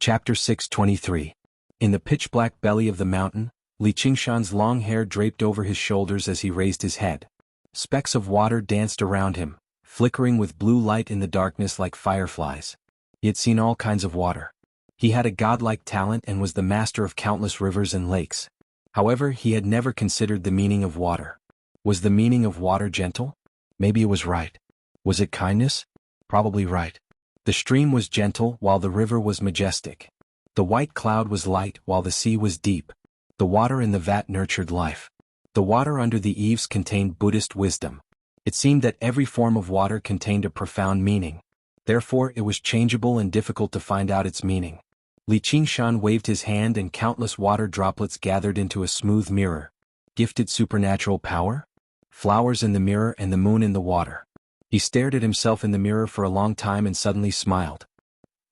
Chapter 623. In the pitch-black belly of the mountain, Li Qingshan's long hair draped over his shoulders as he raised his head. Specks of water danced around him, flickering with blue light in the darkness like fireflies. He had seen all kinds of water. He had a godlike talent and was the master of countless rivers and lakes. However, he had never considered the meaning of water. Was the meaning of water gentle? Maybe it was right. Was it kindness? Probably right. The stream was gentle while the river was majestic. The white cloud was light while the sea was deep. The water in the vat nurtured life. The water under the eaves contained Buddhist wisdom. It seemed that every form of water contained a profound meaning. Therefore, it was changeable and difficult to find out its meaning. Li Qingshan waved his hand and countless water droplets gathered into a smooth mirror. Gifted supernatural power? Flowers in the mirror and the moon in the water. He stared at himself in the mirror for a long time and suddenly smiled.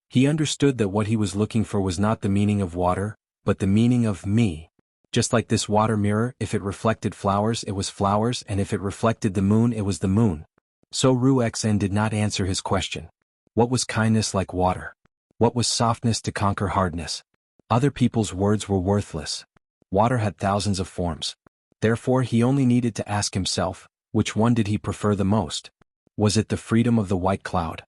He understood that what he was looking for was not the meaning of water, but the meaning of me. Just like this water mirror, if it reflected flowers, it was flowers, and if it reflected the moon, it was the moon. So Ruxia did not answer his question. What was kindness like water? What was softness to conquer hardness? Other people's words were worthless. Water had thousands of forms. Therefore, he only needed to ask himself, which one did he prefer the most? Was it the freedom of the white cloud?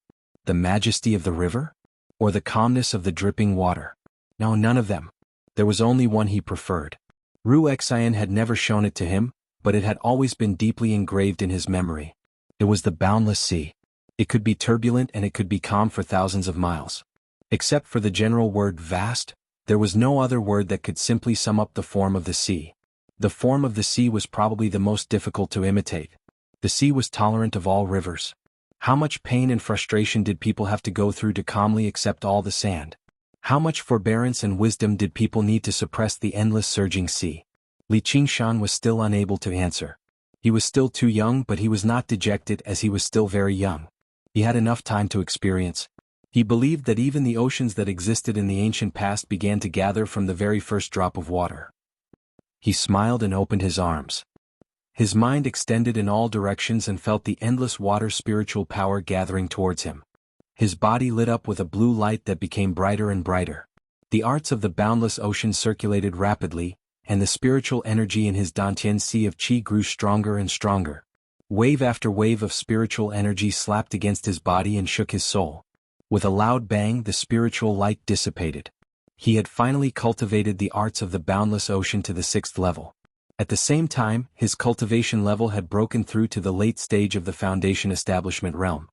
The majesty of the river? Or the calmness of the dripping water? No, none of them. There was only one he preferred. Ruxia had never shown it to him, but it had always been deeply engraved in his memory. It was the boundless sea. It could be turbulent and it could be calm for thousands of miles. Except for the general word vast, there was no other word that could simply sum up the form of the sea. The form of the sea was probably the most difficult to imitate. The sea was tolerant of all rivers. How much pain and frustration did people have to go through to calmly accept all the sand? How much forbearance and wisdom did people need to suppress the endless surging sea? Li Qingshan was still unable to answer. He was still too young, but he was not dejected as he was still very young. He had enough time to experience. He believed that even the oceans that existed in the ancient past began to gather from the very first drop of water. He smiled and opened his arms. His mind extended in all directions and felt the endless water spiritual power gathering towards him. His body lit up with a blue light that became brighter and brighter. The arts of the boundless ocean circulated rapidly, and the spiritual energy in his Dantian sea of qi grew stronger and stronger. Wave after wave of spiritual energy slapped against his body and shook his soul. With a loud bang, the spiritual light dissipated. He had finally cultivated the arts of the boundless ocean to the 6th level. At the same time, his cultivation level had broken through to the late stage of the foundation establishment realm.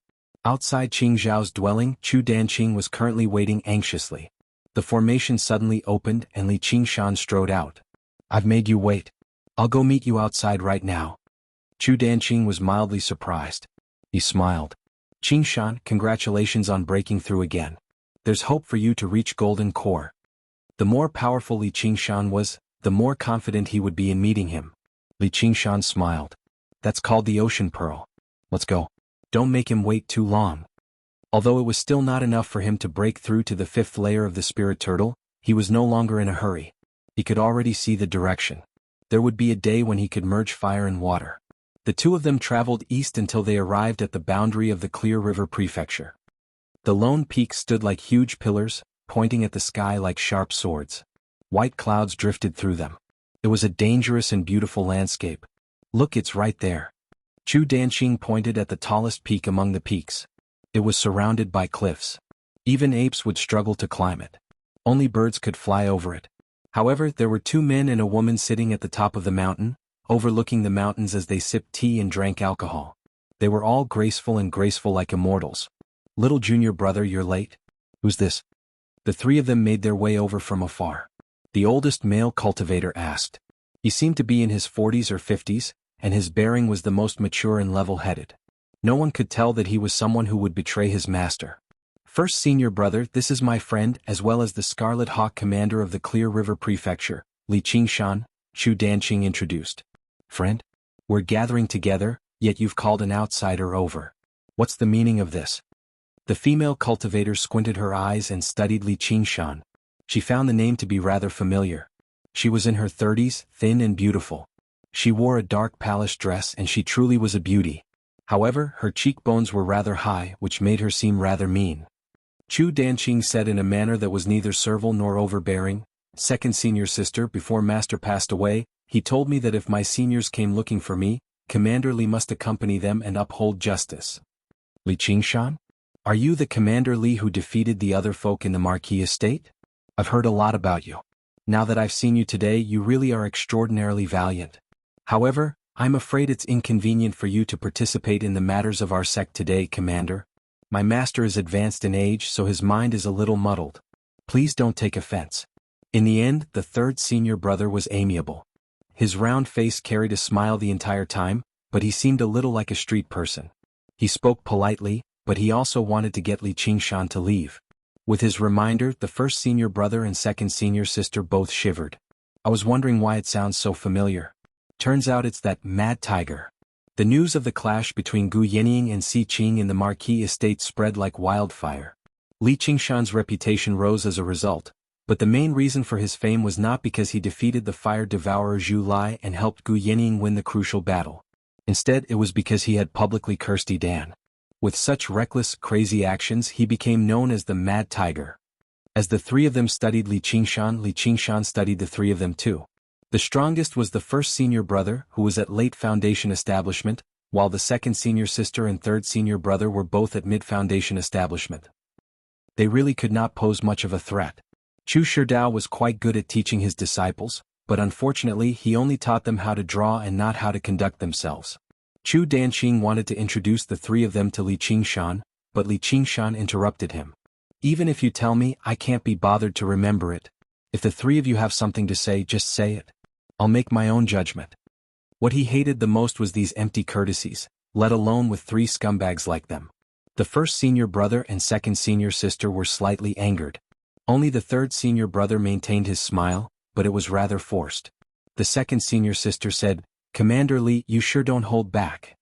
Outside Qing Zhao's dwelling, Chu Danqing was currently waiting anxiously. The formation suddenly opened and Li Qingshan strode out. "I've made you wait. I'll go meet you outside right now." Chu Danqing was mildly surprised. He smiled. "Qingshan, congratulations on breaking through again. There's hope for you to reach Golden Core." The more powerful Li Qingshan was, the more confident he would be in meeting him. Li Qingshan smiled. "That's called the Ocean Pearl. Let's go. Don't make him wait too long." Although it was still not enough for him to break through to the 5th layer of the spirit turtle, he was no longer in a hurry. He could already see the direction. There would be a day when he could merge fire and water. The two of them traveled east until they arrived at the boundary of the Clear River Prefecture. The lone peaks stood like huge pillars, pointing at the sky like sharp swords. White clouds drifted through them. It was a dangerous and beautiful landscape. "Look, it's right there." Chu Danqing pointed at the tallest peak among the peaks. It was surrounded by cliffs. Even apes would struggle to climb it. Only birds could fly over it. However, there were 2 men and a woman sitting at the top of the mountain, overlooking the mountains as they sipped tea and drank alcohol. They were all graceful like immortals. "Little junior brother, you're late? Who's this?" The 3 of them made their way over from afar. The oldest male cultivator asked. He seemed to be in his 40s or 50s, and his bearing was the most mature and level-headed. No one could tell that he was someone who would betray his master. "First senior brother, this is my friend as well as the Scarlet Hawk commander of the Clear River Prefecture, Li Qingshan," Chu Danqing introduced. "Friend? We're gathering together, yet you've called an outsider over. What's the meaning of this?" The female cultivator squinted her eyes and studied Li Qingshan. She found the name to be rather familiar. She was in her 30s, thin and beautiful. She wore a dark palace dress and she truly was a beauty. However, her cheekbones were rather high, which made her seem rather mean. Chu Danqing said in a manner that was neither servile nor overbearing. Second senior sister, before master passed away, he told me that if my seniors came looking for me, Commander Li must accompany them and uphold justice. Li Qingshan? Are you the Commander Li who defeated the other folk in the Marquis estate? I've heard a lot about you. Now that I've seen you today, you really are extraordinarily valiant. However, I'm afraid it's inconvenient for you to participate in the matters of our sect today, Commander. My master is advanced in age, so his mind is a little muddled. Please don't take offense. In the end, the third senior brother was amiable. His round face carried a smile the entire time, but he seemed a little like a street person. He spoke politely, but he also wanted to get Li Qingshan to leave. With his reminder, the first senior brother and second senior sister both shivered. I was wondering why it sounds so familiar. Turns out it's that mad tiger. The news of the clash between Gu Yenying and Si Qing in the Marquis estate spread like wildfire. Li Qingshan's reputation rose as a result, but the main reason for his fame was not because he defeated the fire devourer Zhu Lai and helped Gu Yenying win the crucial battle. Instead, it was because he had publicly cursed Dan. With such reckless, crazy actions, he became known as the Mad Tiger. As the three of them studied Li Qingshan studied the three of them too. The strongest was the first senior brother, who was at late foundation establishment, while the second senior sister and third senior brother were both at mid-foundation establishment. They really could not pose much of a threat. Chu Sherdao was quite good at teaching his disciples, but unfortunately he only taught them how to draw and not how to conduct themselves. Chu Danqing wanted to introduce the three of them to Li Qingshan, but Li Qingshan interrupted him. Even if you tell me, I can't be bothered to remember it. If the three of you have something to say, just say it. I'll make my own judgment. What he hated the most was these empty courtesies, let alone with three scumbags like them. The first senior brother and second senior sister were slightly angered. Only the third senior brother maintained his smile, but it was rather forced. The second senior sister said, Commander Li, you sure don't hold back.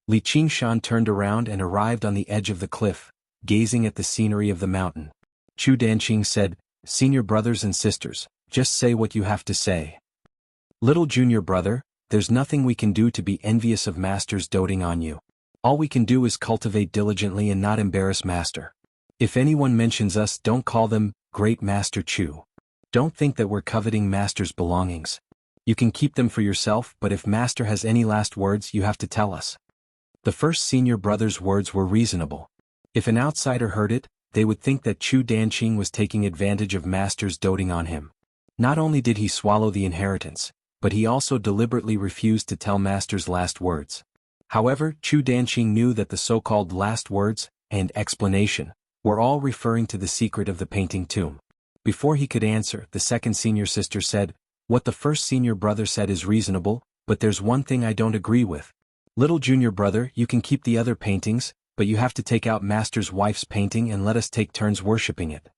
Li Qingshan turned around and arrived on the edge of the cliff, gazing at the scenery of the mountain. Chu Danqing said, Senior brothers and sisters, just say what you have to say. Little junior brother, there's nothing we can do to be envious of masters doting on you. All we can do is cultivate diligently and not embarrass master. If anyone mentions us, don't call them, Great Master Chu. Don't think that we're coveting master's belongings. You can keep them for yourself, but if master has any last words, you have to tell us. The first senior brother's words were reasonable. If an outsider heard it, they would think that Chu Danqing was taking advantage of master's doting on him. Not only did he swallow the inheritance, but he also deliberately refused to tell master's last words. However, Chu Danqing knew that the so-called last words, and explanation, were all referring to the secret of the painting tomb. Before he could answer, the second senior sister said, What the first senior brother said is reasonable, but there's one thing I don't agree with. Little junior brother, you can keep the other paintings, but you have to take out master's wife's painting and let us take turns worshipping it.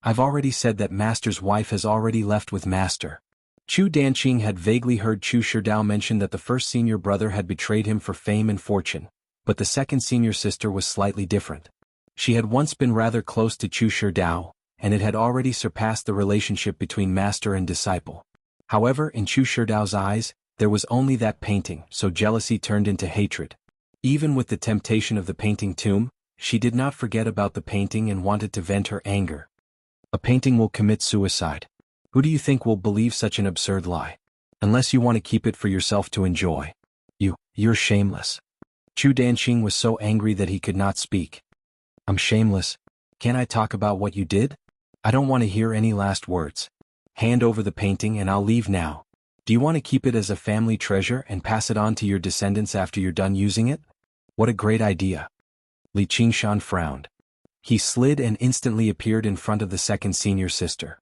I've already said that master's wife has already left with master. Chu Danqing had vaguely heard Chu Sherdao mention that the first senior brother had betrayed him for fame and fortune, but the second senior sister was slightly different. She had once been rather close to Chu Sherdao, and it had already surpassed the relationship between master and disciple. However, in Chu Sherdao's eyes, there was only that painting, so jealousy turned into hatred. Even with the temptation of the painting tomb, she did not forget about the painting and wanted to vent her anger. A painting will commit suicide. Who do you think will believe such an absurd lie? Unless you want to keep it for yourself to enjoy. You're shameless. Chu Danqing was so angry that he could not speak. I'm shameless. Can I talk about what you did? I don't want to hear any last words. Hand over the painting and I'll leave now. Do you want to keep it as a family treasure and pass it on to your descendants after you're done using it? What a great idea. Li Qingshan frowned. He slid and instantly appeared in front of the second senior sister.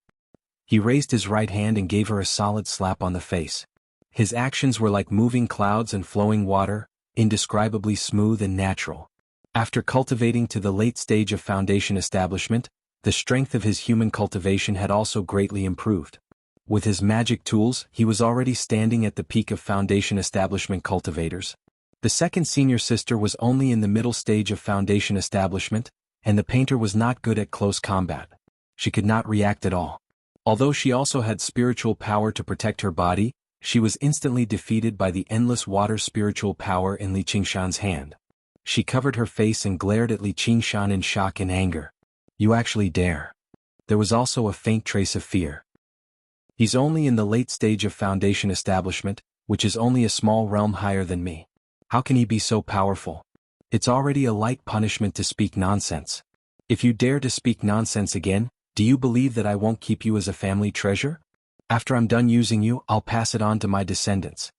He raised his right hand and gave her a solid slap on the face. His actions were like moving clouds and flowing water, indescribably smooth and natural. After cultivating to the late stage of foundation establishment, the strength of his human cultivation had also greatly improved. With his magic tools, he was already standing at the peak of foundation establishment cultivators. The second senior sister was only in the middle stage of foundation establishment, and the painter was not good at close combat. She could not react at all. Although she also had spiritual power to protect her body, she was instantly defeated by the endless water spiritual power in Li Qingshan's hand. She covered her face and glared at Li Qingshan in shock and anger. You actually dare. There was also a faint trace of fear. He's only in the late stage of Foundation establishment, which is only a small realm higher than me. How can he be so powerful? It's already a light punishment to speak nonsense. If you dare to speak nonsense again, do you believe that I won't keep you as a family treasure? After I'm done using you, I'll pass it on to my descendants.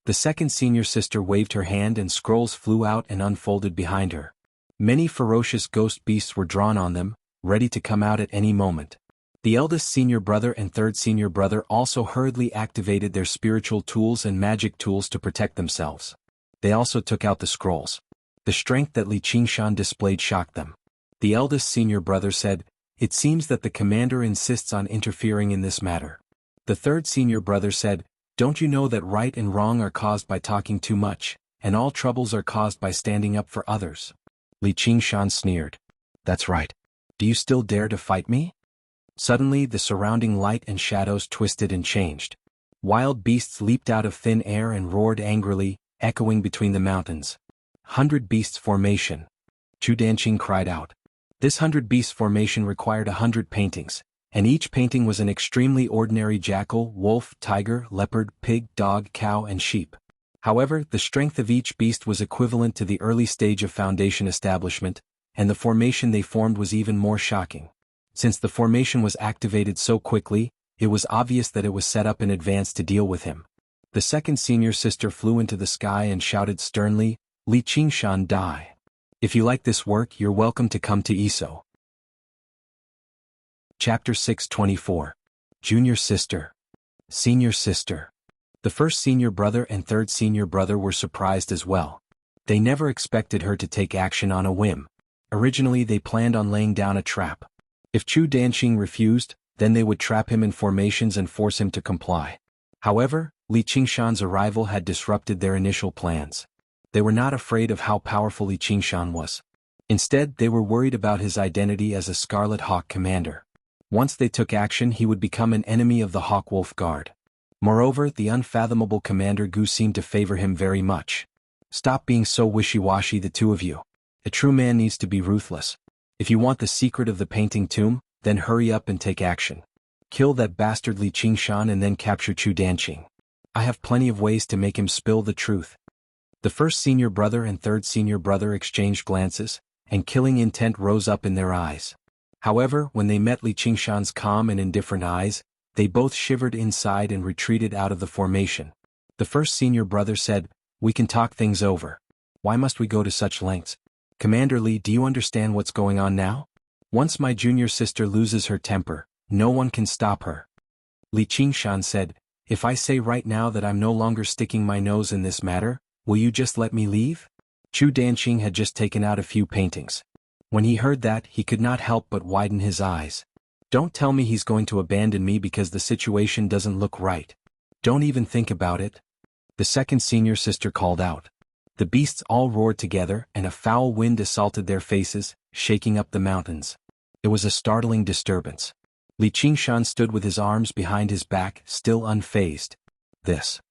The second senior sister waved her hand and scrolls flew out and unfolded behind her. Many ferocious ghost beasts were drawn on them, ready to come out at any moment. The eldest senior brother and third senior brother also hurriedly activated their spiritual tools and magic tools to protect themselves. They also took out the scrolls. The strength that Li Qingshan displayed shocked them. The eldest senior brother said, "It seems that the commander insists on interfering in this matter." The third senior brother said, "Don't you know that right and wrong are caused by talking too much, and all troubles are caused by standing up for others?" Li Qingshan sneered. "That's right. Do you still dare to fight me?" Suddenly the surrounding light and shadows twisted and changed. Wild beasts leaped out of thin air and roared angrily, echoing between the mountains. 100 Beasts Formation. Chu Danqing cried out. This 100 Beasts Formation required 100 paintings, and each painting was an extremely ordinary jackal, wolf, tiger, leopard, pig, dog, cow, and sheep. However, the strength of each beast was equivalent to the early stage of Foundation establishment, and the formation they formed was even more shocking. Since the formation was activated so quickly, it was obvious that it was set up in advance to deal with him. The second senior sister flew into the sky and shouted sternly, "Li Qingshan, die. If you like this work, you're welcome to come to Iso." Chapter 624. Junior Sister. Senior Sister. The first senior brother and third senior brother were surprised as well. They never expected her to take action on a whim. Originally they planned on laying down a trap. If Chu Danqing refused, then they would trap him in formations and force him to comply. However, Li Qingshan's arrival had disrupted their initial plans. They were not afraid of how powerful Li Qingshan was. Instead, they were worried about his identity as a Scarlet Hawk commander. Once they took action, he would become an enemy of the Hawk Wolf Guard. Moreover, the unfathomable Commander Gu seemed to favor him very much. "Stop being so wishy-washy, the two of you. A true man needs to be ruthless. If you want the secret of the painting tomb, then hurry up and take action. Kill that bastard Li Qingshan and then capture Chu Danqing. I have plenty of ways to make him spill the truth." The first senior brother and third senior brother exchanged glances, and killing intent rose up in their eyes. However, when they met Li Qingshan's calm and indifferent eyes, they both shivered inside and retreated out of the formation. The first senior brother said, "We can talk things over. Why must we go to such lengths? Commander Li, do you understand what's going on now? Once my junior sister loses her temper, no one can stop her." Li Qingshan said, "If I say right now that I'm no longer sticking my nose in this matter, will you just let me leave?" Chu Danqing had just taken out a few paintings. When he heard that, he could not help but widen his eyes. "Don't tell me he's going to abandon me because the situation doesn't look right. Don't even think about it." The second senior sister called out. The beasts all roared together, and a foul wind assaulted their faces, shaking up the mountains. It was a startling disturbance. Li Qingshan stood with his arms behind his back, still unfazed. "This."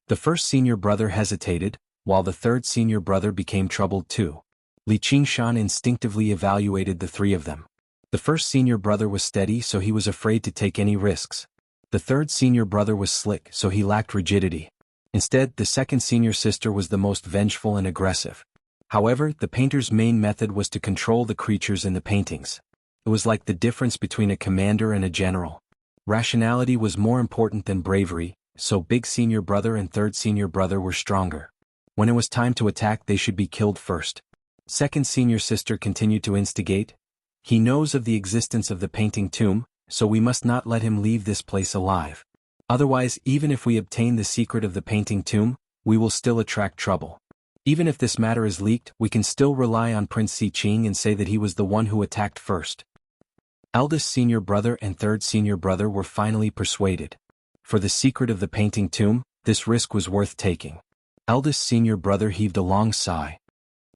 The first senior brother hesitated, while the third senior brother became troubled too. Li Qingshan instinctively evaluated the three of them. The first senior brother was steady, so he was afraid to take any risks. The third senior brother was slick, so he lacked rigidity. Instead, the second senior sister was the most vengeful and aggressive. However, the painter's main method was to control the creatures in the paintings. It was like the difference between a commander and a general. Rationality was more important than bravery, so big senior brother and third senior brother were stronger. When it was time to attack, they should be killed first. Second senior sister continued to instigate. "He knows of the existence of the painting tomb, so we must not let him leave this place alive. Otherwise, even if we obtain the secret of the painting tomb, we will still attract trouble. Even if this matter is leaked, we can still rely on Prince Siqing and say that he was the one who attacked first." Eldest senior brother and third senior brother were finally persuaded. For the secret of the painting tomb, this risk was worth taking. Eldest senior brother heaved a long sigh.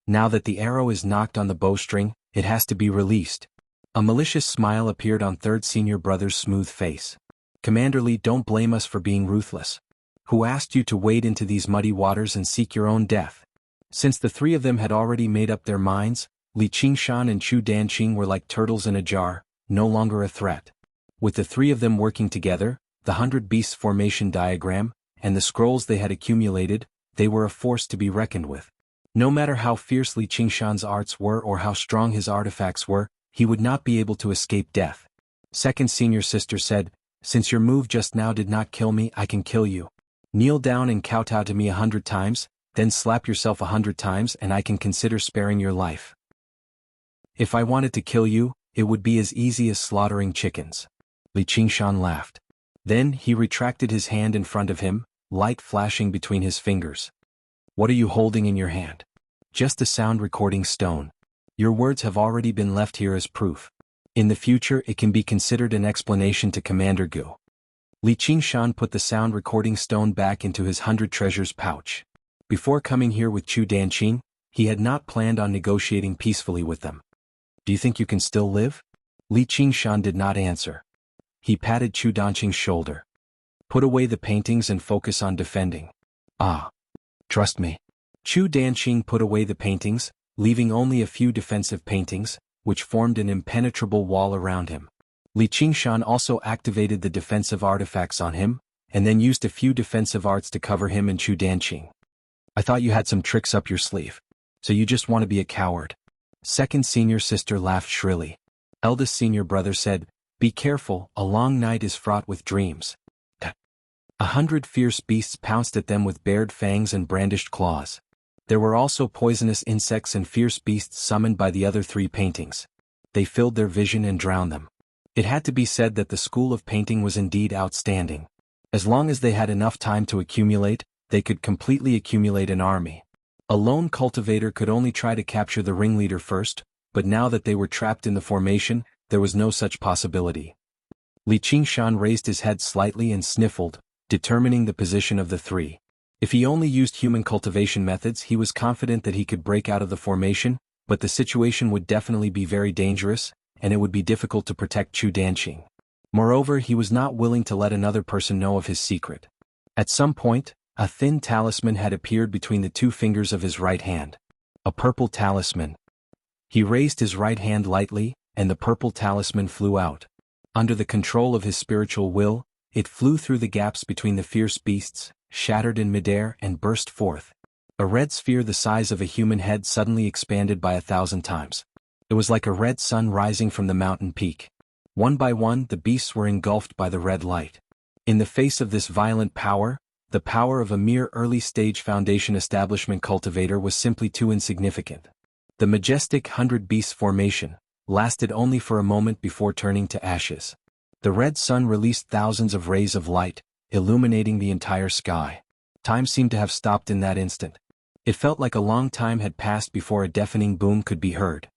Now that the arrow is knocked on the bowstring, it has to be released. A malicious smile appeared on third senior brother's smooth face. "Commander Li, don't blame us for being ruthless. Who asked you to wade into these muddy waters and seek your own death?" Since the three of them had already made up their minds, Li Qingshan and Chu Danqing were like turtles in a jar, no longer a threat. With the three of them working together, the 100 Beasts formation diagram, and the scrolls they had accumulated, they were a force to be reckoned with. No matter how fierce Li Qingshan's arts were or how strong his artifacts were, he would not be able to escape death. Second senior sister said, "Since your move just now did not kill me, I can kill you. Kneel down and kowtow to me 100 times, then slap yourself 100 times and I can consider sparing your life. If I wanted to kill you, it would be as easy as slaughtering chickens." Li Qingshan laughed. Then he retracted his hand in front of him, light flashing between his fingers. "What are you holding in your hand?" "Just a sound recording stone. Your words have already been left here as proof. In the future it can be considered an explanation to Commander Gu." Li Qingshan put the sound recording stone back into his 100 treasures pouch. Before coming here with Chu Danqing, he had not planned on negotiating peacefully with them. "Do you think you can still live?" Li Qingshan did not answer. He patted Chu Danqing's shoulder. "Put away the paintings and focus on defending." "Ah. Trust me." Chu Danqing put away the paintings, leaving only a few defensive paintings, which formed an impenetrable wall around him. Li Qingshan also activated the defensive artifacts on him, and then used a few defensive arts to cover him and Chu Danqing. "I thought you had some tricks up your sleeve. So you just want to be a coward." Second senior sister laughed shrilly. Eldest senior brother said, "Be careful, a long night is fraught with dreams." 100 fierce beasts pounced at them with bared fangs and brandished claws. There were also poisonous insects and fierce beasts summoned by the other three paintings. They filled their vision and drowned them. It had to be said that the school of painting was indeed outstanding. As long as they had enough time to accumulate, they could completely accumulate an army. A lone cultivator could only try to capture the ringleader first, but now that they were trapped in the formation, there was no such possibility. Li Qingshan raised his head slightly and sniffled, determining the position of the three. If he only used human cultivation methods, he was confident that he could break out of the formation, but the situation would definitely be very dangerous, and it would be difficult to protect Chu Danqing. Moreover, he was not willing to let another person know of his secret. At some point, a thin talisman had appeared between the two fingers of his right hand. A purple talisman. He raised his right hand lightly, and the purple talisman flew out. Under the control of his spiritual will, it flew through the gaps between the fierce beasts, shattered in midair and burst forth. A red sphere the size of a human head suddenly expanded by 1,000 times. It was like a red sun rising from the mountain peak. One by one the beasts were engulfed by the red light. In the face of this violent power, the power of a mere early-stage foundation establishment cultivator was simply too insignificant. The majestic 100 Beasts formation lasted only for a moment before turning to ashes. The red sun released thousands of rays of light, illuminating the entire sky. Time seemed to have stopped in that instant. It felt like a long time had passed before a deafening boom could be heard.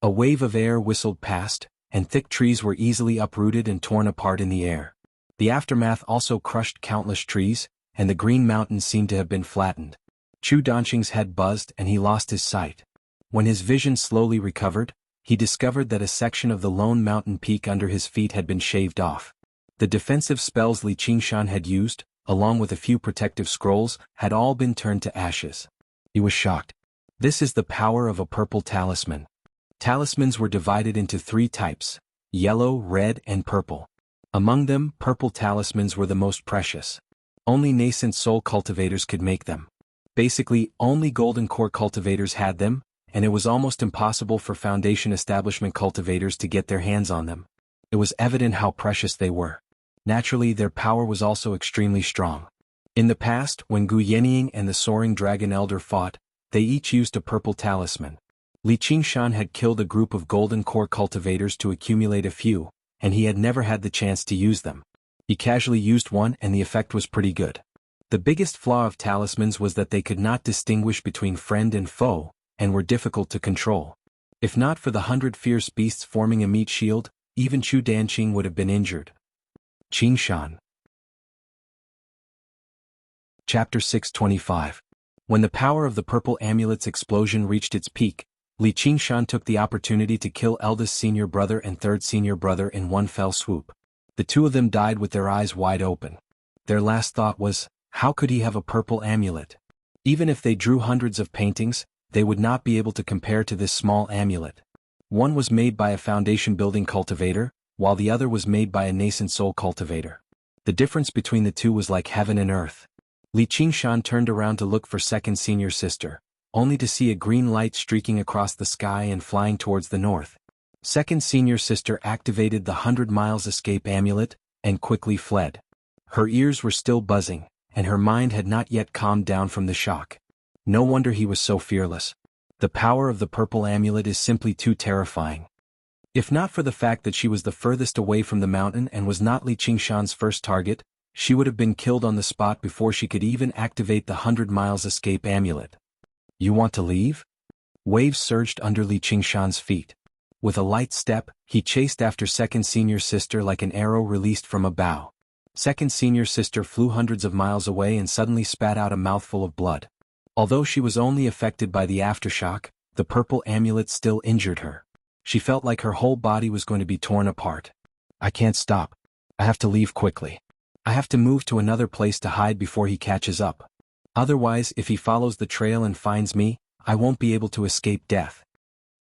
A wave of air whistled past, and thick trees were easily uprooted and torn apart in the air. The aftermath also crushed countless trees, and the green mountains seemed to have been flattened. Chu Danqing's head buzzed and he lost his sight. When his vision slowly recovered, he discovered that a section of the lone mountain peak under his feet had been shaved off. The defensive spells Li Qingshan had used, along with a few protective scrolls, had all been turned to ashes. He was shocked. This is the power of a purple talisman. Talismans were divided into 3 types: yellow, red, and purple. Among them, purple talismans were the most precious. Only nascent soul cultivators could make them. Basically, only golden core cultivators had them, and it was almost impossible for foundation establishment cultivators to get their hands on them. It was evident how precious they were. Naturally, their power was also extremely strong. In the past, when Gu Yenying and the Soaring Dragon Elder fought, they each used a purple talisman. Li Qingshan had killed a group of golden core cultivators to accumulate a few, and he had never had the chance to use them. He casually used one and the effect was pretty good. The biggest flaw of talismans was that they could not distinguish between friend and foe, and were difficult to control. If not for the 100 fierce beasts forming a meat shield, even Chu Danqing would have been injured. Qingshan. Chapter 625. When the power of the purple amulet's explosion reached its peak, Li Qingshan took the opportunity to kill eldest senior brother and third senior brother in one fell swoop. The two of them died with their eyes wide open. Their last thought was, how could he have a purple amulet? Even if they drew hundreds of paintings, they would not be able to compare to this small amulet. One was made by a foundation-building cultivator, while the other was made by a nascent soul cultivator. The difference between the two was like heaven and earth. Li Qingshan turned around to look for second senior sister, only to see a green light streaking across the sky and flying towards the north. Second senior sister activated the 100 miles escape amulet, and quickly fled. Her ears were still buzzing, and her mind had not yet calmed down from the shock. No wonder he was so fearless. The power of the purple amulet is simply too terrifying. If not for the fact that she was the furthest away from the mountain and was not Li Qingshan's first target, she would have been killed on the spot before she could even activate the 100 miles escape amulet. You want to leave? Waves surged under Li Qingshan's feet. With a light step, he chased after second senior sister like an arrow released from a bow. Second senior sister flew hundreds of miles away and suddenly spat out a mouthful of blood. Although she was only affected by the aftershock, the purple amulet still injured her. She felt like her whole body was going to be torn apart. I can't stop. I have to leave quickly. I have to move to another place to hide before he catches up. Otherwise, if he follows the trail and finds me, I won't be able to escape death.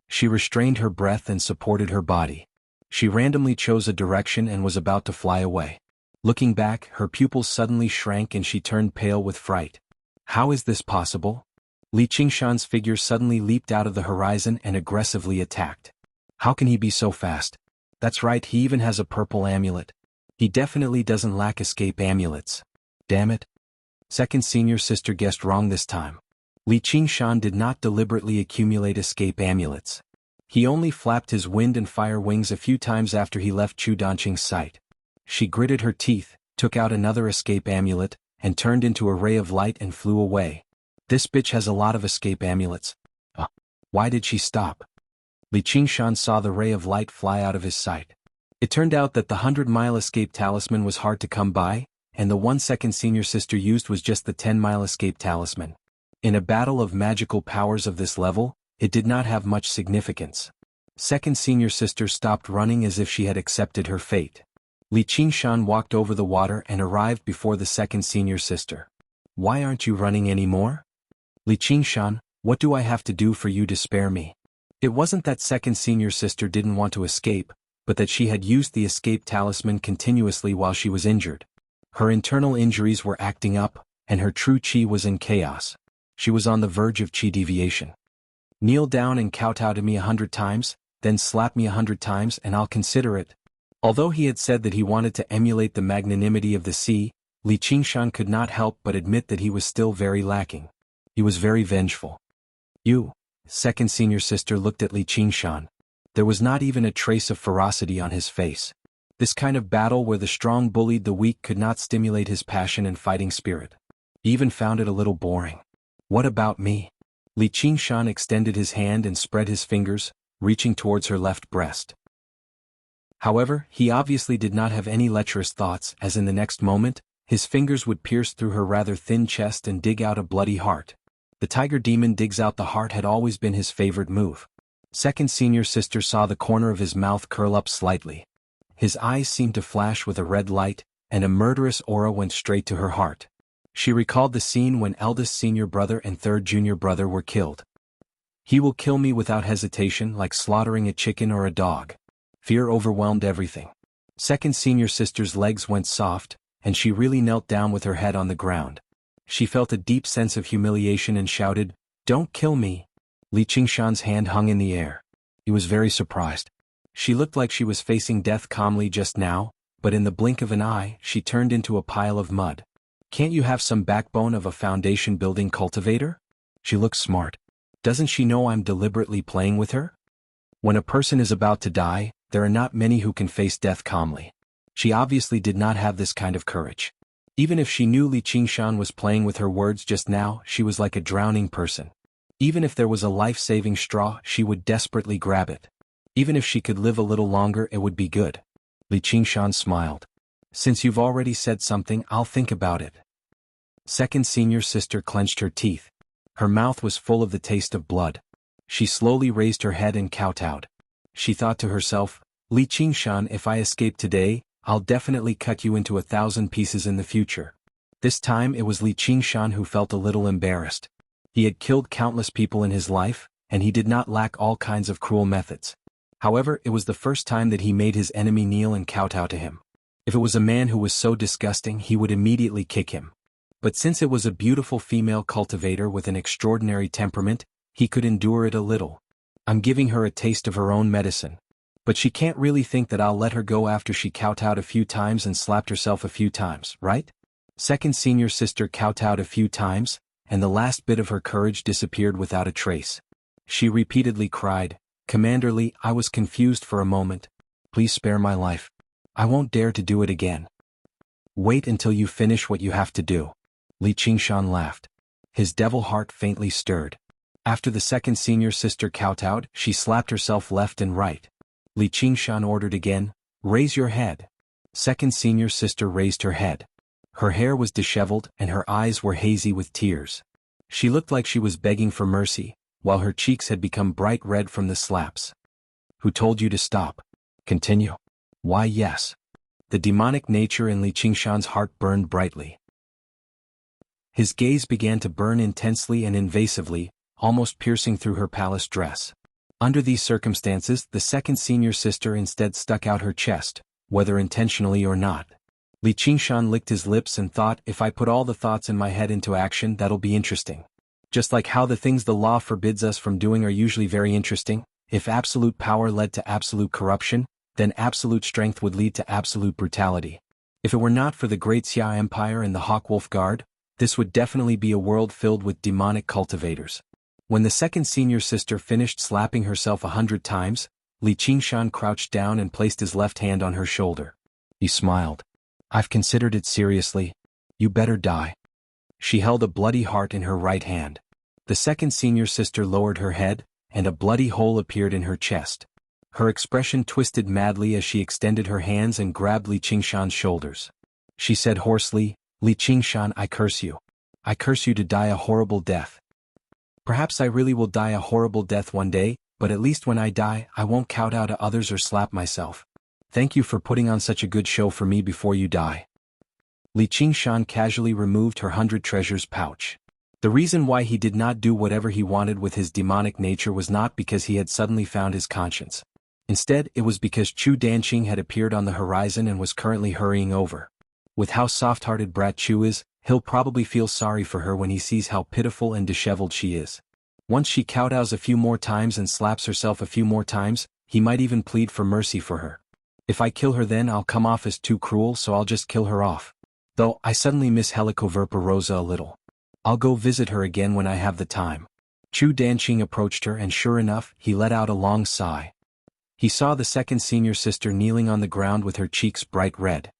She restrained her breath and supported her body. She randomly chose a direction and was about to fly away. Looking back, her pupils suddenly shrank and she turned pale with fright. How is this possible? Li Qingshan's figure suddenly leaped out of the horizon and aggressively attacked. How can he be so fast? That's right, he even has a purple amulet. He definitely doesn't lack escape amulets. Damn it. Second senior sister guessed wrong this time. Li Qingshan did not deliberately accumulate escape amulets. He only flapped his wind and fire wings a few times after he left Chu Danqing's sight. She gritted her teeth, took out another escape amulet, and turned into a ray of light and flew away. This bitch has a lot of escape amulets. Why did she stop? Li Qingshan saw the ray of light fly out of his sight. It turned out that the 100-mile escape talisman was hard to come by, and the one second senior sister used was just the 10-mile escape talisman. In a battle of magical powers of this level, it did not have much significance. Second senior sister stopped running as if she had accepted her fate. Li Qingshan walked over the water and arrived before the second senior sister. Why aren't you running anymore? Li Qingshan, what do I have to do for you to spare me? It wasn't that second senior sister didn't want to escape, but that she had used the escape talisman continuously while she was injured. Her internal injuries were acting up, and her true chi was in chaos. She was on the verge of chi deviation. Kneel down and kowtow to me 100 times, then slap me 100 times and I'll consider it. Although he had said that he wanted to emulate the magnanimity of the sea, Li Qingshan could not help but admit that he was still very lacking. He was very vengeful. You. Second senior sister looked at Li Qingshan. There was not even a trace of ferocity on his face. This kind of battle where the strong bullied the weak could not stimulate his passion and fighting spirit. He even found it a little boring. What about me? Li Qingshan extended his hand and spread his fingers, reaching towards her left breast. However, he obviously did not have any lecherous thoughts, as in the next moment, his fingers would pierce through her rather thin chest and dig out a bloody heart. The tiger demon digs out the heart had always been his favorite move. Second senior sister saw the corner of his mouth curl up slightly. His eyes seemed to flash with a red light, and a murderous aura went straight to her heart. She recalled the scene when eldest senior brother and third junior brother were killed. He will kill me without hesitation, like slaughtering a chicken or a dog. Fear overwhelmed everything. Second senior sister's legs went soft, and she really knelt down with her head on the ground. She felt a deep sense of humiliation and shouted, "Don't kill me." Li Qingshan's hand hung in the air. He was very surprised. She looked like she was facing death calmly just now, but in the blink of an eye, she turned into a pile of mud. Can't you have some backbone of a foundation-building cultivator? She looks smart. Doesn't she know I'm deliberately playing with her? When a person is about to die, there are not many who can face death calmly. She obviously did not have this kind of courage. Even if she knew Li Qingshan was playing with her words just now, she was like a drowning person. Even if there was a life-saving straw, she would desperately grab it. Even if she could live a little longer, it would be good. Li Qingshan smiled. Since you've already said something, I'll think about it. Second senior sister clenched her teeth. Her mouth was full of the taste of blood. She slowly raised her head and kowtowed. She thought to herself, Li Qingshan, if I escape today, I'll definitely cut you into 1,000 pieces in the future. This time it was Li Qingshan who felt a little embarrassed. He had killed countless people in his life, and he did not lack all kinds of cruel methods. However, it was the first time that he made his enemy kneel and kowtow to him. If it was a man who was so disgusting, he would immediately kick him. But since it was a beautiful female cultivator with an extraordinary temperament, he could endure it a little. I'm giving her a taste of her own medicine. But she can't really think that I'll let her go after she kowtowed a few times and slapped herself a few times, right? Second senior sister kowtowed a few times, and the last bit of her courage disappeared without a trace. She repeatedly cried, "Commander Li, I was confused for a moment. Please spare my life. I won't dare to do it again." "Wait until you finish what you have to do." Li Qingshan laughed. His devil heart faintly stirred. After the second senior sister kowtowed, she slapped herself left and right. Li Qingshan ordered again, "Raise your head." Second senior sister raised her head. Her hair was disheveled and her eyes were hazy with tears. She looked like she was begging for mercy, while her cheeks had become bright red from the slaps. "Who told you to stop? Continue." "Why, yes." The demonic nature in Li Qingshan's heart burned brightly. His gaze began to burn intensely and invasively, almost piercing through her palace dress. Under these circumstances, the second senior sister instead stuck out her chest, whether intentionally or not. Li Qingshan licked his lips and thought, if I put all the thoughts in my head into action, that'll be interesting. Just like how the things the law forbids us from doing are usually very interesting. If absolute power led to absolute corruption, then absolute strength would lead to absolute brutality. If it were not for the Great Xia Empire and the Hawkwolf Guard, this would definitely be a world filled with demonic cultivators. When the second senior sister finished slapping herself 100 times, Li Qingshan crouched down and placed his left hand on her shoulder. He smiled. I've considered it seriously. You better die. She held a bloody heart in her right hand. The second senior sister lowered her head, and a bloody hole appeared in her chest. Her expression twisted madly as she extended her hands and grabbed Li Qingshan's shoulders. She said hoarsely, Li Qingshan, I curse you. I curse you to die a horrible death. Perhaps I really will die a horrible death one day, but at least when I die, I won't kowtow to others or slap myself. Thank you for putting on such a good show for me before you die. Li Qingshan casually removed her 100 treasures pouch. The reason why he did not do whatever he wanted with his demonic nature was not because he had suddenly found his conscience. Instead, it was because Chu Danqing had appeared on the horizon and was currently hurrying over. With how soft-hearted brat Chu is, he'll probably feel sorry for her when he sees how pitiful and disheveled she is. Once she kowtows a few more times and slaps herself a few more times, he might even plead for mercy for her. If I kill her, then I'll come off as too cruel, so I'll just kill her off. Though, I suddenly miss Helicoverpa Rosa a little. I'll go visit her again when I have the time. Chu Danqing approached her and sure enough, he let out a long sigh. He saw the second senior sister kneeling on the ground with her cheeks bright red.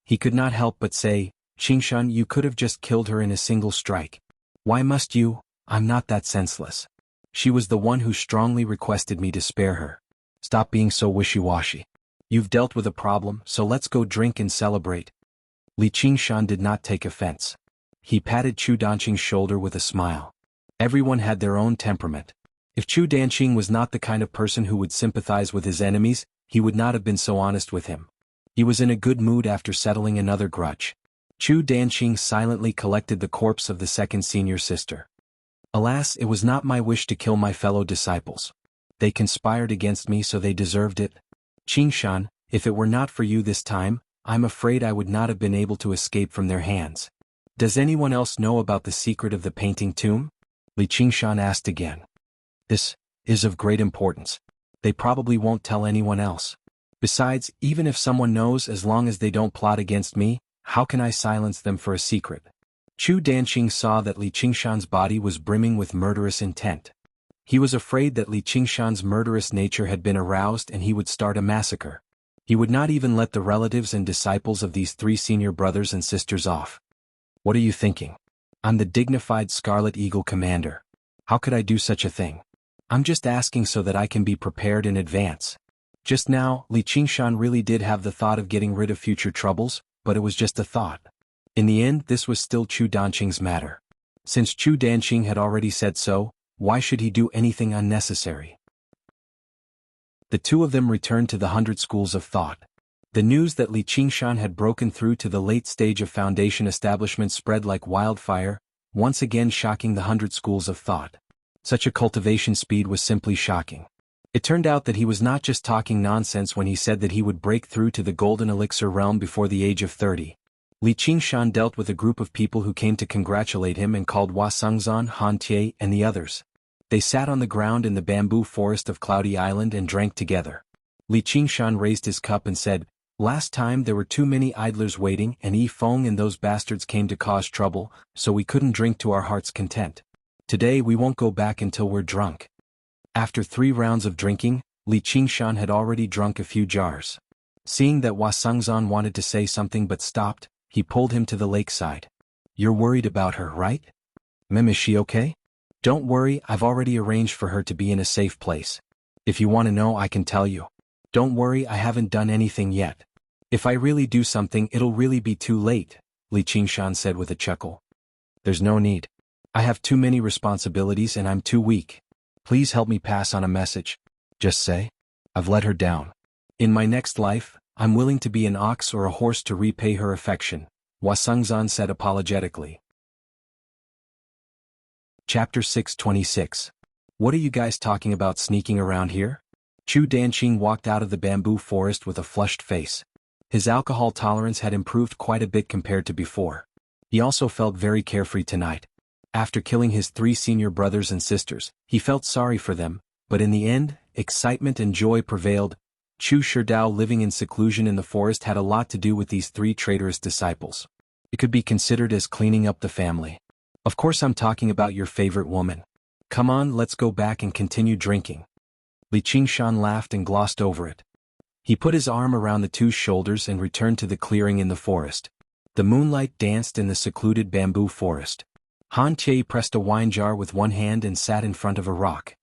He could not help but say, Qingshan, you could have just killed her in a single strike. Why must you? I'm not that senseless. She was the one who strongly requested me to spare her. Stop being so wishy-washy. You've dealt with a problem, so let's go drink and celebrate. Li Qingshan did not take offense. He patted Chu Danqing's shoulder with a smile. Everyone had their own temperament. If Chu Danqing was not the kind of person who would sympathize with his enemies, he would not have been so honest with him. He was in a good mood after settling another grudge. Chu Danqing silently collected the corpse of the second senior sister. Alas, it was not my wish to kill my fellow disciples. They conspired against me, so they deserved it. Qingshan, if it were not for you this time, I'm afraid I would not have been able to escape from their hands. Does anyone else know about the secret of the painting tomb? Li Qingshan asked again. This is of great importance. They probably won't tell anyone else. Besides, even if someone knows, as long as they don't plot against me, how can I silence them for a secret? Chu Danqing saw that Li Qingshan's body was brimming with murderous intent. He was afraid that Li Qingshan's murderous nature had been aroused and he would start a massacre. He would not even let the relatives and disciples of these 3 senior brothers and sisters off. What are you thinking? I'm the dignified Scarlet Eagle commander. How could I do such a thing? I'm just asking so that I can be prepared in advance. Just now, Li Qingshan really did have the thought of getting rid of future troubles, but it was just a thought. In the end, this was still Chu Danqing's matter. Since Chu Danqing had already said so, why should he do anything unnecessary? The two of them returned to the 100 schools of thought. The news that Li Qingshan had broken through to the late stage of foundation establishment spread like wildfire. once again shocking the 100 schools of thought. Such a cultivation speed was simply shocking. It turned out that he was not just talking nonsense when he said that he would break through to the golden elixir realm before the age of 30. Li Qingshan dealt with a group of people who came to congratulate him and called Hua Sengzan, Han Tie, and the others. They sat on the ground in the bamboo forest of Cloudy Island and drank together. Li Qingshan raised his cup and said, "Last time there were too many idlers waiting and Yi Feng and those bastards came to cause trouble, so we couldn't drink to our heart's content. Today we won't go back until we're drunk." After 3 rounds of drinking, Li Qingshan had already drunk a few jars. Seeing that Hua Sengzan wanted to say something but stopped, he pulled him to the lakeside. "You're worried about her, right? Is she okay?" "Don't worry, I've already arranged for her to be in a safe place. If you want to know, I can tell you. Don't worry, I haven't done anything yet. If I really do something, it'll really be too late," Li Qingshan said with a chuckle. "There's no need. I have too many responsibilities and I'm too weak. Please help me pass on a message. Just say, I've let her down. In my next life, I'm willing to be an ox or a horse to repay her affection," Hua Sengzan said apologetically. Chapter 626. What are you guys talking about sneaking around here? Chu Danqing walked out of the bamboo forest with a flushed face. His alcohol tolerance had improved quite a bit compared to before. He also felt very carefree tonight. After killing his 3 senior brothers and sisters, he felt sorry for them, but in the end, excitement and joy prevailed. Chu Sherdao living in seclusion in the forest had a lot to do with these 3 traitorous disciples. It could be considered as cleaning up the family. Of course I'm talking about your favorite woman. Come on, let's go back and continue drinking. Li Qingshan laughed and glossed over it. He put his arm around the 2's shoulders and returned to the clearing in the forest. The moonlight danced in the secluded bamboo forest. Han Tie pressed a wine jar with one hand and sat in front of a rock.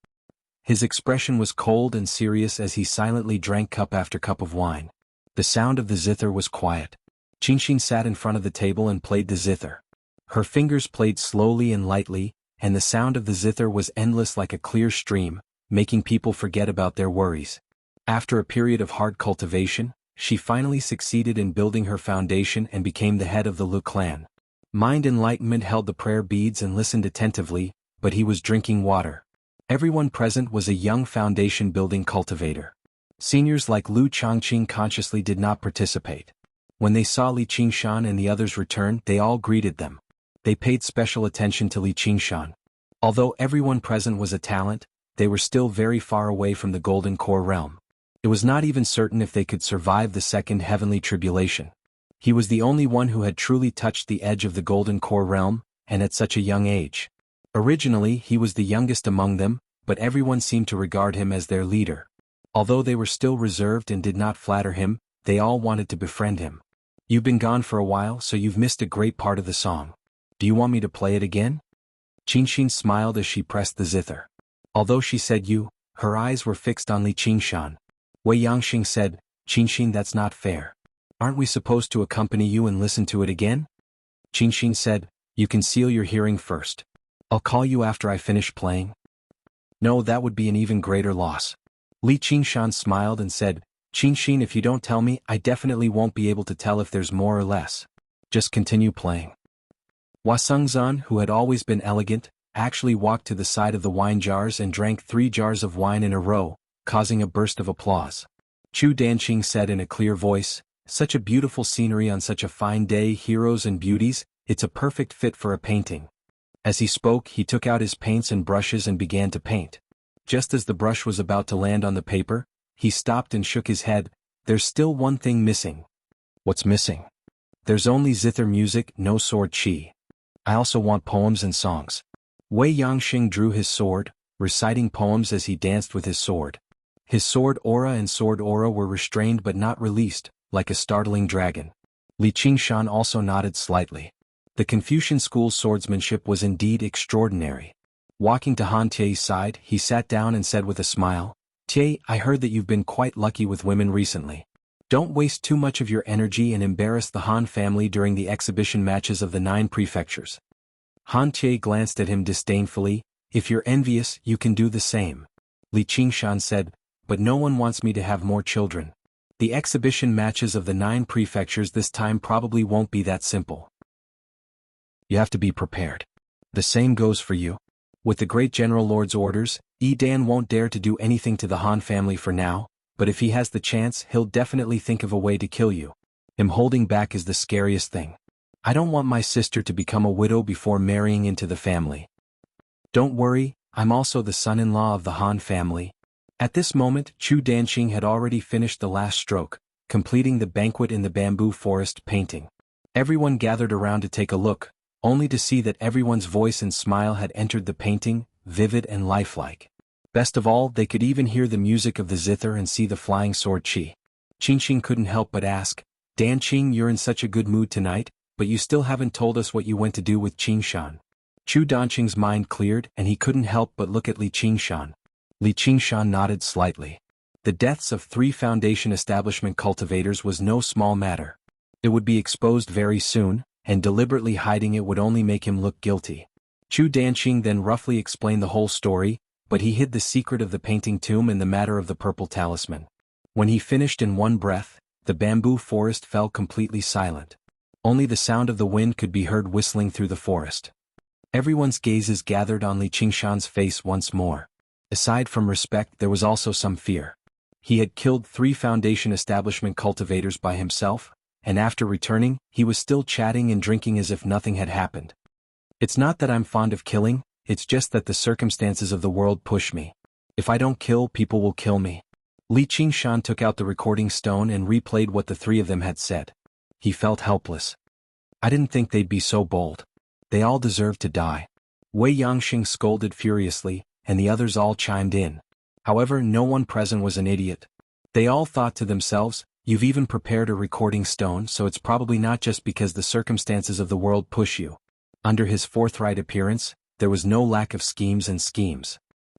His expression was cold and serious as he silently drank cup after cup of wine. The sound of the zither was quiet. Qingxin sat in front of the table and played the zither. Her fingers played slowly and lightly, and the sound of the zither was endless like a clear stream, making people forget about their worries. After a period of hard cultivation, she finally succeeded in building her foundation and became the head of the Lu clan. Mind Enlightenment held the prayer beads and listened attentively, but he was drinking water. Everyone present was a young foundation-building cultivator. Seniors like Lu Chongqing consciously did not participate. When they saw Li Qingshan and the others return, they all greeted them. They paid special attention to Li Qingshan. Although everyone present was a talent, they were still very far away from the Golden Core realm. It was not even certain if they could survive the second heavenly tribulation. He was the only one who had truly touched the edge of the Golden Core realm, and at such a young age. Originally he was the youngest among them, but everyone seemed to regard him as their leader. Although they were still reserved and did not flatter him, they all wanted to befriend him. "You've been gone for a while, so you've missed a great part of the song. Do you want me to play it again?" Qingxin smiled as she pressed the zither. Although she said you, her eyes were fixed on Li Qingshan. Wei Yangxing said, "Qingxin, that's not fair. Aren't we supposed to accompany you and listen to it again?" Qingxin said, "You can seal your hearing first. I'll call you after I finish playing." "No, that would be an even greater loss." Li Qingshan smiled and said, "Qingxin, if you don't tell me, I definitely won't be able to tell if there's more or less. Just continue playing." Hua Sengzan, who had always been elegant, actually walked to the side of the wine jars and drank 3 jars of wine in a row, causing a burst of applause. Chu Danqing said in a clear voice, "Such a beautiful scenery on such a fine day, heroes and beauties, it's a perfect fit for a painting." As he spoke, he took out his paints and brushes and began to paint. Just as the brush was about to land on the paper, he stopped and shook his head. "There's still one thing missing." "What's missing?" "There's only zither music, no sword chi. I also want poems and songs." Wei Yangxing drew his sword, reciting poems as he danced with his sword. His sword aura were restrained but not released, like a startling dragon. Li Qingshan also nodded slightly. The Confucian school's swordsmanship was indeed extraordinary. Walking to Han Tie's side, he sat down and said with a smile, "Tie, I heard that you've been quite lucky with women recently. Don't waste too much of your energy and embarrass the Han family during the exhibition matches of the 9 prefectures." Han Tie glanced at him disdainfully. "If you're envious, you can do the same." Li Qingshan said, "But no one wants me to have more children. The exhibition matches of the 9 prefectures this time probably won't be that simple. You have to be prepared. The same goes for you. With the great General Lord's orders, Dan won't dare to do anything to the Han family for now, but if he has the chance he'll definitely think of a way to kill you. Him holding back is the scariest thing. I don't want my sister to become a widow before marrying into the family. Don't worry, I'm also the son-in-law of the Han family. At this moment, Chu Danqing had already finished the last stroke, completing the banquet in the bamboo forest painting. Everyone gathered around to take a look, only to see that everyone's voice and smile had entered the painting, vivid and lifelike. Best of all, they could even hear the music of the zither and see the flying sword Qi. Qingqing couldn't help but ask, "Danqing, you're in such a good mood tonight, but you still haven't told us what you went to do with Qingshan." Chu Danqing's mind cleared and he couldn't help but look at Li Qingshan. Li Qingshan nodded slightly. The deaths of 3 Foundation establishment cultivators was no small matter. It would be exposed very soon, and deliberately hiding it would only make him look guilty. Chu Danqing then roughly explained the whole story, but he hid the secret of the painting tomb and the matter of the purple talisman. When he finished in one breath, the bamboo forest fell completely silent. Only the sound of the wind could be heard whistling through the forest. Everyone's gazes gathered on Li Qingshan's face once more. Aside from respect, there was also some fear. He had killed 3 Foundation establishment cultivators by himself, and after returning, he was still chatting and drinking as if nothing had happened. It's not that I'm fond of killing, it's just that the circumstances of the world push me. If I don't kill, people will kill me. Li Qingshan took out the recording stone and replayed what the 3 of them had said. He felt helpless. I didn't think they'd be so bold. They all deserve to die. Wei Yangxing scolded furiously, and the others all chimed in. However, no one present was an idiot. They all thought to themselves, you've even prepared a recording stone, so it's probably not just because the circumstances of the world push you. Under his forthright appearance, there was no lack of schemes.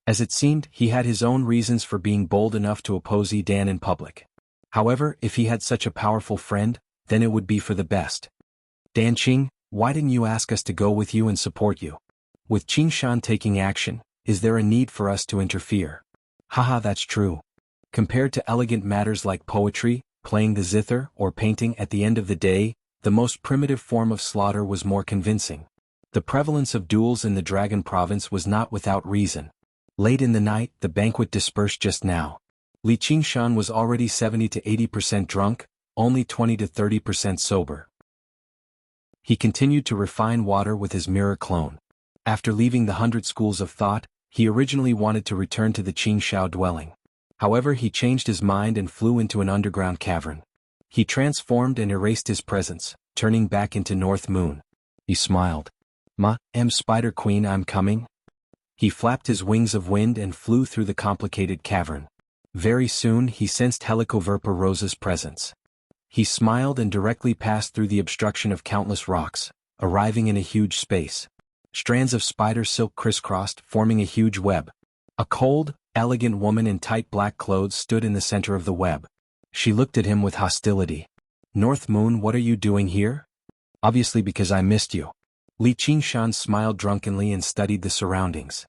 As it seemed, he had his own reasons for being bold enough to oppose Dan in public. However, if he had such a powerful friend, then it would be for the best. Danqing, why didn't you ask us to go with you and support you? With Qingshan taking action, is there a need for us to interfere? Haha, that's true. Compared to elegant matters like poetry, playing the zither, or painting, at the end of the day, the most primitive form of slaughter was more convincing. The prevalence of duels in the Dragon Province was not without reason. Late in the night, the banquet dispersed just now. Li Qingshan was already 70 to 80% drunk, only 20 to 30% sober. He continued to refine water with his mirror clone. After leaving the 100 schools of thought, he originally wanted to return to the Qingshao dwelling. However, he changed his mind and flew into an underground cavern. He transformed and erased his presence, turning back into North Moon. He smiled. Spider Queen, I'm coming. He flapped his wings of wind and flew through the complicated cavern. Very soon he sensed Helicoverpa Rosa's presence. He smiled and directly passed through the obstruction of countless rocks, arriving in a huge space. Strands of spider silk crisscrossed, forming a huge web. A cold, elegant woman in tight black clothes stood in the center of the web. She looked at him with hostility. North Moon, what are you doing here? Obviously because I missed you. Li Qingshan smiled drunkenly and studied the surroundings.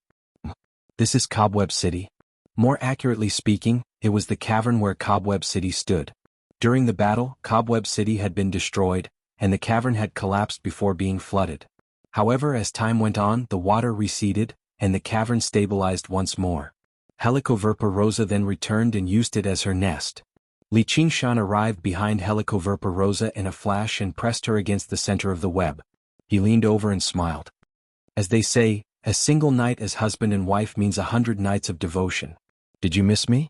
This is Cobweb City. More accurately speaking, it was the cavern where Cobweb City stood. During the battle, Cobweb City had been destroyed, and the cavern had collapsed before being flooded. However, as time went on, the water receded, and the cavern stabilized once more. Helicoverpa Rosa then returned and used it as her nest. Li Qingshan arrived behind Helicoverpa Rosa in a flash and pressed her against the center of the web. He leaned over and smiled. As they say, a single night as husband and wife means 100 nights of devotion. Did you miss me?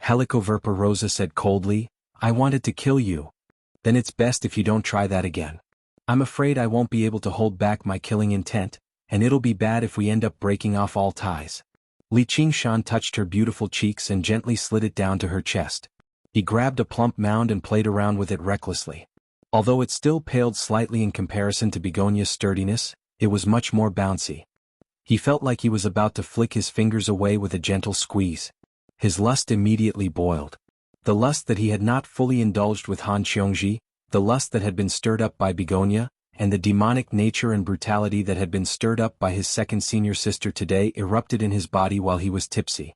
Helicoverpa Rosa said coldly, I wanted to kill you. Then it's best if you don't try that again. I'm afraid I won't be able to hold back my killing intent, and it'll be bad if we end up breaking off all ties. Li Qingshan touched her beautiful cheeks and gently slid it down to her chest. He grabbed a plump mound and played around with it recklessly. Although it still paled slightly in comparison to Begonia's sturdiness, it was much more bouncy. He felt like he was about to flick his fingers away with a gentle squeeze. His lust immediately boiled. The lust that he had not fully indulged with Han Qiongji, the lust that had been stirred up by Begonia, and the demonic nature and brutality that had been stirred up by his second senior sister today erupted in his body while he was tipsy.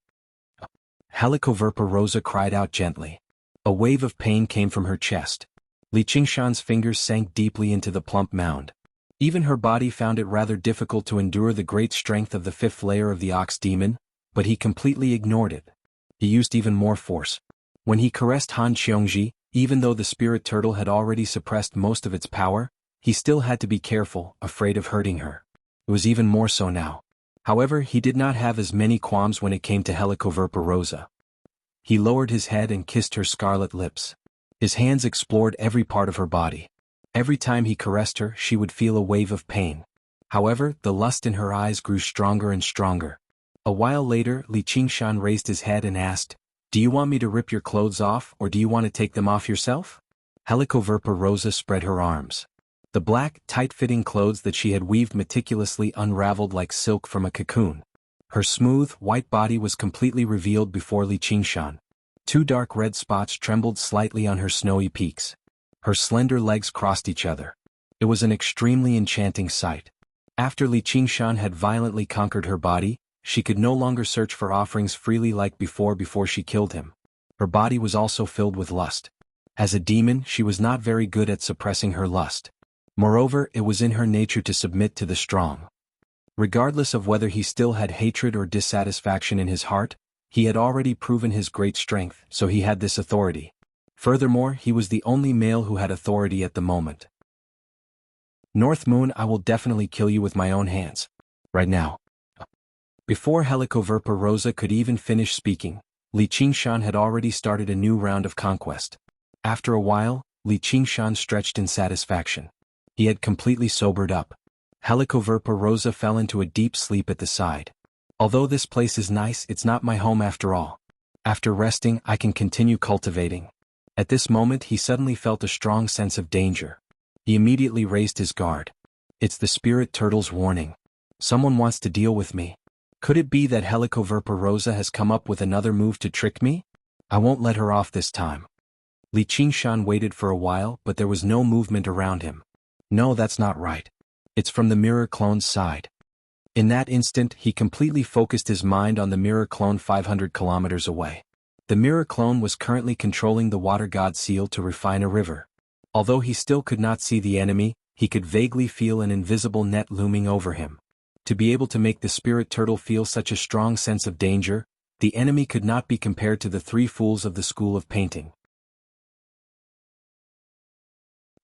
Helicoverpa Rosa cried out gently. A wave of pain came from her chest. Li Qingshan's fingers sank deeply into the plump mound. Even her body found it rather difficult to endure the great strength of the fifth layer of the ox demon, but he completely ignored it. He used even more force. When he caressed Han Xiongji, even though the spirit turtle had already suppressed most of its power, he still had to be careful, afraid of hurting her. It was even more so now. However, he did not have as many qualms when it came to Helicoverpa Rosa. He lowered his head and kissed her scarlet lips. His hands explored every part of her body. Every time he caressed her, she would feel a wave of pain. However, the lust in her eyes grew stronger and stronger. A while later, Li Qingshan raised his head and asked, "Do you want me to rip your clothes off, or do you want to take them off yourself?" Helicoverpa Rosa spread her arms. The black, tight-fitting clothes that she had weaved meticulously unraveled like silk from a cocoon. Her smooth, white body was completely revealed before Li Qingshan. 2 dark red spots trembled slightly on her snowy peaks. Her slender legs crossed each other. It was an extremely enchanting sight. After Li Qingshan had violently conquered her body, she could no longer search for offerings freely like before she killed him. Her body was also filled with lust. As a demon, she was not very good at suppressing her lust. Moreover, it was in her nature to submit to the strong. Regardless of whether he still had hatred or dissatisfaction in his heart, he had already proven his great strength, so he had this authority. Furthermore, he was the only male who had authority at the moment. North Moon, I will definitely kill you with my own hands. Right now. Before Helicoverpa Rosa could even finish speaking, Li Qingshan had already started a new round of conquest. After a while, Li Qingshan stretched in satisfaction. He had completely sobered up. Helicoverpa Rosa fell into a deep sleep at the side. Although this place is nice, it's not my home after all. After resting, I can continue cultivating. At this moment he suddenly felt a strong sense of danger. He immediately raised his guard. It's the spirit turtle's warning. Someone wants to deal with me. Could it be that Helicoverpa Rosa has come up with another move to trick me? I won't let her off this time. Li Qingshan waited for a while, but there was no movement around him. No, that's not right. It's from the mirror clone's side. In that instant, he completely focused his mind on the mirror clone 500 kilometers away. The mirror clone was currently controlling the water god seal to refine a river. Although he still could not see the enemy, he could vaguely feel an invisible net looming over him. To be able to make the spirit turtle feel such a strong sense of danger, the enemy could not be compared to the 3 fools of the school of painting.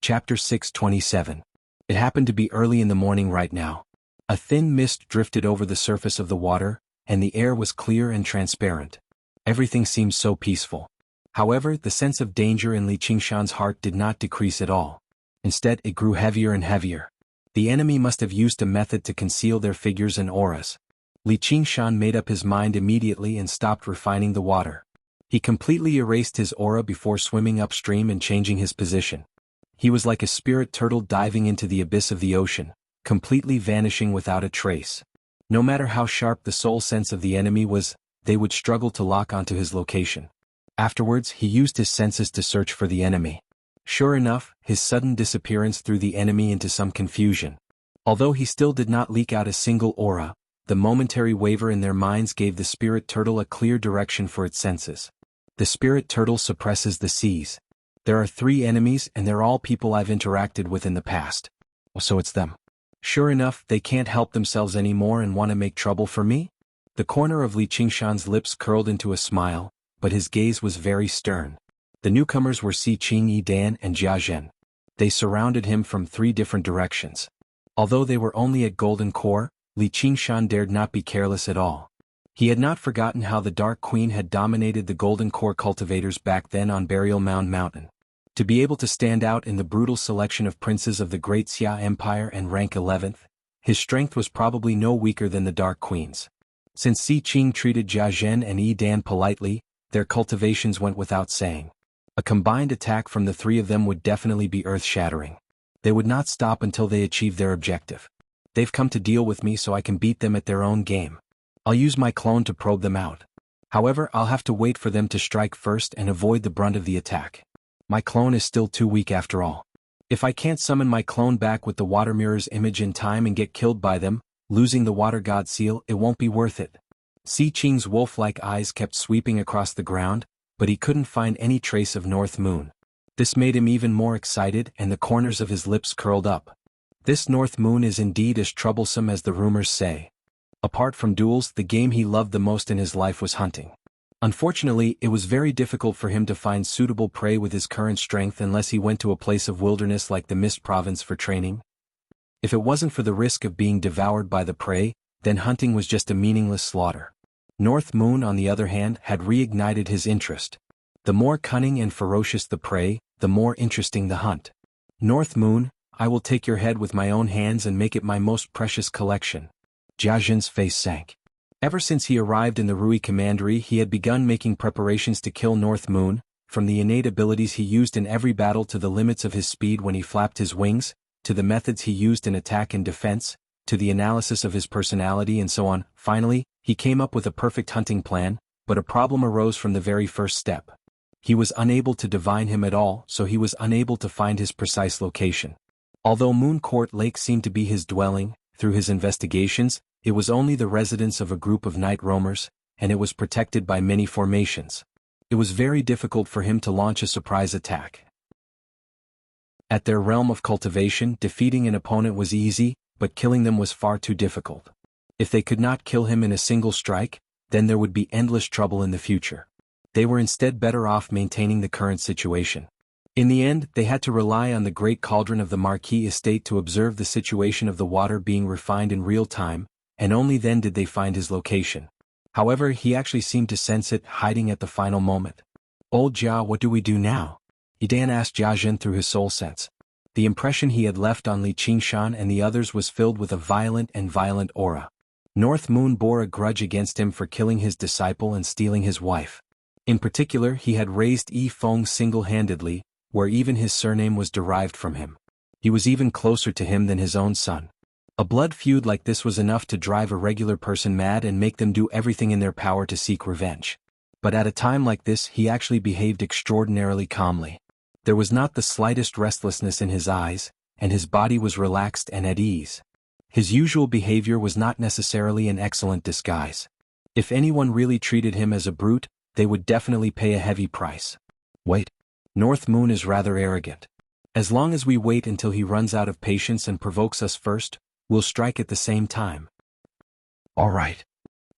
Chapter 627. It happened to be early in the morning right now. A thin mist drifted over the surface of the water, and the air was clear and transparent. Everything seemed so peaceful. However, the sense of danger in Li Qingshan's heart did not decrease at all. Instead, it grew heavier and heavier. The enemy must have used a method to conceal their figures and auras. Li Qingshan made up his mind immediately and stopped refining the water. He completely erased his aura before swimming upstream and changing his position. He was like a spirit turtle diving into the abyss of the ocean, completely vanishing without a trace. No matter how sharp the soul sense of the enemy was, they would struggle to lock onto his location. Afterwards, he used his senses to search for the enemy. Sure enough, his sudden disappearance threw the enemy into some confusion. Although he still did not leak out a single aura, the momentary waver in their minds gave the spirit turtle a clear direction for its senses. The spirit turtle suppresses the seas. There are 3 enemies and they're all people I've interacted with in the past. So it's them. Sure enough, they can't help themselves anymore and want to make trouble for me? The corner of Li Qingshan's lips curled into a smile, but his gaze was very stern. The newcomers were Si Qing Yi Dan and Jia Zhen. They surrounded him from 3 different directions. Although they were only at Golden Core, Li Qingshan dared not be careless at all. He had not forgotten how the Dark Queen had dominated the Golden Core cultivators back then on Burial Mound Mountain. To be able to stand out in the brutal selection of princes of the Great Xia Empire and rank 11th, his strength was probably no weaker than the Dark Queen's. Since Si Qing treated Jia Zhen and Yi Dan politely, their cultivations went without saying. A combined attack from the 3 of them would definitely be earth-shattering. They would not stop until they achieved their objective. They've come to deal with me so I can beat them at their own game. I'll use my clone to probe them out. However, I'll have to wait for them to strike first and avoid the brunt of the attack. My clone is still too weak after all. If I can't summon my clone back with the water mirror's image in time and get killed by them, losing the water god seal, it won't be worth it. Si Qing's wolf-like eyes kept sweeping across the ground, but he couldn't find any trace of North Moon. This made him even more excited and the corners of his lips curled up. This North Moon is indeed as troublesome as the rumors say. Apart from duels, the game he loved the most in his life was hunting. Unfortunately, it was very difficult for him to find suitable prey with his current strength unless he went to a place of wilderness like the Mist Province for training. If it wasn't for the risk of being devoured by the prey, then hunting was just a meaningless slaughter. North Moon, on the other hand, had reignited his interest. The more cunning and ferocious the prey, the more interesting the hunt. North Moon, I will take your head with my own hands and make it my most precious collection. Jia Zhen's face sank. Ever since he arrived in the Rui Commandery, he had begun making preparations to kill North Moon, from the innate abilities he used in every battle to the limits of his speed when he flapped his wings, to the methods he used in attack and defense, to the analysis of his personality and so on. Finally, he came up with a perfect hunting plan, but a problem arose from the very first step. He was unable to divine him at all, so he was unable to find his precise location. Although Moon Court Lake seemed to be his dwelling, through his investigations, it was only the residence of a group of night roamers, and it was protected by many formations. It was very difficult for him to launch a surprise attack. At their realm of cultivation, defeating an opponent was easy, but killing them was far too difficult. If they could not kill him in a single strike, then there would be endless trouble in the future. They were instead better off maintaining the current situation. In the end, they had to rely on the great cauldron of the Marquis estate to observe the situation of the water being refined in real time, and only then did they find his location. However, he actually seemed to sense it, hiding at the final moment. "Old Jia, what do we do now?" Yidan asked Jia Zhen through his soul sense. The impression he had left on Li Qingshan and the others was filled with a violent aura. North Moon bore a grudge against him for killing his disciple and stealing his wife. In particular, he had raised Yi Feng single-handedly, where even his surname was derived from him. He was even closer to him than his own son. A blood feud like this was enough to drive a regular person mad and make them do everything in their power to seek revenge. But at a time like this, he actually behaved extraordinarily calmly. There was not the slightest restlessness in his eyes, and his body was relaxed and at ease. His usual behavior was not necessarily an excellent disguise. If anyone really treated him as a brute, they would definitely pay a heavy price. Wait. North Moon is rather arrogant. As long as we wait until he runs out of patience and provokes us first, we'll strike at the same time. All right.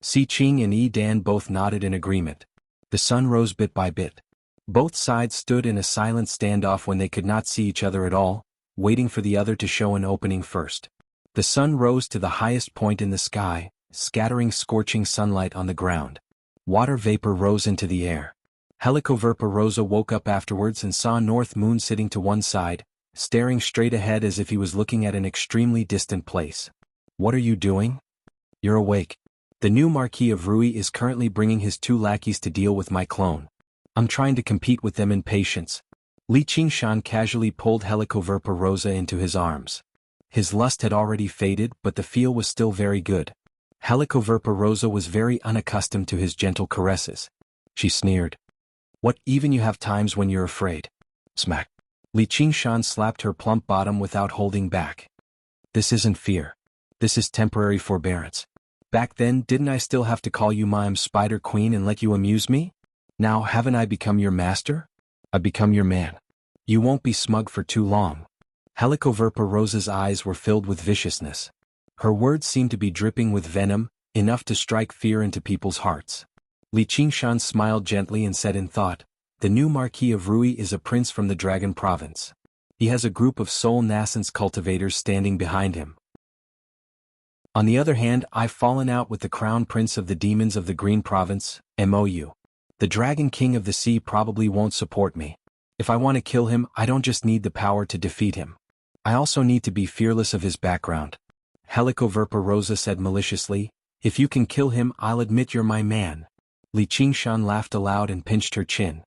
Si Qing and Yi Dan both nodded in agreement. The sun rose bit by bit. Both sides stood in a silent standoff when they could not see each other at all, waiting for the other to show an opening first. The sun rose to the highest point in the sky, scattering scorching sunlight on the ground. Water vapor rose into the air. Helicoverpa Rosa woke up afterwards and saw North Moon sitting to one side, staring straight ahead as if he was looking at an extremely distant place. "What are you doing?" "You're awake. The new Marquis of Rui is currently bringing his 2 lackeys to deal with my clone. I'm trying to compete with them in patience." Li Qingshan casually pulled Helicoverpa Rosa into his arms. His lust had already faded, but the feel was still very good. Helicoverpa Rosa was very unaccustomed to his gentle caresses. She sneered. "What, even you have times when you're afraid?" Smack. Li Qingshan slapped her plump bottom without holding back. "This isn't fear. This is temporary forbearance. Back then, didn't I still have to call you my Spider Queen and let you amuse me? Now haven't I become your master? I've become your man. You won't be smug for too long." Helicoverpa Rosa's eyes were filled with viciousness. Her words seemed to be dripping with venom, enough to strike fear into people's hearts. Li Qingshan smiled gently and said in thought, "The new Marquis of Rui is a prince from the Dragon Province. He has a group of soul nascence cultivators standing behind him. On the other hand, I've fallen out with the Crown Prince of the Demons of the Green Province, MOU. The Dragon King of the Sea probably won't support me. If I want to kill him, I don't just need the power to defeat him. I also need to be fearless of his background." Helicoverpa Rosa said maliciously, "If you can kill him, I'll admit you're my man." Li Qingshan laughed aloud and pinched her chin.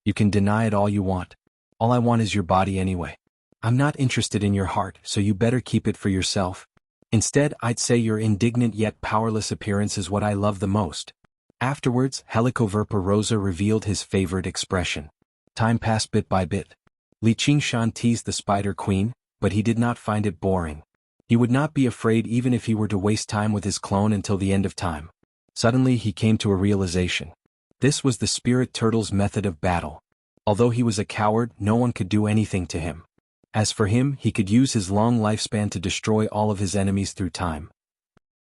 "You can deny it all you want. All I want is your body anyway. I'm not interested in your heart, so you better keep it for yourself. Instead, I'd say your indignant yet powerless appearance is what I love the most." Afterwards, Helicoverpa Rosa revealed his favorite expression. Time passed bit by bit. Li Qingshan teased the Spider Queen, but he did not find it boring. He would not be afraid even if he were to waste time with his clone until the end of time. Suddenly he came to a realization. This was the spirit turtle's method of battle. Although he was a coward, no one could do anything to him. As for him, he could use his long lifespan to destroy all of his enemies through time.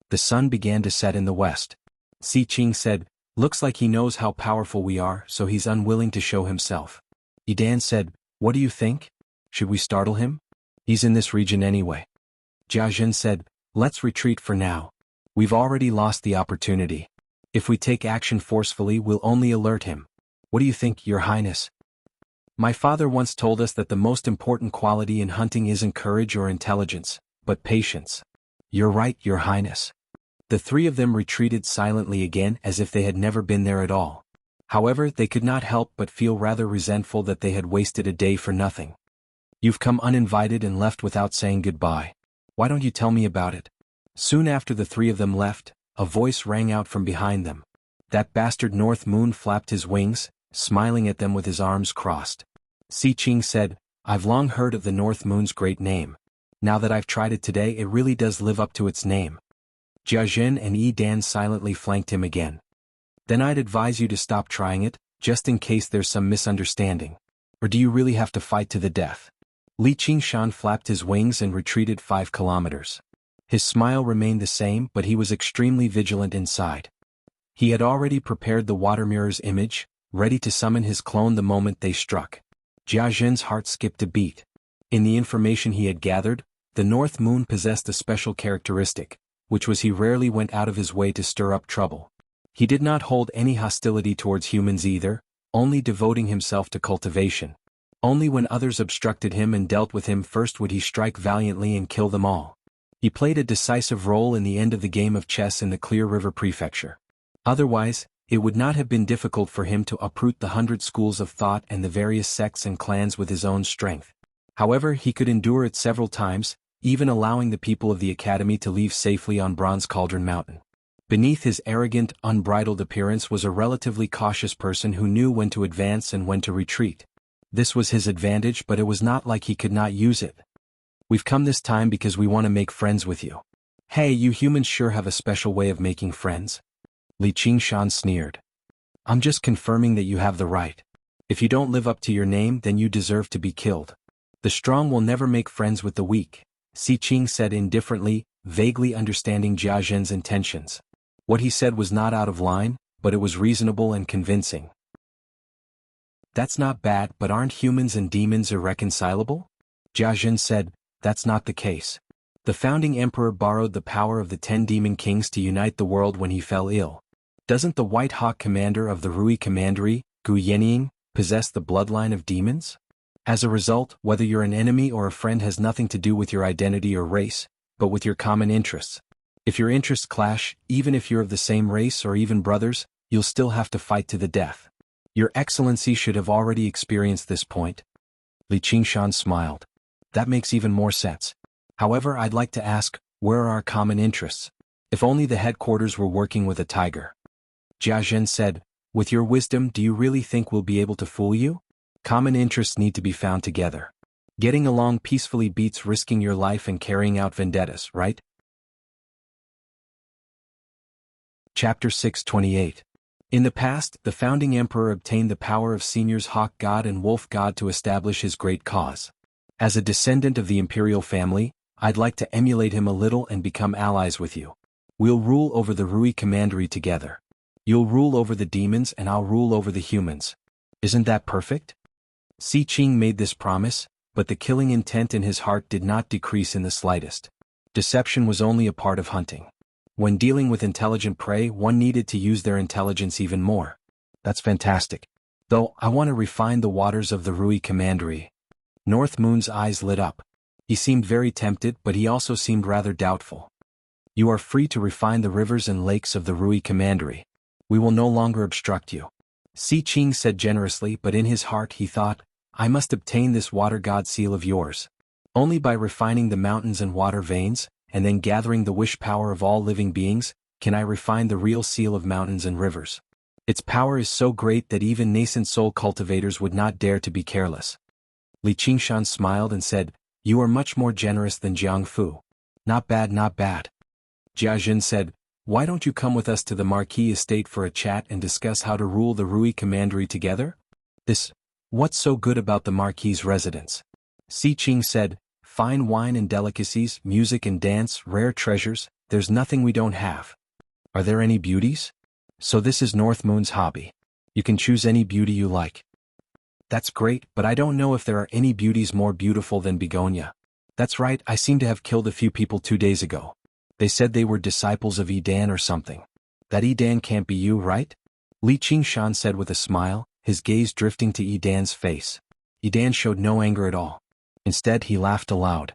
The sun began to set in the west. Si Qing said, "Looks like he knows how powerful we are, so he's unwilling to show himself." Yidan said, "What do you think? Should we startle him? He's in this region anyway." Jiazhen said, "Let's retreat for now. We've already lost the opportunity. If we take action forcefully, we'll only alert him. What do you think, Your Highness?" "My father once told us that the most important quality in hunting isn't courage or intelligence, but patience." "You're right, Your Highness." The three of them retreated silently again as if they had never been there at all. However, they could not help but feel rather resentful that they had wasted a day for nothing. "You've come uninvited and left without saying goodbye. Why don't you tell me about it?" Soon after the three of them left, a voice rang out from behind them. That bastard North Moon flapped his wings, smiling at them with his arms crossed. Si Qing said, "I've long heard of the North Moon's great name. Now that I've tried it today, it really does live up to its name." Jiazhen and Yi Dan silently flanked him again. "Then I'd advise you to stop trying it, just in case there's some misunderstanding. Or do you really have to fight to the death?" Li Qingshan flapped his wings and retreated 5 kilometers. His smile remained the same, but he was extremely vigilant inside. He had already prepared the water mirror's image, ready to summon his clone the moment they struck. Jiazhen's heart skipped a beat. In the information he had gathered, the North Moon possessed a special characteristic, which was he rarely went out of his way to stir up trouble. He did not hold any hostility towards humans either, only devoting himself to cultivation. Only when others obstructed him and dealt with him first would he strike valiantly and kill them all. He played a decisive role in the end of the game of chess in the Clear River Prefecture. Otherwise, it would not have been difficult for him to uproot the 100 schools of thought and the various sects and clans with his own strength. However, he could endure it several times, even allowing the people of the academy to leave safely on Bronze Cauldron Mountain. Beneath his arrogant, unbridled appearance was a relatively cautious person who knew when to advance and when to retreat. This was his advantage, but it was not like he could not use it. "We've come this time because we want to make friends with you." "Hey, you humans sure have a special way of making friends." Li Qingshan sneered. "I'm just confirming that you have the right. If you don't live up to your name, then you deserve to be killed. The strong will never make friends with the weak," Si Qing said indifferently, vaguely understanding Jiazhen's intentions. What he said was not out of line, but it was reasonable and convincing. "That's not bad, but aren't humans and demons irreconcilable?" Jiazhen said, "That's not the case. The founding emperor borrowed the power of the 10 demon kings to unite the world when he fell ill. Doesn't the White Hawk commander of the Rui Commandery, Gu Yenying, possess the bloodline of demons? As a result, whether you're an enemy or a friend has nothing to do with your identity or race, but with your common interests. If your interests clash, even if you're of the same race or even brothers, you'll still have to fight to the death. Your Excellency should have already experienced this point." Li Qingshan smiled. "That makes even more sense. However, I'd like to ask, where are our common interests? If only the headquarters were working with a tiger." Jiazhen said, "With your wisdom, do you really think we'll be able to fool you? Common interests need to be found together. Getting along peacefully beats risking your life and carrying out vendettas, right?" Chapter 628. In the past, the founding emperor obtained the power of seniors Hawk God and Wolf God to establish his great cause. As a descendant of the imperial family, I'd like to emulate him a little and become allies with you. We'll rule over the Rui Commandery together. You'll rule over the demons and I'll rule over the humans. Isn't that perfect? Si Qing made this promise, but the killing intent in his heart did not decrease in the slightest. Deception was only a part of hunting. When dealing with intelligent prey, one needed to use their intelligence even more. That's fantastic. Though, I want to refine the waters of the Rui Commandery. North Moon's eyes lit up. He seemed very tempted, but he also seemed rather doubtful. You are free to refine the rivers and lakes of the Rui Commandery. We will no longer obstruct you. Si Qing said generously, but in his heart he thought, I must obtain this water god seal of yours. Only by refining the mountains and water veins, and then gathering the wish power of all living beings, can I refine the real seal of mountains and rivers. Its power is so great that even nascent soul cultivators would not dare to be careless. Li Qingshan smiled and said, You are much more generous than Jiang Fu. Not bad, not bad. Jiazhen said, Why don't you come with us to the Marquis estate for a chat and discuss how to rule the Rui Commandery together? What's so good about the Marquis' residence? Si Qing said, fine wine and delicacies, music and dance, rare treasures, there's nothing we don't have. Are there any beauties? So this is North Moon's hobby. You can choose any beauty you like. That's great, but I don't know if there are any beauties more beautiful than Begonia. That's right, I seem to have killed a few people 2 days ago. They said they were disciples of Edan or something. That Edan can't be you, right? Li Qingshan said with a smile, his gaze drifting to Edan's face. Edan showed no anger at all. Instead, he laughed aloud.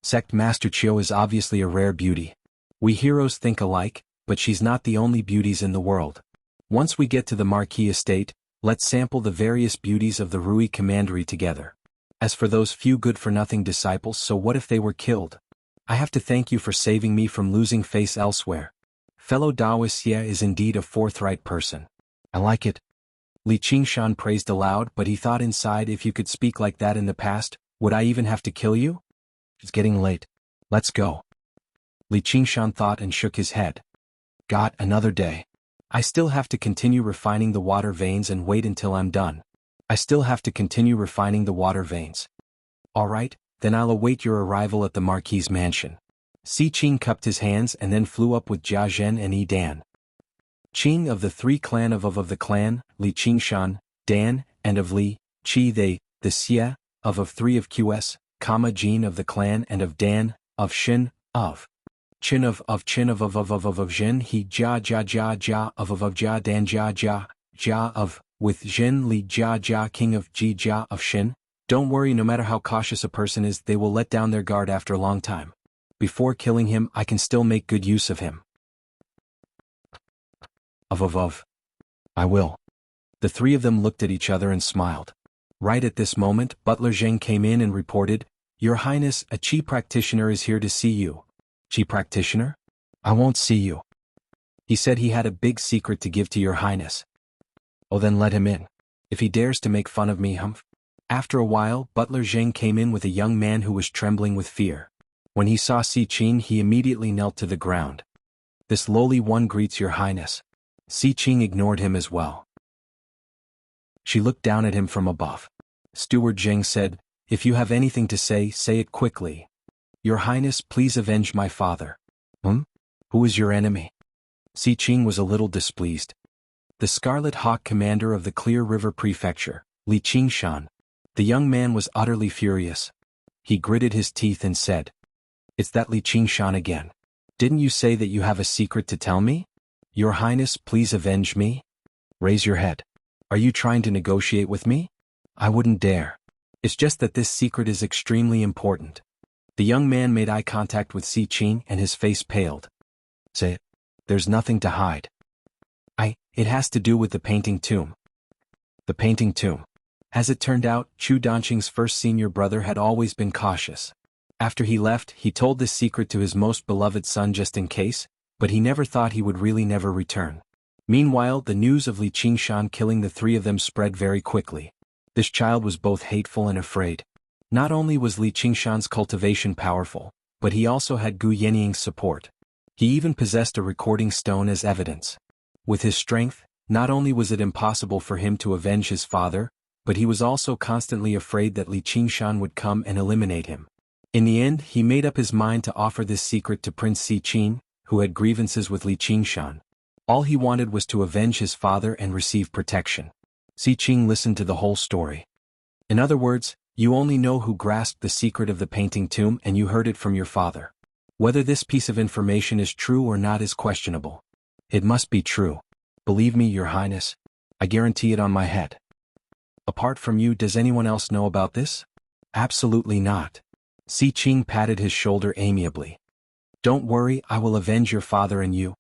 Sect Master Chiu is obviously a rare beauty. We heroes think alike, but she's not the only beauties in the world. Once we get to the Marquis estate, let's sample the various beauties of the Rui Commandery together. As for those few good-for-nothing disciples, so what if they were killed? I have to thank you for saving me from losing face elsewhere. Fellow Daoist Xie is indeed a forthright person. I like it. Li Qingshan praised aloud, but he thought inside, if you could speak like that in the past, would I even have to kill you? It's getting late. Let's go. Li Qingshan thought and shook his head. Got another day. I still have to continue refining the water veins and wait until I'm done. I still have to continue refining the water veins. All right, then I'll await your arrival at the Marquis's mansion. Si Qing cupped his hands and then flew up with Jia Zhen and Yi Dan. Qing of the 3 clan of the clan, Li Qingshan, Dan, and of Li, Qi they, the Xie, of 3 of QS, Jin of the clan and of Dan, of Shin, of Qin of Qin of Jin he Jia of Jia Dan Jia of, with Jin Li Jia king of Jia of Shin. Don't worry, no matter how cautious a person is, they will let down their guard after a long time. Before killing him, I can still make good use of him. I will. The 3 of them looked at each other and smiled. Right at this moment, Butler Zheng came in and reported, Your Highness, a Qi practitioner is here to see you. Qi practitioner? I won't see you. He said he had a big secret to give to Your Highness. Oh, then let him in. If he dares to make fun of me, humph. After a while, Butler Zheng came in with a young man who was trembling with fear. When he saw Si Qing, he immediately knelt to the ground. This lowly one greets Your Highness. Si Qing ignored him as well. She looked down at him from above. Steward Zheng said, If you have anything to say, say it quickly. Your Highness, please avenge my father. Who is your enemy? Si Qing was a little displeased. The Scarlet Hawk commander of the Clear River Prefecture, Li Qingshan. The young man was utterly furious. He gritted his teeth and said, It's that Li Qingshan again. Didn't you say that you have a secret to tell me? Your Highness, please avenge me. Raise your head. Are you trying to negotiate with me? I wouldn't dare. It's just that this secret is extremely important. The young man made eye contact with Si Qing and his face paled. Say it. There's nothing to hide. It has to do with the painting tomb. The painting tomb. As it turned out, Chu Danqing's first senior brother had always been cautious. After he left, he told this secret to his most beloved son just in case, but he never thought he would really never return. Meanwhile, the news of Li Qingshan killing the 3 of them spread very quickly. This child was both hateful and afraid. Not only was Li Qingshan's cultivation powerful, but he also had Gu Yenying's support. He even possessed a recording stone as evidence. With his strength, not only was it impossible for him to avenge his father, but he was also constantly afraid that Li Qingshan would come and eliminate him. In the end, he made up his mind to offer this secret to Prince Si Qing, who had grievances with Li Qingshan. All he wanted was to avenge his father and receive protection. Si Qing listened to the whole story. In other words, you only know who grasped the secret of the painting tomb and you heard it from your father. Whether this piece of information is true or not is questionable. It must be true. Believe me, Your Highness. I guarantee it on my head. Apart from you, does anyone else know about this? Absolutely not. Si Qing patted his shoulder amiably. Don't worry, I will avenge your father and you.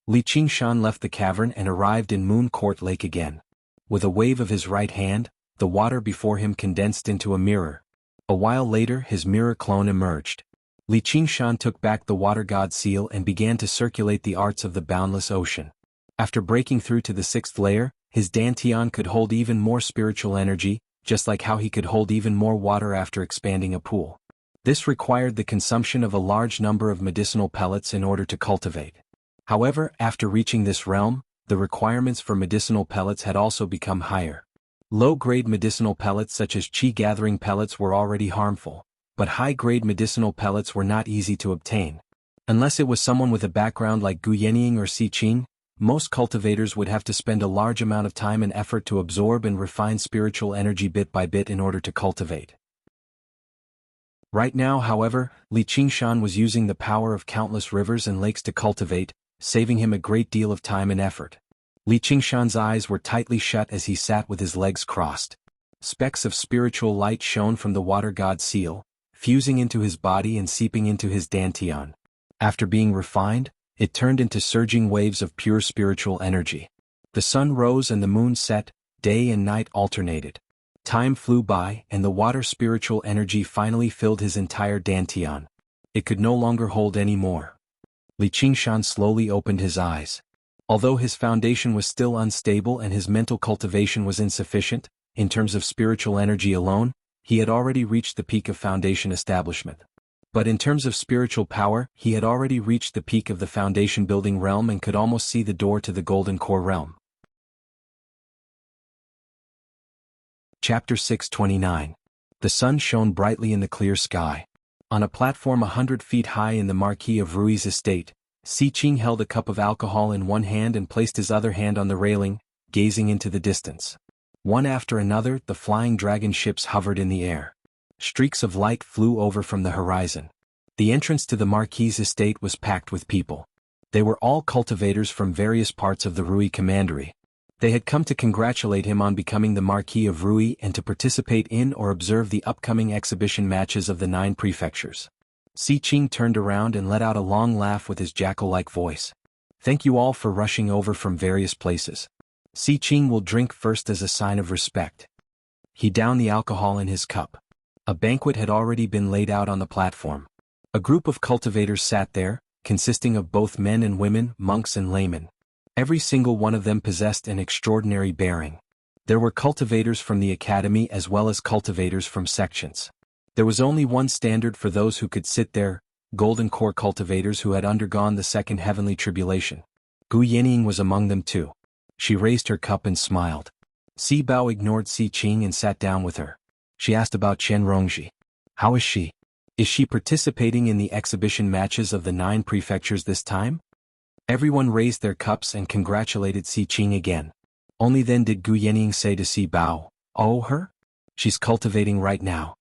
Li Qingshan left the cavern and arrived in Moon Court Lake again. With a wave of his right hand, the water before him condensed into a mirror. A while later, his mirror clone emerged. Li Qingshan took back the water god seal and began to circulate the arts of the boundless ocean. After breaking through to the 6th layer, his dantian could hold even more spiritual energy, just like how he could hold even more water after expanding a pool. This required the consumption of a large number of medicinal pellets in order to cultivate. However, after reaching this realm, the requirements for medicinal pellets had also become higher. Low-grade medicinal pellets such as qi-gathering pellets were already harmful, but high-grade medicinal pellets were not easy to obtain. Unless it was someone with a background like Gu Yenying or Si Qing, most cultivators would have to spend a large amount of time and effort to absorb and refine spiritual energy bit by bit in order to cultivate. Right now, however, Li Qingshan was using the power of countless rivers and lakes to cultivate, saving him a great deal of time and effort. Li Qingshan's eyes were tightly shut as he sat with his legs crossed. Specks of spiritual light shone from the water god seal, fusing into his body and seeping into his dantian. After being refined, it turned into surging waves of pure spiritual energy. The sun rose and the moon set, day and night alternated. Time flew by and the water spiritual energy finally filled his entire dantian. It could no longer hold any more. Li Qingshan slowly opened his eyes. Although his foundation was still unstable and his mental cultivation was insufficient, in terms of spiritual energy alone, he had already reached the peak of foundation establishment. But in terms of spiritual power, he had already reached the peak of the foundation building realm and could almost see the door to the golden core realm. Chapter 629. The sun shone brightly in the clear sky. On a platform 100 feet high in the Marquis of Rui's estate, Si Qing held a cup of alcohol in one hand and placed his other hand on the railing, gazing into the distance. One after another, the flying dragon ships hovered in the air. Streaks of light flew over from the horizon. The entrance to the Marquis's estate was packed with people. They were all cultivators from various parts of the Rui commandery. They had come to congratulate him on becoming the Marquis of Rui and to participate in or observe the upcoming exhibition matches of the 9 prefectures. Si Qing turned around and let out a long laugh with his jackal-like voice. Thank you all for rushing over from various places. Si Qing will drink first as a sign of respect. He downed the alcohol in his cup. A banquet had already been laid out on the platform. A group of cultivators sat there, consisting of both men and women, monks and laymen. Every single one of them possessed an extraordinary bearing. There were cultivators from the academy as well as cultivators from sections. There was only one standard for those who could sit there, golden core cultivators who had undergone the second heavenly tribulation. Gu Yenying was among them too. She raised her cup and smiled. Si Bao ignored Si Qing and sat down with her. She asked about Chen Rongji. How is she? Is she participating in the exhibition matches of the 9 prefectures this time? Everyone raised their cups and congratulated Si Qing again. Only then did Gu Yenying say to Si Bao, "Oh, her? She's cultivating right now."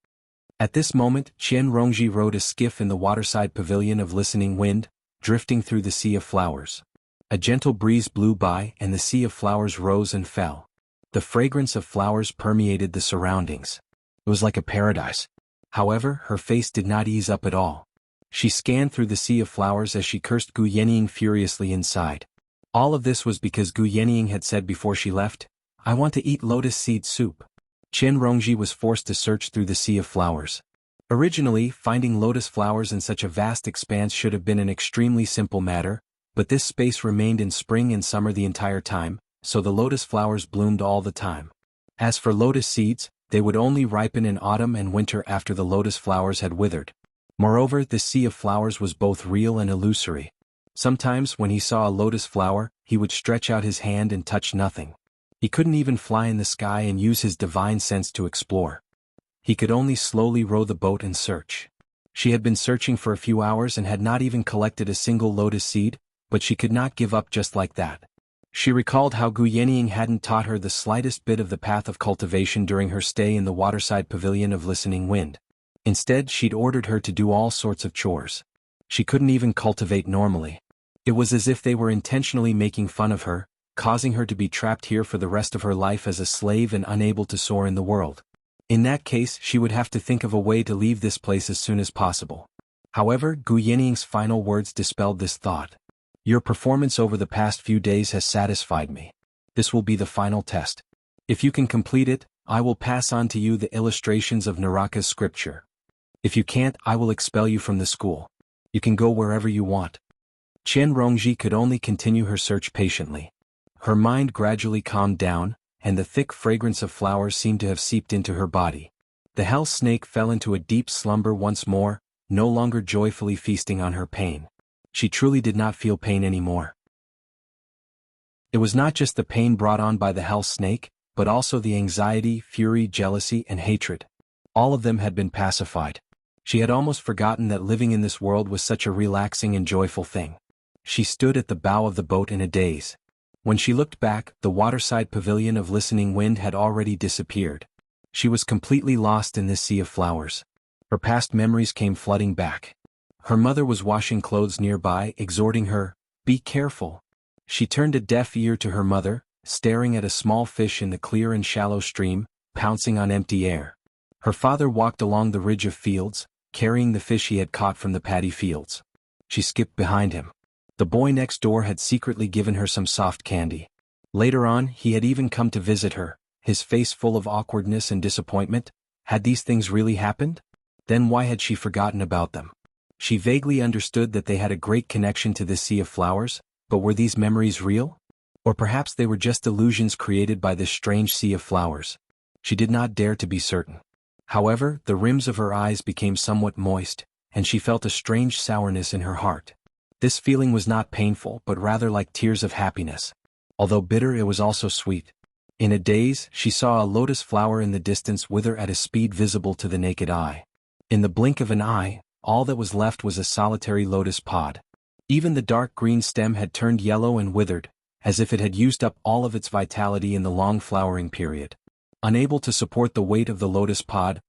At this moment, Chen Rongji rowed a skiff in the waterside pavilion of listening wind, drifting through the sea of flowers. A gentle breeze blew by and the sea of flowers rose and fell. The fragrance of flowers permeated the surroundings. It was like a paradise. However, her face did not ease up at all. She scanned through the sea of flowers as she cursed Gu Yenying furiously inside. All of this was because Gu Yenying had said before she left, "I want to eat lotus seed soup." Chen Rongji was forced to search through the sea of flowers. Originally, finding lotus flowers in such a vast expanse should have been an extremely simple matter, but this space remained in spring and summer the entire time, so the lotus flowers bloomed all the time. As for lotus seeds, they would only ripen in autumn and winter after the lotus flowers had withered. Moreover, the sea of flowers was both real and illusory. Sometimes when he saw a lotus flower, he would stretch out his hand and touch nothing. He couldn't even fly in the sky and use his divine sense to explore. He could only slowly row the boat and search. She had been searching for a few hours and had not even collected a single lotus seed, but she could not give up just like that. She recalled how Gu Yenying hadn't taught her the slightest bit of the path of cultivation during her stay in the waterside pavilion of listening wind. Instead, she'd ordered her to do all sorts of chores. She couldn't even cultivate normally. It was as if they were intentionally making fun of her, causing her to be trapped here for the rest of her life as a slave and unable to soar in the world. In that case, she would have to think of a way to leave this place as soon as possible. However, Gu Yenying's final words dispelled this thought. Your performance over the past few days has satisfied me. This will be the final test. If you can complete it, I will pass on to you the illustrations of Naraka's scripture. If you can't, I will expel you from the school. You can go wherever you want. Chen Rongji could only continue her search patiently. Her mind gradually calmed down, and the thick fragrance of flowers seemed to have seeped into her body. The hell snake fell into a deep slumber once more, no longer joyfully feasting on her pain. She truly did not feel pain anymore. It was not just the pain brought on by the hell snake, but also the anxiety, fury, jealousy, and hatred. All of them had been pacified. She had almost forgotten that living in this world was such a relaxing and joyful thing. She stood at the bow of the boat in a daze. When she looked back, the waterside pavilion of listening wind had already disappeared. She was completely lost in this sea of flowers. Her past memories came flooding back. Her mother was washing clothes nearby, exhorting her, "Be careful." She turned a deaf ear to her mother, staring at a small fish in the clear and shallow stream, pouncing on empty air. Her father walked along the ridge of fields, carrying the fish he had caught from the paddy fields. She skipped behind him. The boy next door had secretly given her some soft candy. Later on, he had even come to visit her, his face full of awkwardness and disappointment. Had these things really happened? Then why had she forgotten about them? She vaguely understood that they had a great connection to this sea of flowers, but were these memories real? Or perhaps they were just illusions created by this strange sea of flowers. She did not dare to be certain. However, the rims of her eyes became somewhat moist, and she felt a strange sourness in her heart. This feeling was not painful but rather like tears of happiness. Although bitter, it was also sweet. In a daze, she saw a lotus flower in the distance wither at a speed visible to the naked eye. In the blink of an eye, all that was left was a solitary lotus pod. Even the dark green stem had turned yellow and withered, as if it had used up all of its vitality in the long flowering period. Unable to support the weight of the lotus pod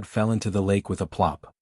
fell into the lake with a plop.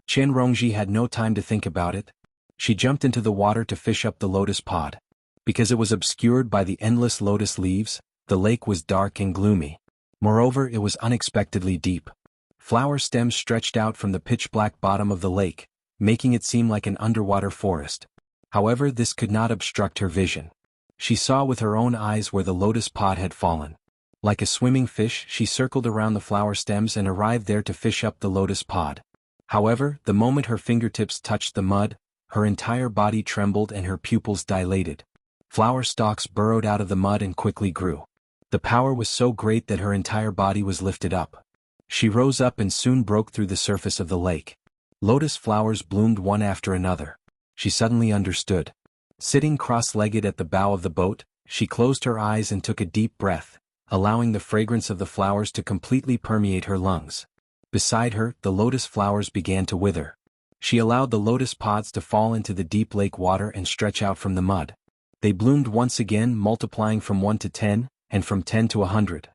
Chen Rongji had no time to think about it. She jumped into the water to fish up the lotus pod. Because it was obscured by the endless lotus leaves, the lake was dark and gloomy. Moreover, it was unexpectedly deep. Flower stems stretched out from the pitch-black bottom of the lake, making it seem like an underwater forest. However, this could not obstruct her vision. She saw with her own eyes where the lotus pod had fallen. Like a swimming fish, she circled around the flower stems and arrived there to fish up the lotus pod. However, the moment her fingertips touched the mud, her entire body trembled and her pupils dilated. Flower stalks burrowed out of the mud and quickly grew. The power was so great that her entire body was lifted up. She rose up and soon broke through the surface of the lake. Lotus flowers bloomed one after another. She suddenly understood. Sitting cross-legged at the bow of the boat, she closed her eyes and took a deep breath, allowing the fragrance of the flowers to completely permeate her lungs. Beside her, the lotus flowers began to wither. She allowed the lotus pods to fall into the deep lake water and stretch out from the mud. They bloomed once again, multiplying from 1 to 10, and from 10 to 100.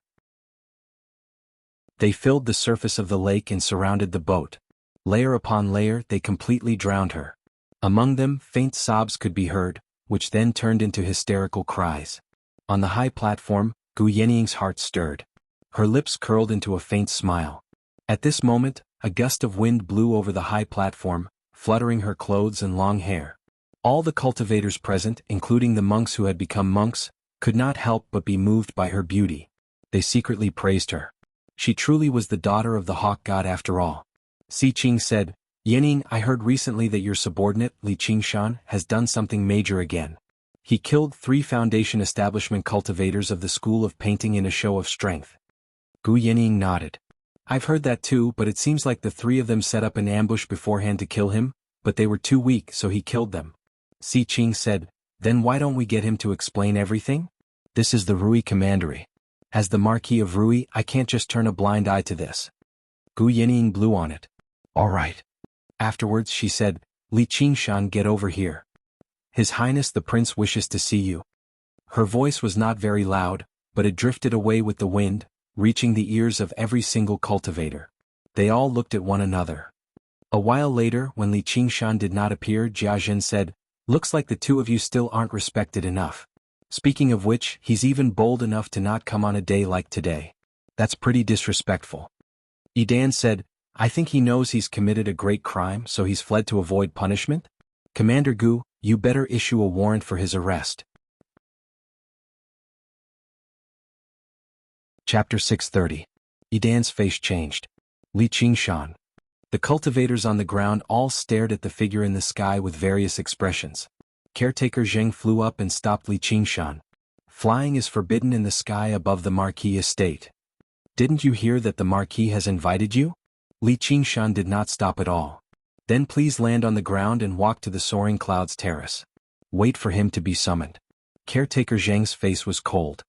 They filled the surface of the lake and surrounded the boat. Layer upon layer, they completely drowned her. Among them, faint sobs could be heard, which then turned into hysterical cries. On the high platform, Gu Yenying's heart stirred. Her lips curled into a faint smile. At this moment, a gust of wind blew over the high platform, fluttering her clothes and long hair. All the cultivators present, including the monks who had become monks, could not help but be moved by her beauty. They secretly praised her. She truly was the daughter of the hawk god after all. Si Qing said, "Yening, I heard recently that your subordinate, Li Qingshan, has done something major again. He killed 3 foundation establishment cultivators of the school of painting in a show of strength." Gu Yening nodded. "I've heard that too, but it seems like the 3 of them set up an ambush beforehand to kill him, but they were too weak, so he killed them." Si Qing said, "Then why don't we get him to explain everything? This is the Rui Commandery. As the Marquis of Rui, I can't just turn a blind eye to this." Gu Yening blew on it. "All right." Afterwards she said, "Li Qingshan, get over here. His Highness the Prince wishes to see you." Her voice was not very loud, but it drifted away with the wind, reaching the ears of every single cultivator. They all looked at one another. A while later, when Li Qingshan did not appear, Jiazhen said, "Looks like the 2 of you still aren't respected enough. Speaking of which, he's even bold enough to not come on a day like today. That's pretty disrespectful." Yidan said, "I think he knows he's committed a great crime, so he's fled to avoid punishment? Commander Gu, you better issue a warrant for his arrest." Chapter 630. Yidan's face changed. Li Qingshan. The cultivators on the ground all stared at the figure in the sky with various expressions. Caretaker Zheng flew up and stopped Li Qingshan. "Flying is forbidden in the sky above the Marquis estate. Didn't you hear that the Marquis has invited you?" Li Qingshan did not stop at all. "Then please land on the ground and walk to the soaring clouds terrace. Wait for him to be summoned." Caretaker Zheng's face was cold.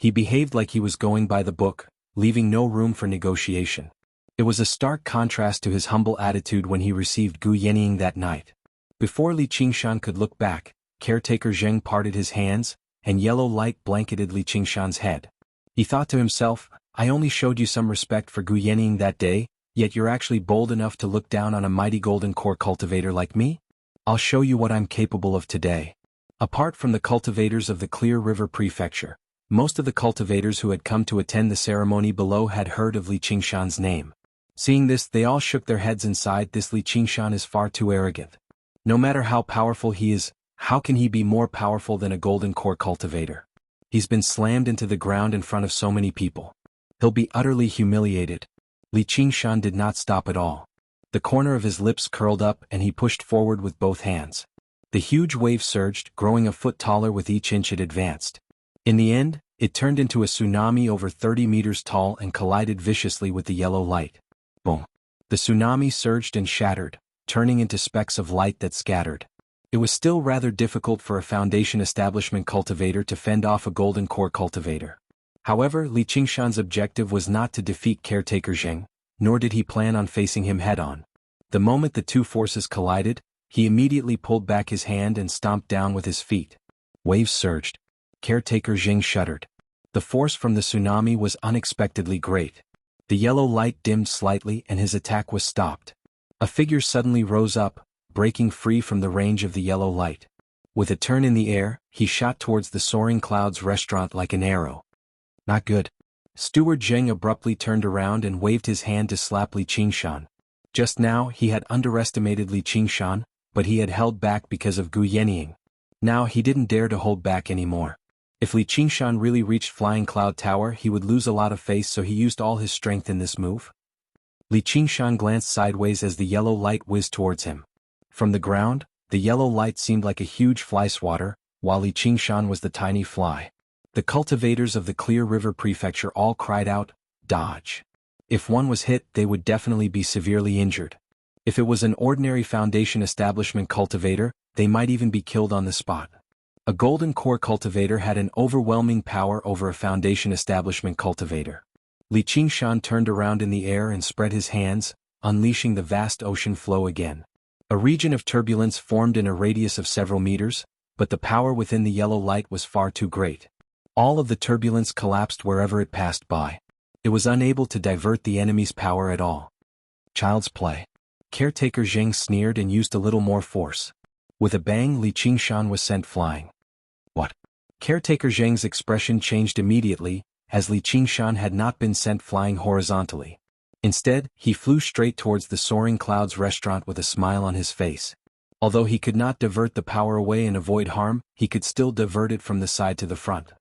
He behaved like he was going by the book, leaving no room for negotiation. It was a stark contrast to his humble attitude when he received Gu Yenying that night. Before Li Qingshan could look back, caretaker Zheng parted his hands, and yellow light blanketed Li Qingshan's head. He thought to himself, I only showed you some respect for Gu Yenying that day, yet you're actually bold enough to look down on a mighty golden core cultivator like me? I'll show you what I'm capable of today. Apart from the cultivators of the Clear River Prefecture, most of the cultivators who had come to attend the ceremony below had heard of Li Qingshan's name. Seeing this, they all shook their heads and sighed. This Li Qingshan is far too arrogant. No matter how powerful he is, how can he be more powerful than a golden core cultivator? He's been slammed into the ground in front of so many people. He'll be utterly humiliated. Li Qingshan did not stop at all. The corner of his lips curled up and he pushed forward with both hands. The huge wave surged, growing a foot taller with each inch it advanced. In the end, it turned into a tsunami over 30 meters tall and collided viciously with the yellow light. Boom! The tsunami surged and shattered, turning into specks of light that scattered. It was still rather difficult for a Foundation Establishment cultivator to fend off a golden core cultivator. However, Li Qingshan's objective was not to defeat caretaker Zheng, nor did he plan on facing him head-on. The moment the two forces collided, he immediately pulled back his hand and stomped down with his feet. Waves surged. Caretaker Zheng shuddered. The force from the tsunami was unexpectedly great. The yellow light dimmed slightly and his attack was stopped. A figure suddenly rose up, breaking free from the range of the yellow light. With a turn in the air, he shot towards the Soaring Clouds restaurant like an arrow. Not good. Steward Zheng abruptly turned around and waved his hand to slap Li Qingshan. Just now he had underestimated Li Qingshan, but he had held back because of Gu Yenying. Now he didn't dare to hold back anymore. If Li Qingshan really reached Flying Cloud Tower, he would lose a lot of face, so he used all his strength in this move. Li Qingshan glanced sideways as the yellow light whizzed towards him. From the ground, the yellow light seemed like a huge fly swatter, while Li Qingshan was the tiny fly. The cultivators of the Clear River Prefecture all cried out, "Dodge!" If one was hit, they would definitely be severely injured. If it was an ordinary Foundation Establishment cultivator, they might even be killed on the spot. A golden core cultivator had an overwhelming power over a Foundation Establishment cultivator. Li Qingshan turned around in the air and spread his hands, unleashing the vast ocean flow again. A region of turbulence formed in a radius of several meters, but the power within the yellow light was far too great. All of the turbulence collapsed wherever it passed by. It was unable to divert the enemy's power at all. Child's play. Caretaker Zheng sneered and used a little more force. With a bang, Li Qingshan was sent flying. What? Caretaker Zheng's expression changed immediately, as Li Qingshan had not been sent flying horizontally. Instead, he flew straight towards the Soaring Clouds restaurant with a smile on his face. Although he could not divert the power away and avoid harm, he could still divert it from the side to the front.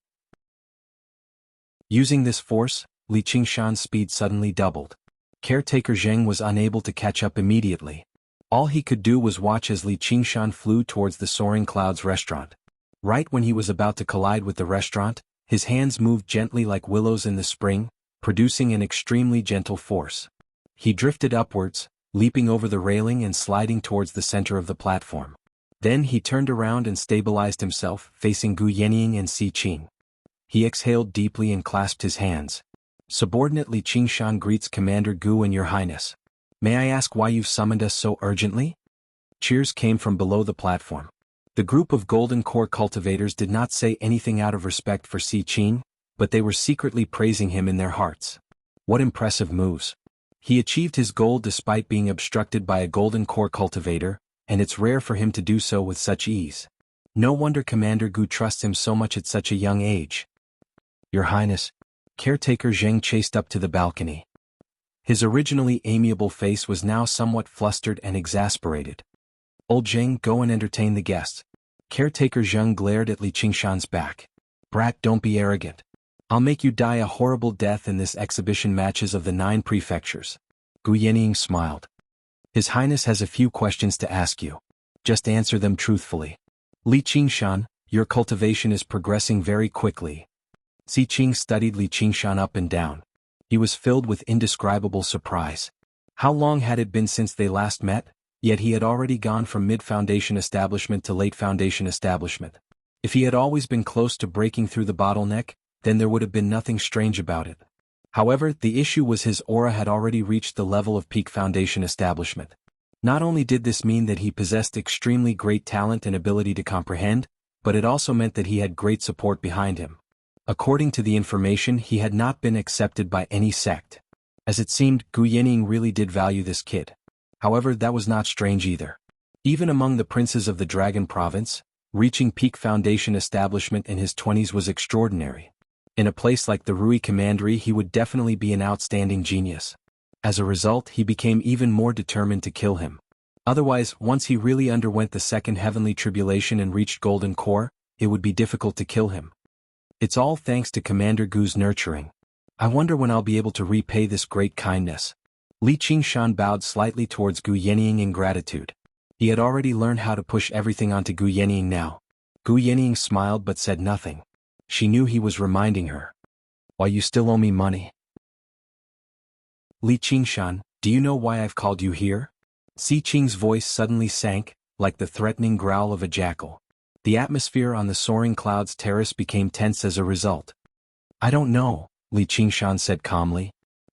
Using this force, Li Qingshan's speed suddenly doubled. Caretaker Zheng was unable to catch up immediately. All he could do was watch as Li Qingshan flew towards the Soaring Clouds restaurant. Right when he was about to collide with the restaurant, his hands moved gently like willows in the spring, producing an extremely gentle force. He drifted upwards, leaping over the railing and sliding towards the center of the platform. Then he turned around and stabilized himself, facing Gu Yenying and Si Qing. He exhaled deeply and clasped his hands. Subordinate Li Qingshan greets Commander Gu and Your Highness. May I ask why you've summoned us so urgently? Cheers came from below the platform. The group of Golden Core cultivators did not say anything out of respect for Si Qing, but they were secretly praising him in their hearts. What impressive moves. He achieved his goal despite being obstructed by a Golden Core cultivator, and it's rare for him to do so with such ease. No wonder Commander Gu trusts him so much at such a young age. Your Highness. Caretaker Zheng chased up to the balcony. His originally amiable face was now somewhat flustered and exasperated. Old Zheng, go and entertain the guests. Caretaker Zheng glared at Li Qingshan's back. Brat, don't be arrogant. I'll make you die a horrible death in this exhibition matches of the 9 prefectures. Gu Yenying smiled. His Highness has a few questions to ask you. Just answer them truthfully. Li Qingshan, your cultivation is progressing very quickly. Si Qing studied Li Qingshan up and down. He was filled with indescribable surprise. How long had it been since they last met? Yet he had already gone from mid-foundation establishment to late foundation establishment. If he had always been close to breaking through the bottleneck, then there would have been nothing strange about it. However, the issue was his aura had already reached the level of peak Foundation establishment. Not only did this mean that he possessed extremely great talent and ability to comprehend, but it also meant that he had great support behind him. According to the information, he had not been accepted by any sect. As it seemed, Gu Yanning really did value this kid. However, that was not strange either. Even among the princes of the Dragon Province, reaching peak Foundation establishment in his 20s was extraordinary. In a place like the Rui Commandery, he would definitely be an outstanding genius. As a result, he became even more determined to kill him. Otherwise, once he really underwent the second heavenly tribulation and reached Golden Core, it would be difficult to kill him. It's all thanks to Commander Gu's nurturing. I wonder when I'll be able to repay this great kindness. Li Qingshan bowed slightly towards Gu Yanning in gratitude. He had already learned how to push everything onto Gu Yanning now. Gu Yanning smiled but said nothing. She knew he was reminding her. Why, you still owe me money? Li Qingshan, do you know why I've called you here? Si Qing's voice suddenly sank, like the threatening growl of a jackal. The atmosphere on the soaring clouds terrace became tense as a result. I don't know, Li Qingshan said calmly.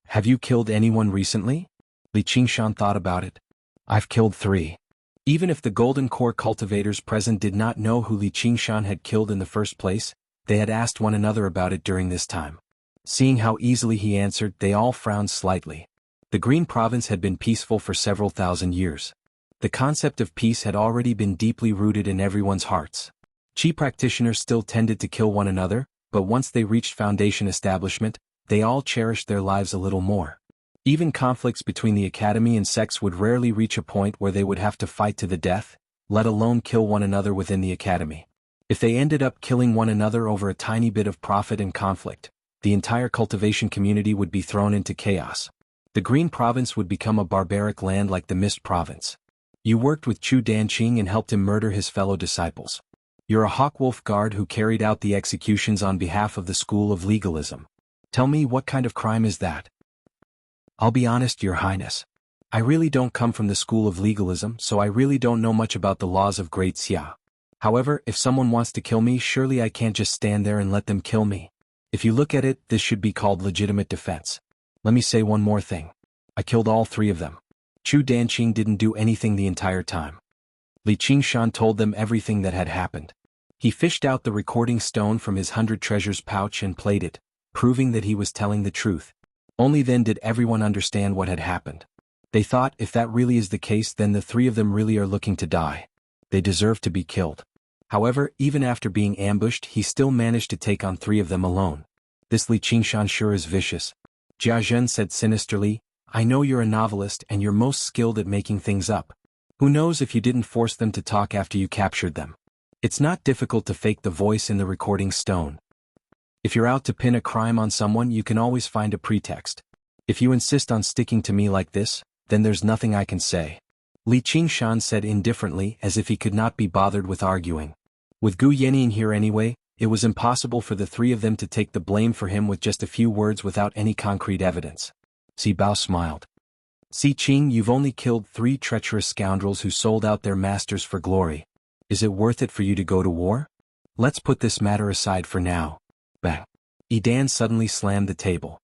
Have you killed anyone recently? Li Qingshan thought about it. I've killed 3. Even if the Golden Core cultivators present did not know who Li Qingshan had killed in the first place, they had asked one another about it during this time. Seeing how easily he answered, they all frowned slightly. The Green Province had been peaceful for several thousand years. The concept of peace had already been deeply rooted in everyone's hearts. Qi practitioners still tended to kill one another, but once they reached Foundation establishment, they all cherished their lives a little more. Even conflicts between the academy and sects would rarely reach a point where they would have to fight to the death, let alone kill one another within the academy. If they ended up killing one another over a tiny bit of profit and conflict, the entire cultivation community would be thrown into chaos. The Green Province would become a barbaric land like the Mist Province. You worked with Chu Danqing and helped him murder his fellow disciples. You're a Hawkwolf guard who carried out the executions on behalf of the School of Legalism. Tell me, what kind of crime is that? I'll be honest, Your Highness. I really don't come from the School of Legalism, so I really don't know much about the laws of Great Xia. However, if someone wants to kill me, surely I can't just stand there and let them kill me. If you look at it, this should be called legitimate defense. Let me say one more thing. I killed all 3 of them. Chu Danqing didn't do anything the entire time. Li Qingshan told them everything that had happened. He fished out the recording stone from his 100 treasures pouch and played it, proving that he was telling the truth. Only then did everyone understand what had happened. They thought, if that really is the case, then the 3 of them really are looking to die. They deserve to be killed. However, even after being ambushed, he still managed to take on 3 of them alone. This Li Qingshan sure is vicious. Jia Zhen said sinisterly, I know you're a novelist and you're most skilled at making things up. Who knows if you didn't force them to talk after you captured them? It's not difficult to fake the voice in the recording stone. If you're out to pin a crime on someone, you can always find a pretext. If you insist on sticking to me like this, then there's nothing I can say. Li Qingshan said indifferently, as if he could not be bothered with arguing. With Gu Yanning here anyway, it was impossible for the 3 of them to take the blame for him with just a few words without any concrete evidence. Si Bao smiled. Si Qing, you've only killed 3 treacherous scoundrels who sold out their masters for glory. Is it worth it for you to go to war? Let's put this matter aside for now. Bang. Edan suddenly slammed the table.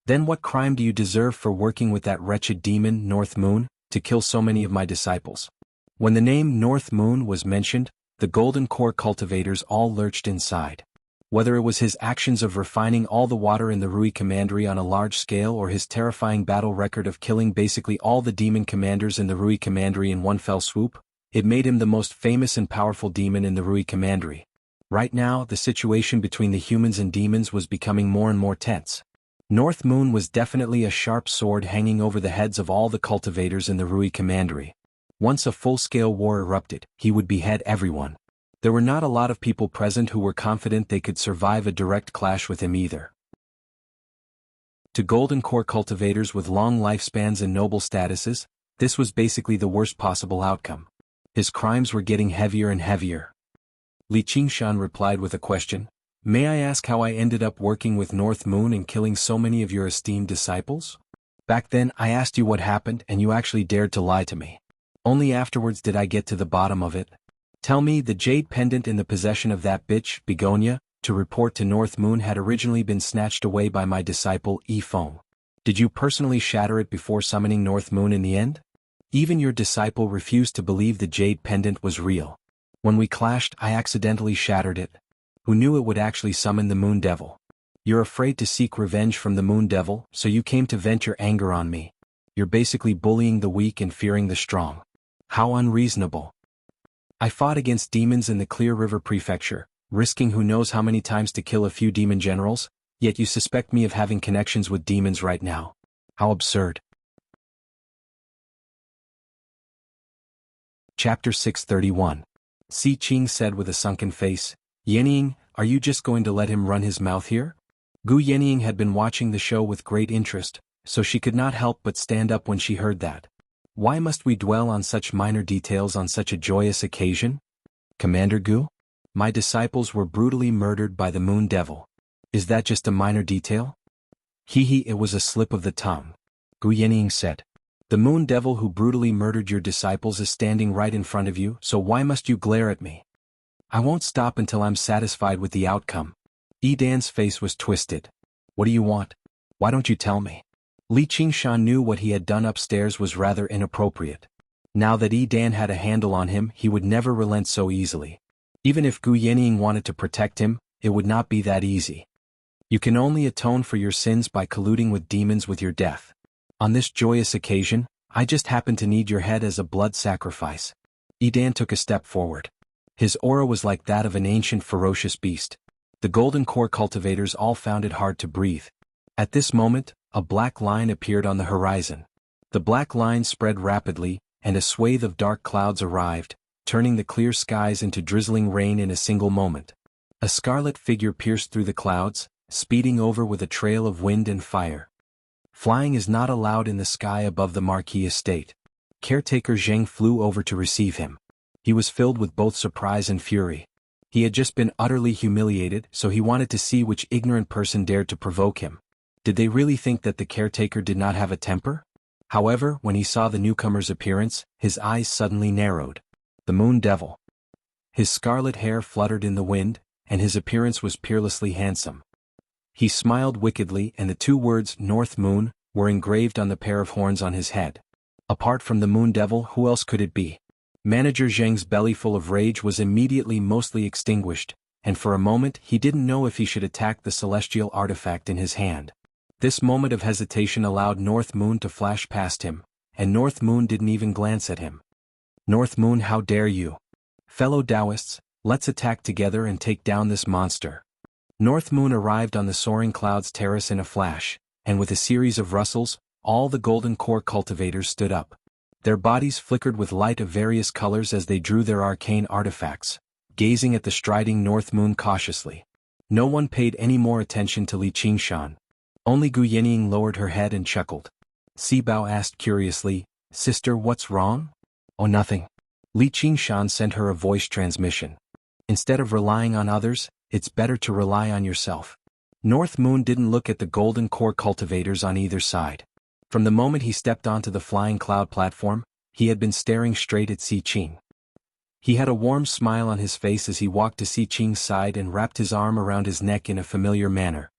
Then what crime do you deserve for working with that wretched demon, North Moon, to kill so many of my disciples? When the name North Moon was mentioned, the Golden Core cultivators all lurched inside. Whether it was his actions of refining all the water in the Rui Commandery on a large scale or his terrifying battle record of killing basically all the demon commanders in the Rui Commandery in one fell swoop, it made him the most famous and powerful demon in the Rui Commandery. Right now, the situation between the humans and demons was becoming more and more tense. North Moon was definitely a sharp sword hanging over the heads of all the cultivators in the Rui Commandery. Once a full-scale war erupted, he would behead everyone. There were not a lot of people present who were confident they could survive a direct clash with him either. To Golden Core cultivators with long lifespans and noble statuses, this was basically the worst possible outcome. His crimes were getting heavier and heavier. Li Qingshan replied with a question. May I ask how I ended up working with North Moon and killing so many of your esteemed disciples? Back then, I asked you what happened and you actually dared to lie to me. Only afterwards did I get to the bottom of it. Tell me, the jade pendant in the possession of that bitch, Begonia, to report to North Moon had originally been snatched away by my disciple Yi Feng. Did you personally shatter it before summoning North Moon in the end? Even your disciple refused to believe the jade pendant was real. When we clashed, I accidentally shattered it. Who knew it would actually summon the Moon Devil? You're afraid to seek revenge from the Moon Devil, so you came to vent your anger on me. You're basically bullying the weak and fearing the strong. How unreasonable. I fought against demons in the Clear River Prefecture, risking who knows how many times to kill a few demon generals, yet you suspect me of having connections with demons right now. How absurd. Chapter 631. Si Qing said with a sunken face, Yenying, are you just going to let him run his mouth here? Gu Yenying had been watching the show with great interest, so she could not help but stand up when she heard that. Why must we dwell on such minor details on such a joyous occasion? Commander Gu? My disciples were brutally murdered by the Moon Devil. Is that just a minor detail? It was a slip of the tongue. Gu Yenying said. The Moon Devil who brutally murdered your disciples is standing right in front of you, so why must you glare at me? I won't stop until I'm satisfied with the outcome. Yi Dan's face was twisted. What do you want? Why don't you tell me? Li Qingshan knew what he had done upstairs was rather inappropriate. Now that Yi Dan had a handle on him, he would never relent so easily. Even if Gu Yenying wanted to protect him, it would not be that easy. You can only atone for your sins by colluding with demons with your death. On this joyous occasion, I just happen to need your head as a blood sacrifice. Yi Dan took a step forward. His aura was like that of an ancient ferocious beast. The golden core cultivators all found it hard to breathe. At this moment, a black line appeared on the horizon. The black line spread rapidly, and a swathe of dark clouds arrived, turning the clear skies into drizzling rain in a single moment. A scarlet figure pierced through the clouds, speeding over with a trail of wind and fire. Flying is not allowed in the sky above the Marquis estate. Caretaker Zheng flew over to receive him. He was filled with both surprise and fury. He had just been utterly humiliated, so he wanted to see which ignorant person dared to provoke him. Did they really think that the caretaker did not have a temper? However, when he saw the newcomer's appearance, his eyes suddenly narrowed. The Moon Devil. His scarlet hair fluttered in the wind, and his appearance was peerlessly handsome. He smiled wickedly, and the two words, North Moon, were engraved on the pair of horns on his head. Apart from the Moon Devil, who else could it be? Manager Zheng's belly full of rage was immediately mostly extinguished, and for a moment he didn't know if he should attack the celestial artifact in his hand. This moment of hesitation allowed North Moon to flash past him, and North Moon didn't even glance at him. North Moon, how dare you? Fellow Taoists, let's attack together and take down this monster. North Moon arrived on the soaring clouds terrace in a flash, and with a series of rustles, all the golden core cultivators stood up. Their bodies flickered with light of various colors as they drew their arcane artifacts, gazing at the striding North Moon cautiously. No one paid any more attention to Li Qingshan. Only Gu Yenying lowered her head and chuckled. Si Bao asked curiously, Sister, what's wrong? Oh, nothing. Li Qingshan sent her a voice transmission. Instead of relying on others, it's better to rely on yourself. North Moon didn't look at the golden core cultivators on either side. From the moment he stepped onto the flying cloud platform, he had been staring straight at Si Qing. He had a warm smile on his face as he walked to Si Qing's side and wrapped his arm around his neck in a familiar manner.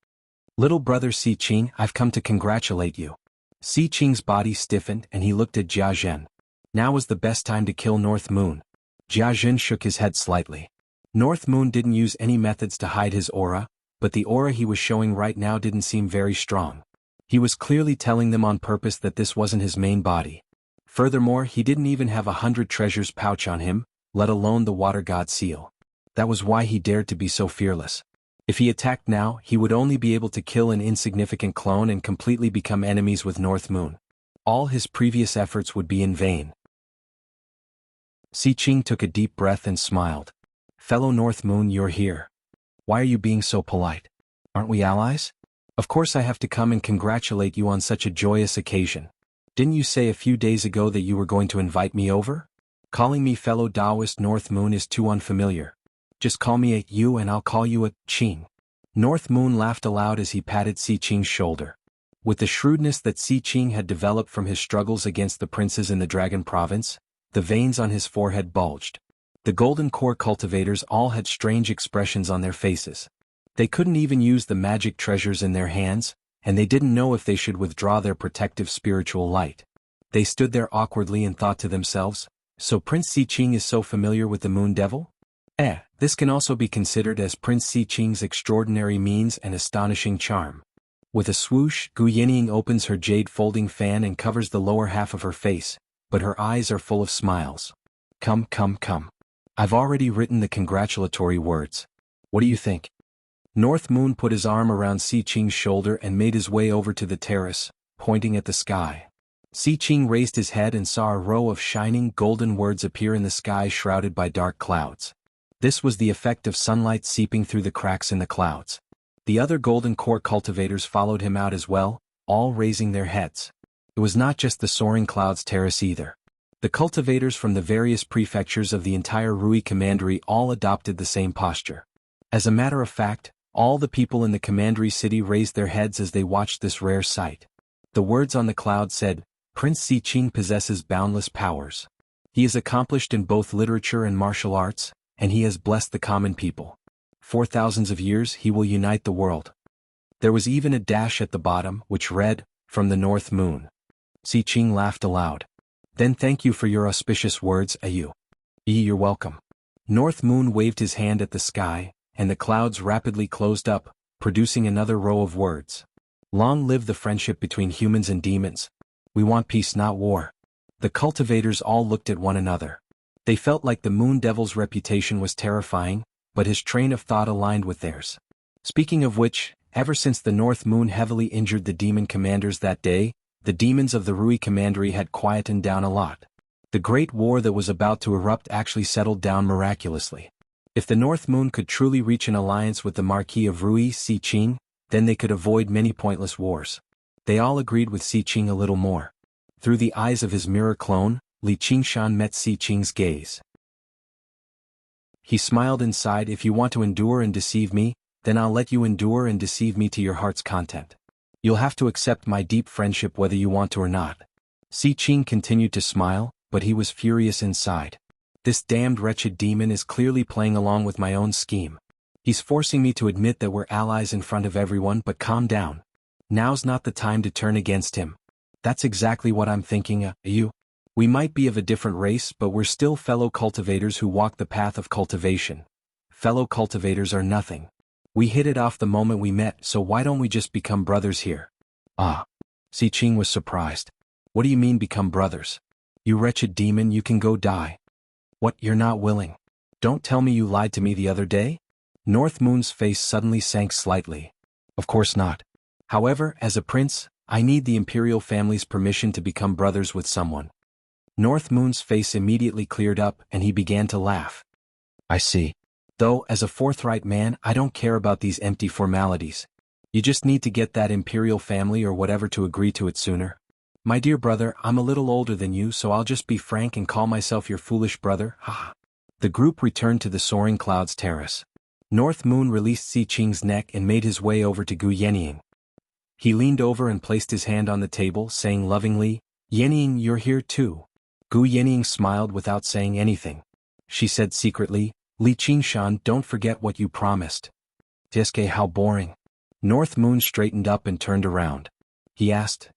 Little brother Si Qing, I've come to congratulate you. Si Qing's body stiffened and he looked at Jia Zhen. Now was the best time to kill North Moon. Jia Zhen shook his head slightly. North Moon didn't use any methods to hide his aura, but the aura he was showing right now didn't seem very strong. He was clearly telling them on purpose that this wasn't his main body. Furthermore, he didn't even have 100 treasures pouch on him, let alone the water god seal. That was why he dared to be so fearless. If he attacked now, he would only be able to kill an insignificant clone and completely become enemies with North Moon. All his previous efforts would be in vain. Si Qing took a deep breath and smiled. Fellow North Moon, you're here. Why are you being so polite? Aren't we allies? Of course I have to come and congratulate you on such a joyous occasion. Didn't you say a few days ago that you were going to invite me over? Calling me fellow Taoist North Moon is too unfamiliar. Just call me a you and I'll call you a Qing. North Moon laughed aloud as he patted Si Qing's shoulder. With the shrewdness that Si Qing had developed from his struggles against the princes in the Dragon Province, the veins on his forehead bulged. The golden core cultivators all had strange expressions on their faces. They couldn't even use the magic treasures in their hands, and they didn't know if they should withdraw their protective spiritual light. They stood there awkwardly and thought to themselves, so Prince Siqing is so familiar with the Moon Devil? This can also be considered as Prince Siqing's extraordinary means and astonishing charm. With a swoosh, Gu Yinying opens her jade folding fan and covers the lower half of her face, but her eyes are full of smiles. Come, come, come. I've already written the congratulatory words. What do you think? North Moon put his arm around Siqing's shoulder and made his way over to the terrace, pointing at the sky. Siqing raised his head and saw a row of shining golden words appear in the sky shrouded by dark clouds. This was the effect of sunlight seeping through the cracks in the clouds. The other golden core cultivators followed him out as well, all raising their heads. It was not just the soaring clouds terrace either. The cultivators from the various prefectures of the entire Rui Commandery all adopted the same posture. As a matter of fact, all the people in the Commandery city raised their heads as they watched this rare sight. The words on the cloud said, Prince Siqing possesses boundless powers. He is accomplished in both literature and martial arts, and he has blessed the common people. For thousands of years he will unite the world. There was even a dash at the bottom, which read, From the North Moon. Siqing laughed aloud. Then thank you for your auspicious words, Ayu. You're welcome. North Moon waved his hand at the sky, and the clouds rapidly closed up, producing another row of words. Long live the friendship between humans and demons. We want peace, not war. The cultivators all looked at one another. They felt like the Moon Devil's reputation was terrifying, but his train of thought aligned with theirs. Speaking of which, ever since the North Moon heavily injured the demon commanders that day, the demons of the Rui Commandery had quietened down a lot. The great war that was about to erupt actually settled down miraculously. If the North Moon could truly reach an alliance with the Marquis of Rui Siqing, then they could avoid many pointless wars. They all agreed with Siqing a little more. Through the eyes of his mirror clone, Li Qingshan met Siqing's gaze. He smiled inside. If you want to endure and deceive me, then I'll let you endure and deceive me to your heart's content. You'll have to accept my deep friendship whether you want to or not. Siqing continued to smile, but he was furious inside. This damned wretched demon is clearly playing along with my own scheme. He's forcing me to admit that we're allies in front of everyone, but calm down. Now's not the time to turn against him. That's exactly what I'm thinking, you. We might be of a different race, but we're still fellow cultivators who walk the path of cultivation. Fellow cultivators are nothing. We hit it off the moment we met, so why don't we just become brothers here? Siqing was surprised. What do you mean become brothers? You wretched demon, you can go die. What, you're not willing? Don't tell me you lied to me the other day? North Moon's face suddenly sank slightly. Of course not. However, as a prince, I need the imperial family's permission to become brothers with someone. North Moon's face immediately cleared up and he began to laugh. I see. Though, as a forthright man, I don't care about these empty formalities. You just need to get that imperial family or whatever to agree to it sooner. My dear brother, I'm a little older than you, so I'll just be frank and call myself your foolish brother, haha. The group returned to the soaring clouds terrace. North Moon released Siqing's neck and made his way over to Gu Yenying. He leaned over and placed his hand on the table, saying lovingly, Yenying, you're here too. Gu Yenying smiled without saying anything. She said secretly, Li Qingshan, don't forget what you promised. Tiske, how boring. North Moon straightened up and turned around. He asked,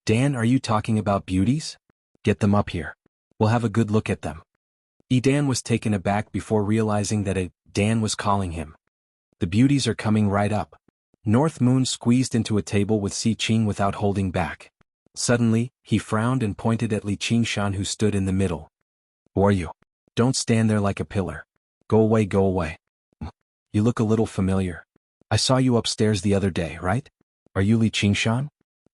Dan, are you talking about beauties? Get them up here. We'll have a good look at them. Dan was taken aback before realizing that Dan was calling him. The beauties are coming right up. North Moon squeezed into a table with Siqing without holding back. Suddenly, he frowned and pointed at Li Qingshan, who stood in the middle. Who are you? Don't stand there like a pillar. Go away, go away. You look a little familiar. I saw you upstairs the other day, right? Are you Li Qingshan?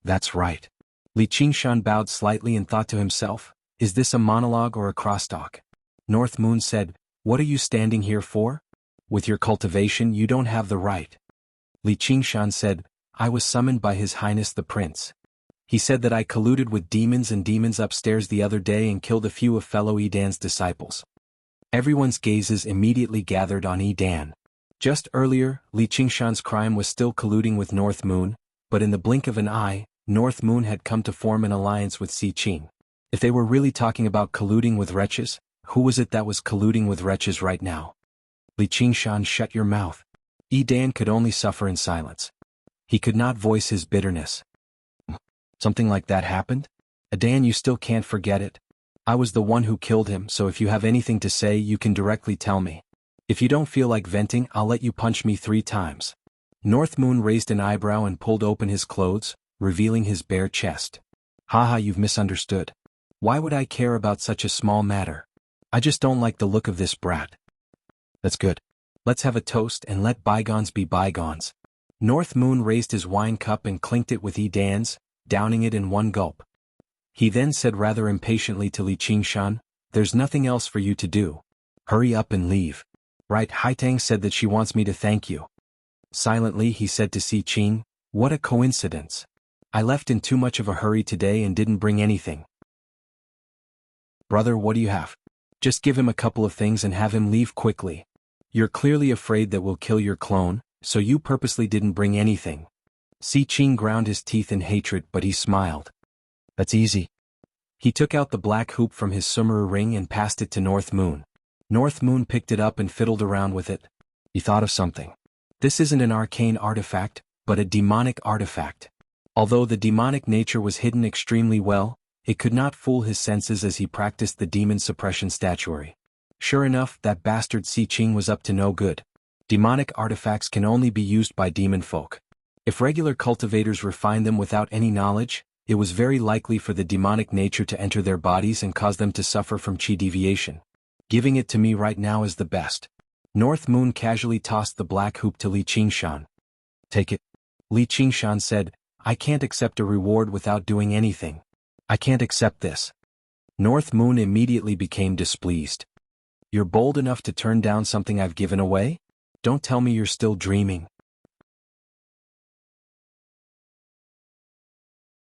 That's right. Li Qingshan bowed slightly and thought to himself, is this a monologue or a crosstalk? North Moon said, what are you standing here for? With your cultivation you don't have the right. Li Qingshan said, I was summoned by His Highness the Prince. He said that I colluded with demons upstairs the other day and killed a few of fellow Edan's disciples. Everyone's gazes immediately gathered on Edan. Just earlier, Li Qingshan's crime was still colluding with North Moon, but in the blink of an eye, North Moon had come to form an alliance with Siqing. If they were really talking about colluding with wretches, who was it that was colluding with wretches right now? Li Qingshan, shut your mouth. Dan could only suffer in silence. He could not voice his bitterness. Something like that happened? Dan, you still can't forget it? I was the one who killed him, so if you have anything to say you can directly tell me. If you don't feel like venting, I'll let you punch me 3 times. North Moon raised an eyebrow and pulled open his clothes, revealing his bare chest. Haha, you've misunderstood. Why would I care about such a small matter? I just don't like the look of this brat. That's good. Let's have a toast and let bygones be bygones. North Moon raised his wine cup and clinked it with Dan's, downing it in one gulp. He then said rather impatiently to Li Qingshan, there's nothing else for you to do. Hurry up and leave. Right, Haitang said that she wants me to thank you. Silently he said to Si Qing, what a coincidence. I left in too much of a hurry today and didn't bring anything. Brother, what do you have? Just give him a couple of things and have him leave quickly. You're clearly afraid that we'll kill your clone, so you purposely didn't bring anything. Si Qing ground his teeth in hatred, but he smiled. That's easy. He took out the black hoop from his sumeru ring and passed it to North Moon. North Moon picked it up and fiddled around with it. He thought of something. This isn't an arcane artifact, but a demonic artifact. Although the demonic nature was hidden extremely well, it could not fool his senses as he practiced the demon suppression statuary. Sure enough, that bastard Si Qing was up to no good. Demonic artifacts can only be used by demon folk. If regular cultivators refine them without any knowledge, it was very likely for the demonic nature to enter their bodies and cause them to suffer from chi deviation. Giving it to me right now is the best. North Moon casually tossed the black hoop to Li Qingshan. Take it. Li Qingshan said, I can't accept a reward without doing anything. I can't accept this. North Moon immediately became displeased. You're bold enough to turn down something I've given away? Don't tell me you're still dreaming.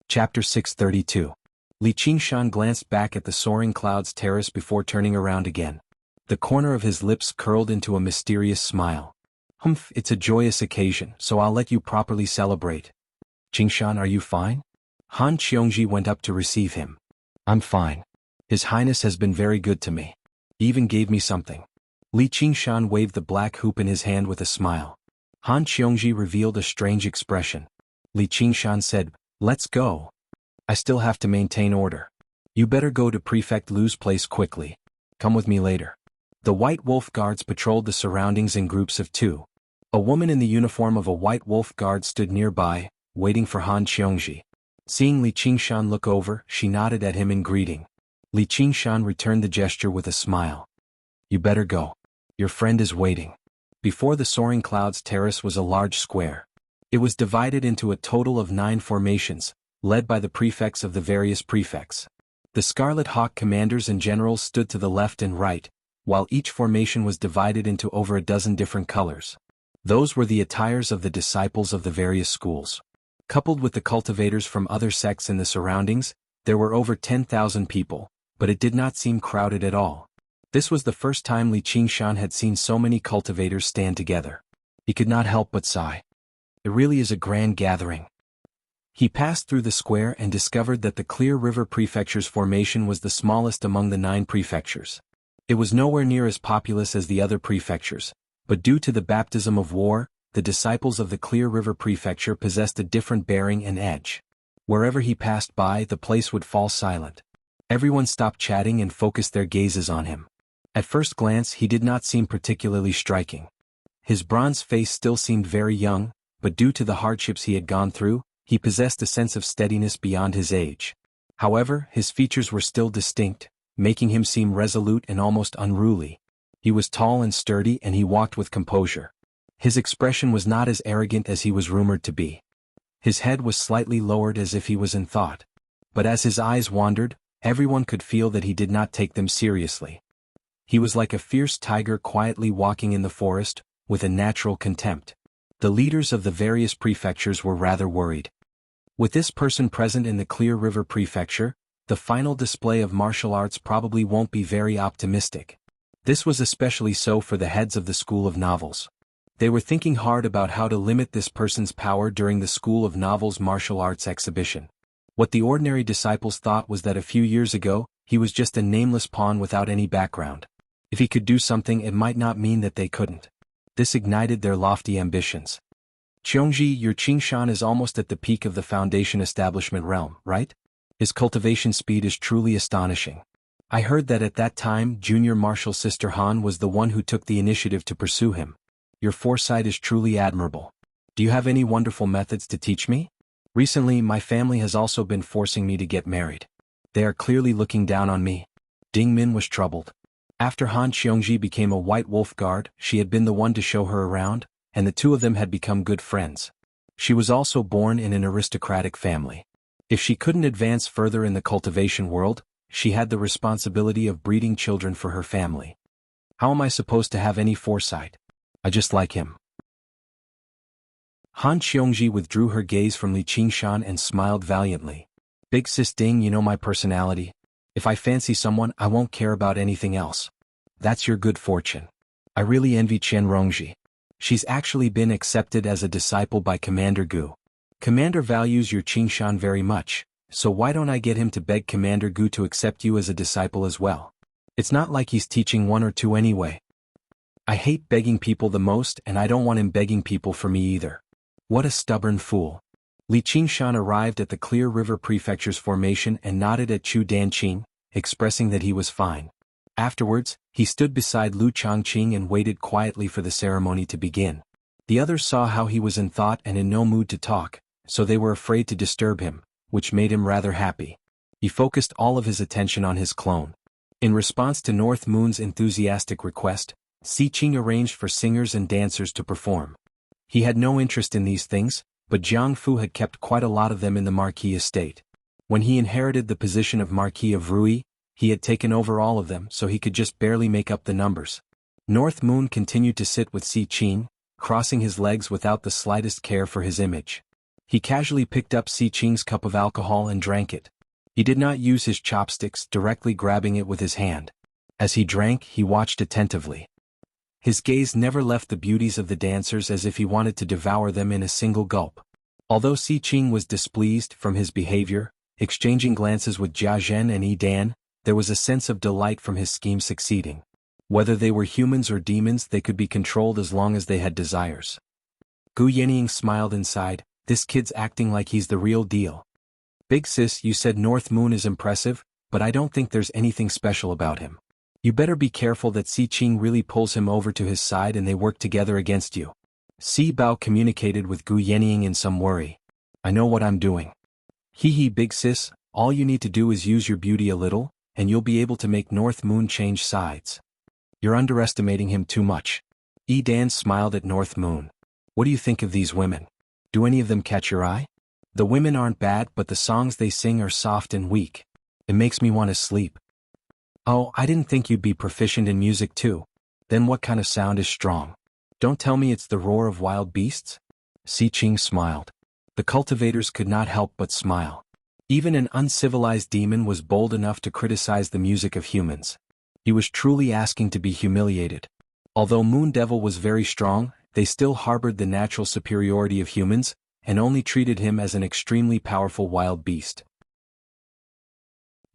Chapter 632. Li Qingshan glanced back at the soaring clouds terrace before turning around again. The corner of his lips curled into a mysterious smile. Humph, it's a joyous occasion, so I'll let you properly celebrate. Qingshan, are you fine? Han Qiongji went up to receive him. I'm fine. His Highness has been very good to me. He even gave me something. Li Qingshan waved the black hoop in his hand with a smile. Han Qiongji revealed a strange expression. Li Qingshan said, let's go. I still have to maintain order. You better go to Prefect Lu's place quickly. Come with me later. The White Wolf Guards patrolled the surroundings in groups of 2. A woman in the uniform of a White Wolf Guard stood nearby, waiting for Han Qiongji. Seeing Li Qingshan look over, she nodded at him in greeting. Li Qingshan returned the gesture with a smile. You better go. Your friend is waiting. Before the soaring clouds terrace was a large square. It was divided into a total of 9 formations, led by the prefects of the various prefects. The Scarlet Hawk commanders and generals stood to the left and right, while each formation was divided into over a dozen different colors. Those were the attires of the disciples of the various schools. Coupled with the cultivators from other sects in the surroundings, there were over 10,000 people, but it did not seem crowded at all. This was the first time Li Qingshan had seen so many cultivators stand together. He could not help but sigh. It really is a grand gathering. He passed through the square and discovered that the Clear River Prefecture's formation was the smallest among the 9 prefectures. It was nowhere near as populous as the other prefectures, but due to the baptism of war, the disciples of the Clear River Prefecture possessed a different bearing and edge. Wherever he passed by, the place would fall silent. Everyone stopped chatting and focused their gazes on him. At first glance, he did not seem particularly striking. His bronze face still seemed very young, but due to the hardships he had gone through, he possessed a sense of steadiness beyond his age. However, his features were still distinct, making him seem resolute and almost unruly. He was tall and sturdy and he walked with composure. His expression was not as arrogant as he was rumored to be. His head was slightly lowered as if he was in thought. But as his eyes wandered, everyone could feel that he did not take them seriously. He was like a fierce tiger quietly walking in the forest, with a natural contempt. The leaders of the various prefectures were rather worried. With this person present in the Clear River Prefecture, the final display of martial arts probably won't be very optimistic. This was especially so for the heads of the School of Novels. They were thinking hard about how to limit this person's power during the School of Novels martial arts exhibition. What the ordinary disciples thought was that a few years ago, he was just a nameless pawn without any background. If he could do something, it might not mean that they couldn't. This ignited their lofty ambitions. Qiongji, your Qingshan is almost at the peak of the foundation establishment realm, right? His cultivation speed is truly astonishing. I heard that at that time Junior Marshal Sister Han was the one who took the initiative to pursue him. Your foresight is truly admirable. Do you have any wonderful methods to teach me? Recently my family has also been forcing me to get married. They are clearly looking down on me. Ding Min was troubled. After Han Qiongji became a White Wolf Guard, she had been the one to show her around, and the two of them had become good friends. She was also born in an aristocratic family. If she couldn't advance further in the cultivation world, she had the responsibility of breeding children for her family. How am I supposed to have any foresight? I just like him. Han Qiongji withdrew her gaze from Li Qingshan and smiled valiantly. Big sis Ding, you know my personality. If I fancy someone, I won't care about anything else. That's your good fortune. I really envy Chen Rongji. She's actually been accepted as a disciple by Commander Gu. Commander values your Qingshan very much, so why don't I get him to beg Commander Gu to accept you as a disciple as well? It's not like he's teaching one or two anyway. I hate begging people the most, and I don't want him begging people for me either. What a stubborn fool. Li Qingshan arrived at the Clear River Prefecture's formation and nodded at Chu Danqing, expressing that he was fine. Afterwards, he stood beside Lu Chongqing and waited quietly for the ceremony to begin. The others saw how he was in thought and in no mood to talk, so they were afraid to disturb him, which made him rather happy. He focused all of his attention on his clone. In response to North Moon's enthusiastic request, Si Qing arranged for singers and dancers to perform. He had no interest in these things, but Jiang Fu had kept quite a lot of them in the Marquis estate. When he inherited the position of Marquis of Rui, he had taken over all of them so he could just barely make up the numbers. North Moon continued to sit with Si Qing, crossing his legs without the slightest care for his image. He casually picked up Si Qing's cup of alcohol and drank it. He did not use his chopsticks, directly grabbing it with his hand. As he drank, he watched attentively. His gaze never left the beauties of the dancers, as if he wanted to devour them in a single gulp. Although Si Qing was displeased from his behavior, exchanging glances with Jia Zhen and Yi Dan, there was a sense of delight from his scheme succeeding. Whether they were humans or demons, they could be controlled as long as they had desires. Gu Yenying smiled inside. This kid's acting like he's the real deal. Big sis, you said North Moon is impressive, but I don't think there's anything special about him. You better be careful that Si Qing really pulls him over to his side and they work together against you. Si Bao communicated with Gu Yenying in some worry. I know what I'm doing. Hee big sis, all you need to do is use your beauty a little, and you'll be able to make North Moon change sides. You're underestimating him too much. Yi Dan smiled at North Moon. What do you think of these women? Do any of them catch your eye? The women aren't bad, but the songs they sing are soft and weak. It makes me want to sleep. Oh, I didn't think you'd be proficient in music too. Then what kind of sound is strong? Don't tell me it's the roar of wild beasts? Si Qing smiled. The cultivators could not help but smile. Even an uncivilized demon was bold enough to criticize the music of humans. He was truly asking to be humiliated. Although Moon Devil was very strong, they still harbored the natural superiority of humans, and only treated him as an extremely powerful wild beast.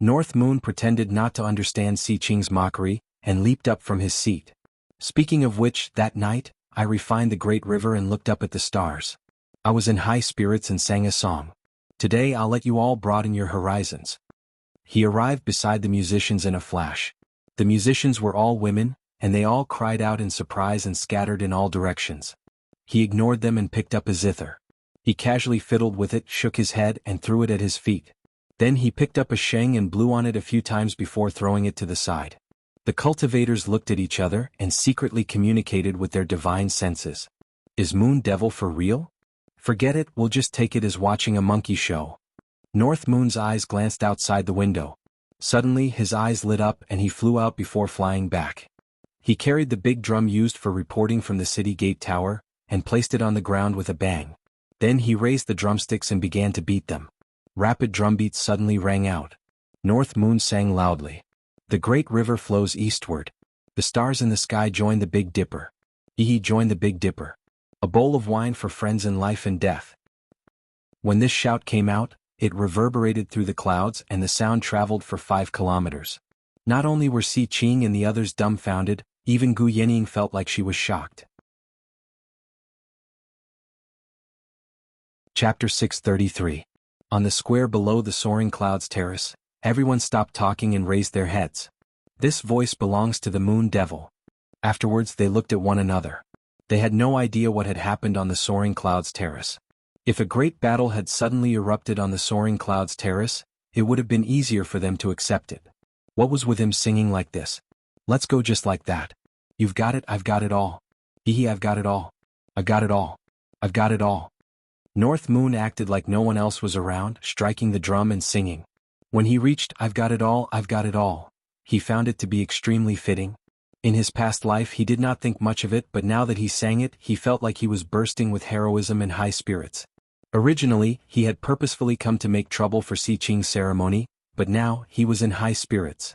North Moon pretended not to understand Si Qing's mockery, and leaped up from his seat. Speaking of which, that night, I refined the great river and looked up at the stars. I was in high spirits and sang a song. Today I'll let you all broaden your horizons. He arrived beside the musicians in a flash. The musicians were all women, and they all cried out in surprise and scattered in all directions. He ignored them and picked up a zither. He casually fiddled with it, shook his head, and threw it at his feet. Then he picked up a sheng and blew on it a few times before throwing it to the side. The cultivators looked at each other and secretly communicated with their divine senses. Is Moon Devil for real? Forget it, we'll just take it as watching a monkey show. North Moon's eyes glanced outside the window. Suddenly his eyes lit up and he flew out before flying back. He carried the big drum used for reporting from the city gate tower, and placed it on the ground with a bang. Then he raised the drumsticks and began to beat them. Rapid drumbeats suddenly rang out. North Moon sang loudly. The great river flows eastward. The stars in the sky join the Big Dipper. He joined the Big Dipper. A bowl of wine for friends in life and death. When this shout came out, it reverberated through the clouds and the sound traveled for 5 kilometers. Not only were Si Qing and the others dumbfounded, even Gu Yenying felt like she was shocked. Chapter 633. On the square below the soaring clouds terrace, everyone stopped talking and raised their heads. This voice belongs to the Moon Devil. Afterwards they looked at one another. They had no idea what had happened on the soaring clouds terrace. If a great battle had suddenly erupted on the soaring clouds terrace, it would have been easier for them to accept it. What was with him singing like this? Let's go just like that. You've got it, I've got it all. Hee I've got it all. I've got it all. I've got it all. North Moon acted like no one else was around, striking the drum and singing. When he reached I've got it all, I've got it all, he found it to be extremely fitting. In his past life he did not think much of it, but now that he sang it, he felt like he was bursting with heroism and high spirits. Originally, he had purposefully come to make trouble for Si Ching's ceremony, but now he was in high spirits.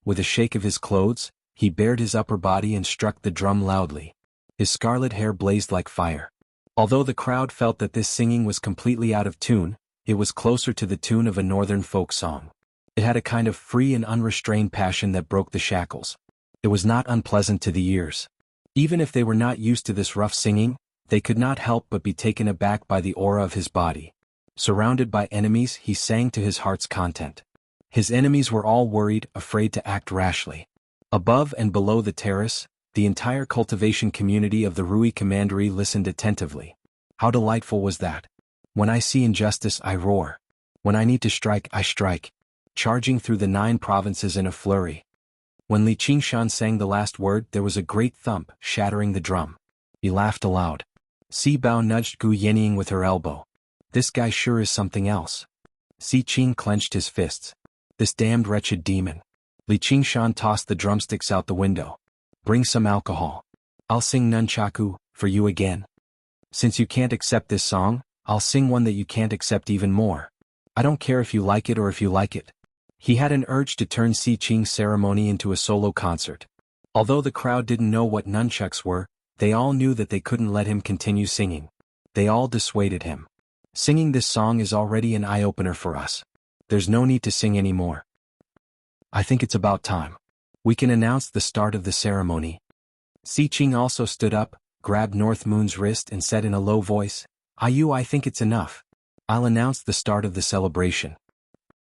With a shake of his clothes, he bared his upper body and struck the drum loudly. His scarlet hair blazed like fire. Although the crowd felt that this singing was completely out of tune, it was closer to the tune of a northern folk song. It had a kind of free and unrestrained passion that broke the shackles. It was not unpleasant to the ears. Even if they were not used to this rough singing, they could not help but be taken aback by the aura of his body. Surrounded by enemies, he sang to his heart's content. His enemies were all worried, afraid to act rashly. Above and below the terrace, the entire cultivation community of the Rui Commandery listened attentively. How delightful was that! When I see injustice, I roar. When I need to strike, I strike. Charging through the 9 provinces in a flurry. When Li Qingshan sang the last word, there was a great thump, shattering the drum. He laughed aloud. Si Bao nudged Gu Yenying with her elbow. This guy sure is something else. Si Qing clenched his fists. This damned wretched demon. Li Qingshan tossed the drumsticks out the window. Bring some alcohol. I'll sing Nunchaku for you again. Since you can't accept this song, I'll sing one that you can't accept even more. I don't care if you like it or if you like it. He had an urge to turn Si Qing's ceremony into a solo concert. Although the crowd didn't know what nunchucks were, they all knew that they couldn't let him continue singing. They all dissuaded him. Singing this song is already an eye-opener for us. There's no need to sing anymore. I think it's about time. We can announce the start of the ceremony. Si Qing also stood up, grabbed North Moon's wrist and said in a low voice, I think it's enough. I'll announce the start of the celebration.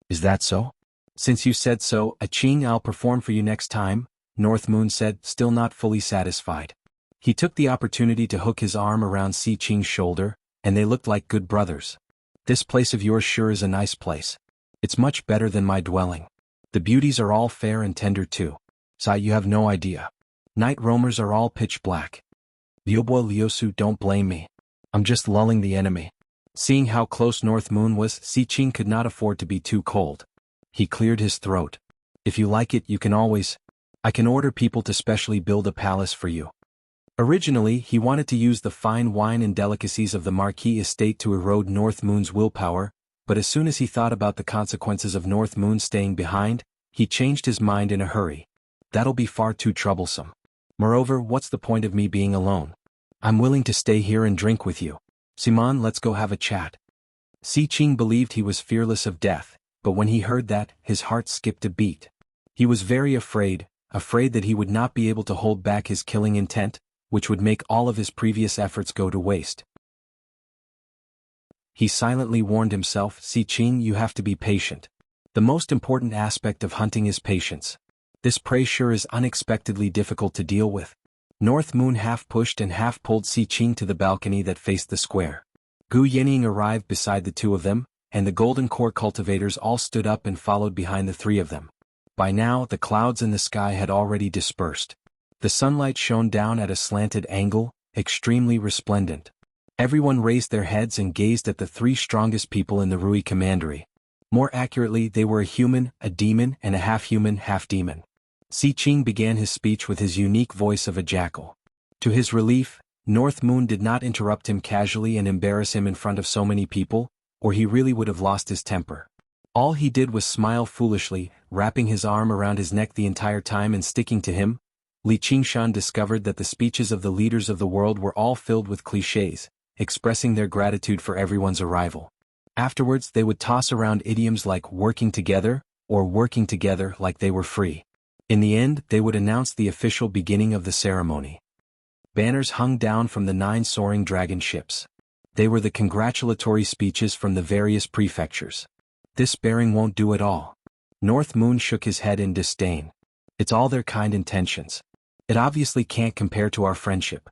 Is that so? Since you said so, Qing, I'll perform for you next time, North Moon said, still not fully satisfied. He took the opportunity to hook his arm around Si Qing's shoulder, and they looked like good brothers. This place of yours sure is a nice place. It's much better than my dwelling. The beauties are all fair and tender too. Sai, you have no idea. Night roamers are all pitch black. Liubo Liusu, don't blame me. I'm just lulling the enemy. Seeing how close North Moon was, Si Qing could not afford to be too cold. He cleared his throat. If you like it, you can always. I can order people to specially build a palace for you. Originally, he wanted to use the fine wine and delicacies of the Marquis estate to erode North Moon's willpower, but as soon as he thought about the consequences of North Moon staying behind, he changed his mind in a hurry. That'll be far too troublesome. Moreover, what's the point of me being alone? I'm willing to stay here and drink with you. Simon, let's go have a chat. Si Qing believed he was fearless of death, but when he heard that, his heart skipped a beat. He was very afraid that he would not be able to hold back his killing intent, which would make all of his previous efforts go to waste. He silently warned himself, Si Qing, you have to be patient. The most important aspect of hunting is patience. This prey sure is unexpectedly difficult to deal with. North Moon half pushed and half pulled Si Qing to the balcony that faced the square. Gu Yenying arrived beside the 2 of them, and the Golden Core cultivators all stood up and followed behind the 3 of them. By now, the clouds in the sky had already dispersed. The sunlight shone down at a slanted angle, extremely resplendent. Everyone raised their heads and gazed at the 3 strongest people in the Rui Commandery. More accurately, they were a human, a demon, and a half-human, half-demon. Si Qing began his speech with his unique voice of a jackal. To his relief, North Moon did not interrupt him casually and embarrass him in front of so many people, or he really would have lost his temper. All he did was smile foolishly, wrapping his arm around his neck the entire time and sticking to him. Li Qingshan discovered that the speeches of the leaders of the world were all filled with clichés, expressing their gratitude for everyone's arrival. Afterwards, they would toss around idioms like working together, or working together like they were free. In the end, they would announce the official beginning of the ceremony. Banners hung down from the 9 soaring dragon ships. They were the congratulatory speeches from the various prefectures. This bearing won't do at all. North Moon shook his head in disdain. It's all their kind intentions. It obviously can't compare to our friendship.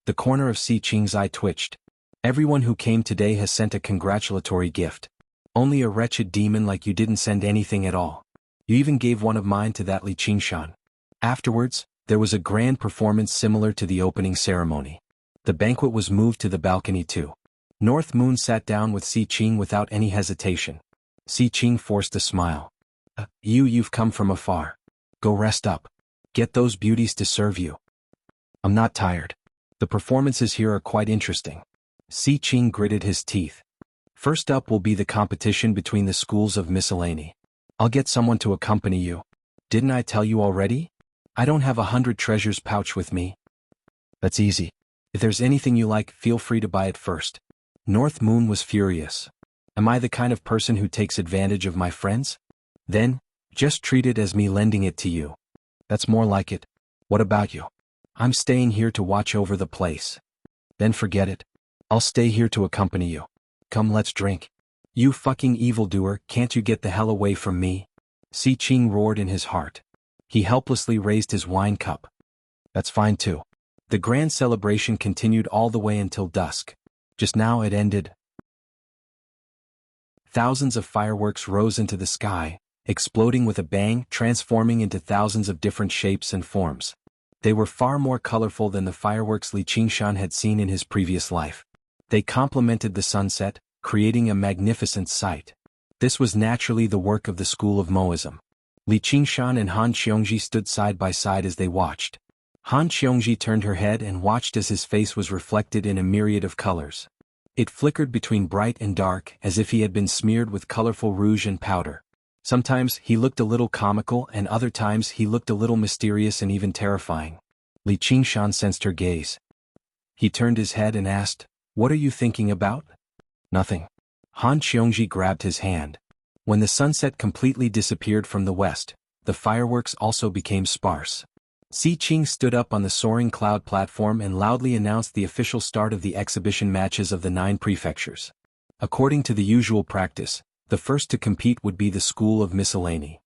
The corner of Si Qing's eye twitched. Everyone who came today has sent a congratulatory gift. Only a wretched demon like you didn't send anything at all. You even gave one of mine to that Li Qingshan. Afterwards, there was a grand performance similar to the opening ceremony. The banquet was moved to the balcony too. North Moon sat down with Si Qing without any hesitation. Si Qing forced a smile. You've come from afar. Go rest up. Get those beauties to serve you. I'm not tired. The performances here are quite interesting. Si Qing gritted his teeth. First up will be the competition between the schools of miscellany. I'll get someone to accompany you. Didn't I tell you already? I don't have 100 treasures pouch with me. That's easy. If there's anything you like, feel free to buy it first. North Moon was furious. Am I the kind of person who takes advantage of my friends? Then, just treat it as me lending it to you. That's more like it. What about you? I'm staying here to watch over the place. Then forget it. I'll stay here to accompany you. Come, let's drink. You fucking evildoer, can't you get the hell away from me? Si Qing roared in his heart. He helplessly raised his wine cup. That's fine too. The grand celebration continued all the way until dusk. Just now it ended. Thousands of fireworks rose into the sky, exploding with a bang, transforming into thousands of different shapes and forms. They were far more colorful than the fireworks Li Qingshan had seen in his previous life. They complemented the sunset, creating a magnificent sight. This was naturally the work of the school of Moism. Li Qingshan and Han Qiongji stood side by side as they watched. Han Qiongji turned her head and watched as his face was reflected in a myriad of colors. It flickered between bright and dark as if he had been smeared with colorful rouge and powder. Sometimes he looked a little comical and other times he looked a little mysterious and even terrifying. Li Qingshan sensed her gaze. He turned his head and asked, "What are you thinking about?" "Nothing." Han Qiongji grabbed his hand. When the sunset completely disappeared from the west, the fireworks also became sparse. Si Qing stood up on the soaring cloud platform and loudly announced the official start of the exhibition matches of the 9 prefectures. According to the usual practice, the first to compete would be the School of Miscellany.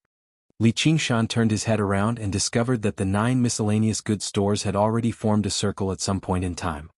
Li Qingshan turned his head around and discovered that the 9 miscellaneous goods stores had already formed a circle at some point in time.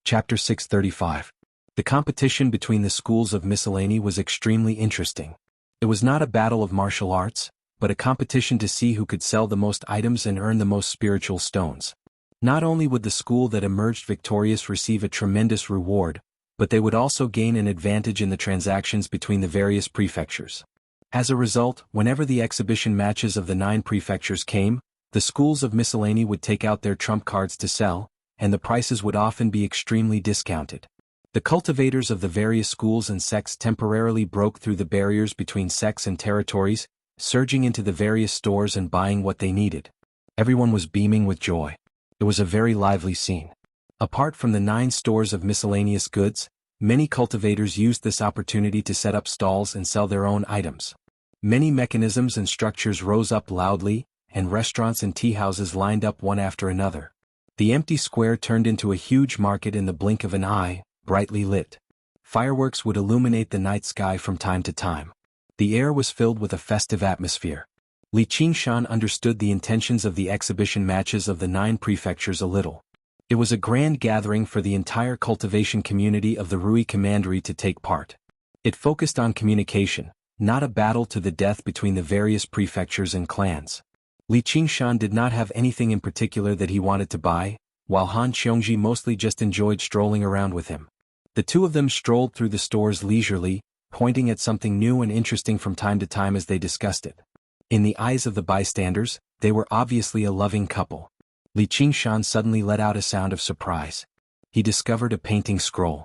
Chapter 635. The competition between the schools of miscellany was extremely interesting. It was not a battle of martial arts, but a competition to see who could sell the most items and earn the most spiritual stones. Not only would the school that emerged victorious receive a tremendous reward, but they would also gain an advantage in the transactions between the various prefectures. As a result, whenever the exhibition matches of the 9 prefectures came, the schools of miscellany would take out their trump cards to sell, and the prices would often be extremely discounted. The cultivators of the various schools and sects temporarily broke through the barriers between sects and territories, surging into the various stores and buying what they needed. Everyone was beaming with joy. It was a very lively scene. Apart from the 9 stores of miscellaneous goods, many cultivators used this opportunity to set up stalls and sell their own items. Many mechanisms and structures rose up loudly, and restaurants and tea houses lined up one after another. The empty square turned into a huge market in the blink of an eye, brightly lit. Fireworks would illuminate the night sky from time to time. The air was filled with a festive atmosphere. Li Qingshan understood the intentions of the exhibition matches of the 9 prefectures a little. It was a grand gathering for the entire cultivation community of the Rui Commandery to take part. It focused on communication, not a battle to the death between the various prefectures and clans. Li Qingshan did not have anything in particular that he wanted to buy, while Han Qiongji mostly just enjoyed strolling around with him. The two of them strolled through the stores leisurely, pointing at something new and interesting from time to time as they discussed it. In the eyes of the bystanders, they were obviously a loving couple. Li Qingshan suddenly let out a sound of surprise. He discovered a painting scroll.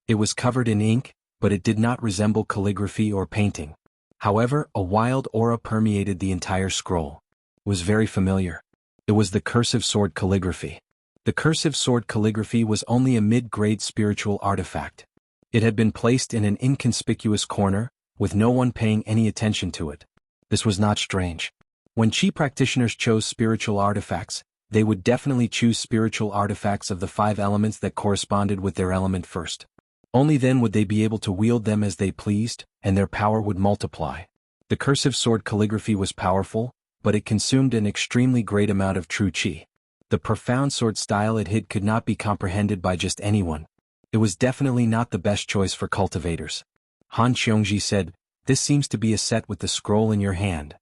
It was covered in ink, but it did not resemble calligraphy or painting. However, a wild aura permeated the entire scroll. It was very familiar. It was the cursive sword calligraphy. The cursive sword calligraphy was only a mid-grade spiritual artifact. It had been placed in an inconspicuous corner, with no one paying any attention to it. This was not strange. When Qi practitioners chose spiritual artifacts, they would definitely choose spiritual artifacts of the 5 elements that corresponded with their element first. Only then would they be able to wield them as they pleased, and their power would multiply. The cursive sword calligraphy was powerful, but it consumed an extremely great amount of true qi. The profound sword style it hid could not be comprehended by just anyone. It was definitely not the best choice for cultivators. Han Qiongji said, "This seems to be a set with the scroll in your hand.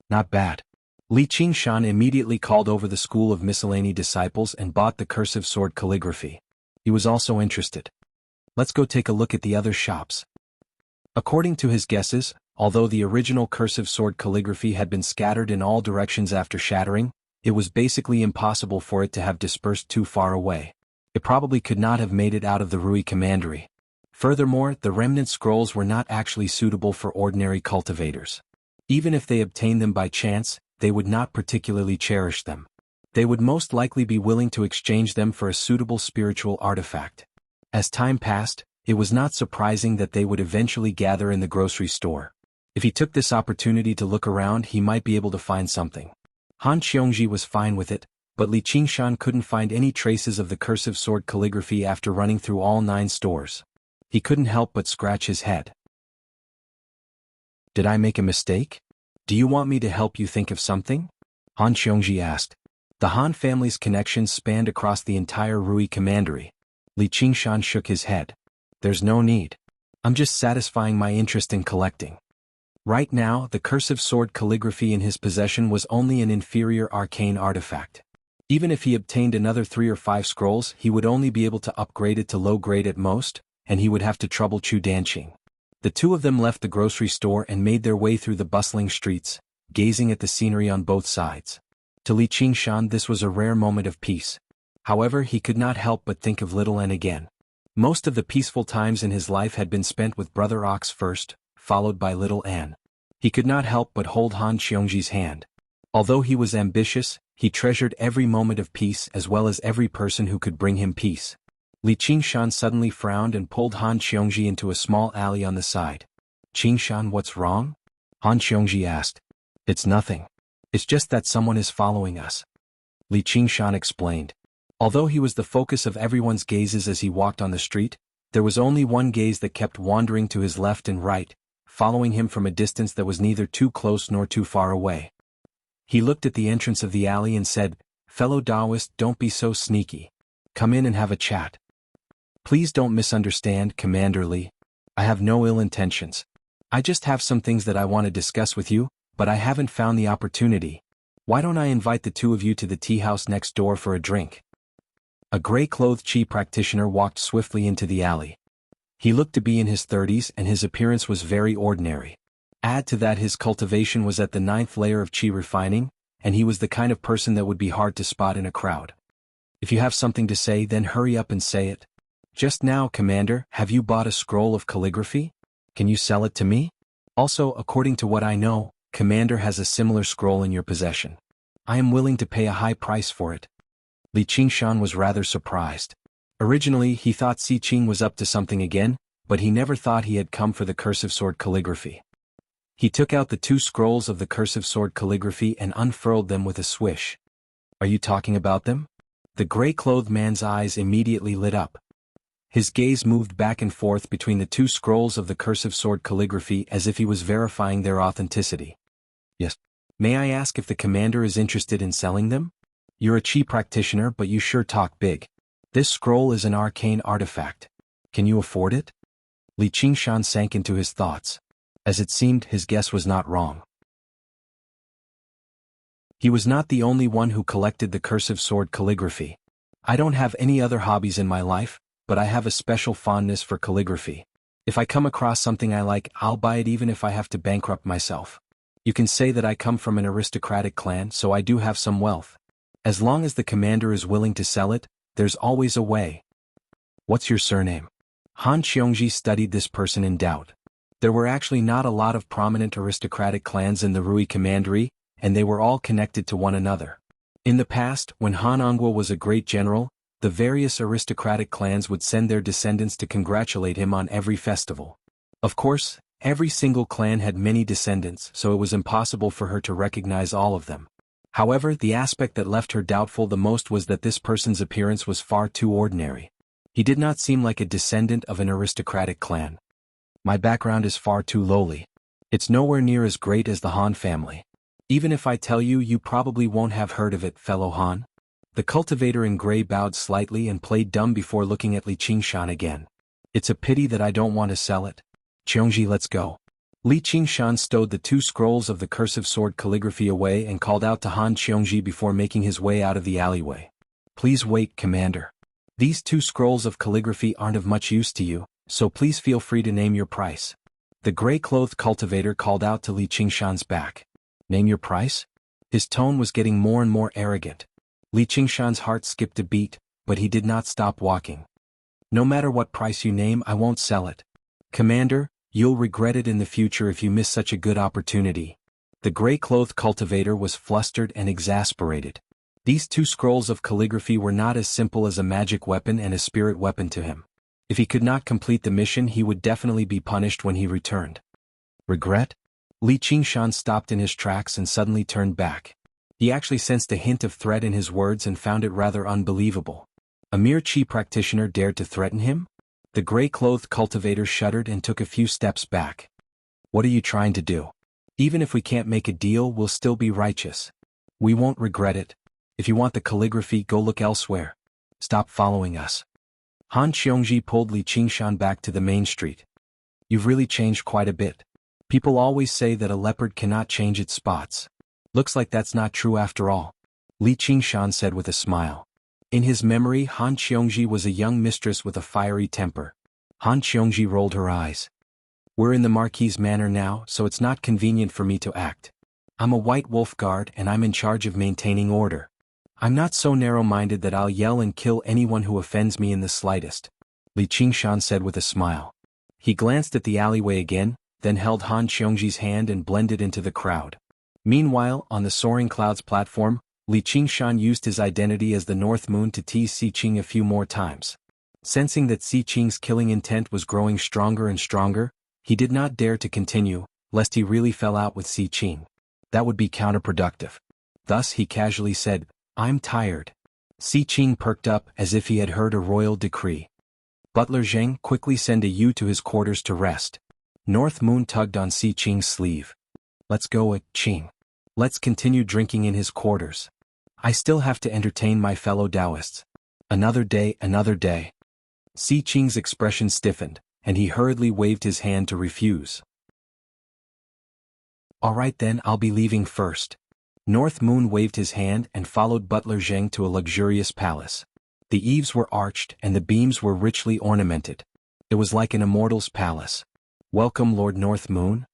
Not bad." Li Qingshan immediately called over the school of miscellany disciples and bought the cursive sword calligraphy. He was also interested. "Let's go take a look at the other shops." According to his guesses, although the original cursive sword calligraphy had been scattered in all directions after shattering, it was basically impossible for it to have dispersed too far away. It probably could not have made it out of the Rui commandery. Furthermore, the remnant scrolls were not actually suitable for ordinary cultivators. Even if they obtained them by chance, they would not particularly cherish them. They would most likely be willing to exchange them for a suitable spiritual artifact. As time passed, it was not surprising that they would eventually gather in the grocery store. If he took this opportunity to look around, he might be able to find something. Han Qiongji was fine with it, but Li Qingshan couldn't find any traces of the cursive sword calligraphy after running through all 9 stores. He couldn't help but scratch his head. "Did I make a mistake? Do you want me to help you think of something?" Han Qiongji asked. The Han family's connections spanned across the entire Rui commandery. Li Qingshan shook his head. "There's no need. I'm just satisfying my interest in collecting." Right now, the cursive sword calligraphy in his possession was only an inferior arcane artifact. Even if he obtained another 3 or 5 scrolls, he would only be able to upgrade it to low grade at most, and he would have to trouble Chu Danqing. The two of them left the grocery store and made their way through the bustling streets, gazing at the scenery on both sides. To Li Qingshan this was a rare moment of peace. However, he could not help but think of Little N again. Most of the peaceful times in his life had been spent with Brother Ox first, followed by Little N. He could not help but hold Han Qiongji's hand. Although he was ambitious, he treasured every moment of peace as well as every person who could bring him peace. Li Qingshan suddenly frowned and pulled Han Qiongji into a small alley on the side. "Qingshan, what's wrong?" Han Qiongji asked. "It's nothing. It's just that someone is following us," Li Qingshan explained. Although he was the focus of everyone's gazes as he walked on the street, there was only one gaze that kept wandering to his left and right, following him from a distance that was neither too close nor too far away. He looked at the entrance of the alley and said, "Fellow Taoist, don't be so sneaky. Come in and have a chat." "Please don't misunderstand, Commander Li. I have no ill intentions. I just have some things that I want to discuss with you, but I haven't found the opportunity. Why don't I invite the 2 of you to the tea house next door for a drink?" A gray-clothed Qi practitioner walked swiftly into the alley. He looked to be in his 30s and his appearance was very ordinary. Add to that his cultivation was at the 9th layer of Qi refining, and he was the kind of person that would be hard to spot in a crowd. "If you have something to say, then hurry up and say it." "Just now, Commander, have you bought a scroll of calligraphy? Can you sell it to me? Also, according to what I know, Commander has a similar scroll in your possession. I am willing to pay a high price for it." Li Qingshan was rather surprised. Originally, he thought Si Qing was up to something again, but he never thought he had come for the cursive sword calligraphy. He took out the 2 scrolls of the cursive sword calligraphy and unfurled them with a swish. "Are you talking about them?" The gray-clothed man's eyes immediately lit up. His gaze moved back and forth between the 2 scrolls of the cursive sword calligraphy as if he was verifying their authenticity. "Yes. May I ask if the commander is interested in selling them? You're a Qi practitioner, but you sure talk big. This scroll is an arcane artifact. Can you afford it?" Li Qingshan sank into his thoughts. As it seemed, his guess was not wrong. He was not the only one who collected the cursive sword calligraphy. "I don't have any other hobbies in my life, but I have a special fondness for calligraphy. If I come across something I like, I'll buy it even if I have to bankrupt myself. You can say that I come from an aristocratic clan, so I do have some wealth. As long as the commander is willing to sell it, there's always a way." "What's your surname?" Han Qiongji studied this person in doubt. There were actually not a lot of prominent aristocratic clans in the Rui commandery, and they were all connected to one another. In the past, when Han Ongwa was a great general, the various aristocratic clans would send their descendants to congratulate him on every festival. Of course, every single clan had many descendants, so it was impossible for her to recognize all of them. However, the aspect that left her doubtful the most was that this person's appearance was far too ordinary. He did not seem like a descendant of an aristocratic clan. My background is far too lowly. It's nowhere near as great as the Han family. Even if I tell you, you probably won't have heard of it, fellow Han. The cultivator in gray bowed slightly and played dumb before looking at Li Qingshan again. It's a pity that I don't want to sell it. Qiongji, let's go. Li Qingshan stowed the 2 scrolls of the cursive sword calligraphy away and called out to Han Qiongji before making his way out of the alleyway. Please wait, Commander. These 2 scrolls of calligraphy aren't of much use to you, so please feel free to name your price. The gray-clothed cultivator called out to Li Qingshan's back. Name your price? His tone was getting more and more arrogant. Li Qingshan's heart skipped a beat, but he did not stop walking. No matter what price you name, I won't sell it. Commander, you'll regret it in the future if you miss such a good opportunity. The gray-clothed cultivator was flustered and exasperated. These 2 scrolls of calligraphy were not as simple as a magic weapon and a spirit weapon to him. If he could not complete the mission, he would definitely be punished when he returned. Regret? Li Qingshan stopped in his tracks and suddenly turned back. He actually sensed a hint of threat in his words and found it rather unbelievable. A mere Qi practitioner dared to threaten him? The gray-clothed cultivator shuddered and took a few steps back. What are you trying to do? Even if we can't make a deal, we'll still be righteous. We won't regret it. If you want the calligraphy, go look elsewhere. Stop following us. Han Qiongji pulled Li Qingshan back to the main street. You've really changed quite a bit. People always say that a leopard cannot change its spots. Looks like that's not true after all. Li Qingshan said with a smile. In his memory, Han Qiongji was a young mistress with a fiery temper. Han Qiongji rolled her eyes. We're in the Marquis's manor now, so it's not convenient for me to act. I'm a White Wolf Guard and I'm in charge of maintaining order. I'm not so narrow-minded that I'll yell and kill anyone who offends me in the slightest, Li Qingshan said with a smile. He glanced at the alleyway again, then held Han Qiongji's hand and blended into the crowd. Meanwhile, on the Soaring Clouds platform, Li Qingshan used his identity as the North Moon to tease Si Qing a few more times. Sensing that Si Qing's killing intent was growing stronger and stronger, he did not dare to continue, lest he really fell out with Si Qing. That would be counterproductive. Thus he casually said, I'm tired. Si Qing perked up as if he had heard a royal decree. Butler Zheng, quickly send a Yu to his quarters to rest. North Moon tugged on Si Qing's sleeve. Let's go, Qing. Let's continue drinking in his quarters. I still have to entertain my fellow Taoists. Another day, another day. Si Qing's expression stiffened, and he hurriedly waved his hand to refuse. All right then, I'll be leaving first. North Moon waved his hand and followed Butler Zheng to a luxurious palace. The eaves were arched and the beams were richly ornamented. It was like an immortal's palace. Welcome, Lord North Moon.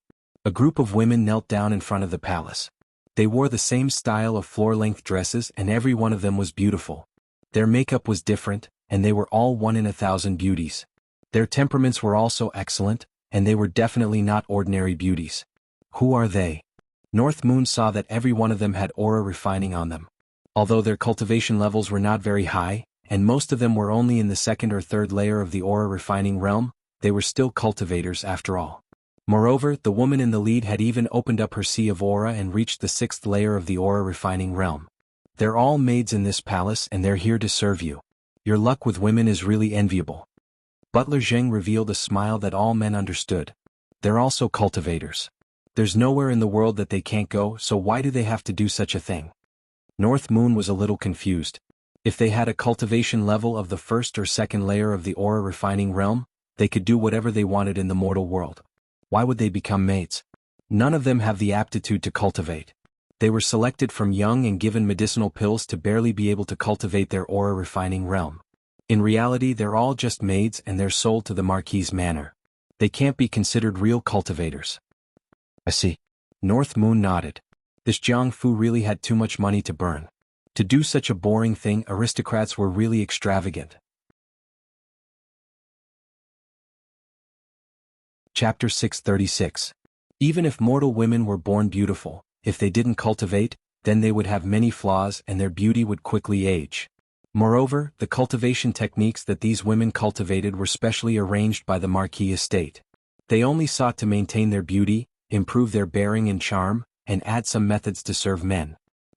A group of women knelt down in front of the palace. They wore the same style of floor-length dresses and every one of them was beautiful. Their makeup was different, and they were all 1 in 1,000 beauties. Their temperaments were also excellent, and they were definitely not ordinary beauties. Who are they? North Moon saw that every one of them had aura refining on them. Although their cultivation levels were not very high, and most of them were only in the 2nd or 3rd layer of the aura refining realm, they were still cultivators after all. Moreover, the woman in the lead had even opened up her sea of aura and reached the 6th layer of the aura refining realm. They're all maids in this palace and they're here to serve you. Your luck with women is really enviable. Butler Zheng revealed a smile that all men understood. They're also cultivators. There's nowhere in the world that they can't go, so why do they have to do such a thing? North Moon was a little confused. If they had a cultivation level of the 1st or 2nd layer of the aura refining realm, they could do whatever they wanted in the mortal world. Why would they become maids? None of them have the aptitude to cultivate. They were selected from young and given medicinal pills to barely be able to cultivate their aura refining realm. In reality, they're all just maids and they're sold to the Marquis's manor. They can't be considered real cultivators. I see. North Moon nodded. This Jiang Fu really had too much money to burn. To do such a boring thing, aristocrats were really extravagant. Chapter 636. Even if mortal women were born beautiful, if they didn't cultivate, then they would have many flaws and their beauty would quickly age. Moreover, the cultivation techniques that these women cultivated were specially arranged by the Marquis estate. They only sought to maintain their beauty, improve their bearing and charm, and add some methods to serve men.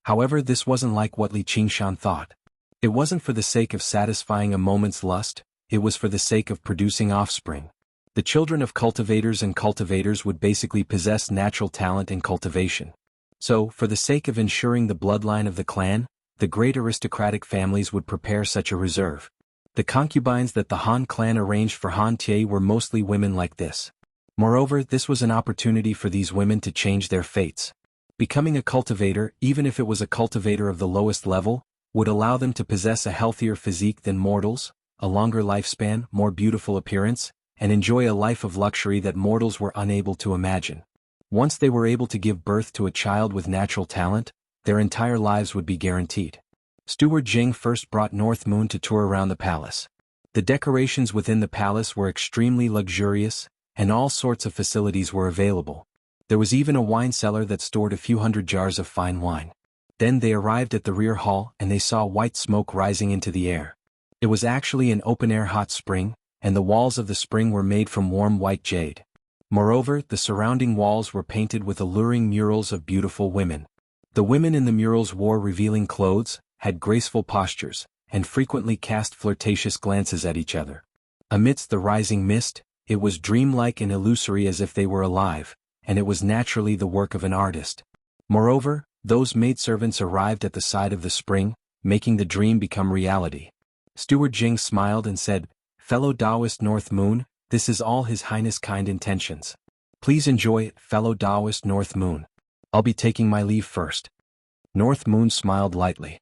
However, this wasn't like what Li Qingshan thought. It wasn't for the sake of satisfying a moment's lust, it was for the sake of producing offspring. The children of cultivators and cultivators would basically possess natural talent in cultivation. So, for the sake of ensuring the bloodline of the clan, the great aristocratic families would prepare such a reserve. The concubines that the Han clan arranged for Han Tie were mostly women like this. Moreover, this was an opportunity for these women to change their fates. Becoming a cultivator, even if it was a cultivator of the lowest level, would allow them to possess a healthier physique than mortals, a longer lifespan, more beautiful appearance, and enjoy a life of luxury that mortals were unable to imagine. Once they were able to give birth to a child with natural talent, their entire lives would be guaranteed. Steward Jing first brought North Moon to tour around the palace. The decorations within the palace were extremely luxurious, and all sorts of facilities were available. There was even a wine cellar that stored a few hundred jars of fine wine. Then they arrived at the rear hall and they saw white smoke rising into the air. It was actually an open-air hot spring, and the walls of the spring were made from warm white jade. Moreover, the surrounding walls were painted with alluring murals of beautiful women. The women in the murals wore revealing clothes, had graceful postures, and frequently cast flirtatious glances at each other. Amidst the rising mist, it was dreamlike and illusory as if they were alive, and it was naturally the work of an artist. Moreover, those maidservants arrived at the side of the spring, making the dream become reality. Steward Jing smiled and said, "Fellow Taoist North Moon, this is all His Highness' kind intentions. Please enjoy it, fellow Taoist North Moon. I'll be taking my leave first." North Moon smiled lightly.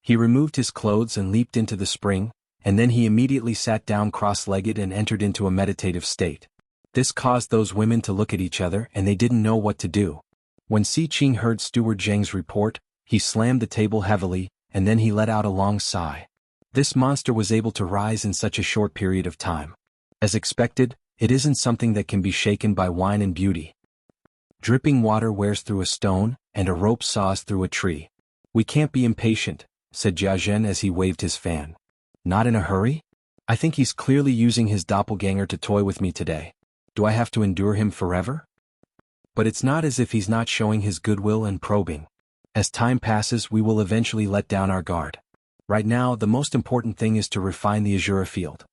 He removed his clothes and leaped into the spring, and then he immediately sat down cross-legged and entered into a meditative state. This caused those women to look at each other and they didn't know what to do. When Si Qing heard Steward Zheng's report, he slammed the table heavily, and then he let out a long sigh. This monster was able to rise in such a short period of time. As expected, it isn't something that can be shaken by wine and beauty. Dripping water wears through a stone, and a rope saws through a tree. "We can't be impatient," said Jia Zhen as he waved his fan. "Not in a hurry? I think he's clearly using his doppelganger to toy with me today. Do I have to endure him forever?" But it's not as if he's not showing his goodwill and probing. As time passes, we will eventually let down our guard. Right now, the most important thing is to refine the Azura field.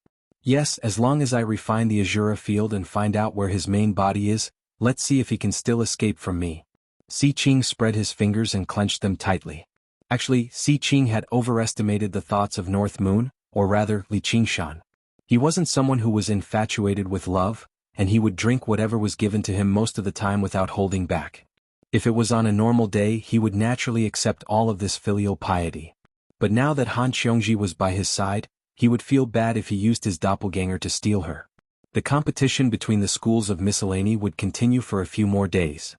Yes, as long as I refine the Azura field and find out where his main body is, let's see if he can still escape from me. Si Qing spread his fingers and clenched them tightly. Actually, Si Qing had overestimated the thoughts of North Moon, or rather, Li Qingshan. He wasn't someone who was infatuated with love, and he would drink whatever was given to him most of the time without holding back. If it was on a normal day, he would naturally accept all of this filial piety. But now that Han Qiongji was by his side, he would feel bad if he used his doppelganger to steal her. The competition between the schools of miscellany would continue for a few more days.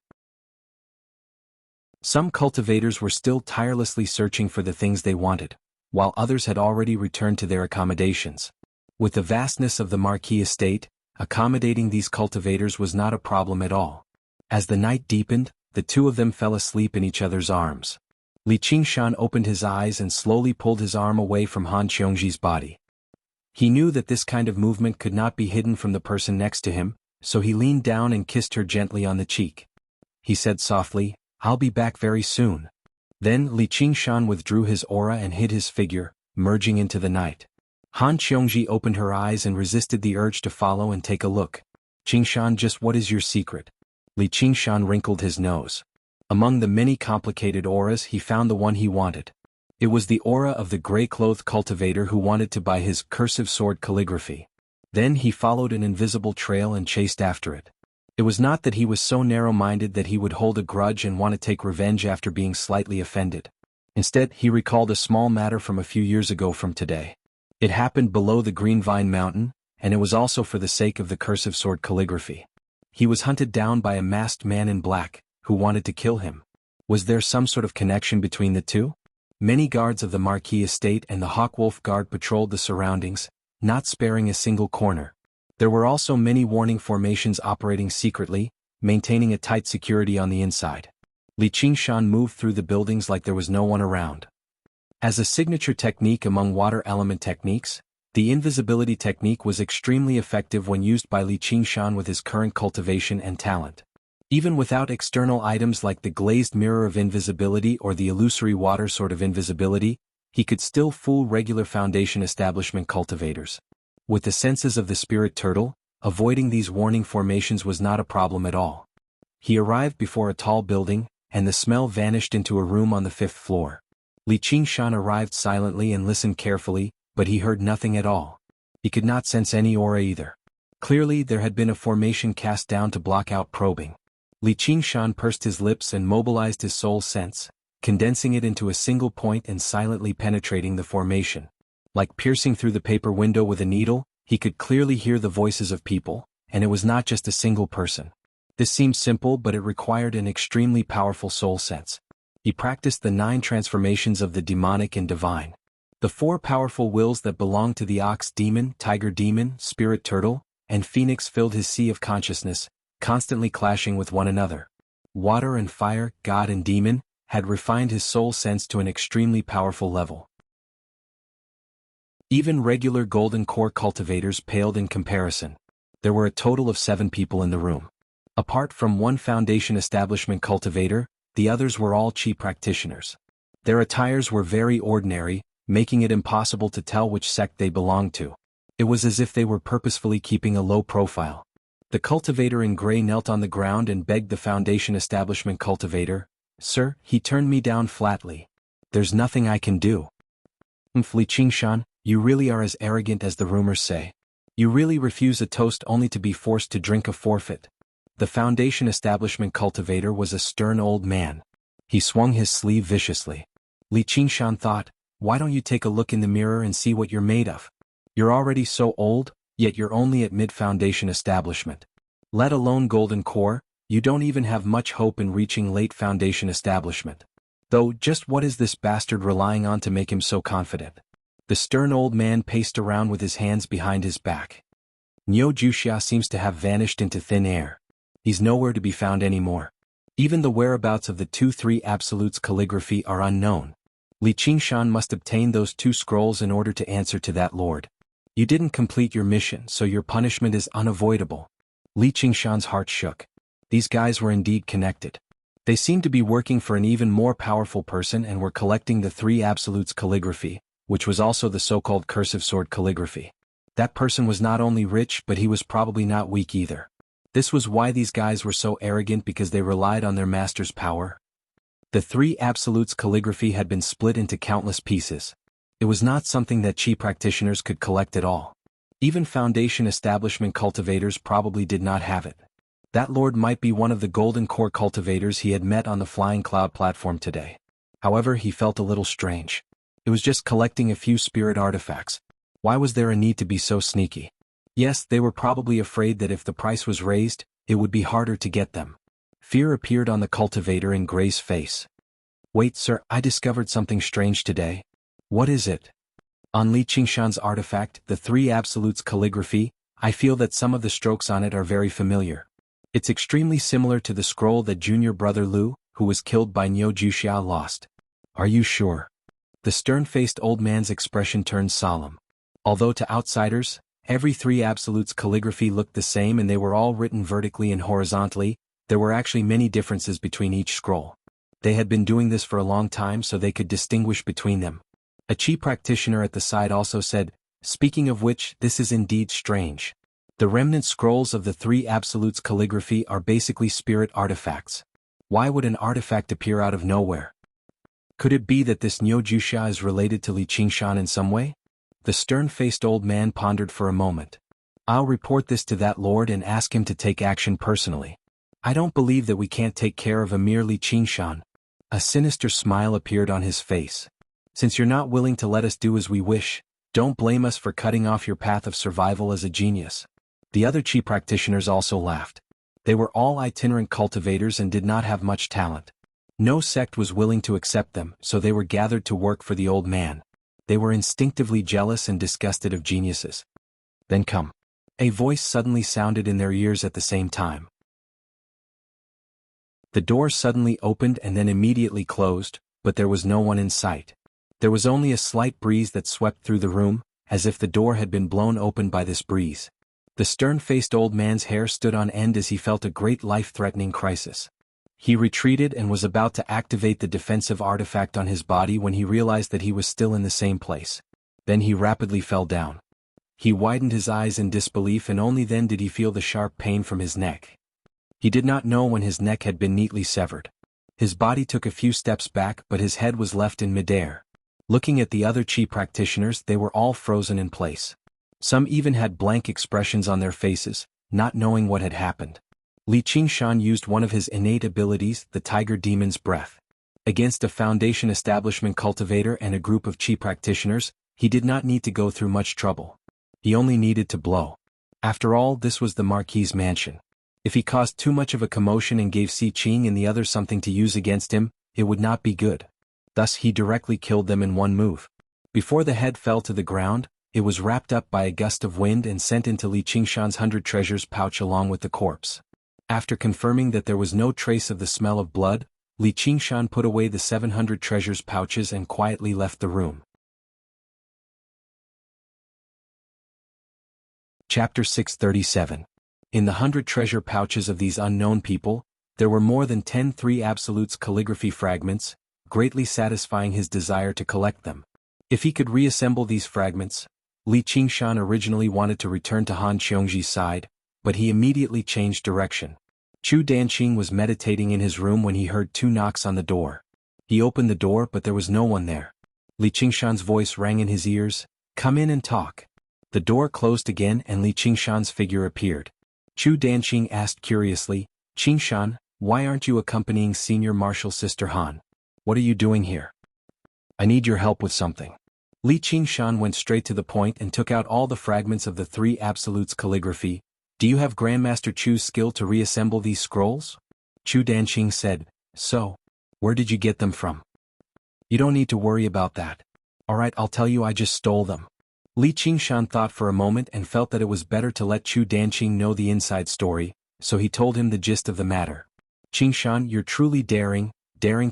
Some cultivators were still tirelessly searching for the things they wanted, while others had already returned to their accommodations. With the vastness of the Marquis estate, accommodating these cultivators was not a problem at all. As the night deepened, the two of them fell asleep in each other's arms. Li Qingshan opened his eyes and slowly pulled his arm away from Han Qiongji's body. He knew that this kind of movement could not be hidden from the person next to him, so he leaned down and kissed her gently on the cheek. He said softly, "I'll be back very soon." Then Li Qingshan withdrew his aura and hid his figure, merging into the night. Han Qiongji opened her eyes and resisted the urge to follow and take a look. "Qingshan, just what is your secret?" Li Qingshan wrinkled his nose. Among the many complicated auras he found the one he wanted. It was the aura of the gray-clothed cultivator who wanted to buy his cursive sword calligraphy. Then he followed an invisible trail and chased after it. It was not that he was so narrow-minded that he would hold a grudge and want to take revenge after being slightly offended. Instead, he recalled a small matter from a few years ago from today. It happened below the Green Vine Mountain, and it was also for the sake of the cursive sword calligraphy. He was hunted down by a masked man in black, who wanted to kill him. Was there some sort of connection between the two? Many guards of the Marquis estate and the Hawkwolf Guard patrolled the surroundings, not sparing a single corner. There were also many warning formations operating secretly, maintaining a tight security on the inside. Li Qingshan moved through the buildings like there was no one around. As a signature technique among water element techniques, the invisibility technique was extremely effective when used by Li Qingshan with his current cultivation and talent. Even without external items like the glazed mirror of invisibility or the illusory water sword of invisibility, he could still fool regular Foundation establishment cultivators. With the senses of the spirit turtle, avoiding these warning formations was not a problem at all. He arrived before a tall building, and the smell vanished into a room on the 5th floor. Li Qingshan arrived silently and listened carefully, but he heard nothing at all. He could not sense any aura either. Clearly there had been a formation cast down to block out probing. Li Qingshan pursed his lips and mobilized his soul sense, condensing it into a single point and silently penetrating the formation. Like piercing through the paper window with a needle, he could clearly hear the voices of people, and it was not just a single person. This seemed simple, but it required an extremely powerful soul sense. He practiced the 9 transformations of the demonic and divine. The 4 powerful wills that belonged to the ox demon, tiger demon, spirit turtle, and phoenix filled his sea of consciousness, constantly clashing with one another. Water and fire, God and demon, had refined his soul sense to an extremely powerful level. Even regular golden core cultivators paled in comparison. There were a total of 7 people in the room. Apart from one Foundation establishment cultivator, the others were all chi practitioners. Their attires were very ordinary, making it impossible to tell which sect they belonged to. It was as if they were purposefully keeping a low profile. The cultivator in gray knelt on the ground and begged the Foundation establishment cultivator, "Sir," he turned me down flatly. "There's nothing I can do." "Li Qingshan, you really are as arrogant as the rumors say. You really refuse a toast only to be forced to drink a forfeit." The Foundation establishment cultivator was a stern old man. He swung his sleeve viciously. Li Qingshan thought, why don't you take a look in the mirror and see what you're made of? You're already so old, yet you're only at mid-Foundation establishment. Let alone golden core, you don't even have much hope in reaching late Foundation establishment. Though, just what is this bastard relying on to make him so confident? The stern old man paced around with his hands behind his back. Wuxia seems to have vanished into thin air. He's nowhere to be found anymore. Even the whereabouts of the 2-3 Absolutes calligraphy are unknown. Li Qingshan must obtain those 2 scrolls in order to answer to that lord. You didn't complete your mission, so your punishment is unavoidable. Li Qingshan's heart shook. These guys were indeed connected. They seemed to be working for an even more powerful person and were collecting the 3 Absolutes calligraphy, which was also the so-called cursive sword calligraphy. That person was not only rich, but he was probably not weak either. This was why these guys were so arrogant, because they relied on their master's power. The 3 Absolutes calligraphy had been split into countless pieces. It was not something that chi practitioners could collect at all. Even Foundation establishment cultivators probably did not have it. That lord might be one of the golden core cultivators he had met on the Flying Cloud platform today. However, he felt a little strange. It was just collecting a few spirit artifacts. Why was there a need to be so sneaky? Yes, they were probably afraid that if the price was raised, it would be harder to get them. Fear appeared on the cultivator in Gray's face. "Wait, sir, I discovered something strange today." "What is it?" "On Li Qingshan's artifact, the 3 Absolutes calligraphy, I feel that some of the strokes on it are very familiar. It's extremely similar to the scroll that junior brother Lu, who was killed by Wuxia, lost." "Are you sure?" The stern-faced old man's expression turned solemn. Although to outsiders, every 3 Absolutes calligraphy looked the same and they were all written vertically and horizontally, there were actually many differences between each scroll. They had been doing this for a long time, so they could distinguish between them. A chi practitioner at the side also said, "Speaking of which, this is indeed strange. The remnant scrolls of the 3 Absolutes calligraphy are basically spirit artifacts. Why would an artifact appear out of nowhere? Could it be that this Wuxia is related to Li Qingshan in some way?" The stern-faced old man pondered for a moment. "I'll report this to that lord and ask him to take action personally. I don't believe that we can't take care of a mere Li Qingshan." A sinister smile appeared on his face. "Since you're not willing to let us do as we wish, don't blame us for cutting off your path of survival as a genius." The other chi practitioners also laughed. They were all itinerant cultivators and did not have much talent. No sect was willing to accept them, so they were gathered to work for the old man. They were instinctively jealous and disgusted of geniuses. "Then come." A voice suddenly sounded in their ears at the same time. The door suddenly opened and then immediately closed, but there was no one in sight. There was only a slight breeze that swept through the room, as if the door had been blown open by this breeze. The stern-faced old man's hair stood on end as he felt a great life-threatening crisis. He retreated and was about to activate the defensive artifact on his body when he realized that he was still in the same place. Then he rapidly fell down. He widened his eyes in disbelief, and only then did he feel the sharp pain from his neck. He did not know when his neck had been neatly severed. His body took a few steps back, but his head was left in midair. Looking at the other Qi practitioners, they were all frozen in place. Some even had blank expressions on their faces, not knowing what had happened. Li Qingshan used one of his innate abilities, the Tiger Demon's Breath. Against a Foundation Establishment cultivator and a group of Qi practitioners, he did not need to go through much trouble. He only needed to blow. After all, this was the Marquis's mansion. If he caused too much of a commotion and gave Si Qing and the others something to use against him, it would not be good. Thus he directly killed them in one move. Before the head fell to the ground, it was wrapped up by a gust of wind and sent into Li Qingshan's 100 treasures pouch along with the corpse. After confirming that there was no trace of the smell of blood, Li Qingshan put away the 700 treasures pouches and quietly left the room. Chapter 637. In the 100 treasure pouches of these unknown people, there were more than 10 Three Absolutes calligraphy fragments, greatly satisfying his desire to collect them. If he could reassemble these fragments, Li Qingshan originally wanted to return to Han Qiongji's side, but he immediately changed direction. Chu Danqing was meditating in his room when he heard 2 knocks on the door. He opened the door, but there was no one there. Li Qingshan's voice rang in his ears, "Come in and talk." The door closed again and Li Qingshan's figure appeared. Chu Danqing asked curiously, "Qingshan, why aren't you accompanying Senior Marshal Sister Han? What are you doing here?" "I need your help with something." Li Qingshan went straight to the point and took out all the fragments of the Three Absolutes calligraphy. "Do you have Grandmaster Chu's skill to reassemble these scrolls?" Chu Danqing said, "So. Where did you get them from?" "You don't need to worry about that. Alright, I'll tell you, I just stole them." Li Qingshan thought for a moment and felt that it was better to let Chu Danqing know the inside story, so he told him the gist of the matter. "Qingshan, you're truly daring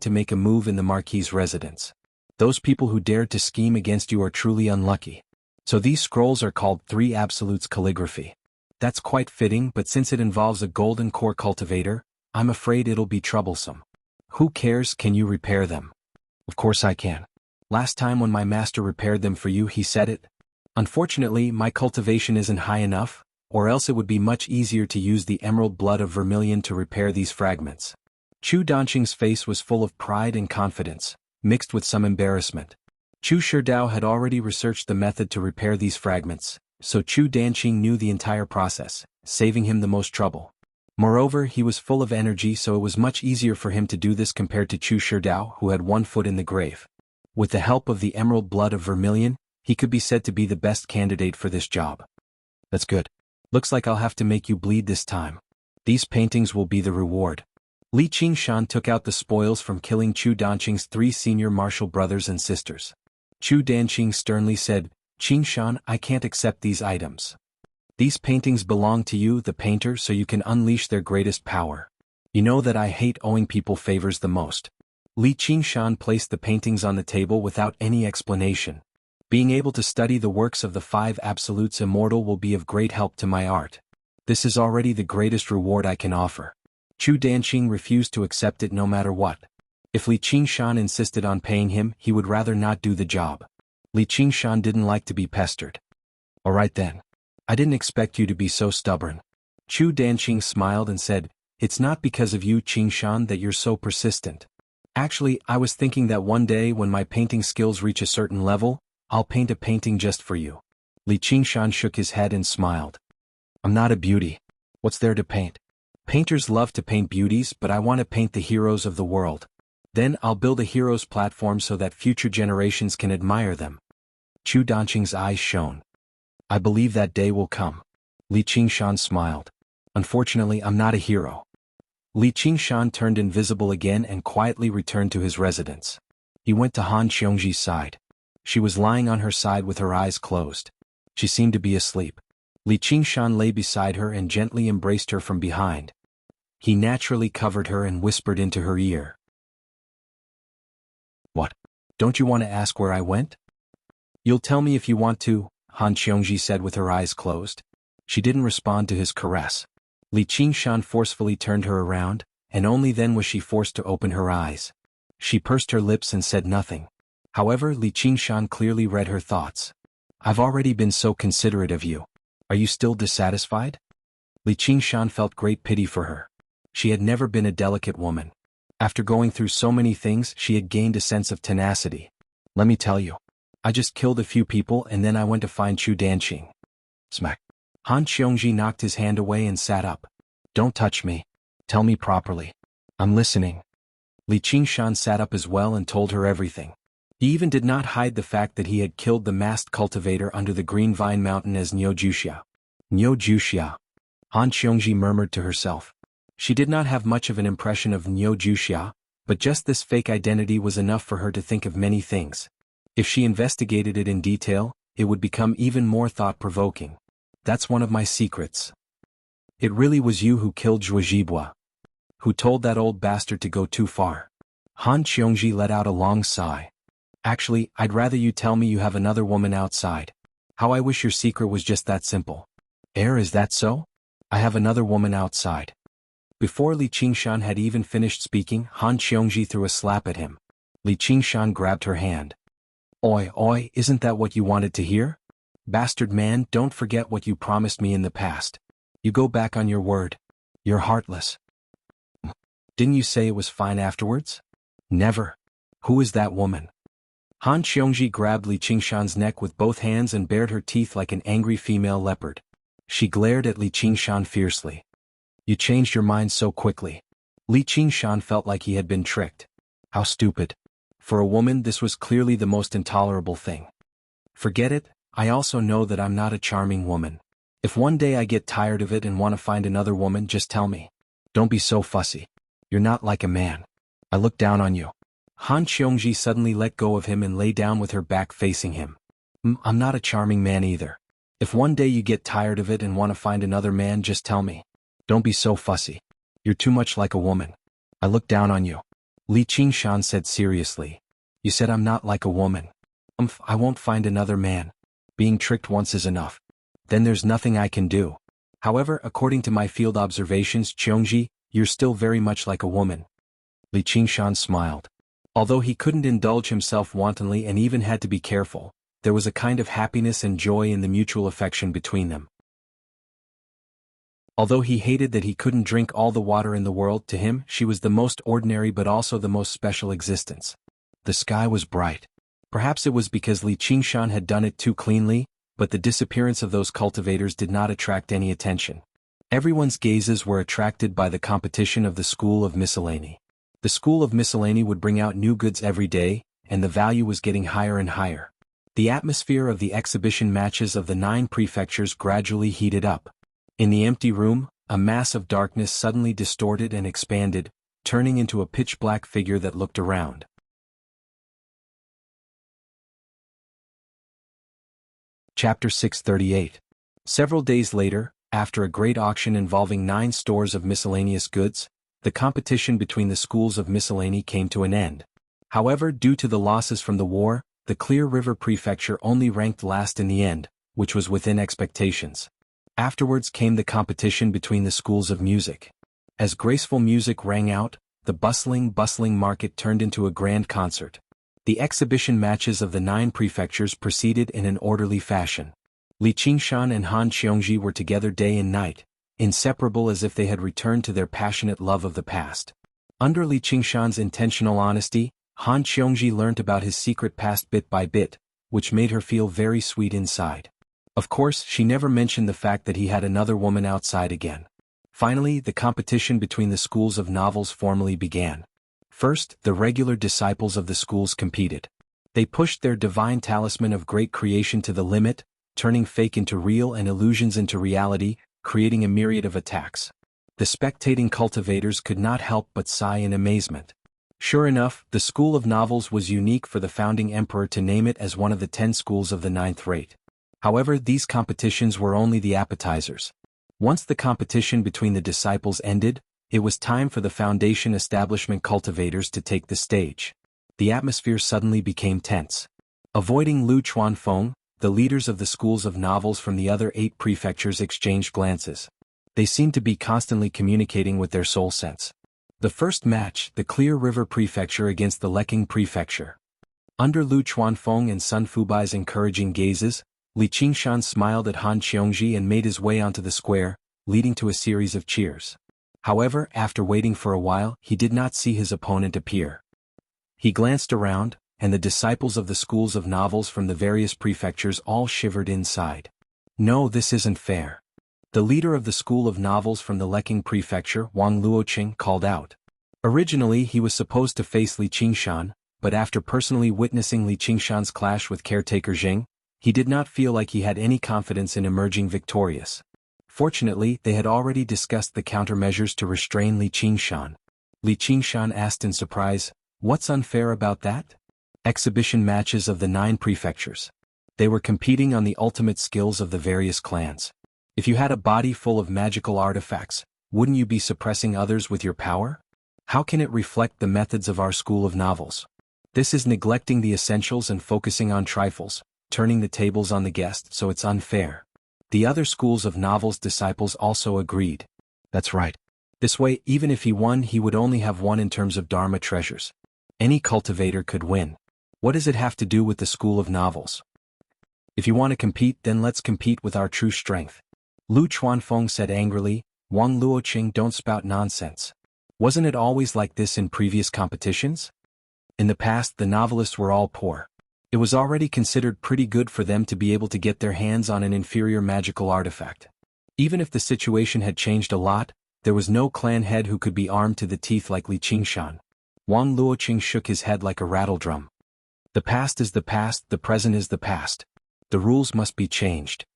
to make a move in the Marquis's residence. Those people who dared to scheme against you are truly unlucky. So these scrolls are called Three Absolutes calligraphy. That's quite fitting, but since it involves a golden core cultivator, I'm afraid it'll be troublesome." "Who cares? Can you repair them?" "Of course I can. Last time when my master repaired them for you, he said it. Unfortunately, my cultivation isn't high enough, or else it would be much easier to use the emerald blood of vermilion to repair these fragments." Chu Danqing's face was full of pride and confidence, mixed with some embarrassment. Chu Shidao had already researched the method to repair these fragments, so Chu Danqing knew the entire process, saving him the most trouble. Moreover, he was full of energy, so it was much easier for him to do this compared to Chu Shidao, who had one foot in the grave. With the help of the emerald blood of vermilion, he could be said to be the best candidate for this job. "That's good. Looks like I'll have to make you bleed this time. These paintings will be the reward." Li Qingshan took out the spoils from killing Chu Danqing's 3 senior martial brothers and sisters. Chu Danqing sternly said, "Qingshan, I can't accept these items. These paintings belong to you, the painter, so you can unleash their greatest power. You know that I hate owing people favors the most." Li Qingshan placed the paintings on the table without any explanation. "Being able to study the works of the 5 Absolutes Immortal will be of great help to my art. This is already the greatest reward I can offer." Chu Danqing refused to accept it no matter what. If Li Qingshan insisted on paying him, he would rather not do the job. Li Qingshan didn't like to be pestered. "Alright then. I didn't expect you to be so stubborn." Chu Danqing smiled and said, "It's not because of you, Qingshan, that you're so persistent. Actually, I was thinking that one day when my painting skills reach a certain level, I'll paint a painting just for you." Li Qingshan shook his head and smiled. "I'm not a beauty. What's there to paint? Painters love to paint beauties, but I want to paint the heroes of the world. Then I'll build a heroes platform so that future generations can admire them." Chu Danqing's eyes shone. "I believe that day will come." Li Qingshan smiled. "Unfortunately, I'm not a hero." Li Qingshan turned invisible again and quietly returned to his residence. He went to Han Qiongji's side. She was lying on her side with her eyes closed. She seemed to be asleep. Li Qingshan lay beside her and gently embraced her from behind. He naturally covered her and whispered into her ear. "What? Don't you want to ask where I went?" "You'll tell me if you want to," Han Qiongji said with her eyes closed. She didn't respond to his caress. Li Qingshan forcefully turned her around, and only then was she forced to open her eyes. She pursed her lips and said nothing. However, Li Qingshan clearly read her thoughts. I've already been so considerate of you. Are you still dissatisfied? Li Qingshan felt great pity for her. She had never been a delicate woman. After going through so many things, she had gained a sense of tenacity. Let me tell you. I just killed a few people and then I went to find Chu Danqing. Smack. Han Xiongji knocked his hand away and sat up. Don't touch me. Tell me properly. I'm listening. Li Qingshan sat up as well and told her everything. He even did not hide the fact that he had killed the masked cultivator under the Green Vine Mountain as Niu Juxia. Niu Juxia. Han Xiongji murmured to herself. She did not have much of an impression of Niu Juxia, but just this fake identity was enough for her to think of many things. If she investigated it in detail, it would become even more thought-provoking. That's one of my secrets. It really was you who killed Zhuo Zhibua. Who told that old bastard to go too far. Han Xiongji let out a long sigh. Actually, I'd rather you tell me you have another woman outside. How I wish your secret was just that simple. Is that so? I have another woman outside. Before Li Qingshan had even finished speaking, Han Xiongji threw a slap at him. Li Qingshan grabbed her hand. Oi, isn't that what you wanted to hear? Bastard man, don't forget what you promised me in the past. You go back on your word. You're heartless. Didn't you say it was fine afterwards? Never. Who is that woman? Han Xiongji grabbed Li Qingshan's neck with both hands and bared her teeth like an angry female leopard. She glared at Li Qingshan fiercely. You changed your mind so quickly. Li Qingshan felt like he had been tricked. How stupid. For a woman, this was clearly the most intolerable thing. Forget it, I also know that I'm not a charming woman. If one day I get tired of it and want to find another woman, just tell me. Don't be so fussy. You're not like a man. I look down on you. Han Xiongji suddenly let go of him and lay down with her back facing him. I'm not a charming man either. If one day you get tired of it and want to find another man, just tell me. Don't be so fussy. You're too much like a woman. I look down on you. Li Qingshan said seriously. You said I'm not like a woman. I won't find another man. Being tricked once is enough. Then there's nothing I can do. However, according to my field observations, Qiongji, you're still very much like a woman. Li Qingshan smiled. Although he couldn't indulge himself wantonly and even had to be careful, there was a kind of happiness and joy in the mutual affection between them. Although he hated that he couldn't drink all the water in the world, to him, she was the most ordinary but also the most special existence. The sky was bright. Perhaps it was because Li Qingshan had done it too cleanly, but the disappearance of those cultivators did not attract any attention. Everyone's gazes were attracted by the competition of the School of Miscellany. The School of Miscellany would bring out new goods every day, and the value was getting higher and higher. The atmosphere of the exhibition matches of the 9 prefectures gradually heated up. In the empty room, a mass of darkness suddenly distorted and expanded, turning into a pitch-black figure that looked around. Chapter 638. Several days later, after a great auction involving 9 stores of miscellaneous goods, the competition between the schools of miscellany came to an end. However, due to the losses from the war, the Clear River Prefecture only ranked last in the end, which was within expectations. Afterwards came the competition between the schools of music. As graceful music rang out, the bustling market turned into a grand concert. The exhibition matches of the 9 prefectures proceeded in an orderly fashion. Li Qingshan and Han Xiongji were together day and night, inseparable as if they had returned to their passionate love of the past. Under Li Qingshan's intentional honesty, Han Xiongji learnt about his secret past bit by bit, which made her feel very sweet inside. Of course, she never mentioned the fact that he had another woman outside again. Finally, the competition between the schools of novels formally began. First, the regular disciples of the schools competed. They pushed their divine talisman of great creation to the limit, turning fake into real and illusions into reality, creating a myriad of attacks. The spectating cultivators could not help but sigh in amazement. Sure enough, the school of novels was unique for the founding emperor to name it as one of the 10 schools of the 9th rate. However, these competitions were only the appetizers. Once the competition between the disciples ended, it was time for the foundation establishment cultivators to take the stage. The atmosphere suddenly became tense. Avoiding Lu Chuanfeng, the leaders of the schools of novels from the other 8 prefectures exchanged glances. They seemed to be constantly communicating with their soul sense. The first match, the Clear River Prefecture against the Leking Prefecture. Under Lu Chuanfeng and Sun Fubai's encouraging gazes, Li Qingshan smiled at Han Qiongji and made his way onto the square, leading to a series of cheers. However, after waiting for a while, he did not see his opponent appear. He glanced around, and the disciples of the schools of novels from the various prefectures all shivered inside. No, this isn't fair. The leader of the school of novels from the Leking Prefecture, Wang Luoqing, called out. Originally he was supposed to face Li Qingshan, but after personally witnessing Li Qingshan's clash with caretaker Jing, he did not feel like he had any confidence in emerging victorious. Fortunately, they had already discussed the countermeasures to restrain Li Qingshan. Li Qingshan asked in surprise, "What's unfair about that?" Exhibition matches of the 9 prefectures. They were competing on the ultimate skills of the various clans. If you had a body full of magical artifacts, wouldn't you be suppressing others with your power? How can it reflect the methods of our school of novels? This is neglecting the essentials and focusing on trifles, turning the tables on the guest, so it's unfair. The other schools of novels disciples also agreed. That's right. This way, even if he won, he would only have won in terms of Dharma treasures. Any cultivator could win. What does it have to do with the school of novels? If you want to compete, then let's compete with our true strength. Lu Chuanfeng said angrily. Wang Luoqing, don't spout nonsense. Wasn't it always like this in previous competitions? In the past, the novelists were all poor. It was already considered pretty good for them to be able to get their hands on an inferior magical artifact. Even if the situation had changed a lot, there was no clan head who could be armed to the teeth like Li Qingshan. Wang Luoqing shook his head like a rattledrum. The past is the past, the present is the past. The rules must be changed.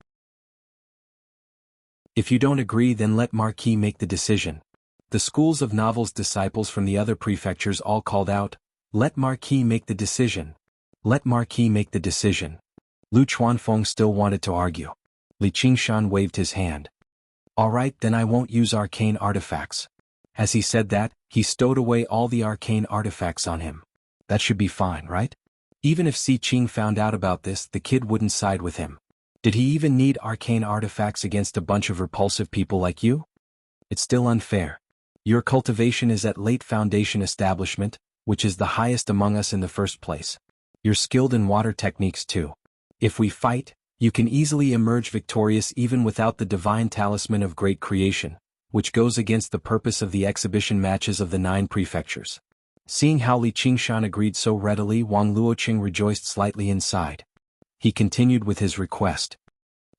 If you don't agree, then let Marquis make the decision. The schools of novels disciples from the other prefectures all called out, "Let Marquis make the decision. Let Marquis make the decision." Lu Chuanfeng still wanted to argue. Li Qingshan waved his hand. "All right, then I won't use arcane artifacts." As he said that, he stowed away all the arcane artifacts on him. That should be fine, right? Even if Si Qing found out about this, the kid wouldn't side with him. Did he even need arcane artifacts against a bunch of repulsive people like you? It's still unfair. Your cultivation is at late foundation establishment, which is the highest among us in the first place. You're skilled in water techniques too. If we fight, you can easily emerge victorious even without the divine talisman of great creation, which goes against the purpose of the exhibition matches of the 9 prefectures. Seeing how Li Qingshan agreed so readily, Wang Luoqing rejoiced slightly inside. He continued with his request.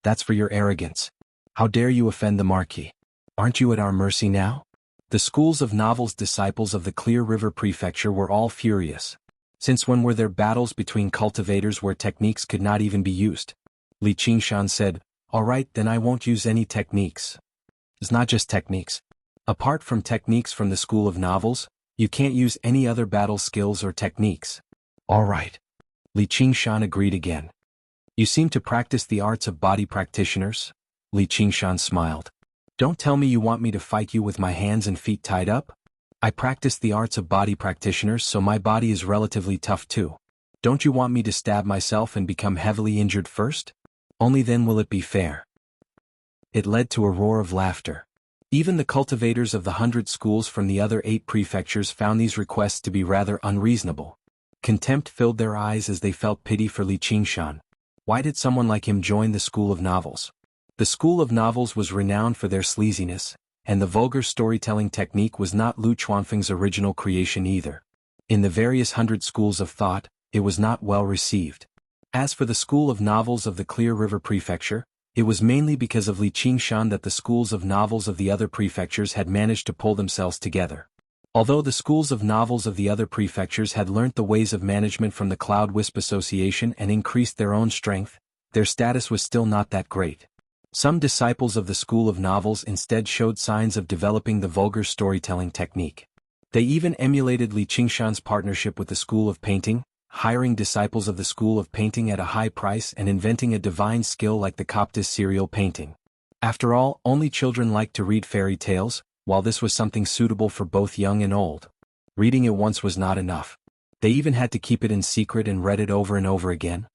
"That's for your arrogance. How dare you offend the Marquis? Aren't you at our mercy now?" The schools of novels disciples of the Clear River Prefecture were all furious. Since when were there battles between cultivators where techniques could not even be used? Li Qingshan said, "All right, then I won't use any techniques." It's not just techniques. Apart from techniques from the school of novels, you can't use any other battle skills or techniques. All right. Li Qingshan agreed again. You seem to practice the arts of body practitioners? Li Qingshan smiled. Don't tell me you want me to fight you with my hands and feet tied up? I practice the arts of body practitioners, so my body is relatively tough too. Don't you want me to stab myself and become heavily injured first? Only then will it be fair. It led to a roar of laughter. Even the cultivators of the 100 schools from the other 8 prefectures found these requests to be rather unreasonable. Contempt filled their eyes as they felt pity for Li Qingshan. Why did someone like him join the school of novels? The school of novels was renowned for their sleaziness, and the vulgar storytelling technique was not Lu Chuanfeng's original creation either. In the various 100 schools of thought, it was not well received. As for the school of novels of the Clear River Prefecture, it was mainly because of Li Qingshan that the schools of novels of the other prefectures had managed to pull themselves together. Although the schools of novels of the other prefectures had learnt the ways of management from the Cloud Wisp Association and increased their own strength, their status was still not that great. Some disciples of the school of novels instead showed signs of developing the vulgar storytelling technique. They even emulated Li Qingshan's partnership with the school of painting, hiring disciples of the school of painting at a high price and inventing a divine skill like the Coptis serial painting. After all, only children like to read fairy tales, while this was something suitable for both young and old. Reading it once was not enough. They even had to keep it in secret and read it over and over again.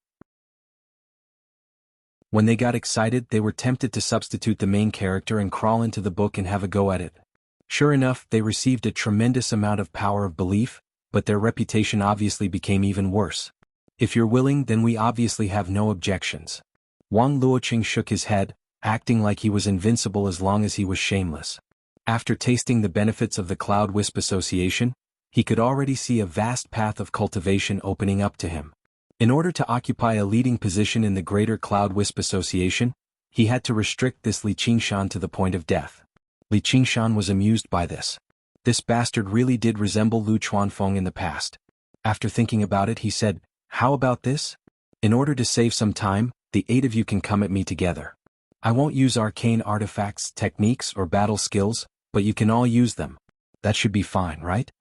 When they got excited, they were tempted to substitute the main character and crawl into the book and have a go at it. Sure enough, they received a tremendous amount of power of belief, but their reputation obviously became even worse. If you're willing, then we obviously have no objections. Wang Luoqing shook his head, acting like he was invincible as long as he was shameless. After tasting the benefits of the Cloud Wisp Association, he could already see a vast path of cultivation opening up to him. In order to occupy a leading position in the Greater Cloud Wisp Association, he had to restrict this Li Qingshan to the point of death. Li Qingshan was amused by this. This bastard really did resemble Lu Chuanfeng in the past. After thinking about it, he said, "How about this? In order to save some time, the 8 of you can come at me together. I won't use arcane artifacts, techniques, or battle skills, but you can all use them. That should be fine, right?"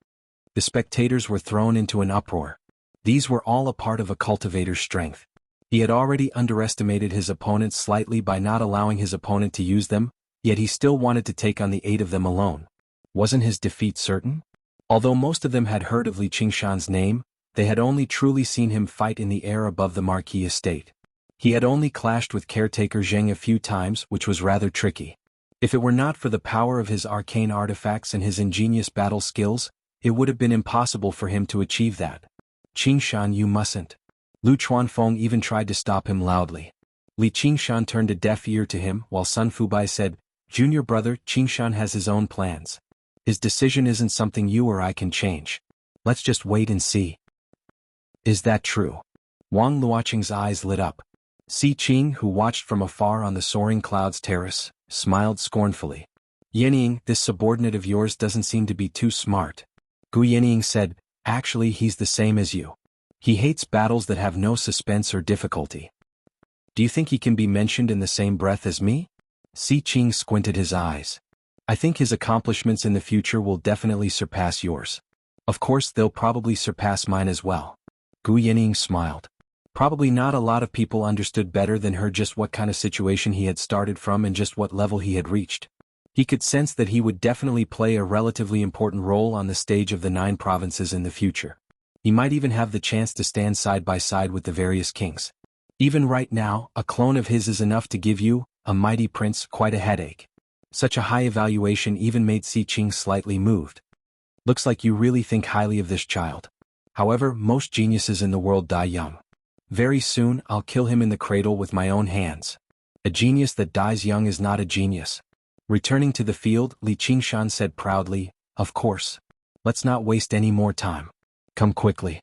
The spectators were thrown into an uproar. These were all a part of a cultivator's strength. He had already underestimated his opponent slightly by not allowing his opponent to use them, yet he still wanted to take on the 8 of them alone. Wasn't his defeat certain? Although most of them had heard of Li Qingshan's name, they had only truly seen him fight in the air above the Marquis estate. He had only clashed with caretaker Zheng a few times, which was rather tricky. If it were not for the power of his arcane artifacts and his ingenious battle skills, it would have been impossible for him to achieve that. "Qingshan, you mustn't." Lu Chuanfeng even tried to stop him loudly. Li Qingshan turned a deaf ear to him, while Sun Fubai said, "Junior brother, Qingshan has his own plans. His decision isn't something you or I can change. Let's just wait and see." "Is that true?" Wang Luoqing's eyes lit up. Si Qing, who watched from afar on the soaring clouds terrace, smiled scornfully. "Yenying, this subordinate of yours doesn't seem to be too smart." Gu Yenying said, "Actually, he's the same as you. He hates battles that have no suspense or difficulty." "Do you think he can be mentioned in the same breath as me?" Si Qing squinted his eyes. "I think his accomplishments in the future will definitely surpass yours. Of course, they'll probably surpass mine as well." Gu Yenying smiled. Probably not a lot of people understood better than her just what kind of situation he had started from and just what level he had reached. He could sense that he would definitely play a relatively important role on the stage of the 9 provinces in the future. He might even have the chance to stand side by side with the various kings. Even right now, a clone of his is enough to give you, a mighty prince, quite a headache. Such a high evaluation even made Si Qing slightly moved. "Looks like you really think highly of this child. However, most geniuses in the world die young. Very soon, I'll kill him in the cradle with my own hands. A genius that dies young is not a genius." Returning to the field, Li Qingshan said proudly, "Of course. Let's not waste any more time. Come quickly."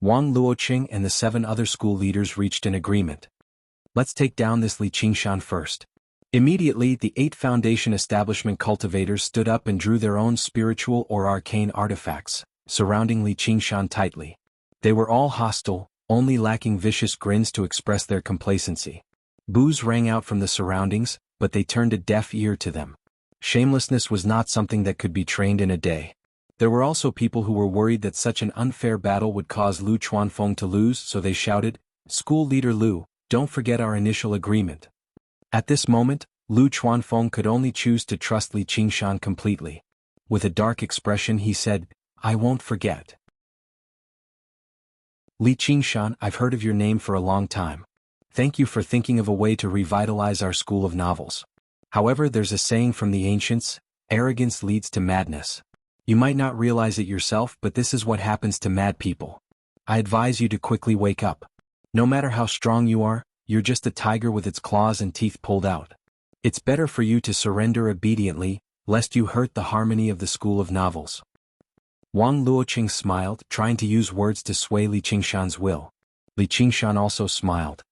Wang Luoqing and the 7 other school leaders reached an agreement. "Let's take down this Li Qingshan first." Immediately, the 8 foundation establishment cultivators stood up and drew their own spiritual or arcane artifacts, surrounding Li Qingshan tightly. They were all hostile, only lacking vicious grins to express their complacency. Boos rang out from the surroundings, but they turned a deaf ear to them. Shamelessness was not something that could be trained in a day. There were also people who were worried that such an unfair battle would cause Lu Chuanfeng to lose, so they shouted, "School leader Lu, don't forget our initial agreement." At this moment, Lu Chuanfeng could only choose to trust Li Qingshan completely. With a dark expression he said, "I won't forget." "Li Qingshan, I've heard of your name for a long time. Thank you for thinking of a way to revitalize our school of novels. However, there's a saying from the ancients, arrogance leads to madness. You might not realize it yourself, but this is what happens to mad people. I advise you to quickly wake up. No matter how strong you are, you're just a tiger with its claws and teeth pulled out. It's better for you to surrender obediently, lest you hurt the harmony of the school of novels." Wang Luoqing smiled, trying to use words to sway Li Qingshan's will. Li Qingshan also smiled.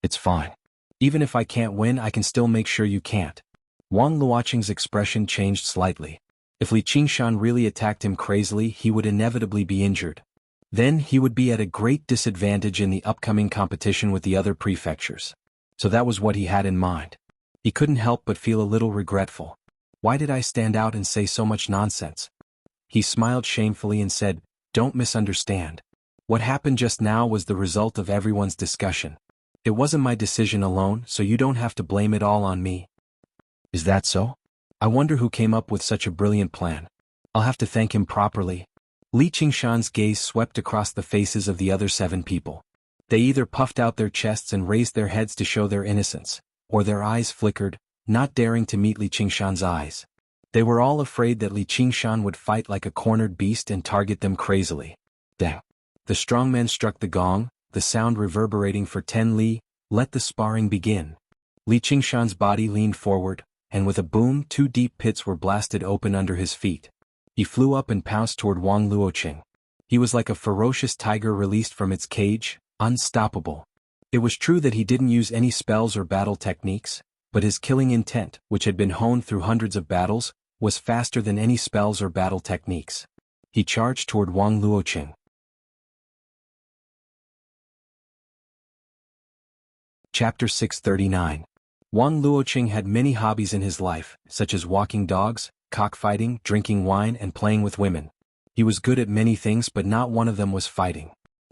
"It's fine. Even if I can't win, I can still make sure you can't." Wang Luoqing's expression changed slightly. If Li Qingshan really attacked him crazily, he would inevitably be injured. Then he would be at a great disadvantage in the upcoming competition with the other prefectures. So that was what he had in mind. He couldn't help but feel a little regretful. Why did I stand out and say so much nonsense? He smiled shamefully and said, "Don't misunderstand. What happened just now was the result of everyone's discussion. It wasn't my decision alone, so you don't have to blame it all on me." "Is that so? I wonder who came up with such a brilliant plan. I'll have to thank him properly." Li Qingshan's gaze swept across the faces of the other 7 people. They either puffed out their chests and raised their heads to show their innocence, or their eyes flickered, not daring to meet Li Qingshan's eyes. They were all afraid that Li Qingshan would fight like a cornered beast and target them crazily. Dang. The strongman struck the gong, the sound reverberating for 10 li. Let the sparring begin. Li Qingshan's body leaned forward, and with a boom 2 deep pits were blasted open under his feet. He flew up and pounced toward Wang Luoqing. He was like a ferocious tiger released from its cage, unstoppable. It was true that he didn't use any spells or battle techniques, but his killing intent, which had been honed through hundreds of battles, was faster than any spells or battle techniques. He charged toward Wang Luoqing. Chapter 639. Wang Luoqing had many hobbies in his life, such as walking dogs, cockfighting, drinking wine and playing with women. He was good at many things but not one of them was fighting.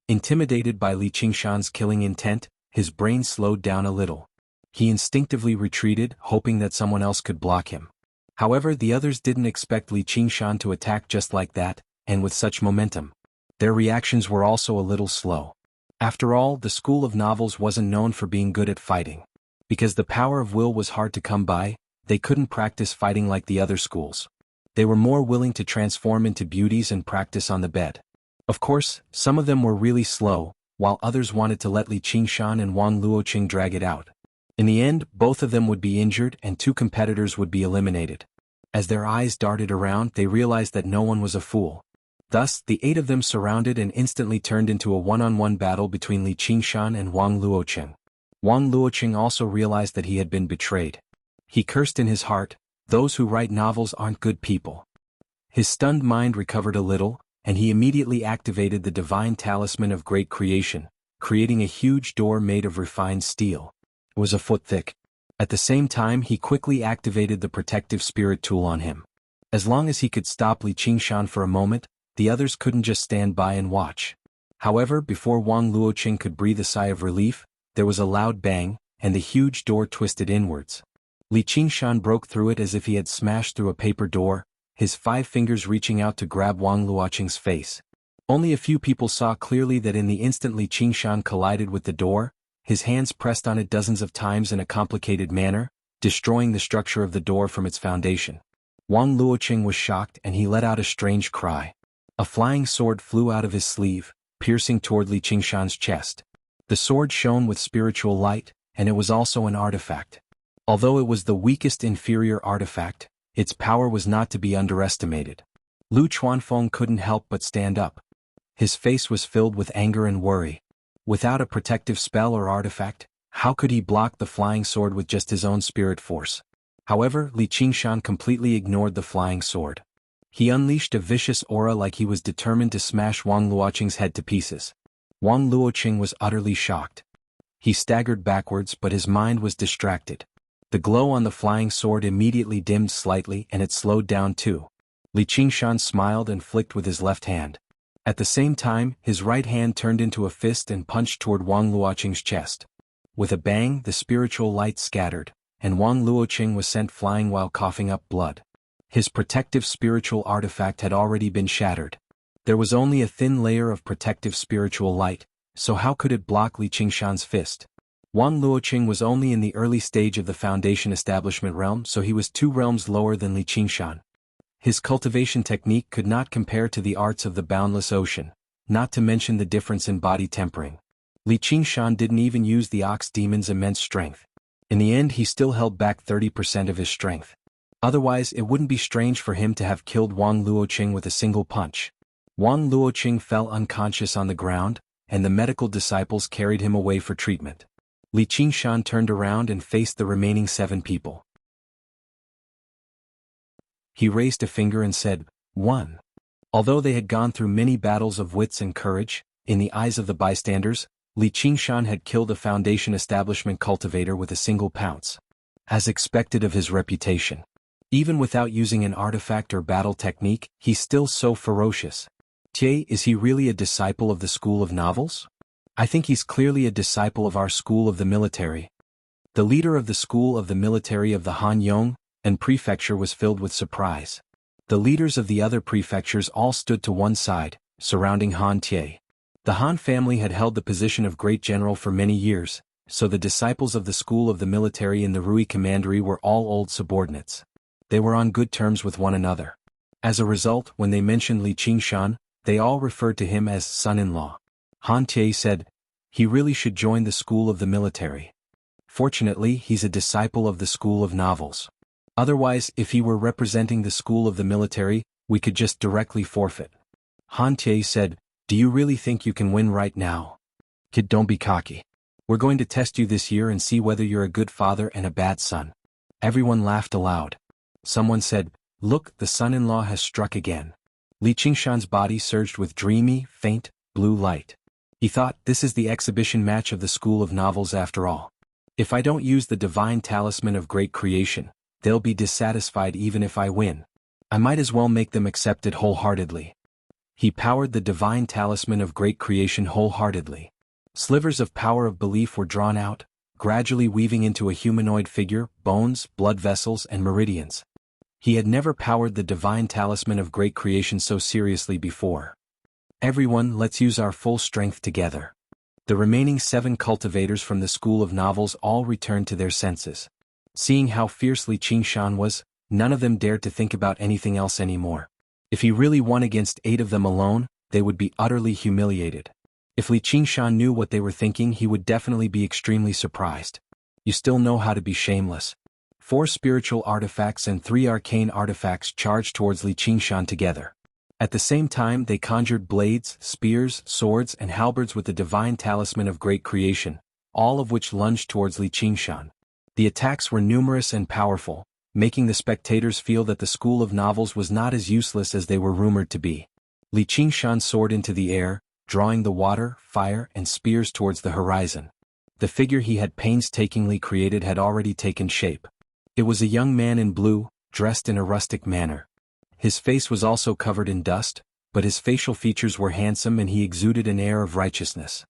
Intimidated by Li Qingshan's killing intent, his brain slowed down a little. He instinctively retreated, hoping that someone else could block him. However, the others didn't expect Li Qingshan to attack just like that, and with such momentum. Their reactions were also a little slow. After all, the school of novels wasn't known for being good at fighting. Because the power of will was hard to come by, they couldn't practice fighting like the other schools. They were more willing to transform into beauties and practice on the bed. Of course, some of them were really slow, while others wanted to let Li Qingshan and Wang Luoqing drag it out. In the end, both of them would be injured and 2 competitors would be eliminated. As their eyes darted around, they realized that no one was a fool. Thus, the 8 of them surrounded and instantly turned into a one-on-one battle between Li Qingshan and Wang Luoqing. Wang Luoqing also realized that he had been betrayed. He cursed in his heart, "Those who write novels aren't good people." His stunned mind recovered a little, and he immediately activated the divine talisman of great creation, creating a huge door made of refined steel. It was a foot thick. At the same time, he quickly activated the protective spirit tool on him. As long as he could stop Li Qingshan for a moment, the others couldn't just stand by and watch. However, before Wang Luoqing could breathe a sigh of relief, there was a loud bang, and the huge door twisted inwards. Li Qingshan broke through it as if he had smashed through a paper door, his 5 fingers reaching out to grab Wang Luoqing's face. Only a few people saw clearly that in the instant Li Qingshan collided with the door, his hands pressed on it dozens of times in a complicated manner, destroying the structure of the door from its foundation. Wang Luoqing was shocked and he let out a strange cry. A flying sword flew out of his sleeve, piercing toward Li Qingshan's chest. The sword shone with spiritual light, and it was also an artifact. Although it was the weakest inferior artifact, its power was not to be underestimated. Lu Chuanfeng couldn't help but stand up. His face was filled with anger and worry. Without a protective spell or artifact, how could he block the flying sword with just his own spirit force? However, Li Qingshan completely ignored the flying sword. He unleashed a vicious aura like he was determined to smash Wang Luoqing's head to pieces. Wang Luoqing was utterly shocked. He staggered backwards but his mind was distracted. The glow on the flying sword immediately dimmed slightly and it slowed down too. Li Qingshan smiled and flicked with his left hand. At the same time, his right hand turned into a fist and punched toward Wang Luoqing's chest. With a bang, the spiritual light scattered, and Wang Luoqing was sent flying while coughing up blood. His protective spiritual artifact had already been shattered. There was only a thin layer of protective spiritual light, so how could it block Li Qingshan's fist? Wang Luoqing was only in the early stage of the foundation establishment realm, so he was 2 realms lower than Li Qingshan. His cultivation technique could not compare to the arts of the boundless ocean, not to mention the difference in body tempering. Li Qingshan didn't even use the ox demon's immense strength. In the end, he still held back 30% of his strength. Otherwise, it wouldn't be strange for him to have killed Wang Luoqing with a single punch. Wang Luoqing fell unconscious on the ground, and the medical disciples carried him away for treatment. Li Qingshan turned around and faced the remaining 7 people. He raised a finger and said, "1." Although they had gone through many battles of wits and courage, in the eyes of the bystanders, Li Qingshan had killed a foundation establishment cultivator with a single pounce. As expected of his reputation. Even without using an artifact or battle technique, he's still so ferocious. Is he really a disciple of the school of novels? I think he's clearly a disciple of our school of the military. The leader of the school of the military of the Han Yong and prefecture was filled with surprise. The leaders of the other prefectures all stood to one side, surrounding Han Tie. The Han family had held the position of great general for many years, so the disciples of the school of the military in the Rui Commandery were all old subordinates. They were on good terms with one another. As a result, when they mentioned Li Qingshan, they all referred to him as son-in-law. Han Tie said, "He really should join the school of the military. Fortunately, he's a disciple of the school of novels. Otherwise, if he were representing the school of the military, we could just directly forfeit." Han Tie said, "Do you really think you can win right now? Kid, don't be cocky. We're going to test you this year and see whether you're a good father and a bad son." Everyone laughed aloud. Someone said, "Look, the son-in-law has struck again." Li Qingshan's body surged with dreamy, faint, blue light. He thought, this is the exhibition match of the school of novels after all. If I don't use the divine talisman of great creation, they'll be dissatisfied even if I win. I might as well make them accept it wholeheartedly. He powered the divine talisman of great creation wholeheartedly. Slivers of power of belief were drawn out, gradually weaving into a humanoid figure, bones, blood vessels, and meridians. He had never powered the divine talisman of great creation so seriously before. "Everyone, let's use our full strength together." The remaining 7 cultivators from the school of novels all returned to their senses. Seeing how fiercely Qingshan was, none of them dared to think about anything else anymore. If he really won against 8 of them alone, they would be utterly humiliated. If Li Qingshan knew what they were thinking, he would definitely be extremely surprised. You still know how to be shameless. 4 spiritual artifacts and 3 arcane artifacts charged towards Li Qingshan together. At the same time, they conjured blades, spears, swords, and halberds with the divine talisman of great creation, all of which lunged towards Li Qingshan. The attacks were numerous and powerful, making the spectators feel that the school of novels was not as useless as they were rumored to be. Li Qingshan soared into the air, drawing the water, fire, and spears towards the horizon. The figure he had painstakingly created had already taken shape. It was a young man in blue, dressed in a rustic manner. His face was also covered in dust, but his facial features were handsome and he exuded an air of righteousness.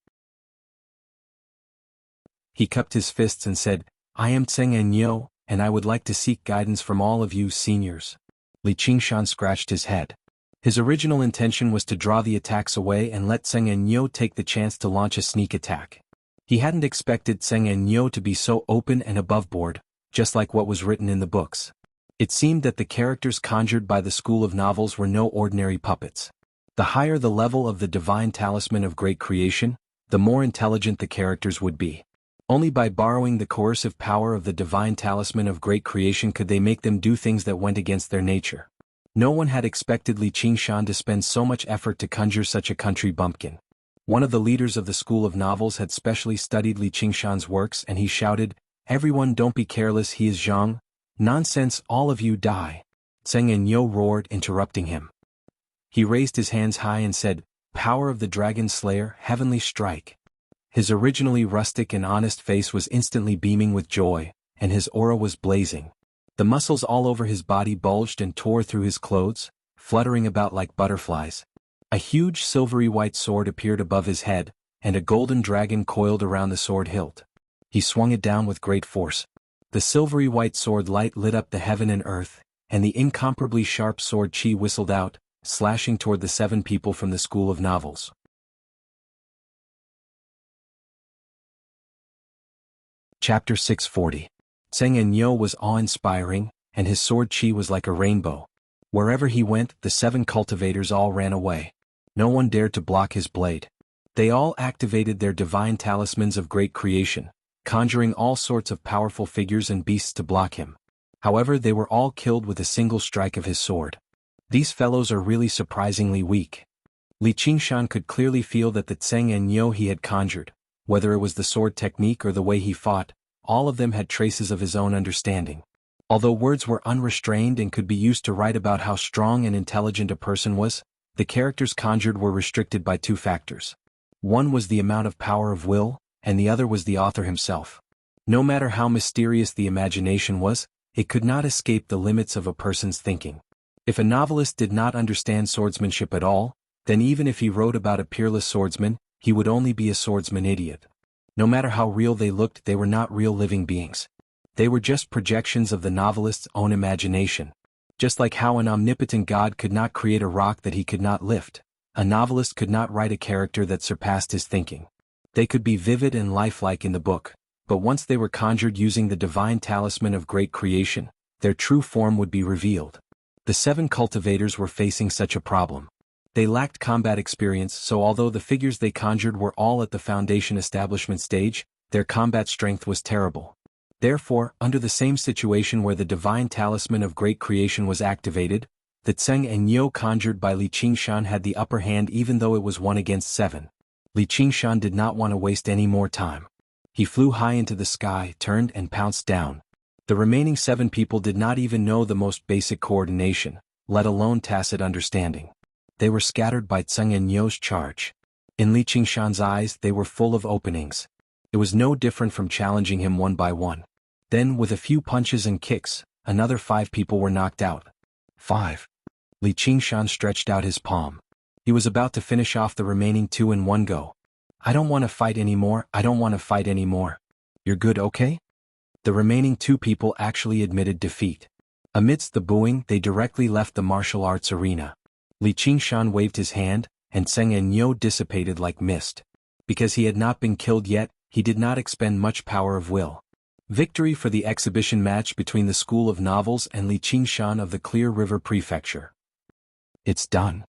He cupped his fists and said, "I am Tseng Enyo, and I would like to seek guidance from all of you seniors." Li Qingshan scratched his head. His original intention was to draw the attacks away and let Tseng Enyo take the chance to launch a sneak attack. He hadn't expected Tseng Enyo to be so open and aboveboard, just like what was written in the books. It seemed that the characters conjured by the school of novels were no ordinary puppets. The higher the level of the divine talisman of great creation, the more intelligent the characters would be. Only by borrowing the coercive power of the divine talisman of great creation could they make them do things that went against their nature. No one had expected Li Qingshan to spend so much effort to conjure such a country bumpkin. One of the leaders of the school of novels had specially studied Li Qingshan's works and he shouted, "Everyone, don't be careless, he is Zhang." "Nonsense, all of you die." Tseng Enyo roared, interrupting him. He raised his hands high and said, "Power of the Dragon Slayer, heavenly strike." His originally rustic and honest face was instantly beaming with joy, and his aura was blazing. The muscles all over his body bulged and tore through his clothes, fluttering about like butterflies. A huge silvery white sword appeared above his head, and a golden dragon coiled around the sword hilt. He swung it down with great force. The silvery white sword light lit up the heaven and earth, and the incomparably sharp sword chi whistled out, slashing toward the 7 people from the school of novels. Chapter 640. Tseng Enyo was awe-inspiring, and his sword chi was like a rainbow. Wherever he went, the 7 cultivators all ran away. No one dared to block his blade. They all activated their divine talismans of great creation, conjuring all sorts of powerful figures and beasts to block him. However, they were all killed with a single strike of his sword. These fellows are really surprisingly weak. Li Qingshan could clearly feel that the Tseng Enyo he had conjured, whether it was the sword technique or the way he fought, all of them had traces of his own understanding. Although words were unrestrained and could be used to write about how strong and intelligent a person was, the characters conjured were restricted by 2 factors. One was the amount of power of will, and the other was the author himself. No matter how mysterious the imagination was, it could not escape the limits of a person's thinking. If a novelist did not understand swordsmanship at all, then even if he wrote about a peerless swordsman, he would only be a swordsman idiot. No matter how real they looked, they were not real living beings. They were just projections of the novelist's own imagination. Just like how an omnipotent God could not create a rock that he could not lift, A novelist could not write a character that surpassed his thinking. They could be vivid and lifelike in the book, but once they were conjured using the divine talisman of great creation, their true form would be revealed. The 7 cultivators were facing such a problem. They lacked combat experience, so although the figures they conjured were all at the foundation establishment stage, their combat strength was terrible. Therefore, under the same situation where the divine talisman of great creation was activated, the Tseng and Nyo conjured by Li Qingshan had the upper hand even though it was 1 against 7. Li Qingshan did not want to waste any more time. He flew high into the sky, turned and pounced down. The remaining 7 people did not even know the most basic coordination, let alone tacit understanding. They were scattered by Tseng and Nyo's charge. In Li Qingshan's eyes they were full of openings. It was no different from challenging him one by one. Then, with a few punches and kicks, another 5 people were knocked out. 5. Li Qingshan stretched out his palm. He was about to finish off the remaining 2 in one go. I don't want to fight anymore, I don't want to fight anymore. You're good, okay? The remaining 2 people actually admitted defeat. Amidst the booing, they directly left the martial arts arena. Li Qingshan waved his hand, and Tseng and Nyo dissipated like mist. Because he had not been killed yet, he did not expend much power of will. Victory for the exhibition match between the School of Novels and Li Qingshan of the Clear River Prefecture. It's done.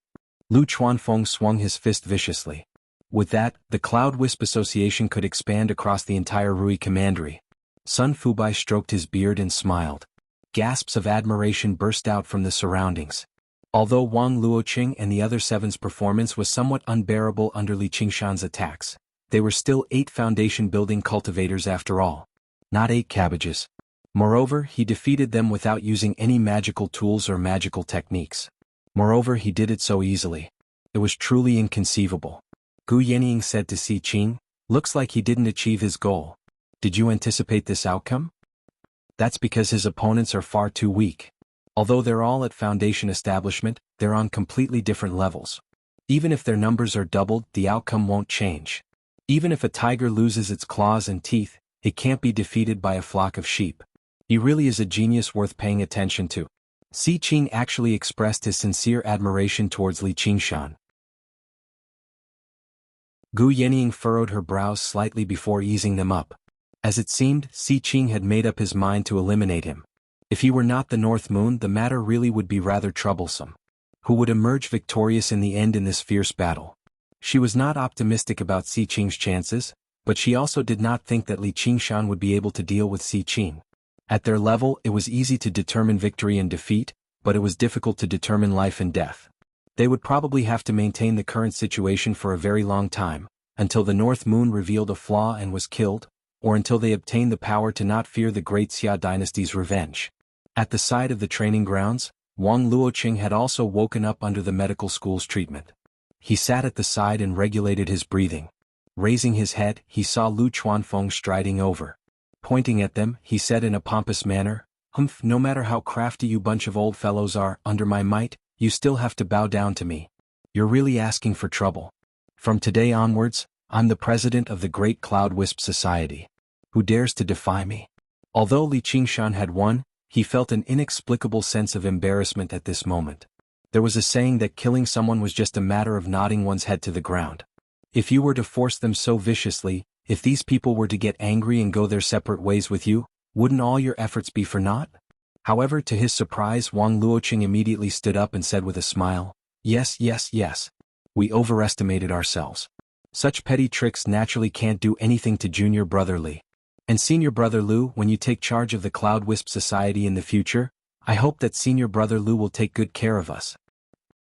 Lu Chuanfeng swung his fist viciously. With that, the Cloud Wisp Association could expand across the entire Rui Commandery. Sun Fubai stroked his beard and smiled. Gasps of admiration burst out from the surroundings. Although Wang Luoqing and the other 7's performance was somewhat unbearable under Li Qingshan's attacks, they were still 8 foundation-building cultivators after all. Not 8 cabbages. Moreover, he defeated them without using any magical tools or magical techniques. Moreover, he did it so easily. It was truly inconceivable. Gu Yenying said to Si Qing, "Looks like he didn't achieve his goal. Did you anticipate this outcome?" That's because his opponents are far too weak. Although they're all at foundation establishment, they're on completely different levels. Even if their numbers are doubled, the outcome won't change. Even if a tiger loses its claws and teeth, it can't be defeated by a flock of sheep. He really is a genius worth paying attention to. Si Qing actually expressed his sincere admiration towards Li Qingshan. Gu Yenying furrowed her brows slightly before easing them up. As it seemed, Si Qing had made up his mind to eliminate him. If he were not the North Moon, the matter really would be rather troublesome. Who would emerge victorious in the end in this fierce battle? She was not optimistic about Si Qing's chances, but she also did not think that Li Qingshan would be able to deal with Si Qing. At their level, it was easy to determine victory and defeat, but it was difficult to determine life and death. They would probably have to maintain the current situation for a very long time, until the North Moon revealed a flaw and was killed, or until they obtained the power to not fear the great Xia dynasty's revenge. At the side of the training grounds, Wang Luoqing had also woken up under the medical school's treatment. He sat at the side and regulated his breathing. Raising his head, he saw Lu Chuanfeng striding over. Pointing at them, he said in a pompous manner, "Humph, no matter how crafty you bunch of old fellows are, under my might, you still have to bow down to me. You're really asking for trouble. From today onwards, I'm the president of the Great Cloud Wisp Society. Who dares to defy me?" Although Li Qingshan had won, he felt an inexplicable sense of embarrassment at this moment. There was a saying that killing someone was just a matter of nodding one's head to the ground. If you were to force them so viciously, if these people were to get angry and go their separate ways with you, wouldn't all your efforts be for naught? However, to his surprise, Wang Luoqing immediately stood up and said with a smile, "Yes, yes, yes. We overestimated ourselves. Such petty tricks naturally can't do anything to junior brother Li. And senior brother Lu, when you take charge of the Cloud Wisp Society in the future, I hope that senior brother Lu will take good care of us."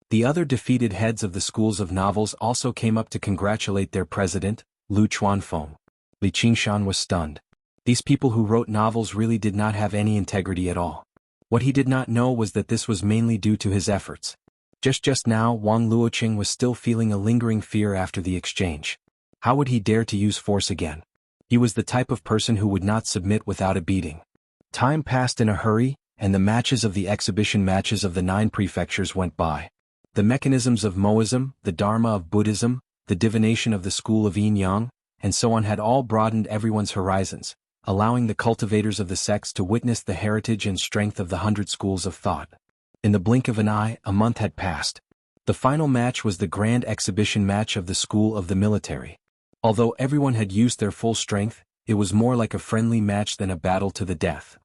The other defeated heads of the schools of novels also came up to congratulate their president, Lu Chuanfeng. Li Qingshan was stunned. These people who wrote novels really did not have any integrity at all. What he did not know was that this was mainly due to his efforts. Just now, Wang Luoqing was still feeling a lingering fear after the exchange. How would he dare to use force again? He was the type of person who would not submit without a beating. Time passed in a hurry, and the matches of the exhibition matches of the 9 prefectures went by. The mechanisms of Moism, the Dharma of Buddhism, the divination of the school of Yin-Yang, and so on had all broadened everyone's horizons, allowing the cultivators of the sects to witness the heritage and strength of the 100 schools of thought. In the blink of an eye, a month had passed. The final match was the grand exhibition match of the school of the military. Although everyone had used their full strength, it was more like a friendly match than a battle to the death.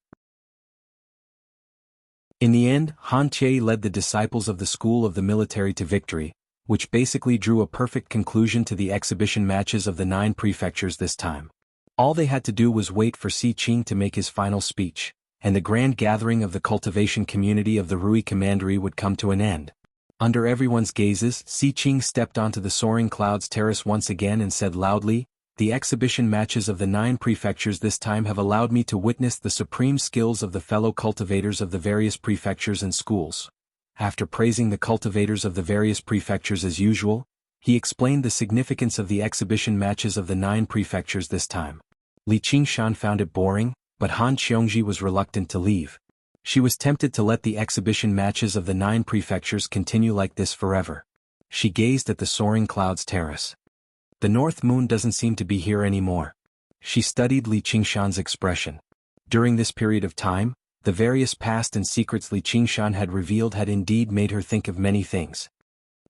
In the end, Han Che led the disciples of the school of the military to victory, which basically drew a perfect conclusion to the exhibition matches of the 9 prefectures this time. All they had to do was wait for Si Qing to make his final speech, and the grand gathering of the cultivation community of the Rui Commandery would come to an end. Under everyone's gazes, Si Qing stepped onto the soaring clouds terrace once again and said loudly, "The exhibition matches of the 9 prefectures this time have allowed me to witness the supreme skills of the fellow cultivators of the various prefectures and schools." After praising the cultivators of the various prefectures as usual, he explained the significance of the exhibition matches of the 9 prefectures this time. Li Qingshan found it boring, but Han Xiongji was reluctant to leave. She was tempted to let the exhibition matches of the 9 prefectures continue like this forever. She gazed at the soaring clouds terrace. The North Moon doesn't seem to be here anymore. She studied Li Qingshan's expression. During this period of time, the various past and secrets Li Qingshan had revealed had indeed made her think of many things.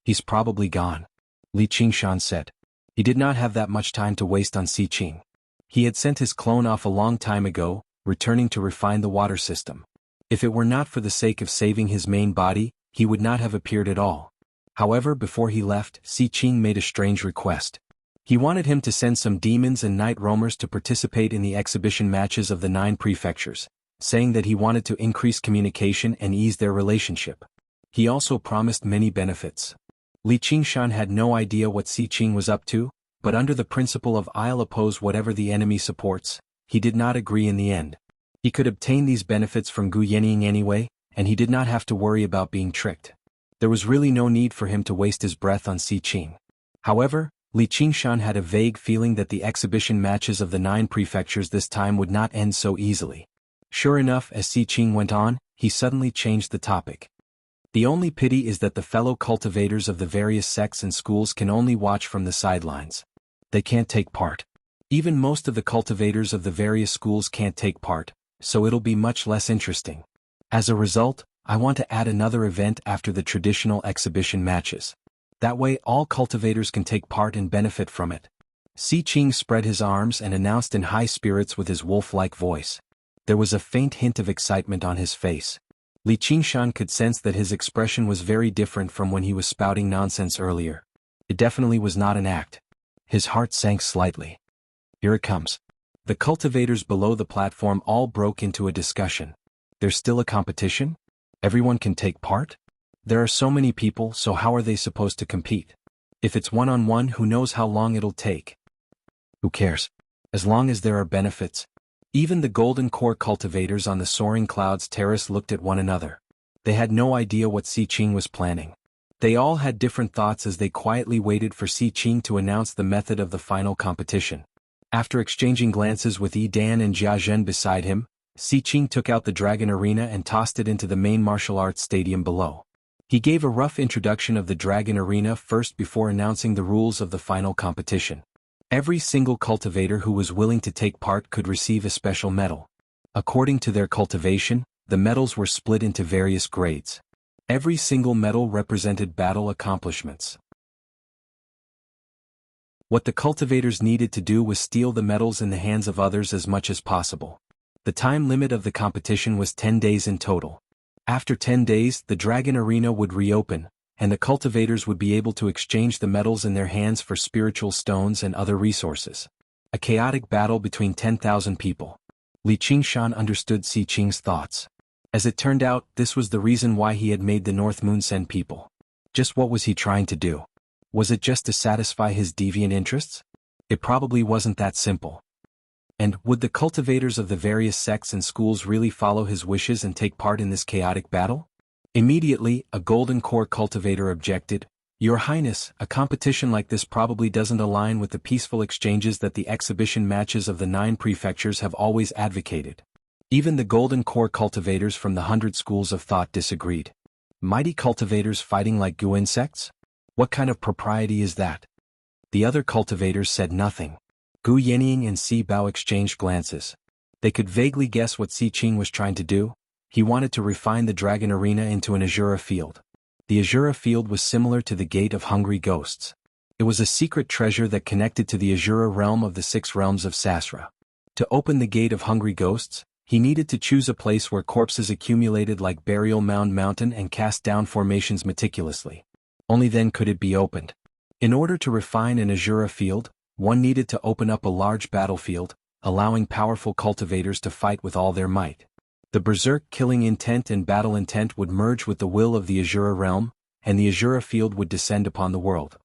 "He's probably gone," Li Qingshan said. He did not have that much time to waste on Si Qing. He had sent his clone off a long time ago, returning to refine the water system. If it were not for the sake of saving his main body, he would not have appeared at all. However, before he left, Si Qing made a strange request. He wanted him to send some demons and night roamers to participate in the exhibition matches of the 9 prefectures, saying that he wanted to increase communication and ease their relationship. He also promised many benefits. Li Qingshan had no idea what Si Qing was up to, but under the principle of "I'll oppose whatever the enemy supports," he did not agree in the end. He could obtain these benefits from Gu Yenying anyway, and he did not have to worry about being tricked. There was really no need for him to waste his breath on Si Qing. However, Li Qingshan had a vague feeling that the exhibition matches of the 9 prefectures this time would not end so easily. Sure enough, as Si Qing went on, he suddenly changed the topic. "The only pity is that the fellow cultivators of the various sects and schools can only watch from the sidelines. They can't take part. Even most of the cultivators of the various schools can't take part, so it'll be much less interesting. As a result, I want to add another event after the traditional exhibition matches. That way all cultivators can take part and benefit from it." Si Qing spread his arms and announced in high spirits with his wolf-like voice. There was a faint hint of excitement on his face. Li Qingshan could sense that his expression was very different from when he was spouting nonsense earlier. It definitely was not an act. His heart sank slightly. Here it comes. The cultivators below the platform all broke into a discussion. There's still a competition? Everyone can take part? There are so many people, so how are they supposed to compete? If it's one-on-one, who knows how long it'll take? Who cares? As long as there are benefits. Even the golden core cultivators on the soaring clouds terrace looked at one another. They had no idea what Si Qing was planning. They all had different thoughts as they quietly waited for Si Qing to announce the method of the final competition. After exchanging glances with Yi Dan and Jia Zhen beside him, Si Qing took out the Dragon Arena and tossed it into the main martial arts stadium below. He gave a rough introduction of the Dragon Arena first before announcing the rules of the final competition. Every single cultivator who was willing to take part could receive a special medal. According to their cultivation, the medals were split into various grades. Every single medal represented battle accomplishments. What the cultivators needed to do was steal the medals in the hands of others as much as possible. The time limit of the competition was 10 days in total. After 10 days, the Dragon Arena would reopen, and the cultivators would be able to exchange the medals in their hands for spiritual stones and other resources. A chaotic battle between 10,000 people. Li Qingshan understood Si Qing's thoughts. As it turned out, this was the reason why he had made the North Moon send people. Just what was he trying to do? Was it just to satisfy his deviant interests? It probably wasn't that simple. And would the cultivators of the various sects and schools really follow his wishes and take part in this chaotic battle? Immediately, a golden core cultivator objected, "Your Highness, a competition like this probably doesn't align with the peaceful exchanges that the exhibition matches of the 9 prefectures have always advocated." Even the golden core cultivators from the 100 schools of thought disagreed. Mighty cultivators fighting like goo insects? What kind of propriety is that? The other cultivators said nothing. Gu Yenying and Si Bao exchanged glances. They could vaguely guess what Si Qing was trying to do. He wanted to refine the Dragon Arena into an Azura field. The Azura field was similar to the Gate of Hungry Ghosts. It was a secret treasure that connected to the Azura realm of the 6 realms of Sasra. To open the Gate of Hungry Ghosts, he needed to choose a place where corpses accumulated like Burial Mound Mountain and cast down formations meticulously. Only then could it be opened. In order to refine an Azura field, one needed to open up a large battlefield, allowing powerful cultivators to fight with all their might. The berserk killing intent and battle intent would merge with the will of the Azura realm, and the Azura field would descend upon the world.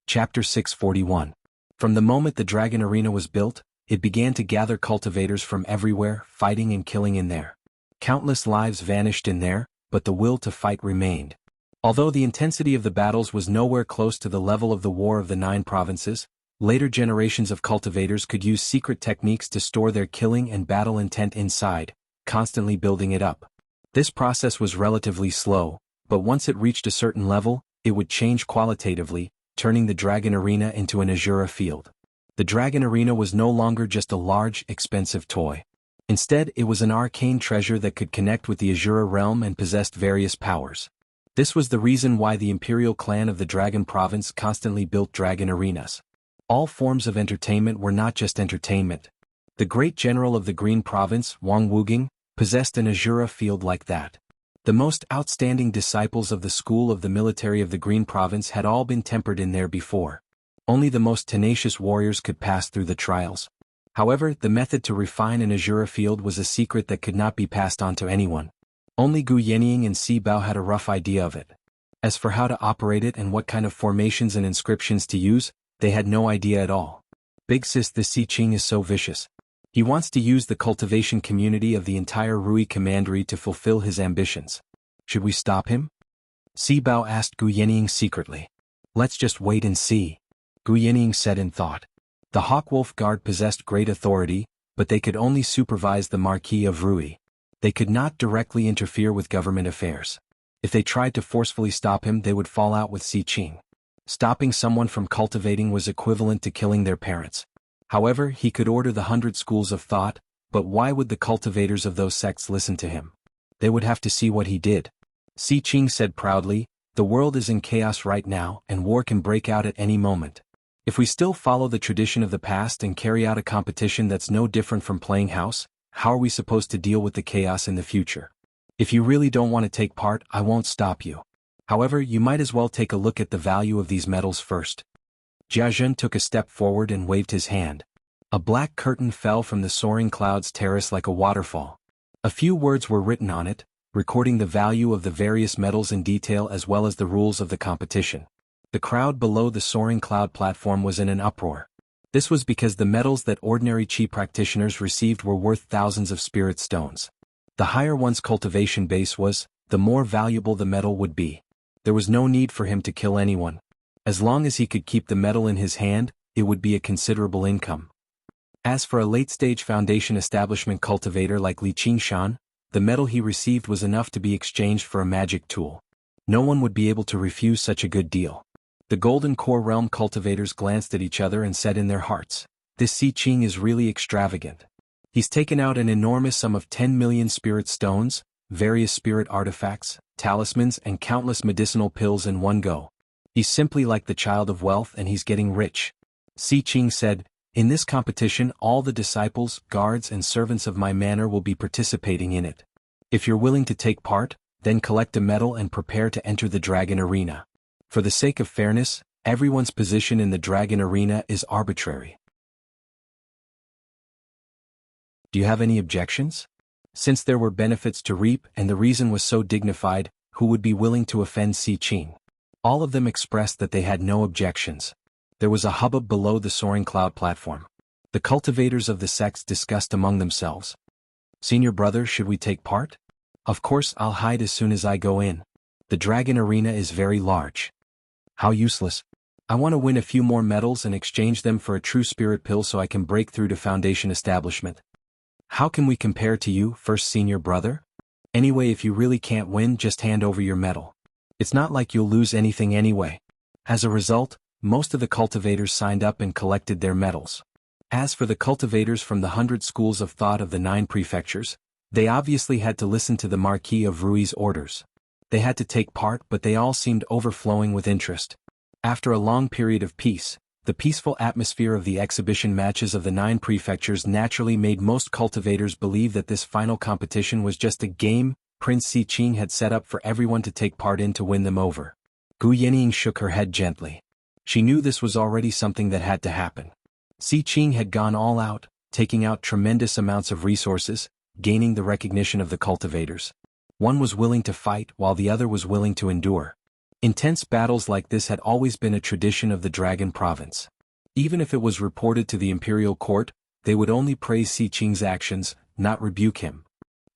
Chapter 641. From the moment the Dragon Arena was built, it began to gather cultivators from everywhere, fighting and killing in there. Countless lives vanished in there, but the will to fight remained. Although the intensity of the battles was nowhere close to the level of the War of the 9 Provinces, later generations of cultivators could use secret techniques to store their killing and battle intent inside, constantly building it up. This process was relatively slow, but once it reached a certain level, it would change qualitatively, turning the Dragon Arena into an Azura field. The Dragon Arena was no longer just a large, expensive toy. Instead, it was an arcane treasure that could connect with the Azura realm and possessed various powers. This was the reason why the Imperial clan of the Dragon Province constantly built Dragon Arenas. All forms of entertainment were not just entertainment. The great general of the Green Province, Wang Wuging, possessed an Azura field like that. The most outstanding disciples of the school of the military of the Green Province had all been tempered in there before. Only the most tenacious warriors could pass through the trials. However, the method to refine an Azura field was a secret that could not be passed on to anyone. Only Gu Yenying and Si Bao had a rough idea of it. As for how to operate it and what kind of formations and inscriptions to use, they had no idea at all. Big sis, this Si Qing is so vicious. He wants to use the cultivation community of the entire Rui Commandery to fulfill his ambitions. Should we stop him? Si Bao asked Gu Yenying secretly. Let's just wait and see. Gu Yenying said in thought. The Hawkwolf Guard possessed great authority, but they could only supervise the Marquis of Rui. They could not directly interfere with government affairs. If they tried to forcefully stop him, they would fall out with Si Qing. Stopping someone from cultivating was equivalent to killing their parents. However, he could order the 100 schools of thought, but why would the cultivators of those sects listen to him? They would have to see what he did. Si Qing said proudly, the world is in chaos right now, and war can break out at any moment. If we still follow the tradition of the past and carry out a competition that's no different from playing house, how are we supposed to deal with the chaos in the future? If you really don't want to take part, I won't stop you. However, you might as well take a look at the value of these medals first. Jiazhen took a step forward and waved his hand. A black curtain fell from the soaring clouds terrace like a waterfall. A few words were written on it, recording the value of the various medals in detail as well as the rules of the competition. The crowd below the soaring cloud platform was in an uproar. This was because the medals that ordinary chi practitioners received were worth thousands of spirit stones. The higher one's cultivation base was, the more valuable the medal would be. There was no need for him to kill anyone. As long as he could keep the medal in his hand, it would be a considerable income. As for a late-stage foundation establishment cultivator like Li Qingshan, the medal he received was enough to be exchanged for a magic tool. No one would be able to refuse such a good deal. The Golden Core Realm cultivators glanced at each other and said in their hearts, this Si Qing is really extravagant. He's taken out an enormous sum of 10 million spirit stones, various spirit artifacts, talismans and countless medicinal pills in one go. He's simply like the child of wealth and he's getting rich. Si Qing said, in this competition all the disciples, guards and servants of my manor will be participating in it. If you're willing to take part, then collect a medal and prepare to enter the Dragon Arena. For the sake of fairness, everyone's position in the Dragon Arena is arbitrary. Do you have any objections? Since there were benefits to reap and the reason was so dignified, who would be willing to offend Si Qing? All of them expressed that they had no objections. There was a hubbub below the soaring cloud platform. The cultivators of the sects discussed among themselves. Senior brother, should we take part? Of course, I'll hide as soon as I go in. The Dragon Arena is very large. How useless. I want to win a few more medals and exchange them for a true spirit pill so I can break through to foundation establishment. How can we compare to you, first senior brother? Anyway, if you really can't win, just hand over your medal. It's not like you'll lose anything anyway. As a result, most of the cultivators signed up and collected their medals. As for the cultivators from the 100 schools of thought of the 9 prefectures, They obviously had to listen to the Marquis of Rui's orders. They had to take part, but they all seemed overflowing with interest. After a long period of peace, the peaceful atmosphere of the exhibition matches of the 9 prefectures naturally made most cultivators believe that this final competition was just a game Prince Si Qing had set up for everyone to take part in to win them over. Gu Yenying shook her head gently. She knew this was already something that had to happen. Si Qing had gone all out, taking out tremendous amounts of resources, gaining the recognition of the cultivators. One was willing to fight while the other was willing to endure. Intense battles like this had always been a tradition of the Dragon Province. Even if it was reported to the imperial court, they would only praise Si Qing's actions, not rebuke him.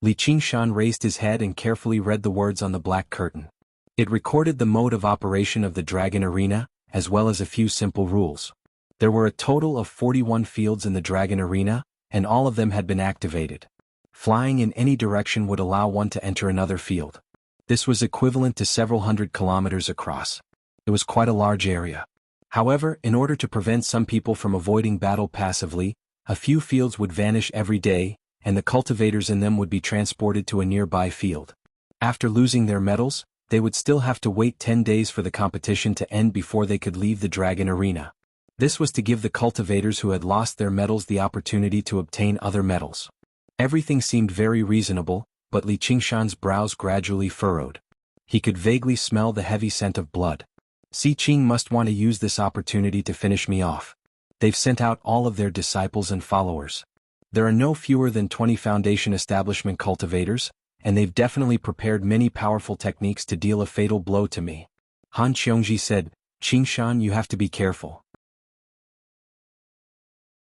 Li Qingshan raised his head and carefully read the words on the black curtain. It recorded the mode of operation of the Dragon Arena, as well as a few simple rules. There were a total of 41 fields in the Dragon Arena, and all of them had been activated. Flying in any direction would allow one to enter another field. This was equivalent to several hundred kilometers across. It was quite a large area. However, in order to prevent some people from avoiding battle passively, a few fields would vanish every day, and the cultivators in them would be transported to a nearby field. After losing their medals, they would still have to wait 10 days for the competition to end before they could leave the Dragon Arena. This was to give the cultivators who had lost their medals the opportunity to obtain other medals. Everything seemed very reasonable, but Li Qingshan's brows gradually furrowed. He could vaguely smell the heavy scent of blood. Si Qing must want to use this opportunity to finish me off. They've sent out all of their disciples and followers. There are no fewer than 20 Foundation Establishment cultivators, and they've definitely prepared many powerful techniques to deal a fatal blow to me. Han Qiongji said, Qingshan, you have to be careful.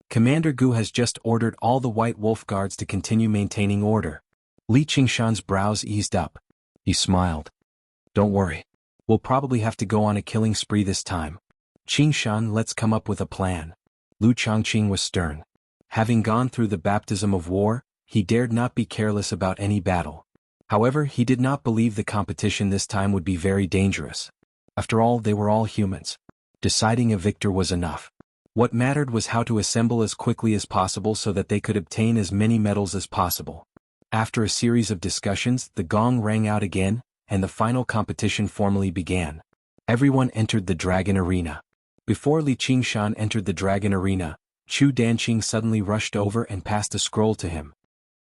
Commander Gu has just ordered all the White Wolf Guards to continue maintaining order. Li Qingshan's brows eased up. He smiled. Don't worry. We'll probably have to go on a killing spree this time. Qingshan, let's come up with a plan. Lu Chongqing was stern. Having gone through the baptism of war, he dared not be careless about any battle. However, he did not believe the competition this time would be very dangerous. After all, they were all humans. Deciding a victor was enough. What mattered was how to assemble as quickly as possible so that they could obtain as many medals as possible. After a series of discussions, the gong rang out again, and the final competition formally began. Everyone entered the Dragon Arena. Before Li Qingshan entered the Dragon Arena, Chu Danqing suddenly rushed over and passed a scroll to him.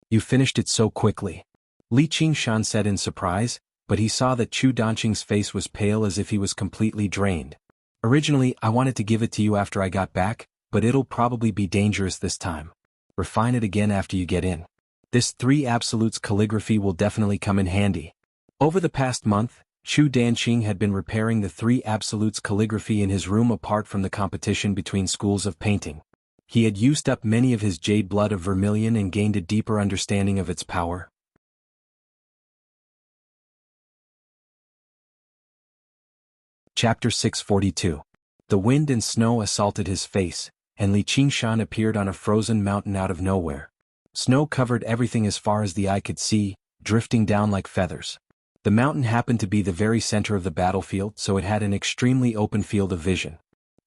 You finished it so quickly. Li Qingshan said in surprise, but he saw that Chu Danqing's face was pale as if he was completely drained. Originally, I wanted to give it to you after I got back, but it'll probably be dangerous this time. Refine it again after you get in. This 3 absolutes calligraphy will definitely come in handy. Over the past month, Chu Danqing had been repairing the 3 absolutes calligraphy in his room apart from the competition between schools of painting. He had used up many of his jade blood of vermilion and gained a deeper understanding of its power. Chapter 642. The wind and snow assaulted his face, and Li Qingshan appeared on a frozen mountain out of nowhere. Snow covered everything as far as the eye could see, drifting down like feathers. The mountain happened to be the very center of the battlefield, so it had an extremely open field of vision.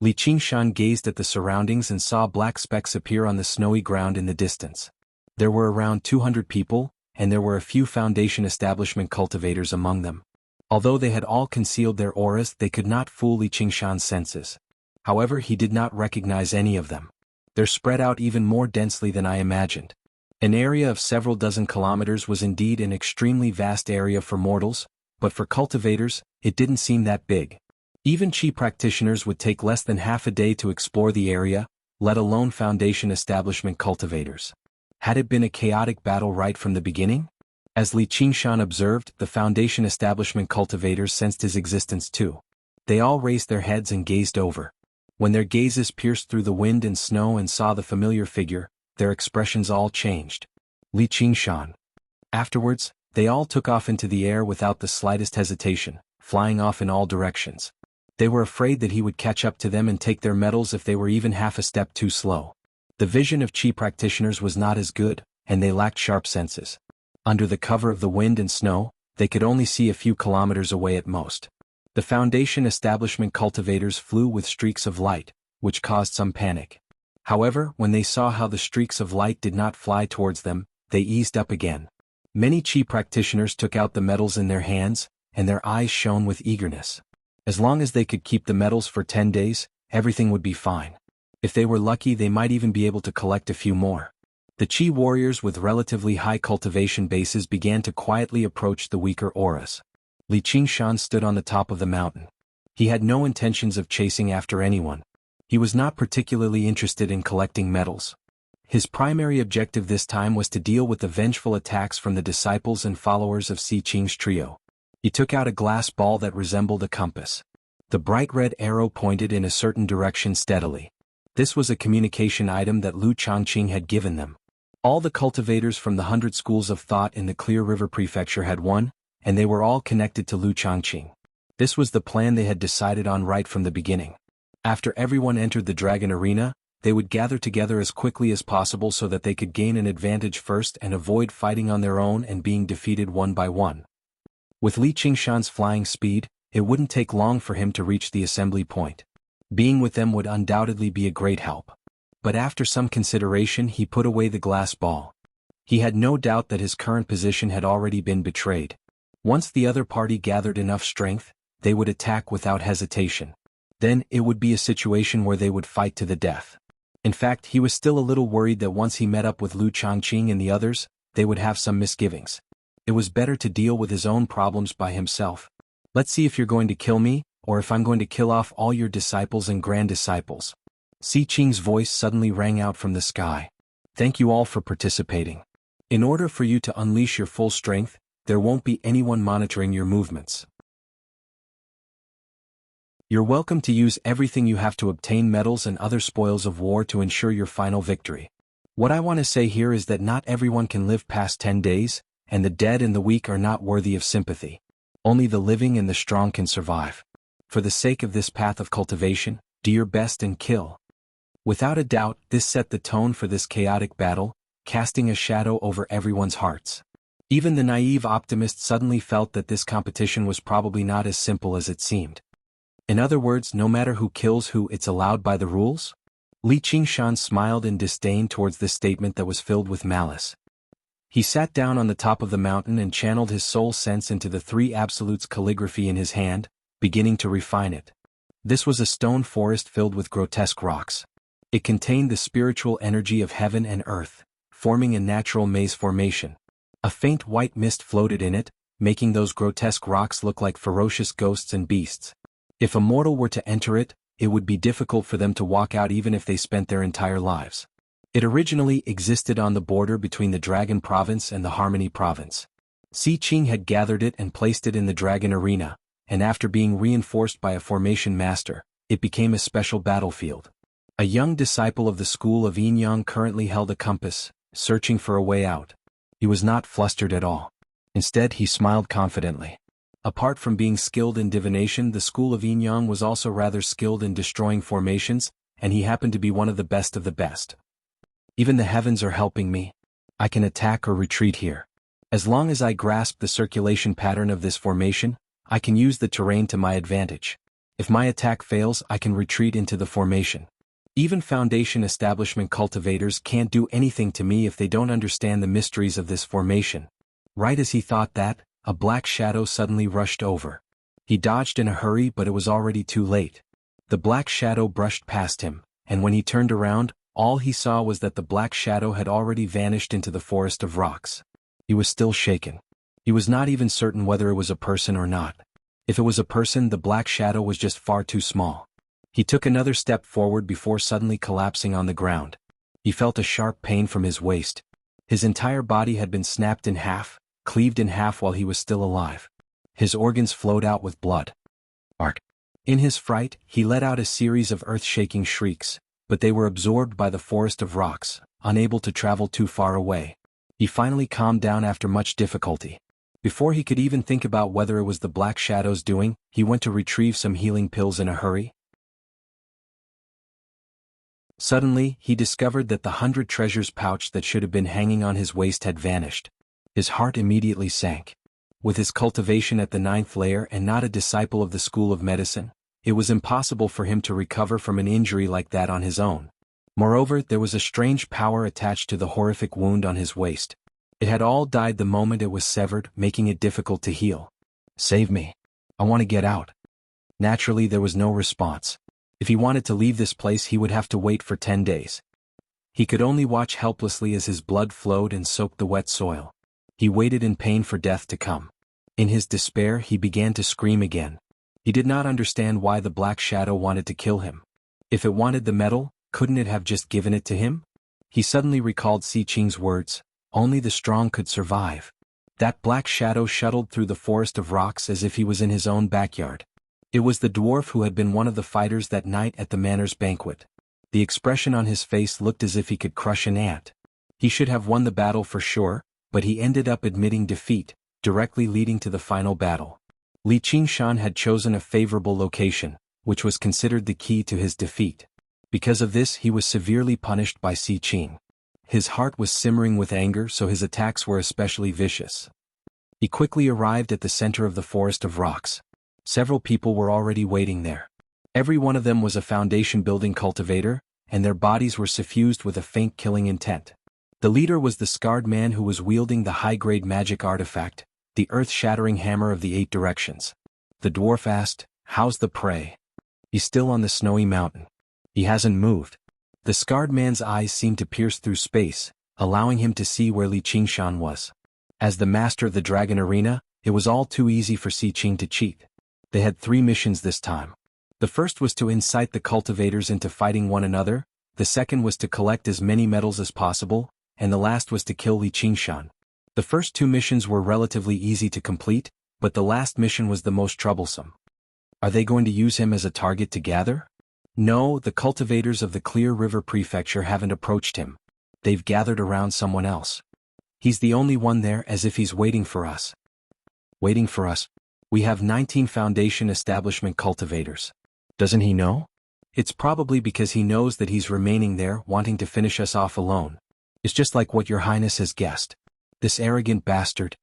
Li Qingshan gazed at the surroundings and saw black specks appear on the snowy ground in the distance. There were around 200 people, and there were a few Foundation Establishment cultivators among them. Although they had all concealed their auras, they could not fool Li Qingshan's senses. However, he did not recognize any of them. They're spread out even more densely than I imagined. An area of several dozen kilometers was indeed an extremely vast area for mortals, but for cultivators, it didn't seem that big. Even Qi practitioners would take less than half a day to explore the area, let alone Foundation Establishment cultivators. Had it been a chaotic battle right from the beginning? As Li Qingshan observed, the Foundation Establishment cultivators sensed his existence too. They all raised their heads and gazed over. When their gazes pierced through the wind and snow and saw the familiar figure, their expressions all changed. Li Qingshan. Afterwards, they all took off into the air without the slightest hesitation, flying off in all directions. They were afraid that he would catch up to them and take their medals if they were even half a step too slow. The vision of Qi practitioners was not as good, and they lacked sharp senses. Under the cover of the wind and snow, they could only see a few kilometers away at most. The Foundation Establishment cultivators flew with streaks of light, which caused some panic. However, when they saw how the streaks of light did not fly towards them, they eased up again. Many Qi practitioners took out the medals in their hands, and their eyes shone with eagerness. As long as they could keep the medals for 10 days, everything would be fine. If they were lucky, they might even be able to collect a few more. The Qi warriors with relatively high cultivation bases began to quietly approach the weaker auras. Li Qingshan stood on the top of the mountain. He had no intentions of chasing after anyone. He was not particularly interested in collecting medals. His primary objective this time was to deal with the vengeful attacks from the disciples and followers of Si Qing's trio. He took out a glass ball that resembled a compass. The bright red arrow pointed in a certain direction steadily. This was a communication item that Lu Changqing had given them. All the cultivators from the 100 schools of thought in the Clear River Prefecture had one, and they were all connected to Lu Changqing. This was the plan they had decided on right from the beginning. After everyone entered the Dragon Arena, they would gather together as quickly as possible so that they could gain an advantage first and avoid fighting on their own and being defeated one by one. With Li Qingshan's flying speed, it wouldn't take long for him to reach the assembly point. Being with them would undoubtedly be a great help. But after some consideration, he put away the glass ball. He had no doubt that his current position had already been betrayed. Once the other party gathered enough strength, they would attack without hesitation. Then, it would be a situation where they would fight to the death. In fact, he was still a little worried that once he met up with Lu Changqing and the others, they would have some misgivings. It was better to deal with his own problems by himself. Let's see if you're going to kill me, or if I'm going to kill off all your disciples and grand disciples. Si Qing's voice suddenly rang out from the sky. Thank you all for participating. In order for you to unleash your full strength, there won't be anyone monitoring your movements. You're welcome to use everything you have to obtain medals and other spoils of war to ensure your final victory. What I want to say here is that not everyone can live past 10 days, and the dead and the weak are not worthy of sympathy. Only the living and the strong can survive. For the sake of this path of cultivation, do your best and kill. Without a doubt, this set the tone for this chaotic battle, casting a shadow over everyone's hearts. Even the naive optimist suddenly felt that this competition was probably not as simple as it seemed. In other words, no matter who kills who, it's allowed by the rules? Li Qingshan smiled in disdain towards this statement that was filled with malice. He sat down on the top of the mountain and channeled his soul sense into the three absolutes calligraphy in his hand, beginning to refine it. This was a stone forest filled with grotesque rocks. It contained the spiritual energy of heaven and earth, forming a natural maze formation. A faint white mist floated in it, making those grotesque rocks look like ferocious ghosts and beasts. If a mortal were to enter it, it would be difficult for them to walk out even if they spent their entire lives. It originally existed on the border between the Dragon Province and the Harmony Province. Si Qing had gathered it and placed it in the Dragon Arena, and after being reinforced by a formation master, it became a special battlefield. A young disciple of the school of Yin Yang currently held a compass, searching for a way out. He was not flustered at all. Instead, he smiled confidently. Apart from being skilled in divination, the school of Yin Yang was also rather skilled in destroying formations, and he happened to be one of the best of the best. Even the heavens are helping me. I can attack or retreat here. As long as I grasp the circulation pattern of this formation, I can use the terrain to my advantage. If my attack fails, I can retreat into the formation. Even Foundation establishment cultivators can't do anything to me if they don't understand the mysteries of this formation. Right as he thought that, a black shadow suddenly rushed over. He dodged in a hurry, but it was already too late. The black shadow brushed past him, and when he turned around, all he saw was that the black shadow had already vanished into the forest of rocks. He was still shaken. He was not even certain whether it was a person or not. If it was a person, the black shadow was just far too small. He took another step forward before suddenly collapsing on the ground. He felt a sharp pain from his waist. His entire body had been snapped in half, cleaved in half while he was still alive. His organs flowed out with blood. Ark. In his fright, he let out a series of earth-shaking shrieks, but they were absorbed by the forest of rocks, unable to travel too far away. He finally calmed down after much difficulty. Before he could even think about whether it was the black shadow's doing, he went to retrieve some healing pills in a hurry. Suddenly, he discovered that the 100 treasures pouch that should have been hanging on his waist had vanished. His heart immediately sank. With his cultivation at the 9th layer and not a disciple of the School of Medicine, it was impossible for him to recover from an injury like that on his own. Moreover, there was a strange power attached to the horrific wound on his waist. It had all died the moment it was severed, making it difficult to heal. "Save me. I want to get out." Naturally, there was no response. If he wanted to leave this place, he would have to wait for 10 days. He could only watch helplessly as his blood flowed and soaked the wet soil. He waited in pain for death to come. In his despair, he began to scream again. He did not understand why the black shadow wanted to kill him. If it wanted the metal, couldn't it have just given it to him? He suddenly recalled Siqing's words, "Only the strong could survive." That black shadow shuttled through the forest of rocks as if he was in his own backyard. It was the dwarf who had been one of the fighters that night at the manor's banquet. The expression on his face looked as if he could crush an ant. He should have won the battle for sure, but he ended up admitting defeat, directly leading to the final battle. Li Qingshan had chosen a favorable location, which was considered the key to his defeat. Because of this, he was severely punished by Siqing. His heart was simmering with anger, so his attacks were especially vicious. He quickly arrived at the center of the forest of rocks. Several people were already waiting there. Every one of them was a foundation-building cultivator, and their bodies were suffused with a faint killing intent. The leader was the scarred man who was wielding the high-grade magic artifact, the earth-shattering hammer of the 8 directions. The dwarf asked, "How's the prey?" "He's still on the snowy mountain. He hasn't moved." The scarred man's eyes seemed to pierce through space, allowing him to see where Li Qingshan was. As the master of the Dragon Arena, it was all too easy for Siqing to cheat. They had 3 missions this time. The first was to incite the cultivators into fighting one another, the second was to collect as many medals as possible, and the last was to kill Li Qingshan. The first 2 missions were relatively easy to complete, but the last mission was the most troublesome. Are they going to use him as a target to gather? No, the cultivators of the Clear River Prefecture haven't approached him. They've gathered around someone else. He's the only one there, as if he's waiting for us. Waiting for us? We have 19 Foundation Establishment cultivators. Doesn't he know? It's probably because he knows that he's remaining there, wanting to finish us off alone. It's just like what your highness has guessed. This arrogant bastard.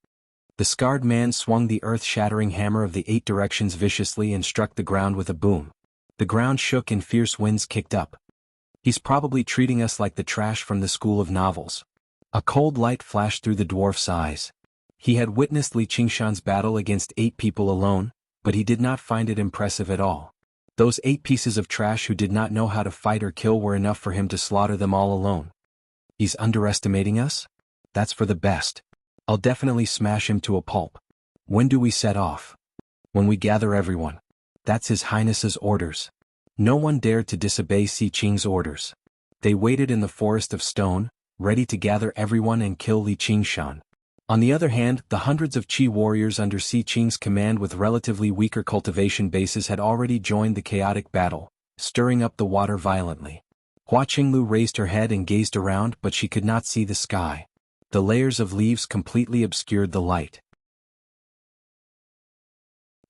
The scarred man swung the earth-shattering hammer of the 8 directions viciously and struck the ground with a boom. The ground shook and fierce winds kicked up. He's probably treating us like the trash from the school of novels. A cold light flashed through the dwarf's eyes. He had witnessed Li Qingshan's battle against 8 people alone, but he did not find it impressive at all. Those 8 pieces of trash who did not know how to fight or kill were enough for him to slaughter them all alone. He's underestimating us? That's for the best. I'll definitely smash him to a pulp. When do we set off? When we gather everyone. That's His Highness's orders. No one dared to disobey Siqing's orders. They waited in the forest of stone, ready to gather everyone and kill Li Qingshan. On the other hand, the hundreds of Qi warriors under Siqing's command with relatively weaker cultivation bases had already joined the chaotic battle, stirring up the water violently. Hua Qinglu raised her head and gazed around, but she could not see the sky. The layers of leaves completely obscured the light.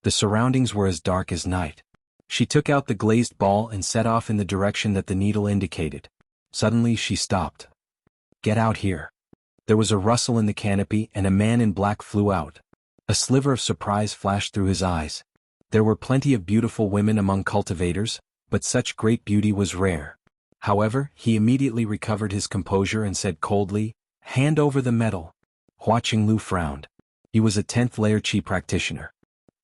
The surroundings were as dark as night. She took out the glazed ball and set off in the direction that the needle indicated. Suddenly she stopped. "Get out here." There was a rustle in the canopy and a man in black flew out. A sliver of surprise flashed through his eyes. There were plenty of beautiful women among cultivators, but such great beauty was rare. However, he immediately recovered his composure and said coldly, "Hand over the medal." Hua Qinglu frowned. He was a 10th layer Qi practitioner.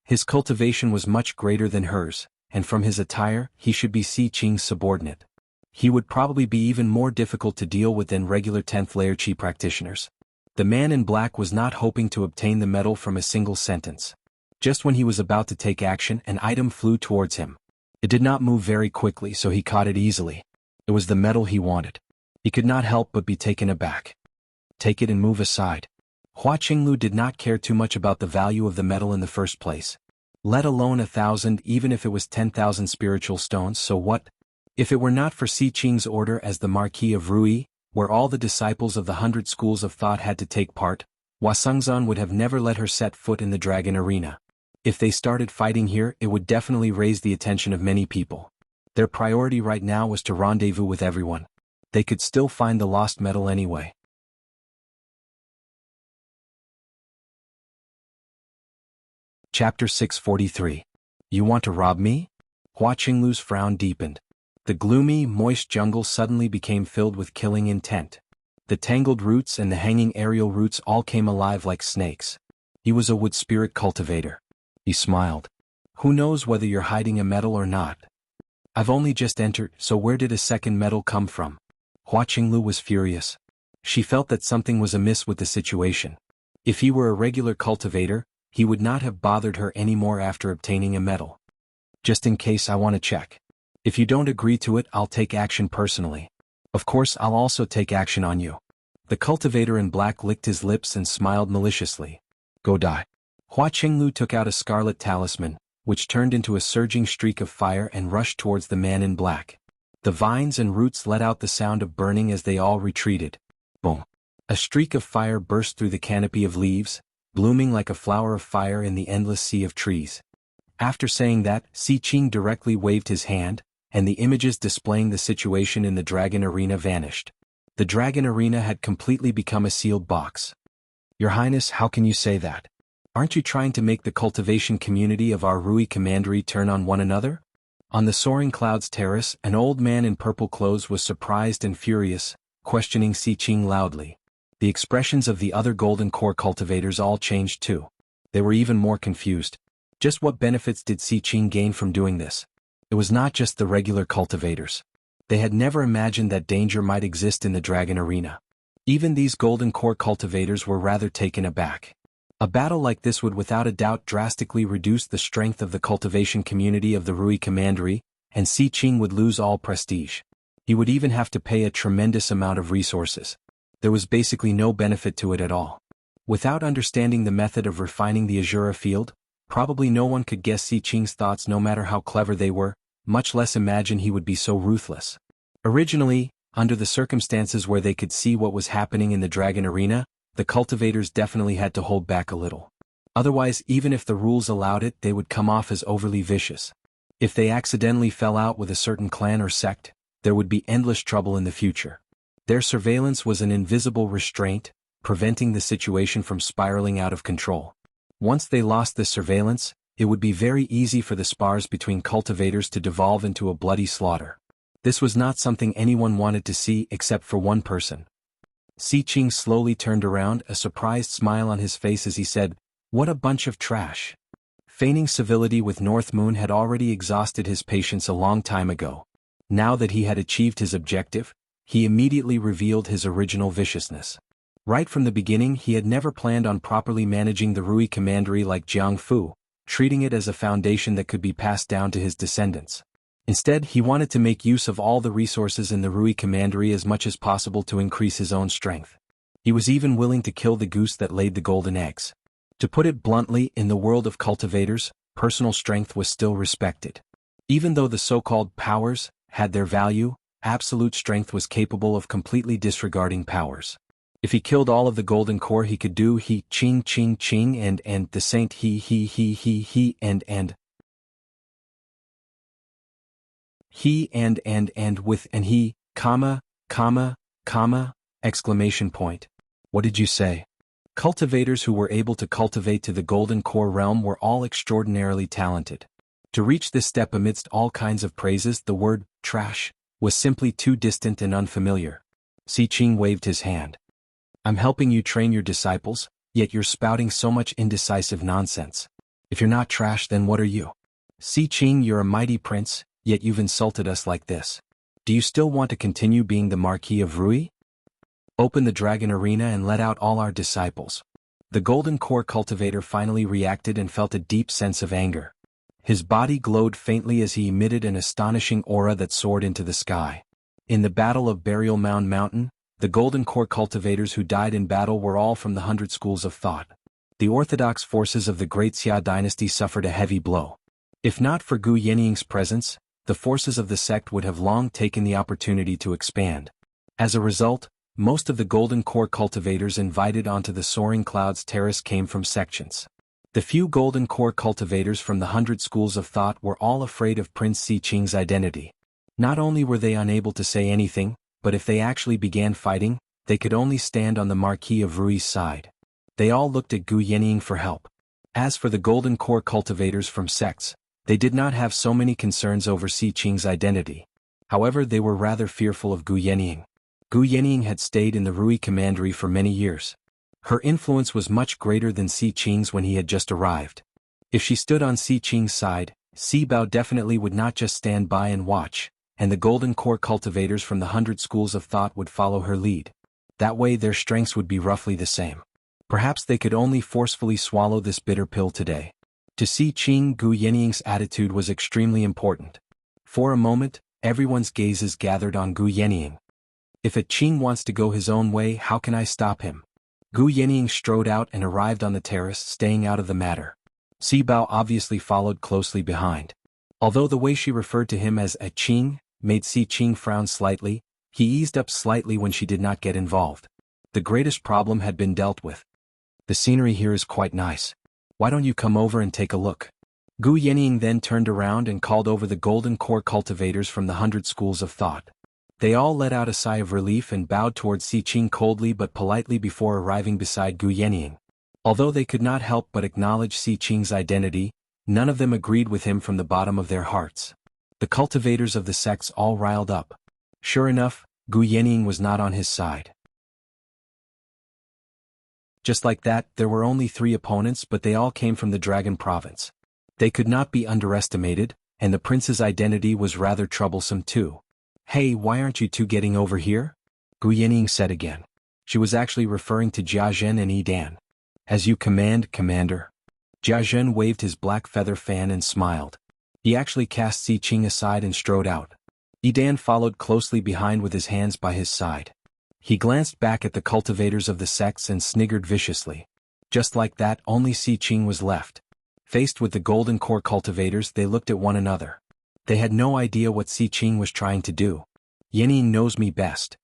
His cultivation was much greater than hers, and from his attire, he should be Siqing's subordinate. He would probably be even more difficult to deal with than regular 10th layer Qi practitioners. The man in black was not hoping to obtain the medal from a single sentence. Just when he was about to take action, an item flew towards him. It did not move very quickly, so he caught it easily. It was the medal he wanted. He could not help but be taken aback. "Take it and move aside." Hua Qinglu did not care too much about the value of the medal in the first place. Let alone 1,000, even if it was 10,000 spiritual stones, so what? If it were not for Siqing's order as the Marquis of Rui, where all the disciples of the 100 schools of thought had to take part, Hua Sengzan would have never let her set foot in the Dragon Arena. If they started fighting here, it would definitely raise the attention of many people. Their priority right now was to rendezvous with everyone. They could still find the lost medal anyway. Chapter 643. You want to rob me? Hua Qinglu's frown deepened. The gloomy, moist jungle suddenly became filled with killing intent. The tangled roots and the hanging aerial roots all came alive like snakes. He was a wood spirit cultivator. He smiled. Who knows whether you're hiding a metal or not? I've only just entered, so where did a second metal come from? Hua Qinglu was furious. She felt that something was amiss with the situation. If he were a regular cultivator, he would not have bothered her anymore after obtaining a medal. Just in case, I want to check. If you don't agree to it, I'll take action personally. Of course, I'll also take action on you. The cultivator in black licked his lips and smiled maliciously. Go die. Hua Qinglu took out a scarlet talisman, which turned into a surging streak of fire and rushed towards the man in black. The vines and roots let out the sound of burning as they all retreated. Boom. A streak of fire burst through the canopy of leaves, blooming like a flower of fire in the endless sea of trees. After saying that, Si Qing directly waved his hand, and the images displaying the situation in the dragon arena vanished. The dragon arena had completely become a sealed box. Your Highness, how can you say that? Aren't you trying to make the cultivation community of our Rui Commandery turn on one another? On the Soaring Clouds terrace, an old man in purple clothes was surprised and furious, questioning Si Qing loudly. The expressions of the other golden core cultivators all changed too. They were even more confused. Just what benefits did Si Qing gain from doing this? It was not just the regular cultivators. They had never imagined that danger might exist in the dragon arena. Even these golden core cultivators were rather taken aback. A battle like this would without a doubt drastically reduce the strength of the cultivation community of the Rui Commandery, and Si Qing would lose all prestige. He would even have to pay a tremendous amount of resources. There was basically no benefit to it at all. Without understanding the method of refining the Azura field, probably no one could guess Si Qing's thoughts no matter how clever they were, much less imagine he would be so ruthless. Originally, under the circumstances where they could see what was happening in the dragon arena, the cultivators definitely had to hold back a little. Otherwise, even if the rules allowed it, they would come off as overly vicious. If they accidentally fell out with a certain clan or sect, there would be endless trouble in the future. Their surveillance was an invisible restraint, preventing the situation from spiraling out of control. Once they lost this surveillance, it would be very easy for the spars between cultivators to devolve into a bloody slaughter. This was not something anyone wanted to see except for one person. Si Qing slowly turned around, a surprised smile on his face as he said, "What a bunch of trash." Feigning civility with North Moon had already exhausted his patience a long time ago. Now that he had achieved his objective, he immediately revealed his original viciousness. Right from the beginning, he had never planned on properly managing the Rui Commandery like Jiang Fu, treating it as a foundation that could be passed down to his descendants. Instead, he wanted to make use of all the resources in the Rui Commandery as much as possible to increase his own strength. He was even willing to kill the goose that laid the golden eggs. To put it bluntly, in the world of cultivators, personal strength was still respected. Even though the so-called powers had their value, absolute strength was capable of completely disregarding powers. If he killed all of the golden core, he could do he ching ching ching and the saint he and he and with and he, comma, exclamation point. What did you say? Cultivators who were able to cultivate to the golden core realm were all extraordinarily talented. To reach this step amidst all kinds of praises, the word trash was simply too distant and unfamiliar. Si Qing waved his hand. I'm helping you train your disciples, yet you're spouting so much indecisive nonsense. If you're not trash, then what are you? Si Qing, you're a mighty prince, yet you've insulted us like this. Do you still want to continue being the Marquis of Rui? Open the dragon arena and let out all our disciples. The golden core cultivator finally reacted and felt a deep sense of anger. His body glowed faintly as he emitted an astonishing aura that soared into the sky. In the Battle of Burial Mound Mountain, the golden core cultivators who died in battle were all from the 100 schools of thought. The orthodox forces of the Great Xia dynasty suffered a heavy blow. If not for Gu Yenying's presence, the forces of the sect would have long taken the opportunity to expand. As a result, most of the golden core cultivators invited onto the Soaring Clouds terrace came from sections. The few golden core cultivators from the 100 schools of thought were all afraid of Prince Si Qing's identity. Not only were they unable to say anything, but if they actually began fighting, they could only stand on the Marquis of Rui's side. They all looked at Gu Yenying for help. As for the golden core cultivators from sects, they did not have so many concerns over Si Qing's identity. However, they were rather fearful of Gu Yenying. Gu Yenying had stayed in the Rui commandery for many years. Her influence was much greater than Si Qing's when he had just arrived. If she stood on Si Qing's side, Si Bao definitely would not just stand by and watch, and the golden core cultivators from the 100 schools of thought would follow her lead. That way their strengths would be roughly the same. Perhaps they could only forcefully swallow this bitter pill today. To Si Qing, Gu Yenying's attitude was extremely important. For a moment, everyone's gazes gathered on Gu Yenying. If a Qing wants to go his own way, how can I stop him? Gu Yenying strode out and arrived on the terrace, staying out of the matter. Si Bao obviously followed closely behind. Although the way she referred to him as a Qing made Si Qing frown slightly, he eased up slightly when she did not get involved. The greatest problem had been dealt with. The scenery here is quite nice. Why don't you come over and take a look? Gu Yenying then turned around and called over the golden core cultivators from the 100 schools of thought. They all let out a sigh of relief and bowed towards Si Qing coldly but politely before arriving beside Gu Yenying. Although they could not help but acknowledge Si Qing's identity, none of them agreed with him from the bottom of their hearts. The cultivators of the sects all riled up. Sure enough, Gu Yenying was not on his side. Just like that, there were only 3 opponents, but they all came from the Dragon Province. They could not be underestimated, and the prince's identity was rather troublesome too. Hey, why aren't you two getting over here? Gu Yenying said again. She was actually referring to Jia Zhen and Yi Dan. As you command, Commander. Jia Zhen waved his black feather fan and smiled. He actually cast Si Qing aside and strode out. Yi Dan followed closely behind with his hands by his side. He glanced back at the cultivators of the sects and sniggered viciously. Just like that, only Si Qing was left. Faced with the golden core cultivators, they looked at one another. They had no idea what Si Qing was trying to do. Yenying knows me best.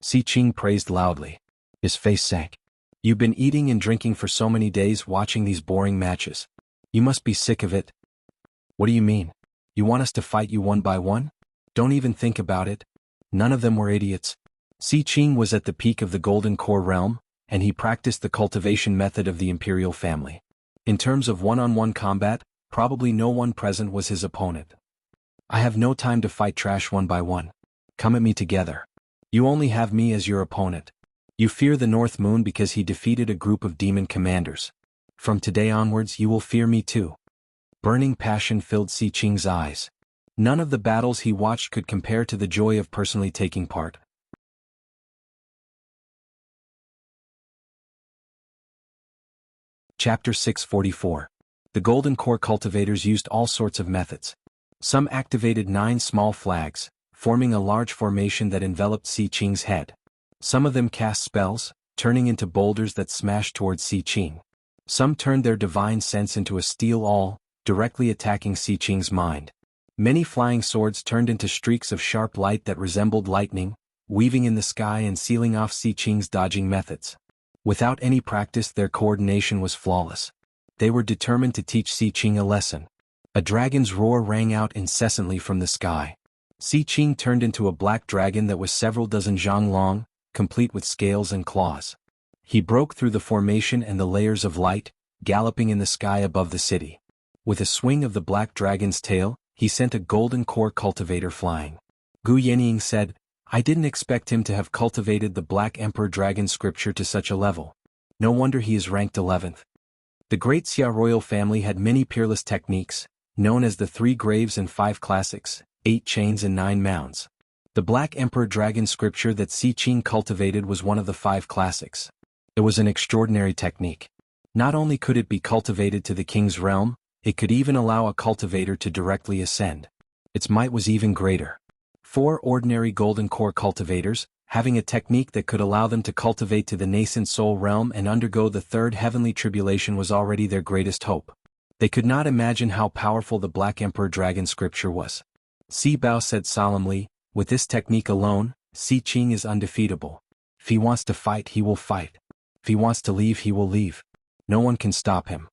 Si Qing praised loudly. His face sank. You've been eating and drinking for so many days watching these boring matches. You must be sick of it. What do you mean? You want us to fight you one by one? Don't even think about it. None of them were idiots. Si Qing was at the peak of the golden core realm, and he practiced the cultivation method of the imperial family. In terms of one-on-one combat, probably no one present was his opponent. I have no time to fight trash one by one. Come at me together. You only have me as your opponent. You fear the North Moon because he defeated a group of demon commanders. From today onwards you will fear me too. Burning passion filled Si Qing's eyes. None of the battles he watched could compare to the joy of personally taking part. Chapter 644. The Golden Core cultivators used all sorts of methods. Some activated 9 small flags, forming a large formation that enveloped Si Qing's head. Some of them cast spells, turning into boulders that smashed towards Si Qing. Some turned their divine sense into a steel awl, directly attacking Si Qing's mind. Many flying swords turned into streaks of sharp light that resembled lightning, weaving in the sky and sealing off Si Qing's dodging methods. Without any practice, their coordination was flawless. They were determined to teach Si Qing a lesson. A dragon's roar rang out incessantly from the sky. Si Qing turned into a black dragon that was several dozen zhang long, complete with scales and claws. He broke through the formation and the layers of light, galloping in the sky above the city. With a swing of the black dragon's tail, he sent a golden core cultivator flying. Gu Yenying said, I didn't expect him to have cultivated the Black Emperor Dragon scripture to such a level. No wonder he is ranked 11th. The great Xia royal family had many peerless techniques, known as the 3 graves and 5 classics, 8 chains and 9 mounds. The Black Emperor Dragon scripture that Si Qing cultivated was one of the 5 classics. It was an extraordinary technique. Not only could it be cultivated to the king's realm, it could even allow a cultivator to directly ascend. Its might was even greater. 4 ordinary golden core cultivators, having a technique that could allow them to cultivate to the nascent soul realm and undergo the 3rd heavenly tribulation was already their greatest hope. They could not imagine how powerful the Black Emperor Dragon scripture was. Si Bao said solemnly, with this technique alone, Si Qing is undefeatable. If he wants to fight, he will fight. If he wants to leave, he will leave. No one can stop him.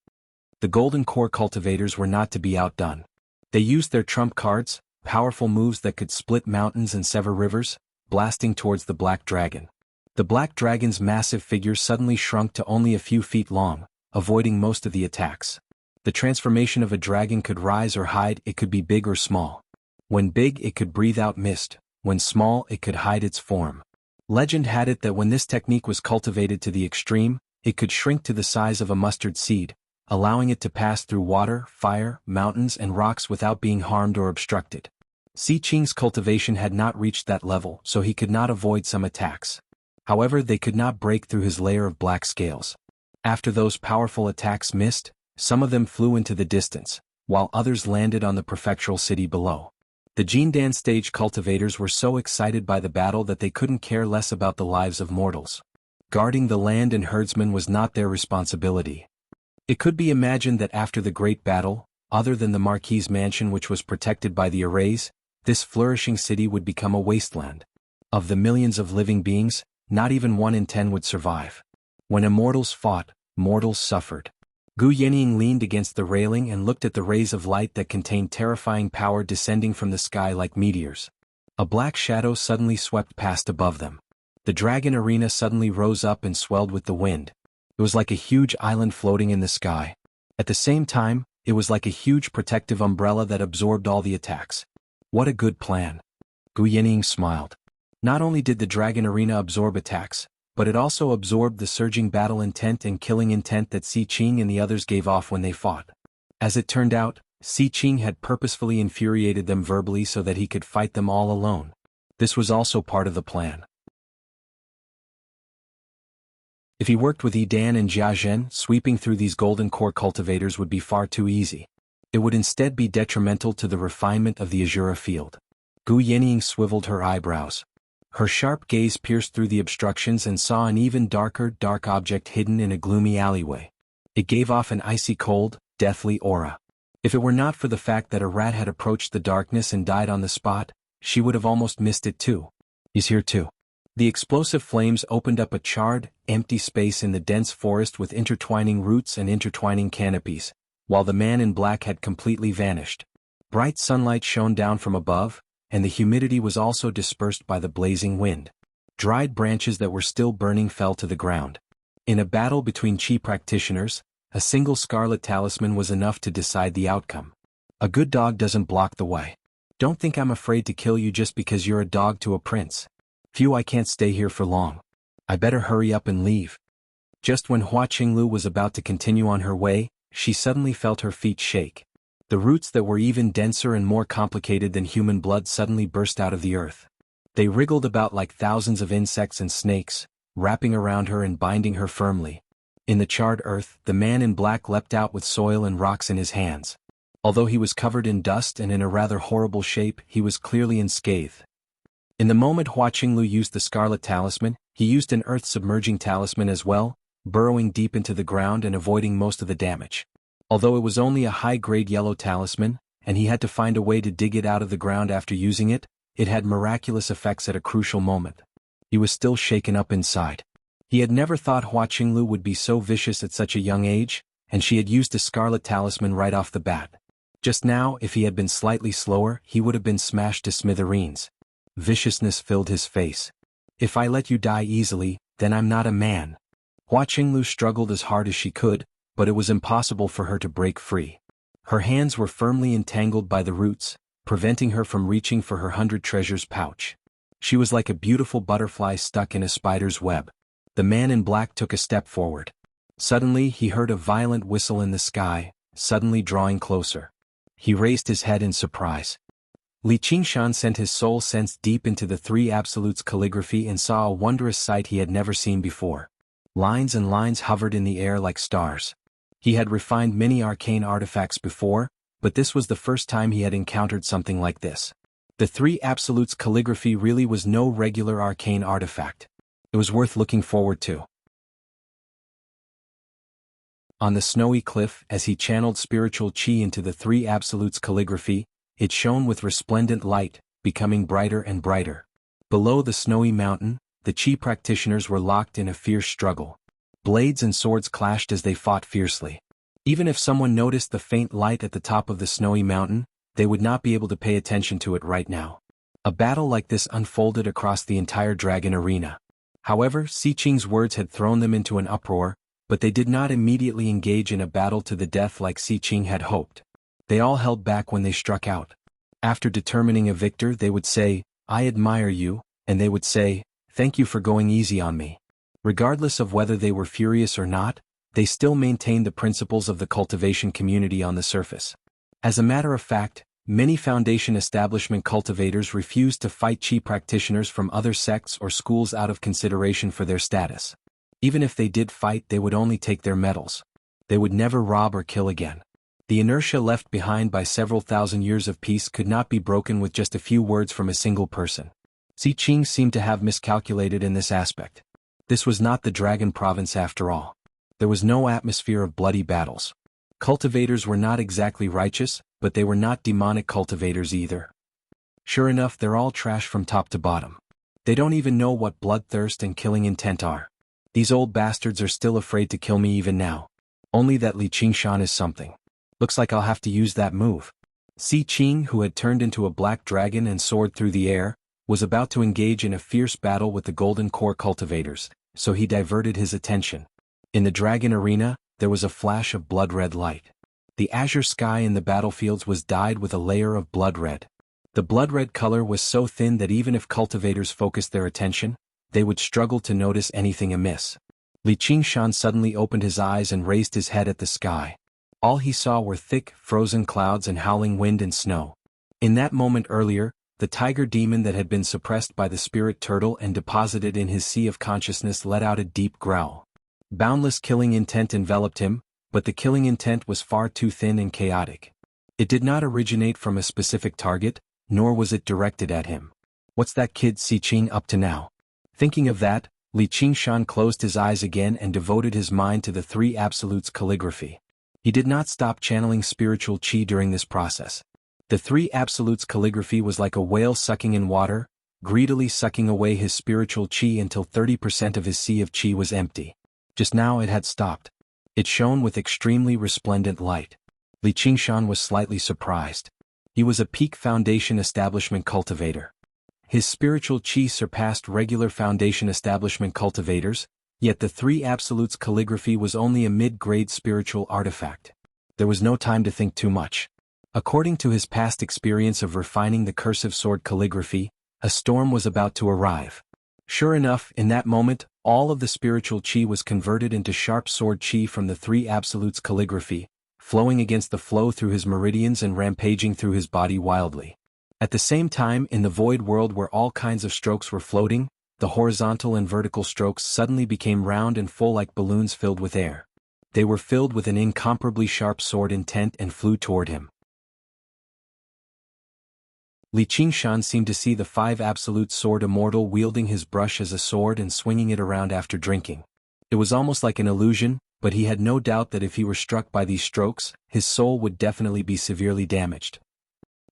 The golden core cultivators were not to be outdone. They used their trump cards, powerful moves that could split mountains and sever rivers, blasting towards the black dragon. The black dragon's massive figure suddenly shrunk to only a few feet long, avoiding most of the attacks. The transformation of a dragon could rise or hide, it could be big or small. When big, it could breathe out mist. When small, it could hide its form. Legend had it that when this technique was cultivated to the extreme, it could shrink to the size of a mustard seed, allowing it to pass through water, fire, mountains and rocks without being harmed or obstructed. Xi Qing's cultivation had not reached that level, so he could not avoid some attacks. However, they could not break through his layer of black scales. After those powerful attacks missed, some of them flew into the distance, while others landed on the prefectural city below. The Jindan stage cultivators were so excited by the battle that they couldn't care less about the lives of mortals. Guarding the land and herdsmen was not their responsibility. It could be imagined that after the great battle, other than the Marquis's mansion which was protected by the arrays, this flourishing city would become a wasteland. Of the millions of living beings, not even 1 in 10 would survive. When immortals fought, mortals suffered. Gu Yenying leaned against the railing and looked at the rays of light that contained terrifying power descending from the sky like meteors. A black shadow suddenly swept past above them. The dragon arena suddenly rose up and swelled with the wind. It was like a huge island floating in the sky. At the same time, it was like a huge protective umbrella that absorbed all the attacks. What a good plan. Gu Yenying smiled. Not only did the dragon arena absorb attacks, but it also absorbed the surging battle intent and killing intent that Xi Qing and the others gave off when they fought. As it turned out, Xi Qing had purposefully infuriated them verbally so that he could fight them all alone. This was also part of the plan. If he worked with Yi Dan and Jia Zhen, sweeping through these golden core cultivators would be far too easy. It would instead be detrimental to the refinement of the Azura field. Gu Yenying swiveled her eyebrows. Her sharp gaze pierced through the obstructions and saw an even dark object hidden in a gloomy alleyway. It gave off an icy cold, deathly aura. If it were not for the fact that a rat had approached the darkness and died on the spot, she would have almost missed it too. He's here too. The explosive flames opened up a charred, empty space in the dense forest with intertwining roots and intertwining canopies, while the man in black had completely vanished. Bright sunlight shone down from above, and the humidity was also dispersed by the blazing wind. Dried branches that were still burning fell to the ground. In a battle between Qi practitioners, a single scarlet talisman was enough to decide the outcome. A good dog doesn't block the way. Don't think I'm afraid to kill you just because you're a dog to a prince. Phew, I can't stay here for long. I better hurry up and leave. Just when Hua Qinglu was about to continue on her way, she suddenly felt her feet shake. The roots that were even denser and more complicated than human blood suddenly burst out of the earth. They wriggled about like thousands of insects and snakes, wrapping around her and binding her firmly. In the charred earth, the man in black leapt out with soil and rocks in his hands. Although he was covered in dust and in a rather horrible shape, he was clearly unscathed. In the moment Hua Qinglu used the scarlet talisman, he used an earth-submerging talisman as well, burrowing deep into the ground and avoiding most of the damage. Although it was only a high-grade yellow talisman, and he had to find a way to dig it out of the ground after using it, it had miraculous effects at a crucial moment. He was still shaken up inside. He had never thought Hua Qinglu would be so vicious at such a young age, and she had used a scarlet talisman right off the bat. Just now, if he had been slightly slower, he would have been smashed to smithereens. Viciousness filled his face. If I let you die easily, then I'm not a man. Hua Qinglu struggled as hard as she could, but it was impossible for her to break free. Her hands were firmly entangled by the roots, preventing her from reaching for her 100 treasures pouch. She was like a beautiful butterfly stuck in a spider's web. The man in black took a step forward. Suddenly he heard a violent whistle in the sky, suddenly drawing closer. He raised his head in surprise. Li Qingshan sent his soul sense deep into the Three Absolutes calligraphy and saw a wondrous sight he had never seen before. Lines and lines hovered in the air like stars. He had refined many arcane artifacts before, but this was the first time he had encountered something like this. The Three Absolutes calligraphy really was no regular arcane artifact. It was worth looking forward to. On the snowy cliff, as he channeled spiritual qi into the Three Absolutes calligraphy, it shone with resplendent light, becoming brighter and brighter. Below the snowy mountain, the qi practitioners were locked in a fierce struggle. Blades and swords clashed as they fought fiercely. Even if someone noticed the faint light at the top of the snowy mountain, they would not be able to pay attention to it right now. A battle like this unfolded across the entire dragon arena. However, Xi Qing's words had thrown them into an uproar, but they did not immediately engage in a battle to the death like Xi Qing had hoped. They all held back when they struck out. After determining a victor, they would say, "I admire you," and they would say, Thank you for going easy on me." Regardless of whether they were furious or not, they still maintained the principles of the cultivation community on the surface. As a matter of fact, many Foundation establishment cultivators refused to fight Qi practitioners from other sects or schools out of consideration for their status. Even if they did fight, they would only take their medals. They would never rob or kill again. The inertia left behind by several thousand years of peace could not be broken with just a few words from a single person. Xi Qing seemed to have miscalculated in this aspect. This was not the Dragon Province after all. There was no atmosphere of bloody battles. Cultivators were not exactly righteous, but they were not demonic cultivators either. Sure enough, they're all trash from top to bottom. They don't even know what bloodthirst and killing intent are. These old bastards are still afraid to kill me even now. Only that Li Qingshan is something. Looks like I'll have to use that move. Xi Qing, who had turned into a black dragon and soared through the air, was about to engage in a fierce battle with the Golden Core cultivators, so he diverted his attention. In the dragon arena, there was a flash of blood-red light. The azure sky in the battlefields was dyed with a layer of blood red. The blood-red color was so thin that even if cultivators focused their attention, they would struggle to notice anything amiss. Li Qingshan suddenly opened his eyes and raised his head at the sky. All he saw were thick, frozen clouds and howling wind and snow. In that moment earlier, the tiger demon that had been suppressed by the spirit turtle and deposited in his sea of consciousness let out a deep growl. Boundless killing intent enveloped him, but the killing intent was far too thin and chaotic. It did not originate from a specific target, nor was it directed at him. What's that kid Xi Qing up to now? Thinking of that, Li Qingshan closed his eyes again and devoted his mind to the Three Absolutes calligraphy. He did not stop channeling spiritual qi during this process. The Three Absolutes calligraphy was like a whale sucking in water, greedily sucking away his spiritual qi until 30% of his sea of qi was empty. Just now it had stopped. It shone with extremely resplendent light. Li Qingshan was slightly surprised. He was a peak Foundation establishment cultivator. His spiritual qi surpassed regular Foundation establishment cultivators, yet the Three Absolutes calligraphy was only a mid-grade spiritual artifact. There was no time to think too much. According to his past experience of refining the cursive sword calligraphy, a storm was about to arrive. Sure enough, in that moment, all of the spiritual qi was converted into sharp sword qi from the Three Absolutes calligraphy, flowing against the flow through his meridians and rampaging through his body wildly. At the same time, in the void world where all kinds of strokes were floating, the horizontal and vertical strokes suddenly became round and full like balloons filled with air. They were filled with an incomparably sharp sword intent and flew toward him. Li Qingshan seemed to see the Five Absolute Sword Immortal wielding his brush as a sword and swinging it around after drinking. It was almost like an illusion, but he had no doubt that if he were struck by these strokes, his soul would definitely be severely damaged.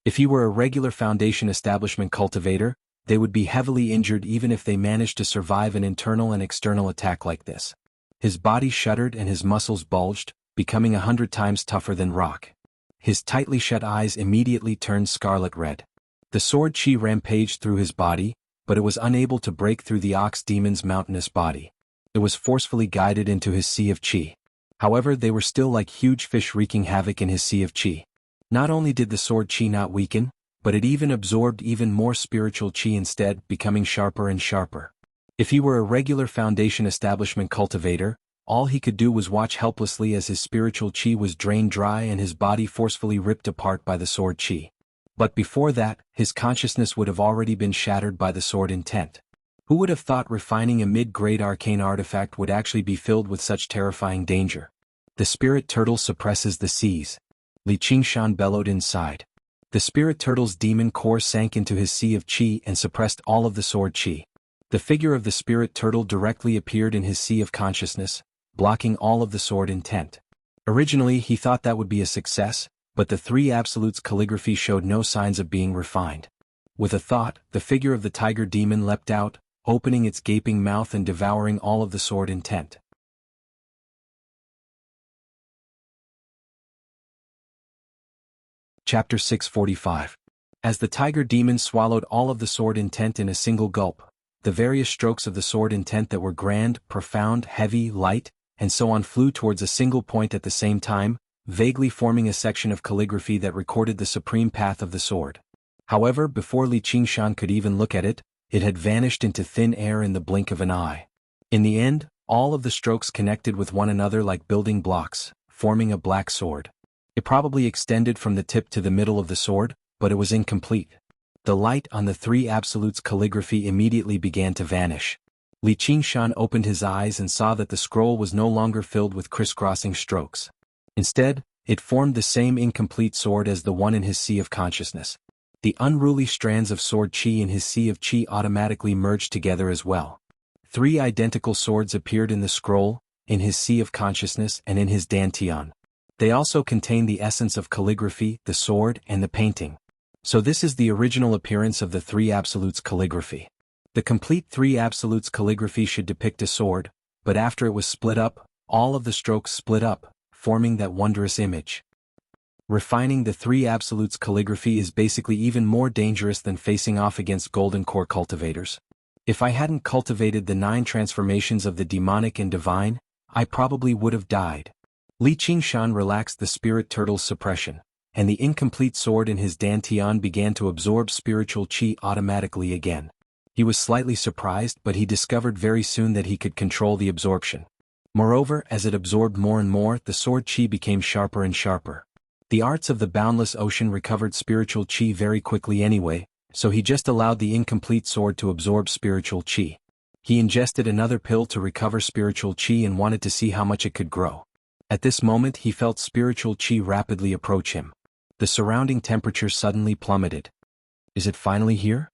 If he were a regular Foundation establishment cultivator, they would be heavily injured even if they managed to survive an internal and external attack like this. His body shuddered and his muscles bulged, becoming 100 times tougher than rock. His tightly shut eyes immediately turned scarlet red. The sword qi rampaged through his body, but it was unable to break through the ox demon's mountainous body. It was forcefully guided into his sea of qi. However, they were still like huge fish wreaking havoc in his sea of qi. Not only did the sword qi not weaken, but it even absorbed even more spiritual qi instead, becoming sharper and sharper. If he were a regular Foundation establishment cultivator, all he could do was watch helplessly as his spiritual qi was drained dry and his body forcefully ripped apart by the sword qi. But before that, his consciousness would have already been shattered by the sword intent. Who would have thought refining a mid-grade arcane artifact would actually be filled with such terrifying danger? The spirit turtle suppresses the seas. Li Qingshan bellowed inside. The spirit turtle's demon core sank into his sea of qi and suppressed all of the sword qi. The figure of the spirit turtle directly appeared in his sea of consciousness, blocking all of the sword intent. Originally he thought that would be a success, but the Three Absolutes calligraphy showed no signs of being refined. With a thought, the figure of the tiger demon leapt out, opening its gaping mouth and devouring all of the sword intent. Chapter 645. As the tiger demon swallowed all of the sword intent in a single gulp, the various strokes of the sword intent that were grand, profound, heavy, light, and so on flew towards a single point at the same time, vaguely forming a section of calligraphy that recorded the supreme path of the sword. However, before Li Qingshan could even look at it, it had vanished into thin air in the blink of an eye. In the end, all of the strokes connected with one another like building blocks, forming a black sword. It probably extended from the tip to the middle of the sword, but it was incomplete. The light on the three absolutes calligraphy immediately began to vanish. Li Qingshan opened his eyes and saw that the scroll was no longer filled with crisscrossing strokes. Instead, it formed the same incomplete sword as the one in his sea of consciousness. The unruly strands of sword qi in his sea of qi automatically merged together as well. Three identical swords appeared in the scroll, in his sea of consciousness and in his dantian. They also contain the essence of calligraphy, the sword, and the painting. So this is the original appearance of the three absolutes calligraphy. The complete three absolutes calligraphy should depict a sword, but after it was split up, all of the strokes split up, forming that wondrous image. Refining the three absolutes calligraphy is basically even more dangerous than facing off against golden core cultivators. If I hadn't cultivated the 9 transformations of the demonic and divine, I probably would have died. Li Qingshan relaxed the spirit turtle's suppression, and the incomplete sword in his dantian began to absorb spiritual qi automatically again. He was slightly surprised, but he discovered very soon that he could control the absorption. Moreover, as it absorbed more and more, the sword qi became sharper and sharper. The arts of the boundless ocean recovered spiritual qi very quickly anyway, so he just allowed the incomplete sword to absorb spiritual qi. He ingested another pill to recover spiritual qi and wanted to see how much it could grow. At this moment he felt spiritual qi rapidly approach him. The surrounding temperature suddenly plummeted. Is it finally here?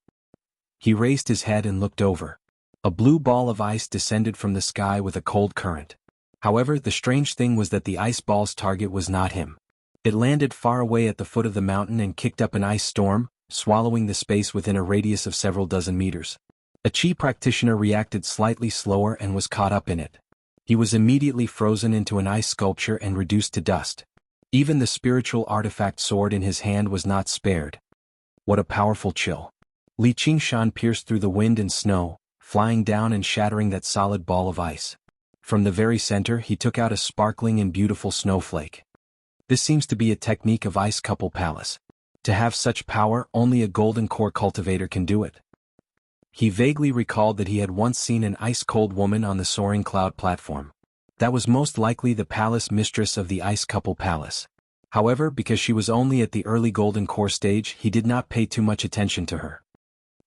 He raised his head and looked over. A blue ball of ice descended from the sky with a cold current. However, the strange thing was that the ice ball's target was not him. It landed far away at the foot of the mountain and kicked up an ice storm, swallowing the space within a radius of several dozen meters. A qi practitioner reacted slightly slower and was caught up in it. He was immediately frozen into an ice sculpture and reduced to dust. Even the spiritual artifact sword in his hand was not spared. What a powerful chill. Li Qingshan pierced through the wind and snow, flying down and shattering that solid ball of ice. From the very center he took out a sparkling and beautiful snowflake. This seems to be a technique of Ice Couple Palace. To have such power, only a golden core cultivator can do it. He vaguely recalled that he had once seen an ice-cold woman on the soaring cloud platform. That was most likely the palace mistress of the Ice Couple Palace. However, because she was only at the early golden core stage, he did not pay too much attention to her.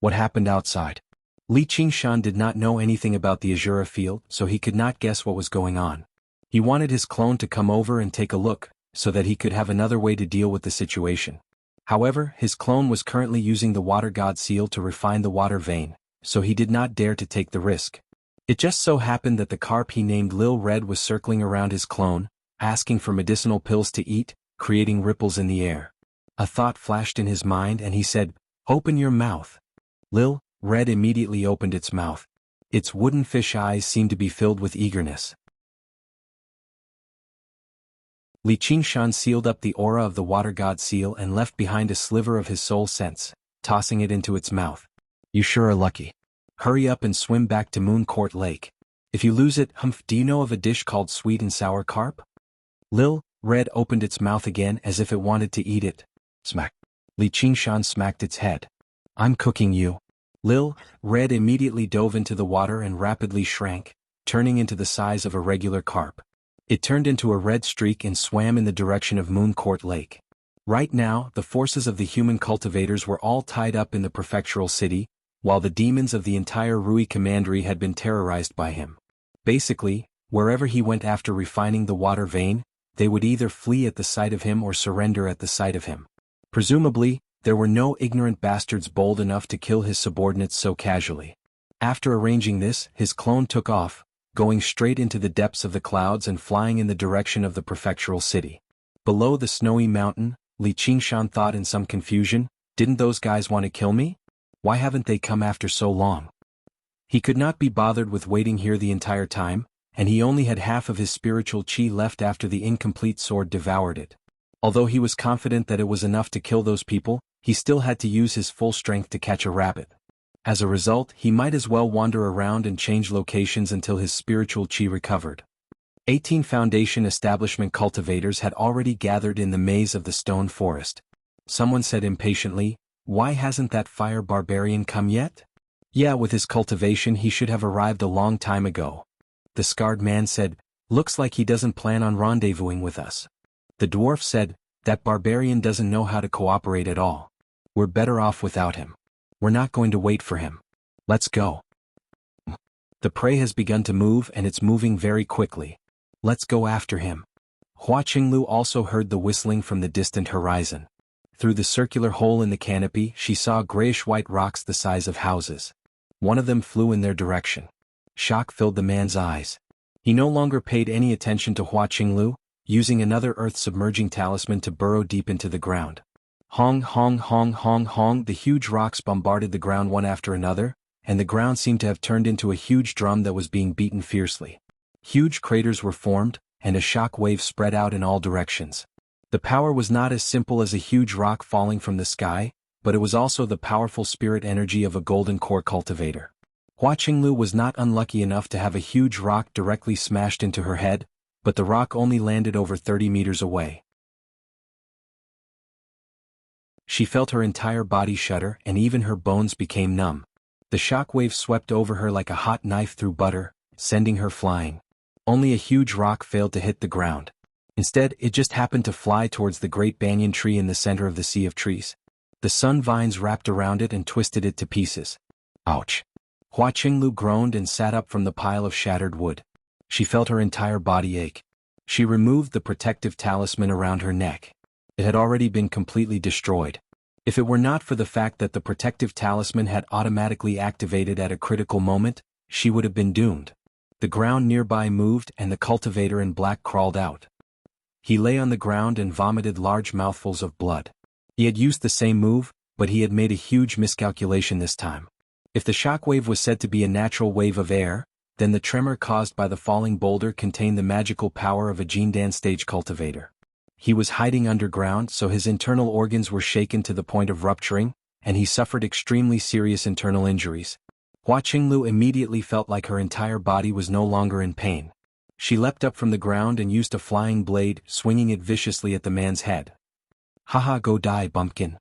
What happened outside? Li Qingshan did not know anything about the Azura field, so he could not guess what was going on. He wanted his clone to come over and take a look, so that he could have another way to deal with the situation. However, his clone was currently using the water god seal to refine the water vein, so he did not dare to take the risk. It just so happened that the carp he named Lil Red was circling around his clone, asking for medicinal pills to eat, creating ripples in the air. A thought flashed in his mind and he said, "Open your mouth." Lil Red immediately opened its mouth. Its wooden fish eyes seemed to be filled with eagerness. Li Qingshan sealed up the aura of the water god seal and left behind a sliver of his soul sense, tossing it into its mouth. You sure are lucky. Hurry up and swim back to Moon Court Lake. If you lose it, do you know of a dish called sweet and sour carp? Lil Red opened its mouth again as if it wanted to eat it. Smack. Li Qingshan smacked its head. I'm cooking you. Lil Red immediately dove into the water and rapidly shrank, turning into the size of a regular carp. It turned into a red streak and swam in the direction of Moon Court Lake. Right now, the forces of the human cultivators were all tied up in the prefectural city, while the demons of the entire Rui commandery had been terrorized by him. Basically, wherever he went after refining the water vein, they would either flee at the sight of him or surrender at the sight of him. Presumably, there were no ignorant bastards bold enough to kill his subordinates so casually. After arranging this, his clone took off, going straight into the depths of the clouds and flying in the direction of the prefectural city. Below the snowy mountain, Li Qingshan thought in some confusion, didn't those guys want to kill me? Why haven't they come after so long? He could not be bothered with waiting here the entire time, and he only had half of his spiritual qi left after the incomplete sword devoured it. Although he was confident that it was enough to kill those people, he still had to use his full strength to catch a rabbit. As a result, he might as well wander around and change locations until his spiritual qi recovered. 18 Foundation establishment cultivators had already gathered in the maze of the stone forest. Someone said impatiently, "Why hasn't that fire barbarian come yet?" Yeah, with his cultivation he should have arrived a long time ago. The scarred man said, looks like he doesn't plan on rendezvousing with us. The dwarf said, that barbarian doesn't know how to cooperate at all. We're better off without him. We're not going to wait for him. Let's go. The prey has begun to move and it's moving very quickly. Let's go after him. Hua Qinglu also heard the whistling from the distant horizon. Through the circular hole in the canopy she saw grayish-white rocks the size of houses. One of them flew in their direction. Shock filled the man's eyes. He no longer paid any attention to Hua Qinglu, using another earth-submerging talisman to burrow deep into the ground. Hong hong hong hong hong, the huge rocks bombarded the ground one after another, and the ground seemed to have turned into a huge drum that was being beaten fiercely. Huge craters were formed, and a shock wave spread out in all directions. The power was not as simple as a huge rock falling from the sky, but it was also the powerful spirit energy of a golden core cultivator. Hua Qinglu was not unlucky enough to have a huge rock directly smashed into her head, but the rock only landed over 30 meters away. She felt her entire body shudder and even her bones became numb. The shock wave swept over her like a hot knife through butter, sending her flying. Only a huge rock failed to hit the ground. Instead, it just happened to fly towards the great banyan tree in the center of the sea of trees. The sun vines wrapped around it and twisted it to pieces. Ouch! Hua Qinglu groaned and sat up from the pile of shattered wood. She felt her entire body ache. She removed the protective talisman around her neck. It had already been completely destroyed. If it were not for the fact that the protective talisman had automatically activated at a critical moment, she would have been doomed. The ground nearby moved and the cultivator in black crawled out. He lay on the ground and vomited large mouthfuls of blood. He had used the same move, but he had made a huge miscalculation this time. If the shockwave was said to be a natural wave of air, then the tremor caused by the falling boulder contained the magical power of a Jindan stage cultivator. He was hiding underground, so his internal organs were shaken to the point of rupturing, and he suffered extremely serious internal injuries. Hua Qinglu immediately felt like her entire body was no longer in pain. She leapt up from the ground and used a flying blade, swinging it viciously at the man's head. Haha, go die, bumpkin.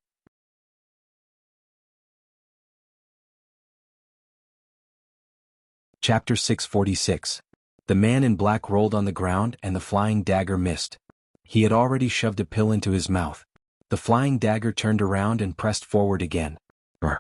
Chapter 646. The man in black rolled on the ground and the flying dagger missed. He had already shoved a pill into his mouth. The flying dagger turned around and pressed forward again. Brr.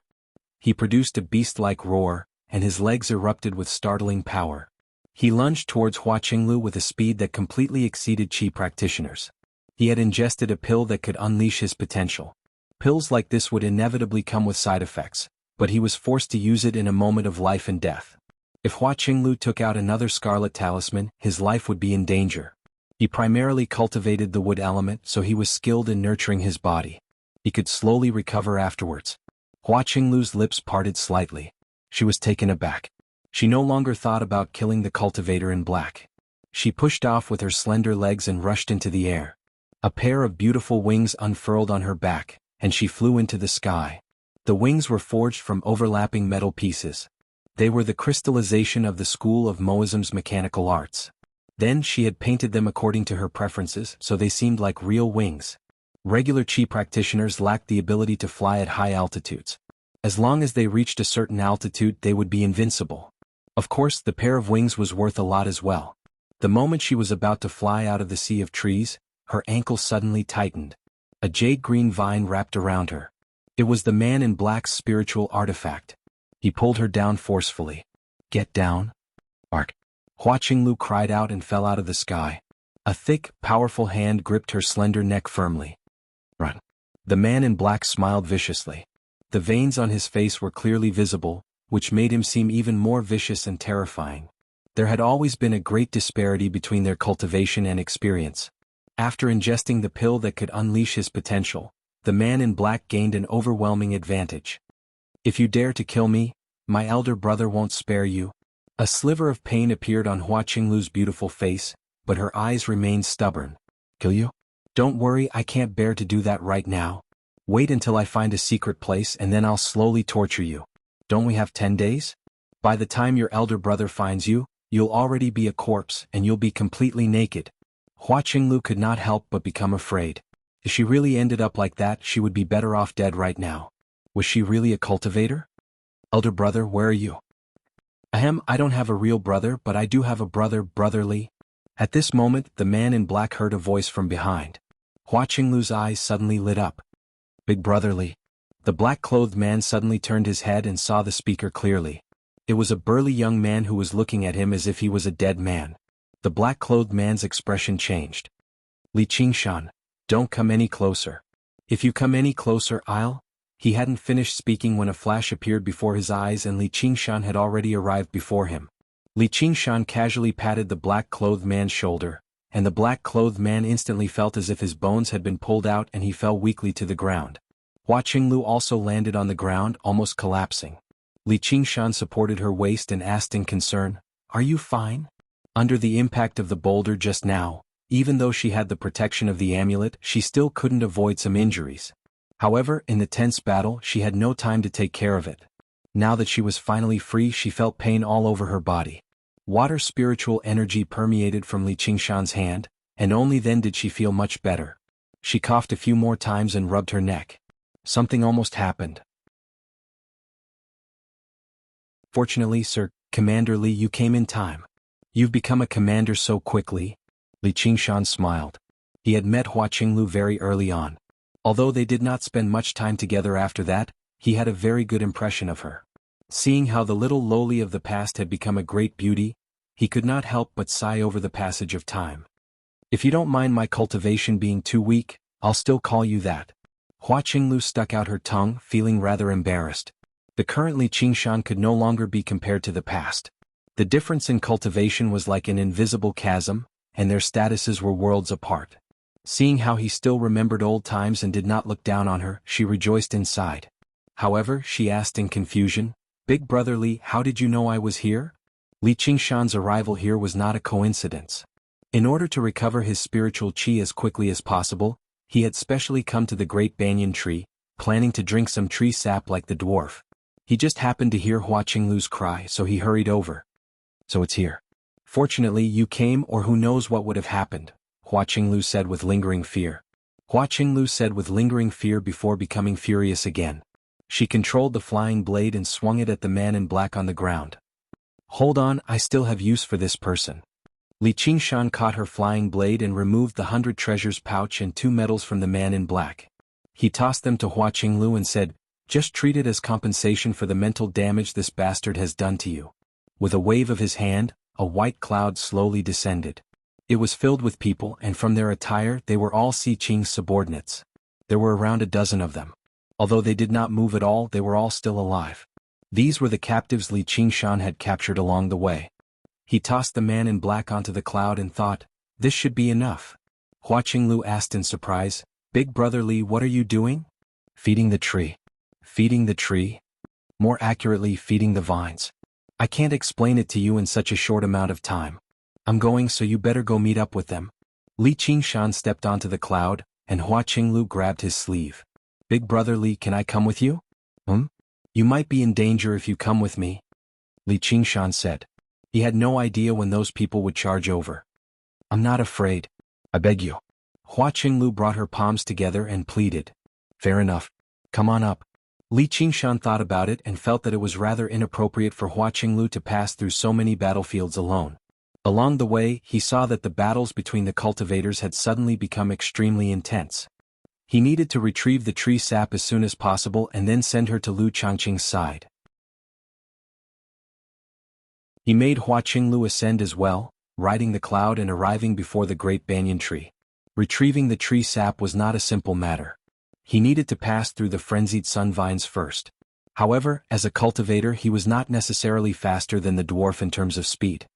He produced a beast-like roar, and his legs erupted with startling power. He lunged towards Hua Qinglu with a speed that completely exceeded Qi practitioners. He had ingested a pill that could unleash his potential. Pills like this would inevitably come with side effects, but he was forced to use it in a moment of life and death. If Hua Qinglu took out another scarlet talisman, his life would be in danger. He primarily cultivated the wood element, so he was skilled in nurturing his body. He could slowly recover afterwards. Hua Qinglu's lips parted slightly. She was taken aback. She no longer thought about killing the cultivator in black. She pushed off with her slender legs and rushed into the air. A pair of beautiful wings unfurled on her back, and she flew into the sky. The wings were forged from overlapping metal pieces. They were the crystallization of the school of Moism's mechanical arts. Then she had painted them according to her preferences, so they seemed like real wings. Regular Qi practitioners lacked the ability to fly at high altitudes. As long as they reached a certain altitude, they would be invincible. Of course, the pair of wings was worth a lot as well. The moment she was about to fly out of the sea of trees, her ankle suddenly tightened. A jade-green vine wrapped around her. It was the man in black's spiritual artifact. He pulled her down forcefully. Get down. Ark. Hua Qinglu cried out and fell out of the sky. A thick, powerful hand gripped her slender neck firmly. Run. The man in black smiled viciously. The veins on his face were clearly visible, which made him seem even more vicious and terrifying. There had always been a great disparity between their cultivation and experience. After ingesting the pill that could unleash his potential, the man in black gained an overwhelming advantage. If you dare to kill me, my elder brother won't spare you. A sliver of pain appeared on Hua Qinglu's beautiful face, but her eyes remained stubborn. Kill you? Don't worry, I can't bear to do that right now. Wait until I find a secret place and then I'll slowly torture you. Don't we have 10 days? By the time your elder brother finds you, you'll already be a corpse and you'll be completely naked. Hua Qinglu could not help but become afraid. If she really ended up like that, she would be better off dead right now. Was she really a cultivator? Elder brother, where are you? Ahem, I don't have a real brother, but I do have a brother, brotherly. At this moment, the man in black heard a voice from behind. Hua Qinglu's eyes suddenly lit up. Big brotherly. The black-clothed man suddenly turned his head and saw the speaker clearly. It was a burly young man who was looking at him as if he was a dead man. The black-clothed man's expression changed. Li Qingshan, don't come any closer. If you come any closer, I'll... He hadn't finished speaking when a flash appeared before his eyes and Li Qingshan had already arrived before him. Li Qingshan casually patted the black-clothed man's shoulder, and the black-clothed man instantly felt as if his bones had been pulled out and he fell weakly to the ground. Hua Qinglu also landed on the ground, almost collapsing. Li Qingshan supported her waist and asked in concern, "Are you fine?" Under the impact of the boulder just now, even though she had the protection of the amulet, she still couldn't avoid some injuries. However, in the tense battle, she had no time to take care of it. Now that she was finally free, she felt pain all over her body. Water spiritual energy permeated from Li Qingshan's hand, and only then did she feel much better. She coughed a few more times and rubbed her neck. Something almost happened. Fortunately, Sir Commander Li, you came in time. You've become a commander so quickly. Li Qingshan smiled. He had met Hua Qinglu very early on. Although they did not spend much time together after that, he had a very good impression of her. Seeing how the little lowly of the past had become a great beauty, he could not help but sigh over the passage of time. If you don't mind my cultivation being too weak, I'll still call you that. Hua Qinglu stuck out her tongue, feeling rather embarrassed. The current Li Qingshan could no longer be compared to the past. The difference in cultivation was like an invisible chasm, and their statuses were worlds apart. Seeing how he still remembered old times and did not look down on her, she rejoiced inside. However, she asked in confusion, "Big brother Li, how did you know I was here?" Li Qingshan's arrival here was not a coincidence. In order to recover his spiritual qi as quickly as possible, he had specially come to the great banyan tree, planning to drink some tree sap like the dwarf. He just happened to hear Hua Qinglu's cry, so he hurried over. "So it's here. Fortunately you came, or who knows what would have happened," Hua Qinglu said with lingering fear. Hua Qinglu said with lingering fear before becoming furious again. She controlled the flying blade and swung it at the man in black on the ground. "Hold on, I still have use for this person." Li Qingshan caught her flying blade and removed the 100 treasures pouch and 2 medals from the man in black. He tossed them to Hua Qinglu and said, "Just treat it as compensation for the mental damage this bastard has done to you." With a wave of his hand, a white cloud slowly descended. It was filled with people, and from their attire they were all Si Qing's subordinates. There were around a dozen of them. Although they did not move at all, they were all still alive. These were the captives Li Qingshan had captured along the way. He tossed the man in black onto the cloud and thought, "This should be enough." Hua Qinglu asked in surprise, "Big brother Li, what are you doing?" "Feeding the tree." "Feeding the tree?" "More accurately, feeding the vines. I can't explain it to you in such a short amount of time. I'm going, so you better go meet up with them." Li Qingshan stepped onto the cloud, and Hua Qinglu grabbed his sleeve. "Big brother Li, can I come with you?" "You might be in danger if you come with me," Li Qingshan said. He had no idea when those people would charge over. "I'm not afraid. I beg you." Hua Qinglu brought her palms together and pleaded. "Fair enough. Come on up." Li Qingshan thought about it and felt that it was rather inappropriate for Hua Qinglu to pass through so many battlefields alone. Along the way, he saw that the battles between the cultivators had suddenly become extremely intense. He needed to retrieve the tree sap as soon as possible and then send her to Lu Changqing's side. He made Hua Qinglu ascend as well, riding the cloud and arriving before the great banyan tree. Retrieving the tree sap was not a simple matter. He needed to pass through the frenzied sun vines first. However, as a cultivator he was not necessarily faster than the dwarf in terms of speed.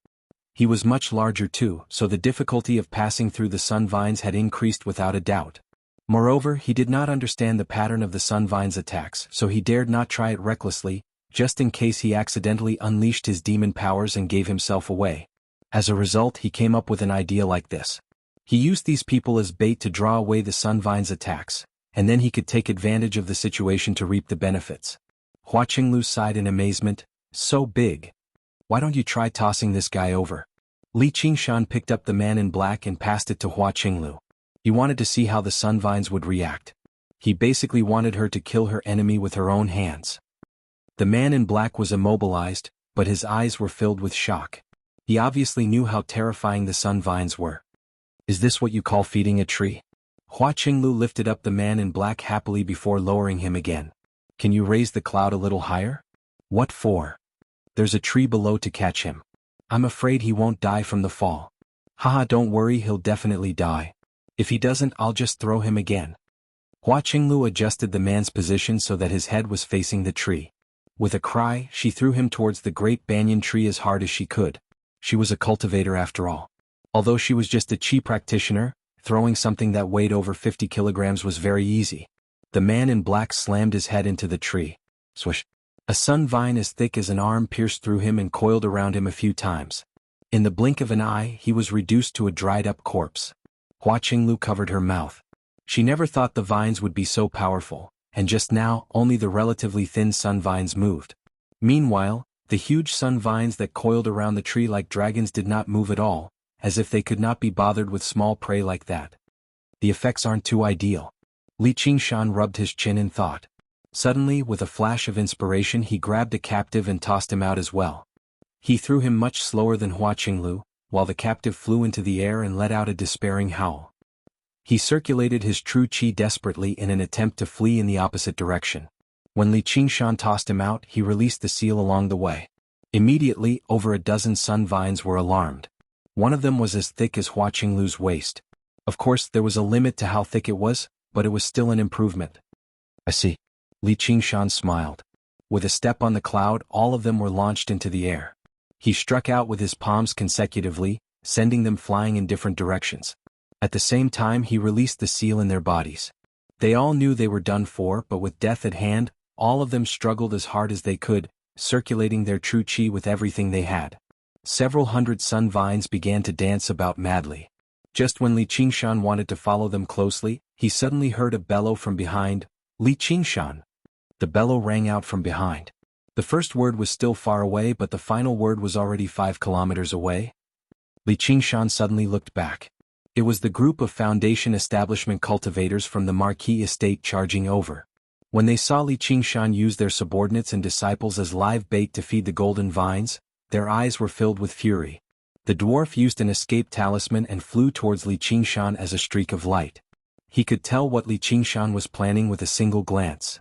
He was much larger too, so the difficulty of passing through the sun vines had increased without a doubt. Moreover, he did not understand the pattern of the sun vines' attacks, so he dared not try it recklessly, just in case he accidentally unleashed his demon powers and gave himself away. As a result, he came up with an idea like this. He used these people as bait to draw away the sun vines' attacks, and then he could take advantage of the situation to reap the benefits. Hua Qinglu sighed in amazement. "So big. Why don't you try tossing this guy over?" Li Qingshan picked up the man in black and passed it to Hua Qinglu. He wanted to see how the sun vines would react. He basically wanted her to kill her enemy with her own hands. The man in black was immobilized, but his eyes were filled with shock. He obviously knew how terrifying the sun vines were. Is this what you call feeding a tree? Hua Qinglu lifted up the man in black happily before lowering him again. Can you raise the cloud a little higher? What for? There's a tree below to catch him. I'm afraid he won't die from the fall. Haha, don't worry, he'll definitely die. If he doesn't, I'll just throw him again. Hua Qinglu adjusted the man's position so that his head was facing the tree. With a cry, she threw him towards the great banyan tree as hard as she could. She was a cultivator after all. Although she was just a chi practitioner, throwing something that weighed over 50 kilograms was very easy. The man in black slammed his head into the tree. Swish! A sun vine as thick as an arm pierced through him and coiled around him a few times. In the blink of an eye, he was reduced to a dried-up corpse. Hua Qinglu covered her mouth. She never thought the vines would be so powerful, and just now, only the relatively thin sun vines moved. Meanwhile, the huge sun vines that coiled around the tree like dragons did not move at all, as if they could not be bothered with small prey like that. The effects aren't too ideal. Li Qingshan rubbed his chin in thought. Suddenly, with a flash of inspiration, he grabbed a captive and tossed him out as well. He threw him much slower than Hua Qinglu, while the captive flew into the air and let out a despairing howl. He circulated his true chi desperately in an attempt to flee in the opposite direction. When Li Qingshan tossed him out, he released the seal along the way. Immediately, over a dozen sun vines were alarmed. One of them was as thick as Hua Qinglu's waist. Of course, there was a limit to how thick it was, but it was still an improvement. I see. Li Qingshan smiled. With a step on the cloud, all of them were launched into the air. He struck out with his palms consecutively, sending them flying in different directions. At the same time, he released the seal in their bodies. They all knew they were done for, but with death at hand, all of them struggled as hard as they could, circulating their true chi with everything they had. Several hundred sun vines began to dance about madly. Just when Li Qingshan wanted to follow them closely, he suddenly heard a bellow from behind. Li Qingshan! The bellow rang out from behind. The first word was still far away, but the final word was already 5 kilometers away. Li Qingshan suddenly looked back. It was the group of Foundation establishment cultivators from the Marquis estate charging over. When they saw Li Qingshan use their subordinates and disciples as live bait to feed the golden vines, their eyes were filled with fury. The dwarf used an escape talisman and flew towards Li Qingshan as a streak of light. He could tell what Li Qingshan was planning with a single glance.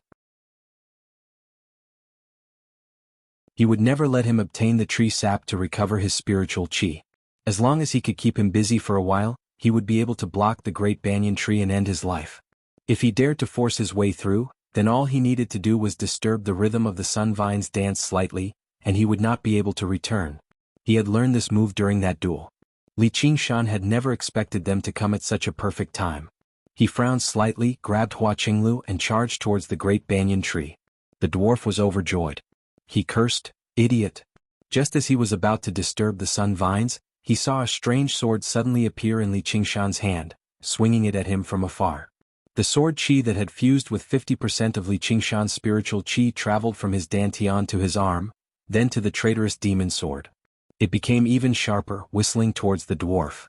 He would never let him obtain the tree sap to recover his spiritual chi. As long as he could keep him busy for a while, he would be able to block the great banyan tree and end his life. If he dared to force his way through, then all he needed to do was disturb the rhythm of the sun vine's dance slightly, and he would not be able to return. He had learned this move during that duel. Li Qingshan had never expected them to come at such a perfect time. He frowned slightly, grabbed Hua Qinglu and charged towards the great banyan tree. The dwarf was overjoyed. He cursed, "Idiot!" Just as he was about to disturb the sun vines, he saw a strange sword suddenly appear in Li Qingshan's hand, swinging it at him from afar. The sword chi that had fused with 50% of Li Qingshan's spiritual chi traveled from his dantian to his arm, then to the traitorous demon sword. It became even sharper, whistling towards the dwarf.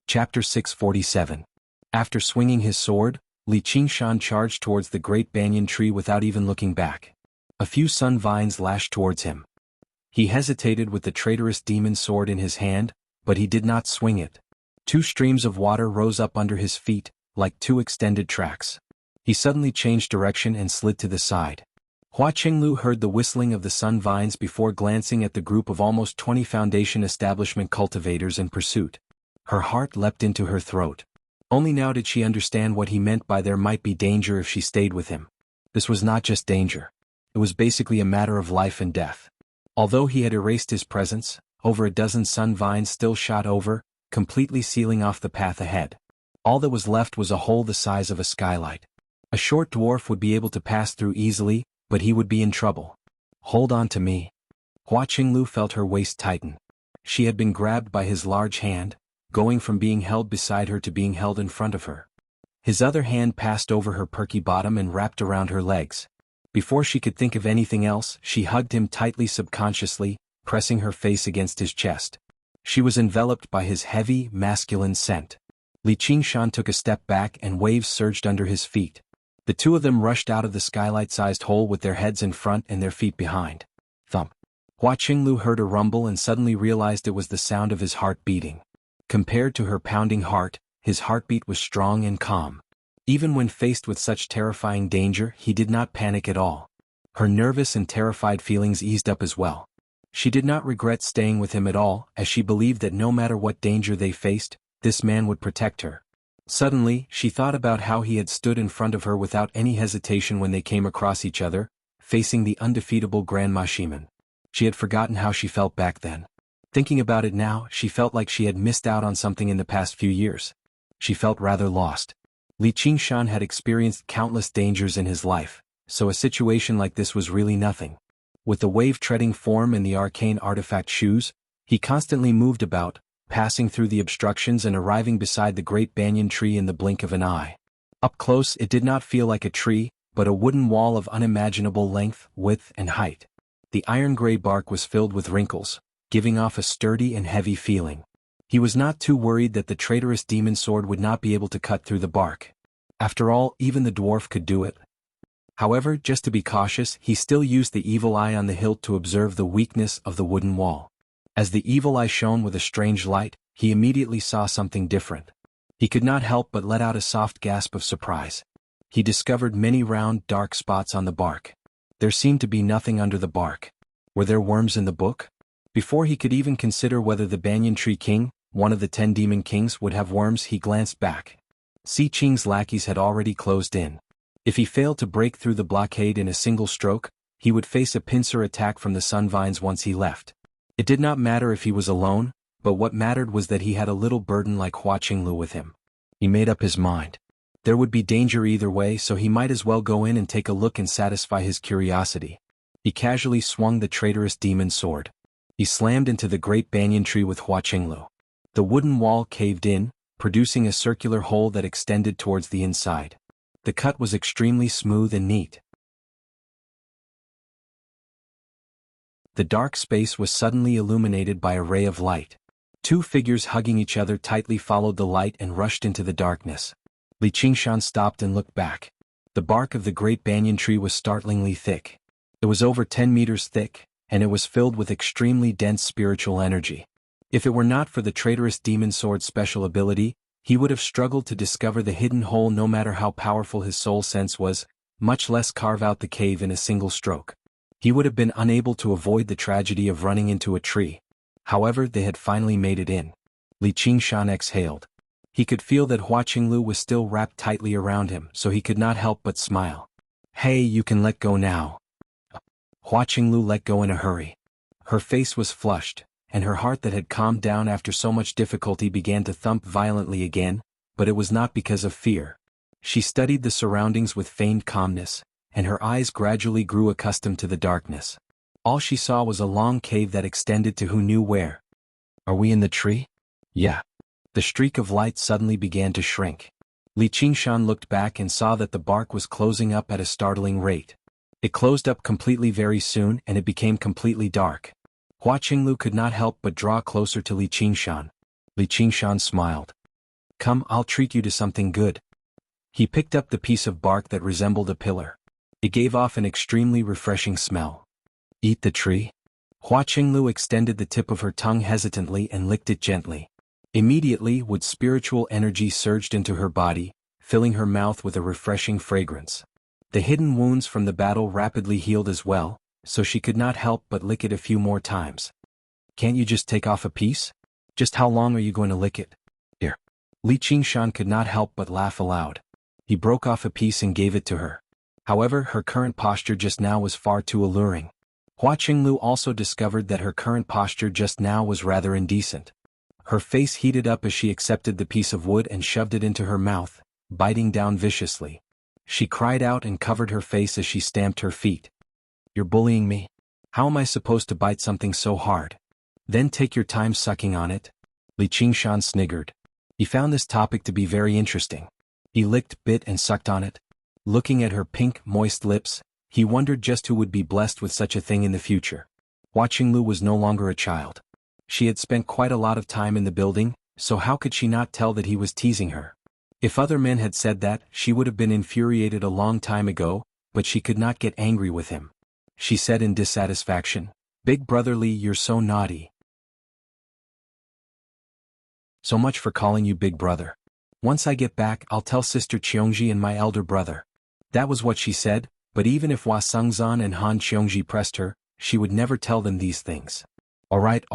Chapter 647. After swinging his sword, Li Qingshan charged towards the great banyan tree without even looking back. A few sun vines lashed towards him. He hesitated with the traitorous demon sword in his hand, but he did not swing it. 2 streams of water rose up under his feet, like 2 extended tracks. He suddenly changed direction and slid to the side. Hua Qinglu heard the whistling of the sun vines before glancing at the group of almost 20 Foundation establishment cultivators in pursuit. Her heart leapt into her throat. Only now did she understand what he meant by there might be danger if she stayed with him. This was not just danger. It was basically a matter of life and death. Although he had erased his presence, over a dozen sun vines still shot over, completely sealing off the path ahead. All that was left was a hole the size of a skylight. A short dwarf would be able to pass through easily, but he would be in trouble. Hold on to me. Hua Qinglu felt her waist tighten. She had been grabbed by his large hand, going from being held beside her to being held in front of her. His other hand passed over her perky bottom and wrapped around her legs. Before she could think of anything else, she hugged him tightly subconsciously, pressing her face against his chest. She was enveloped by his heavy, masculine scent. Li Qingshan took a step back and waves surged under his feet. The two of them rushed out of the skylight-sized hole with their heads in front and their feet behind. Thump. Hua Qinglu heard a rumble and suddenly realized it was the sound of his heart beating. Compared to her pounding heart, his heartbeat was strong and calm. Even when faced with such terrifying danger, he did not panic at all. Her nervous and terrified feelings eased up as well. She did not regret staying with him at all, as she believed that no matter what danger they faced, this man would protect her. Suddenly, she thought about how he had stood in front of her without any hesitation when they came across each other, facing the undefeatable Grand Mashiman. She had forgotten how she felt back then. Thinking about it now, she felt like she had missed out on something in the past few years. She felt rather lost. Li Qingshan had experienced countless dangers in his life, so a situation like this was really nothing. With the wave-treading form and the arcane artifact shoes, he constantly moved about, passing through the obstructions and arriving beside the great banyan tree in the blink of an eye. Up close it did not feel like a tree, but a wooden wall of unimaginable length, width, and height. The iron-gray bark was filled with wrinkles, giving off a sturdy and heavy feeling. He was not too worried that the traitorous demon sword would not be able to cut through the bark. After all, even the dwarf could do it. However, just to be cautious, he still used the evil eye on the hilt to observe the weakness of the wooden wall. As the evil eye shone with a strange light, he immediately saw something different. He could not help but let out a soft gasp of surprise. He discovered many round, dark spots on the bark. There seemed to be nothing under the bark. Were there worms in the book? Before he could even consider whether the Banyan Tree King, one of the 10 demon kings, would have worms, he glanced back. Si Qing's lackeys had already closed in. If he failed to break through the blockade in a single stroke, he would face a pincer attack from the sun vines once he left. It did not matter if he was alone, but what mattered was that he had a little burden like Hua Qinglu with him. He made up his mind. There would be danger either way, so he might as well go in and take a look and satisfy his curiosity. He casually swung the traitorous demon sword. He slammed into the great banyan tree with Hua Qinglu. The wooden wall caved in, producing a circular hole that extended towards the inside. The cut was extremely smooth and neat. The dark space was suddenly illuminated by a ray of light. Two figures hugging each other tightly followed the light and rushed into the darkness. Li Qingshan stopped and looked back. The bark of the great banyan tree was startlingly thick. It was over 10 meters thick, and it was filled with extremely dense spiritual energy. If it were not for the traitorous demon sword's special ability, he would have struggled to discover the hidden hole no matter how powerful his soul sense was, much less carve out the cave in a single stroke. He would have been unable to avoid the tragedy of running into a tree. However, they had finally made it in. Li Qingshan exhaled. He could feel that Hua Qinglu was still wrapped tightly around him, so he could not help but smile. "Hey, you can let go now." Hua Qinglu let go in a hurry. Her face was flushed, and her heart that had calmed down after so much difficulty began to thump violently again, but it was not because of fear. She studied the surroundings with feigned calmness, and her eyes gradually grew accustomed to the darkness. All she saw was a long cave that extended to who knew where. "Are we in the tree?" "Yeah." The streak of light suddenly began to shrink. Li Qingshan looked back and saw that the bark was closing up at a startling rate. It closed up completely very soon and it became completely dark. Hua Qinglu could not help but draw closer to Li Qingshan. Li Qingshan smiled. "Come, I'll treat you to something good." He picked up the piece of bark that resembled a pillar. It gave off an extremely refreshing smell. "Eat the tree?" Hua Qinglu extended the tip of her tongue hesitantly and licked it gently. Immediately, wood spiritual energy surged into her body, filling her mouth with a refreshing fragrance. The hidden wounds from the battle rapidly healed as well, so she could not help but lick it a few more times. "Can't you just take off a piece? Just how long are you going to lick it?" "Here." Li Qingshan could not help but laugh aloud. He broke off a piece and gave it to her. However, her current posture just now was far too alluring. Hua Qinglu also discovered that her current posture just now was rather indecent. Her face heated up as she accepted the piece of wood and shoved it into her mouth, biting down viciously. She cried out and covered her face as she stamped her feet. "You're bullying me? How am I supposed to bite something so hard?" "Then take your time sucking on it." Li Qingshan sniggered. He found this topic to be very interesting. He licked, bit and sucked on it. Looking at her pink, moist lips, he wondered just who would be blessed with such a thing in the future. Hua Qinglu was no longer a child. She had spent quite a lot of time in the building, so how could she not tell that he was teasing her? If other men had said that, she would have been infuriated a long time ago, but she could not get angry with him. She said in dissatisfaction, "Big brother Lee, you're so naughty. So much for calling you big brother. Once I get back, I'll tell sister Cheongji and my elder brother." That was what she said, but even if Hua Sungzan and Han Cheongji pressed her, she would never tell them these things. Alright.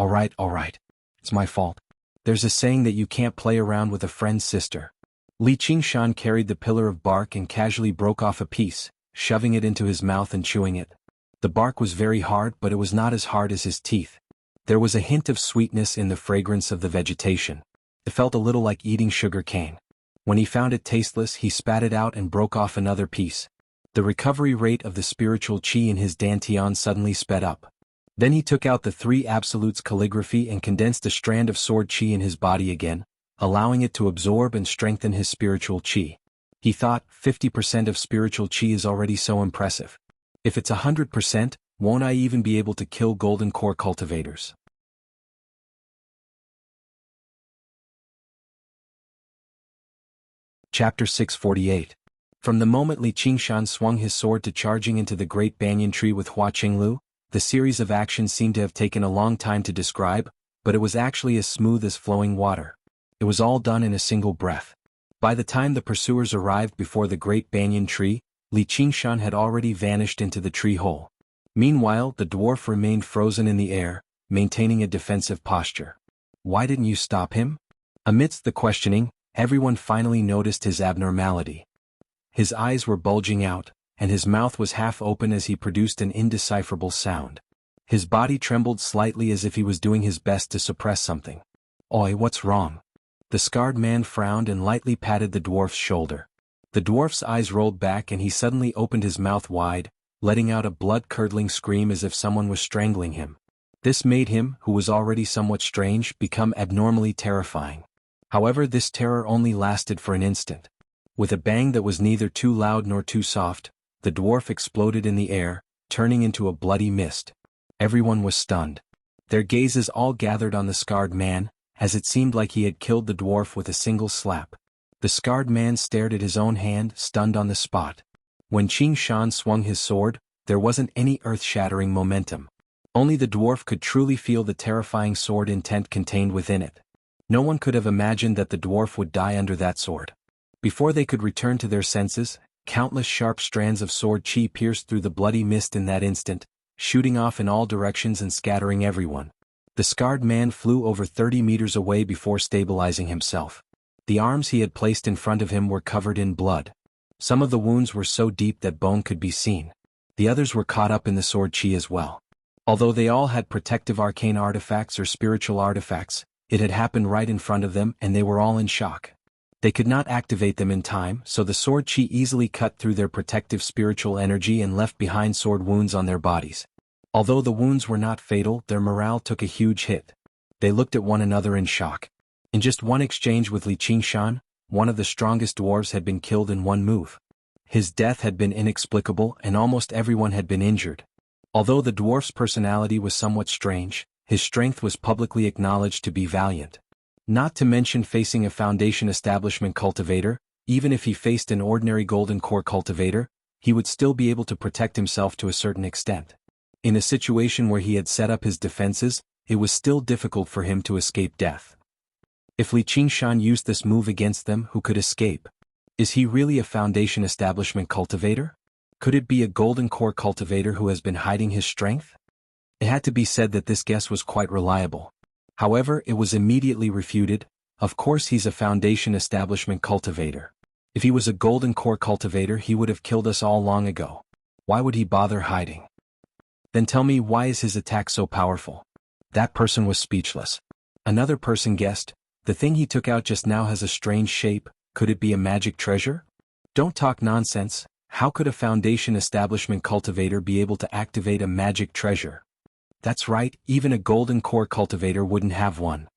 It's my fault. There's a saying that you can't play around with a friend's sister. Li Qingshan carried the pillar of bark and casually broke off a piece, shoving it into his mouth and chewing it. The bark was very hard, but it was not as hard as his teeth. There was a hint of sweetness in the fragrance of the vegetation. It felt a little like eating sugar cane. When he found it tasteless, he spat it out and broke off another piece. The recovery rate of the spiritual qi in his dantian suddenly sped up. Then he took out the three absolutes calligraphy and condensed a strand of sword qi in his body again, allowing it to absorb and strengthen his spiritual qi. He thought, 50% of spiritual qi is already so impressive. If it's 100%, won't I even be able to kill golden core cultivators? Chapter 648. From the moment Li Qingshan swung his sword to charging into the great banyan tree with Hua Qinglu, the series of actions seemed to have taken a long time to describe, but it was actually as smooth as flowing water. It was all done in a single breath. By the time the pursuers arrived before the great banyan tree, Li Qingshan had already vanished into the tree hole. Meanwhile, the dwarf remained frozen in the air, maintaining a defensive posture. Why didn't you stop him? Amidst the questioning, everyone finally noticed his abnormality. His eyes were bulging out, and his mouth was half open as he produced an indecipherable sound. His body trembled slightly as if he was doing his best to suppress something. "Oi, what's wrong?" The scarred man frowned and lightly patted the dwarf's shoulder. The dwarf's eyes rolled back and he suddenly opened his mouth wide, letting out a blood-curdling scream as if someone was strangling him. This made him, who was already somewhat strange, become abnormally terrifying. However, this terror only lasted for an instant. With a bang that was neither too loud nor too soft, the dwarf exploded in the air, turning into a bloody mist. Everyone was stunned. Their gazes all gathered on the scarred man, as it seemed like he had killed the dwarf with a single slap. The scarred man stared at his own hand, stunned on the spot. When Qingshan swung his sword, there wasn't any earth-shattering momentum. Only the dwarf could truly feel the terrifying sword intent contained within it. No one could have imagined that the dwarf would die under that sword. Before they could return to their senses, countless sharp strands of sword qi pierced through the bloody mist in that instant, shooting off in all directions and scattering everyone. The scarred man flew over 30 meters away before stabilizing himself. The arms he had placed in front of him were covered in blood. Some of the wounds were so deep that bone could be seen. The others were caught up in the sword qi as well. Although they all had protective arcane artifacts or spiritual artifacts, it had happened right in front of them and they were all in shock. They could not activate them in time, so the sword qi easily cut through their protective spiritual energy and left behind sword wounds on their bodies. Although the wounds were not fatal, their morale took a huge hit. They looked at one another in shock. In just one exchange with Li Qingshan, one of the strongest dwarves had been killed in one move. His death had been inexplicable and almost everyone had been injured. Although the dwarf's personality was somewhat strange, his strength was publicly acknowledged to be valiant. Not to mention facing a Foundation establishment cultivator, even if he faced an ordinary golden core cultivator, he would still be able to protect himself to a certain extent. In a situation where he had set up his defenses, it was still difficult for him to escape death. If Li Qingshan used this move against them, who could escape? Is he really a Foundation establishment cultivator? Could it be a golden core cultivator who has been hiding his strength? It had to be said that this guess was quite reliable. However, it was immediately refuted. Of course he's a Foundation establishment cultivator. If he was a golden core cultivator, he would have killed us all long ago. Why would he bother hiding? Then tell me, why is his attack so powerful? That person was speechless. Another person guessed, the thing he took out just now has a strange shape, could it be a magic treasure? Don't talk nonsense, how could a Foundation establishment cultivator be able to activate a magic treasure? That's right, even a golden core cultivator wouldn't have one.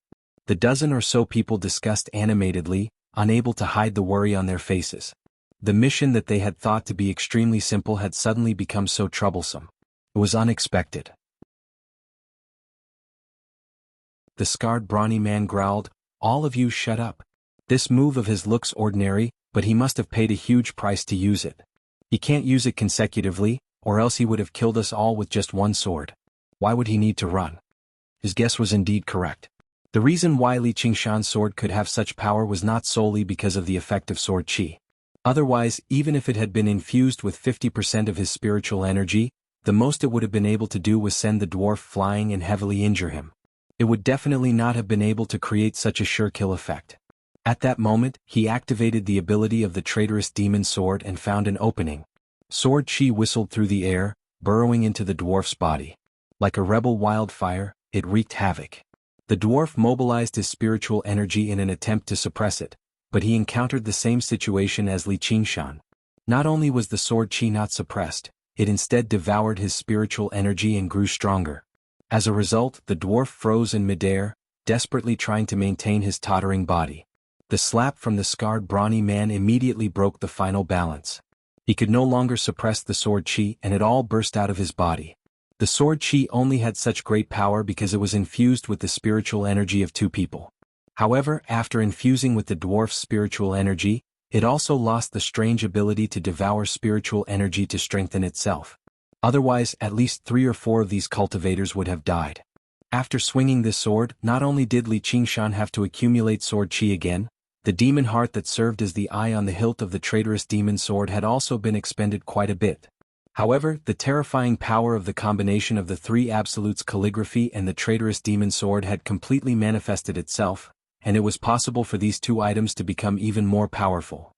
The dozen or so people discussed animatedly, unable to hide the worry on their faces. The mission that they had thought to be extremely simple had suddenly become so troublesome. It was unexpected. The scarred brawny man growled, All of you shut up. This move of his looks ordinary, but he must have paid a huge price to use it. He can't use it consecutively, or else he would have killed us all with just one sword. Why would he need to run? His guess was indeed correct. The reason why Li Qingshan's sword could have such power was not solely because of the effect of sword qi. Otherwise, even if it had been infused with 50% of his spiritual energy, the most it would have been able to do was send the dwarf flying and heavily injure him. It would definitely not have been able to create such a sure kill effect. At that moment, he activated the ability of the traitorous demon sword and found an opening. Sword qi whistled through the air, burrowing into the dwarf's body. Like a rebel wildfire, it wreaked havoc. The dwarf mobilized his spiritual energy in an attempt to suppress it, but he encountered the same situation as Li Qingshan. Not only was the sword qi not suppressed, it instead devoured his spiritual energy and grew stronger. As a result, the dwarf froze in midair, desperately trying to maintain his tottering body. The slap from the scarred brawny man immediately broke the final balance. He could no longer suppress the sword qi and it all burst out of his body. The sword qi only had such great power because it was infused with the spiritual energy of two people. However, after infusing with the dwarf's spiritual energy, it also lost the strange ability to devour spiritual energy to strengthen itself. Otherwise, at least 3 or 4 of these cultivators would have died. After swinging this sword, not only did Li Qingshan have to accumulate sword qi again, the demon heart that served as the eye on the hilt of the traitorous demon sword had also been expended quite a bit. However, the terrifying power of the combination of the 3 absolutes calligraphy and the traitorous demon sword had completely manifested itself, and it was possible for these 2 items to become even more powerful.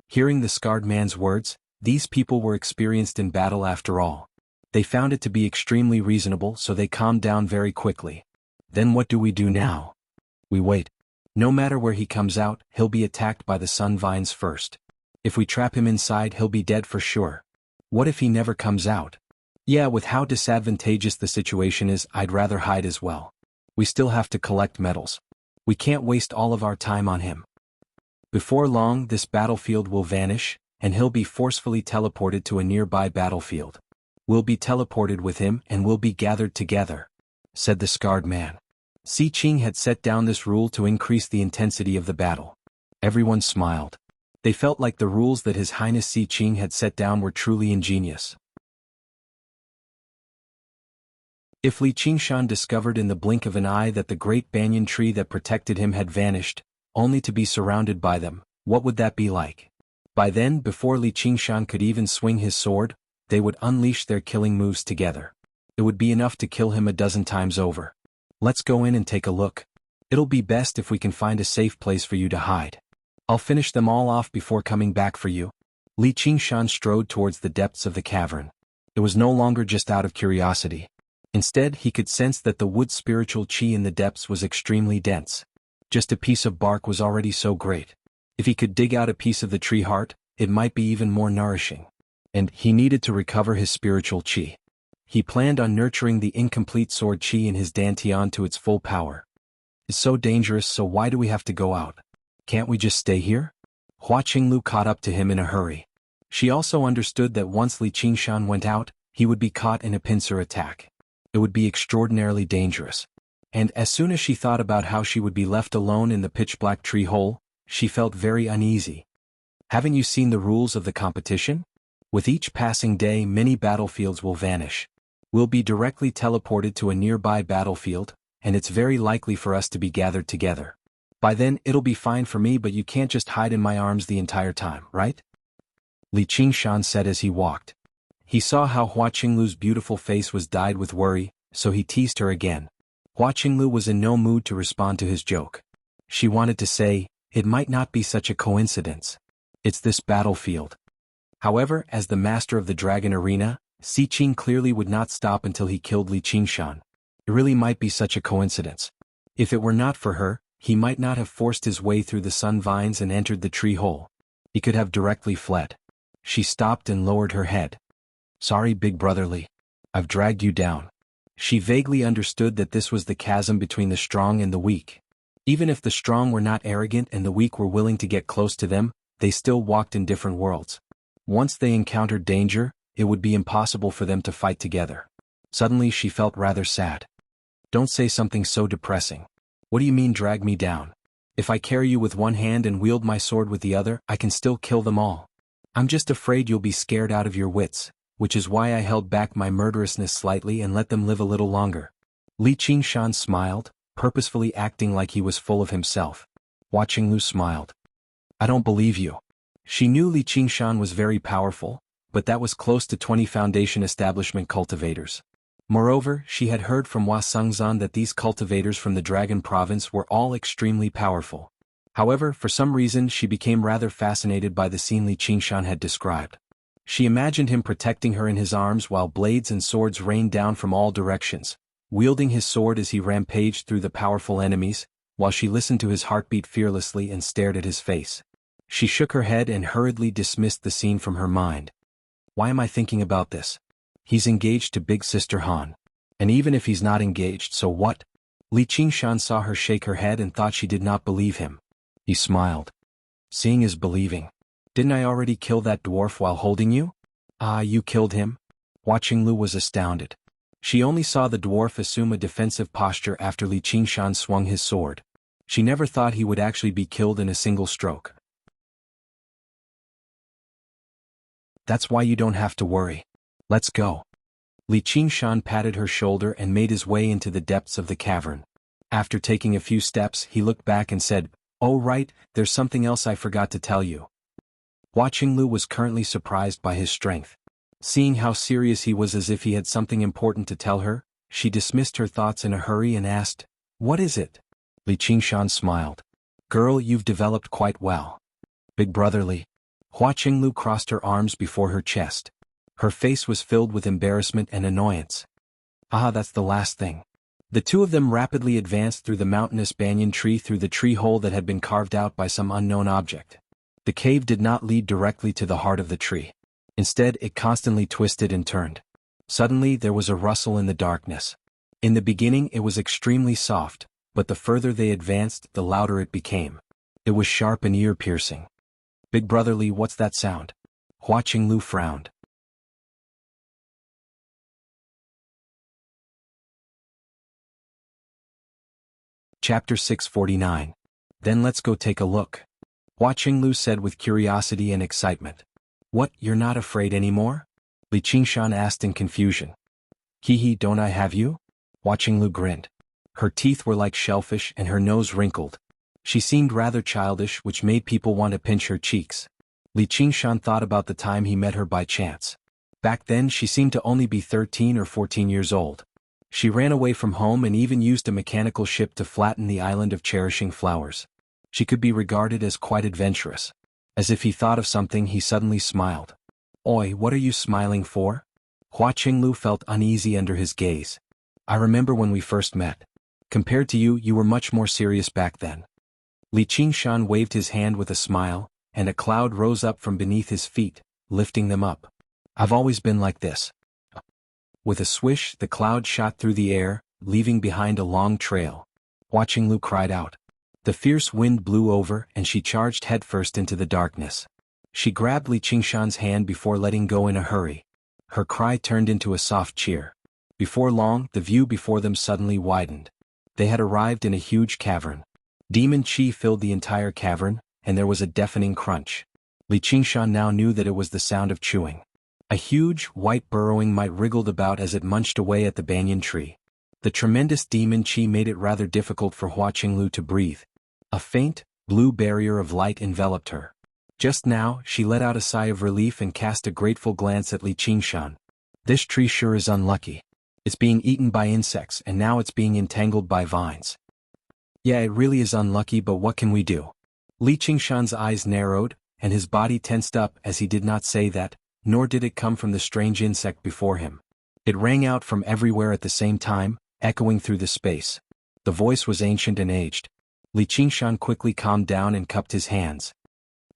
Hearing the scarred man's words, these people were experienced in battle after all. They found it to be extremely reasonable, so they calmed down very quickly. Then what do we do now? We wait. No matter where he comes out, he'll be attacked by the sun vines first. If we trap him inside, he'll be dead for sure. What if he never comes out? Yeah, with how disadvantageous the situation is, I'd rather hide as well. We still have to collect medals. We can't waste all of our time on him. Before long, this battlefield will vanish, and he'll be forcefully teleported to a nearby battlefield. We'll be teleported with him and we'll be gathered together, said the scarred man. Si Qing had set down this rule to increase the intensity of the battle. Everyone smiled. They felt like the rules that His Highness Si Qing had set down were truly ingenious. If Li Qingshan discovered in the blink of an eye that the great banyan tree that protected him had vanished, only to be surrounded by them, what would that be like? By then, before Li Qingshan could even swing his sword, they would unleash their killing moves together. It would be enough to kill him a dozen times over. Let's go in and take a look. It'll be best if we can find a safe place for you to hide. I'll finish them all off before coming back for you. Li Qingshan strode towards the depths of the cavern. It was no longer just out of curiosity. Instead, he could sense that the wood's spiritual qi in the depths was extremely dense. Just a piece of bark was already so great. If he could dig out a piece of the tree heart, it might be even more nourishing. And he needed to recover his spiritual qi. He planned on nurturing the incomplete sword qi in his dantian to its full power. It's so dangerous, so why do we have to go out? Can't we just stay here? Hua Qinglu caught up to him in a hurry. She also understood that once Li Qingshan went out, he would be caught in a pincer attack. It would be extraordinarily dangerous. And as soon as she thought about how she would be left alone in the pitch-black tree hole, she felt very uneasy. Haven't you seen the rules of the competition? With each passing day, many battlefields will vanish. We'll be directly teleported to a nearby battlefield, and it's very likely for us to be gathered together. By then, it'll be fine for me, but you can't just hide in my arms the entire time, right? Li Qingshan said as he walked. He saw how Hua Qinglu's beautiful face was dyed with worry, so he teased her again. Hua Qinglu was in no mood to respond to his joke. She wanted to say, it might not be such a coincidence. It's this battlefield. However, as the master of the dragon arena, Si Qing clearly would not stop until he killed Li Qingshan. It really might be such a coincidence. If it were not for her, he might not have forced his way through the sun vines and entered the tree hole. He could have directly fled. She stopped and lowered her head. Sorry, big brother Li. I've dragged you down. She vaguely understood that this was the chasm between the strong and the weak. Even if the strong were not arrogant and the weak were willing to get close to them, they still walked in different worlds. Once they encountered danger, it would be impossible for them to fight together. Suddenly she felt rather sad. Don't say something so depressing. What do you mean drag me down? If I carry you with one hand and wield my sword with the other, I can still kill them all. I'm just afraid you'll be scared out of your wits, which is why I held back my murderousness slightly and let them live a little longer." Li Qingshan smiled, purposefully acting like he was full of himself. Hua Qinglu smiled. "I don't believe you." She knew Li Qingshan was very powerful, but that was close to 20 Foundation establishment cultivators. Moreover, she had heard from Hua Sengzan that these cultivators from the Dragon Province were all extremely powerful. However, for some reason she became rather fascinated by the scene Li Qingshan had described. She imagined him protecting her in his arms while blades and swords rained down from all directions, wielding his sword as he rampaged through the powerful enemies, while she listened to his heartbeat fearlessly and stared at his face. She shook her head and hurriedly dismissed the scene from her mind. Why am I thinking about this? He's engaged to Big Sister Han. And even if he's not engaged, so what? Li Qingshan saw her shake her head and thought she did not believe him. He smiled. Seeing is believing. Didn't I already kill that dwarf while holding you? Ah, you killed him? Hua Qinglu was astounded. She only saw the dwarf assume a defensive posture after Li Qingshan swung his sword. She never thought he would actually be killed in a single stroke. That's why you don't have to worry. Let's go. Li Qingshan patted her shoulder and made his way into the depths of the cavern. After taking a few steps, he looked back and said, "Oh right, there's something else I forgot to tell you." Hua Qinglu was currently surprised by his strength. Seeing how serious he was as if he had something important to tell her, she dismissed her thoughts in a hurry and asked, "What is it?" Li Qingshan smiled. "Girl, you've developed quite well. Big brotherly." Hua Qinglu crossed her arms before her chest. Her face was filled with embarrassment and annoyance. Ah, that's the last thing. The two of them rapidly advanced through the mountainous banyan tree through the tree hole that had been carved out by some unknown object. The cave did not lead directly to the heart of the tree. Instead, it constantly twisted and turned. Suddenly, there was a rustle in the darkness. In the beginning, it was extremely soft, but the further they advanced, the louder it became. It was sharp and ear-piercing. "Big brotherly, what's that sound?" Hua Qinglu frowned. Chapter 649. Then let's go take a look. Hua Qinglu said with curiosity and excitement. "What, you're not afraid anymore?" Li Qingshan asked in confusion. "Hee, don't I have you?" Hua Qinglu grinned. Her teeth were like shellfish and her nose wrinkled. She seemed rather childish, which made people want to pinch her cheeks. Li Qingshan thought about the time he met her by chance. Back then she seemed to only be 13 or 14 years old. She ran away from home and even used a mechanical ship to flatten the island of cherishing flowers. She could be regarded as quite adventurous. As if he thought of something, he suddenly smiled. "Oi, what are you smiling for?" Hua Qinglu felt uneasy under his gaze. "I remember when we first met. Compared to you, you were much more serious back then." Li Qingshan waved his hand with a smile, and a cloud rose up from beneath his feet, lifting them up. "I've always been like this." With a swish, the cloud shot through the air, leaving behind a long trail. Hua Qinglu cried out. The fierce wind blew over and she charged headfirst into the darkness. She grabbed Li Qingshan's hand before letting go in a hurry. Her cry turned into a soft cheer. Before long, the view before them suddenly widened. They had arrived in a huge cavern. Demon chi filled the entire cavern, and there was a deafening crunch. Li Qingshan now knew that it was the sound of chewing. A huge, white burrowing mite wriggled about as it munched away at the banyan tree. The tremendous demon chi made it rather difficult for Hua Qinglu to breathe. A faint, blue barrier of light enveloped her. Just now, she let out a sigh of relief and cast a grateful glance at Li Qingshan. This tree sure is unlucky. It's being eaten by insects and now it's being entangled by vines. Yeah, it really is unlucky, but what can we do? Li Qingshan's eyes narrowed, and his body tensed up as he did not say that, nor did it come from the strange insect before him. It rang out from everywhere at the same time, echoing through the space. The voice was ancient and aged. Li Qingshan quickly calmed down and cupped his hands.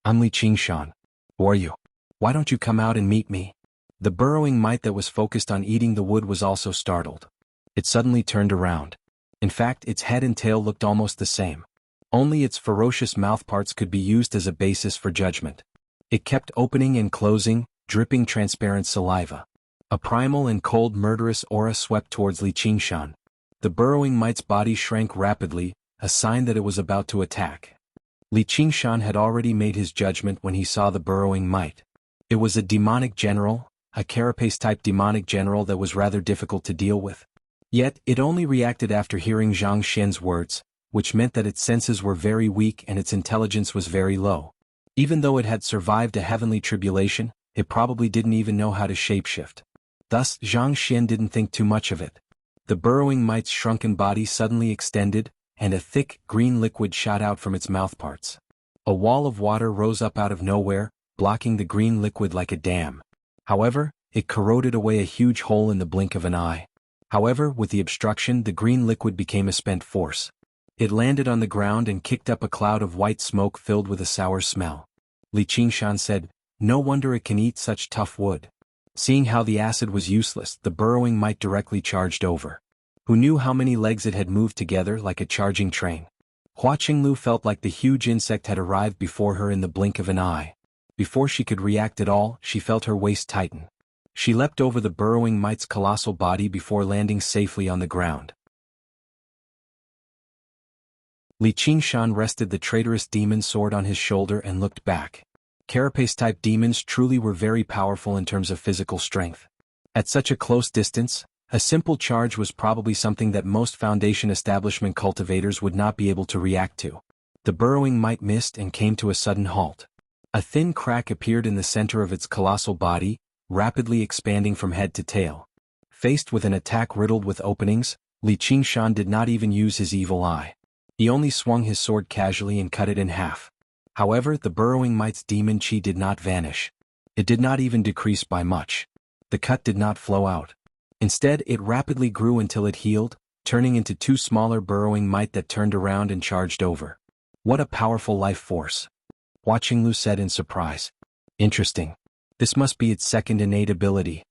"I'm Li Qingshan. Who are you? Why don't you come out and meet me?" The burrowing mite that was focused on eating the wood was also startled. It suddenly turned around. In fact, its head and tail looked almost the same. Only its ferocious mouthparts could be used as a basis for judgment. It kept opening and closing, dripping transparent saliva. A primal and cold murderous aura swept towards Li Qingshan. The burrowing mite's body shrank rapidly, a sign that it was about to attack. Li Qingshan had already made his judgment when he saw the burrowing mite. It was a demonic general, a carapace-type demonic general that was rather difficult to deal with. Yet, it only reacted after hearing Zhang Xian's words, which meant that its senses were very weak and its intelligence was very low. Even though it had survived a heavenly tribulation, it probably didn't even know how to shapeshift. Thus, Zhang Xian didn't think too much of it. The burrowing mite's shrunken body suddenly extended, and a thick, green liquid shot out from its mouthparts. A wall of water rose up out of nowhere, blocking the green liquid like a dam. However, it corroded away a huge hole in the blink of an eye. However, with the obstruction, the green liquid became a spent force. It landed on the ground and kicked up a cloud of white smoke filled with a sour smell. Li Qingshan said, "No wonder it can eat such tough wood." Seeing how the acid was useless, the burrowing mite directly charged over. Who knew how many legs it had moved together like a charging train? Hua Qinglu felt like the huge insect had arrived before her in the blink of an eye. Before she could react at all, she felt her waist tighten. She leapt over the burrowing mite's colossal body before landing safely on the ground. Li Qingshan rested the traitorous demon sword on his shoulder and looked back. Carapace-type demons truly were very powerful in terms of physical strength. At such a close distance, a simple charge was probably something that most Foundation establishment cultivators would not be able to react to. The burrowing mite missed and came to a sudden halt. A thin crack appeared in the center of its colossal body, rapidly expanding from head to tail. Faced with an attack riddled with openings, Li Qingshan did not even use his evil eye. He only swung his sword casually and cut it in half. However, the burrowing mite's demon chi did not vanish. It did not even decrease by much. The cut did not flow out. Instead, it rapidly grew until it healed, turning into two smaller burrowing mite that turned around and charged over. What a powerful life force! Hua Qinglu said in surprise. Interesting. This must be its second innate ability.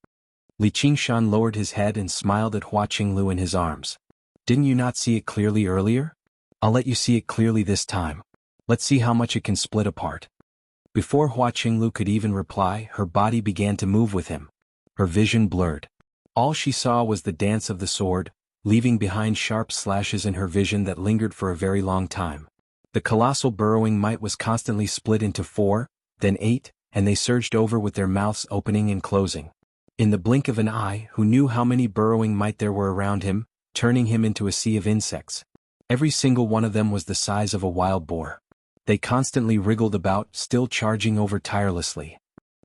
Li Qingshan lowered his head and smiled at Hua Qinglu in his arms. Didn't you not see it clearly earlier? I'll let you see it clearly this time. Let's see how much it can split apart. Before Hua Qinglu could even reply, her body began to move with him. Her vision blurred. All she saw was the dance of the sword, leaving behind sharp slashes in her vision that lingered for a very long time. The colossal burrowing mite was constantly split into 4, then 8, and they surged over with their mouths opening and closing. In the blink of an eye, who knew how many burrowing mite there were around him, turning him into a sea of insects. Every single one of them was the size of a wild boar. They constantly wriggled about, still charging over tirelessly.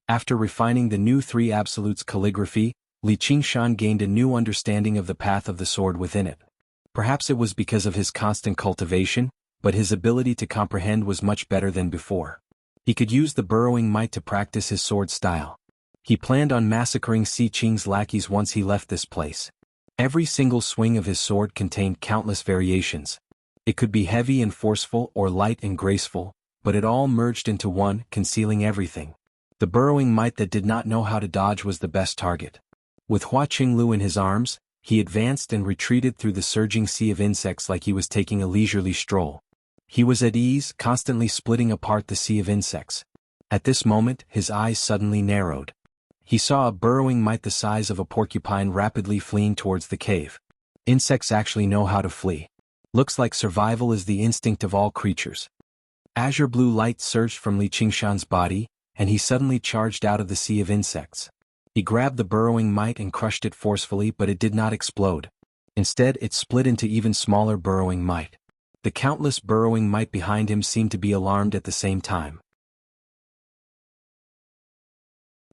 After refining the new 3 absolutes calligraphy, Li Qingshan gained a new understanding of the path of the sword within it. Perhaps it was because of his constant cultivation, but his ability to comprehend was much better than before. He could use the burrowing mite to practice his sword style. He planned on massacring Si Qing's lackeys once he left this place. Every single swing of his sword contained countless variations. It could be heavy and forceful or light and graceful, but it all merged into one, concealing everything. The burrowing mite that did not know how to dodge was the best target. With Hua Qinglu in his arms, he advanced and retreated through the surging sea of insects like he was taking a leisurely stroll. He was at ease, constantly splitting apart the sea of insects. At this moment, his eyes suddenly narrowed. He saw a burrowing mite the size of a porcupine rapidly fleeing towards the cave. Insects actually know how to flee. Looks like survival is the instinct of all creatures. Azure blue light surged from Li Qingshan's body, and he suddenly charged out of the sea of insects. He grabbed the burrowing mite and crushed it forcefully, but it did not explode. Instead, it split into even smaller burrowing mite. The countless burrowing mite behind him seemed to be alarmed at the same time.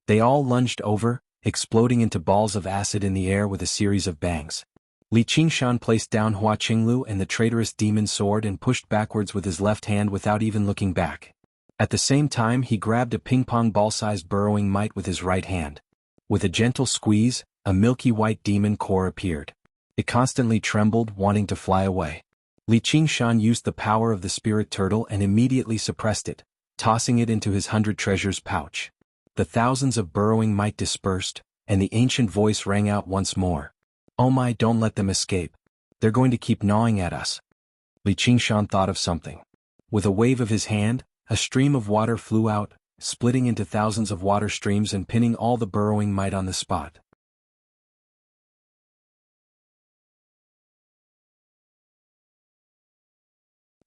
They all lunged over, exploding into balls of acid in the air with a series of bangs. Li Qingshan placed down Hua Qinglu and the traitorous demon sword and pushed backwards with his left hand without even looking back. At the same time, he grabbed a ping-pong ball-sized burrowing mite with his right hand. With a gentle squeeze, a milky white demon core appeared. It constantly trembled, wanting to fly away. Li Qingshan used the power of the spirit turtle and immediately suppressed it, tossing it into his 100 treasures pouch. The thousands of burrowing mite dispersed, and the ancient voice rang out once more. "Oh my, don't let them escape. They're going to keep gnawing at us." Li Qingshan thought of something. With a wave of his hand, a stream of water flew out, splitting into thousands of water streams and pinning all the burrowing mite on the spot.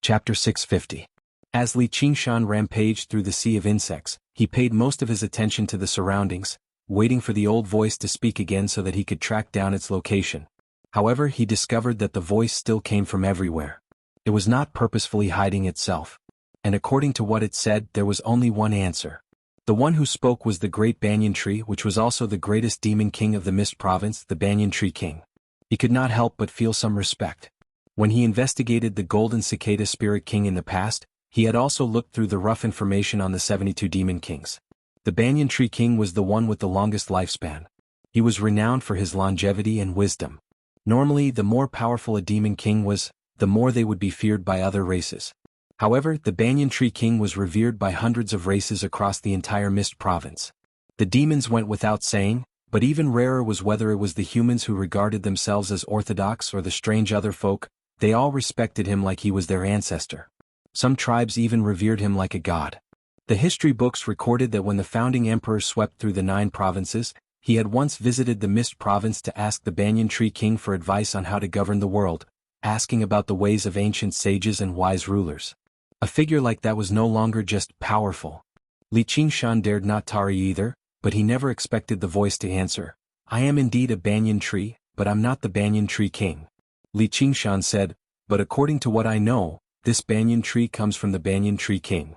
Chapter 650. As Li Qingshan rampaged through the sea of insects, he paid most of his attention to the surroundings, waiting for the old voice to speak again so that he could track down its location. However, he discovered that the voice still came from everywhere. It was not purposefully hiding itself. And according to what it said, there was only one answer. The one who spoke was the great banyan tree, which was also the greatest demon king of the Mist Province, the Banyan Tree King. He could not help but feel some respect. When he investigated the Golden Cicada Spirit King in the past, he had also looked through the rough information on the 72 Demon Kings. The Banyan Tree King was the one with the longest lifespan. He was renowned for his longevity and wisdom. Normally, the more powerful a demon king was, the more they would be feared by other races. However, the Banyan Tree King was revered by hundreds of races across the entire Mist Province. The demons went without saying, but even rarer was whether it was the humans who regarded themselves as orthodox or the strange other folk, they all respected him like he was their ancestor. Some tribes even revered him like a god. The history books recorded that when the founding emperor swept through the 9 provinces, he had once visited the Mist Province to ask the Banyan Tree King for advice on how to govern the world, asking about the ways of ancient sages and wise rulers. A figure like that was no longer just powerful. Li Qingshan dared not tarry either, but he never expected the voice to answer. I am indeed a banyan tree, but I'm not the Banyan Tree King. Li Qingshan said, but according to what I know, this banyan tree comes from the Banyan Tree King.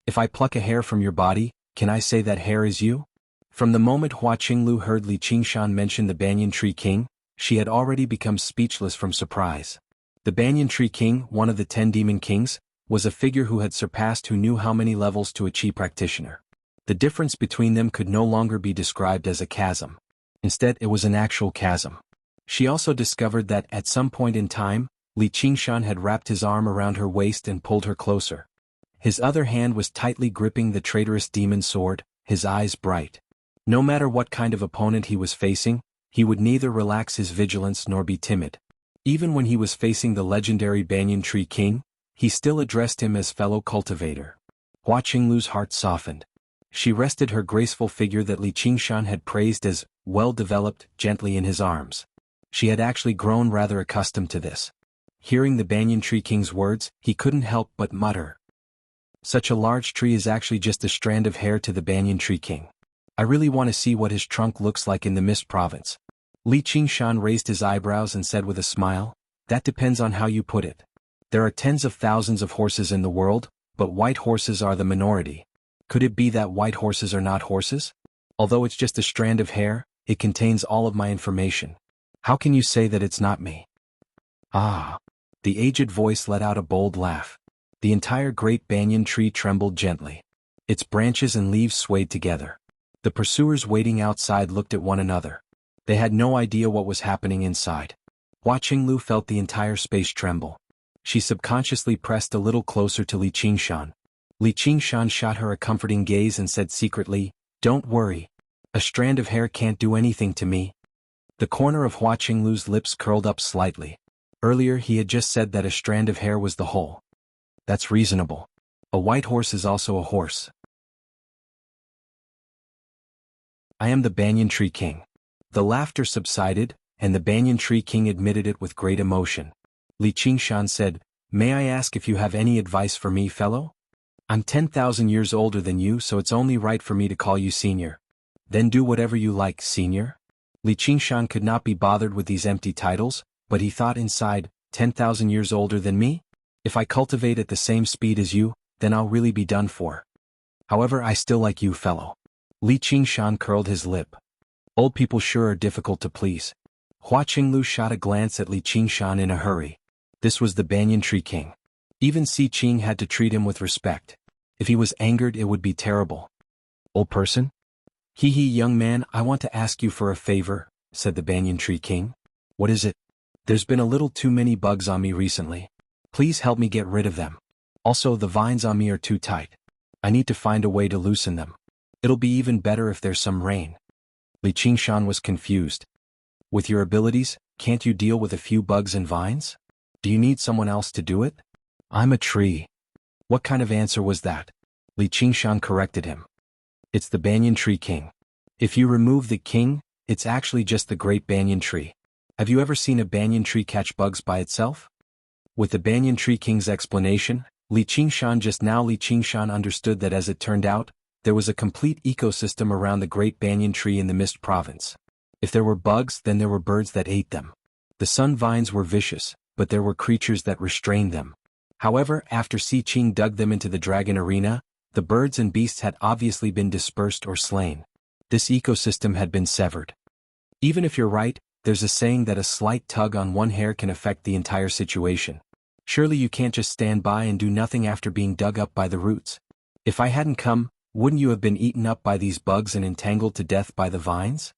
If I pluck a hair from your body, can I say that hair is you? From the moment Hua Qinglu heard Li Qingshan mention the Banyan Tree King, she had already become speechless from surprise. The Banyan Tree King, one of the 10 demon kings, was a figure who had surpassed who knew how many levels to a chi practitioner. The difference between them could no longer be described as a chasm. Instead, it was an actual chasm. She also discovered that, at some point in time, Li Qingshan had wrapped his arm around her waist and pulled her closer. His other hand was tightly gripping the traitorous demon sword, his eyes bright. No matter what kind of opponent he was facing, he would neither relax his vigilance nor be timid. Even when he was facing the legendary Banyan Tree King, he still addressed him as fellow cultivator. Hua Qinglu's heart softened. She rested her graceful figure that Li Qingshan had praised as well-developed gently in his arms. She had actually grown rather accustomed to this. Hearing the Banyan Tree King's words, he couldn't help but mutter. Such a large tree is actually just a strand of hair to the Banyan Tree King. I really want to see what his trunk looks like in the Mist Province. Li Qingshan raised his eyebrows and said with a smile, that depends on how you put it. There are tens of thousands of horses in the world, but white horses are the minority. Could it be that white horses are not horses? Although it's just a strand of hair, it contains all of my information. How can you say that it's not me? Ah. The aged voice let out a bold laugh. The entire great banyan tree trembled gently. Its branches and leaves swayed together. The pursuers waiting outside looked at one another. They had no idea what was happening inside. Hua Qinglu felt the entire space tremble. She subconsciously pressed a little closer to Li Qingshan. Li Qingshan shot her a comforting gaze and said secretly, don't worry. A strand of hair can't do anything to me. The corner of Hua Qinglu's lips curled up slightly. Earlier he had just said that a strand of hair was the whole. That's reasonable. A white horse is also a horse. I am the Banyan Tree King. The laughter subsided, and the Banyan Tree King admitted it with great emotion. Li Qingshan said, may I ask if you have any advice for me, fellow? I'm 10,000 years older than you, so it's only right for me to call you senior. Then do whatever you like, senior. Li Qingshan could not be bothered with these empty titles, but he thought inside, 10,000 years older than me? If I cultivate at the same speed as you, then I'll really be done for. However, I still like you, fellow. Li Qingshan curled his lip. Old people sure are difficult to please. Hua Qinglu shot a glance at Li Qingshan in a hurry. This was the Banyan Tree King. Even Si Qing had to treat him with respect. If he was angered, it would be terrible. Old person? Hee hee, young man, I want to ask you for a favor, said the Banyan Tree King. What is it? There's been a little too many bugs on me recently. Please help me get rid of them. Also, the vines on me are too tight. I need to find a way to loosen them. It'll be even better if there's some rain. Li Qingshan was confused. With your abilities, can't you deal with a few bugs and vines? Do you need someone else to do it? I'm a tree. What kind of answer was that? Li Qingshan corrected him. It's the Banyan Tree King. If you remove the king, it's actually just the great banyan tree. Have you ever seen a banyan tree catch bugs by itself? With the Banyan Tree King's explanation, Li Qingshan understood that as it turned out, there was a complete ecosystem around the Great Banyan Tree in the Mist Province. If there were bugs, then there were birds that ate them. The sun vines were vicious, but there were creatures that restrained them. However, after Si Qing dug them into the dragon arena, the birds and beasts had obviously been dispersed or slain. This ecosystem had been severed. Even if you're right, there's a saying that a slight tug on one hair can affect the entire situation. Surely you can't just stand by and do nothing after being dug up by the roots. If I hadn't come, wouldn't you have been eaten up by these bugs and entangled to death by the vines?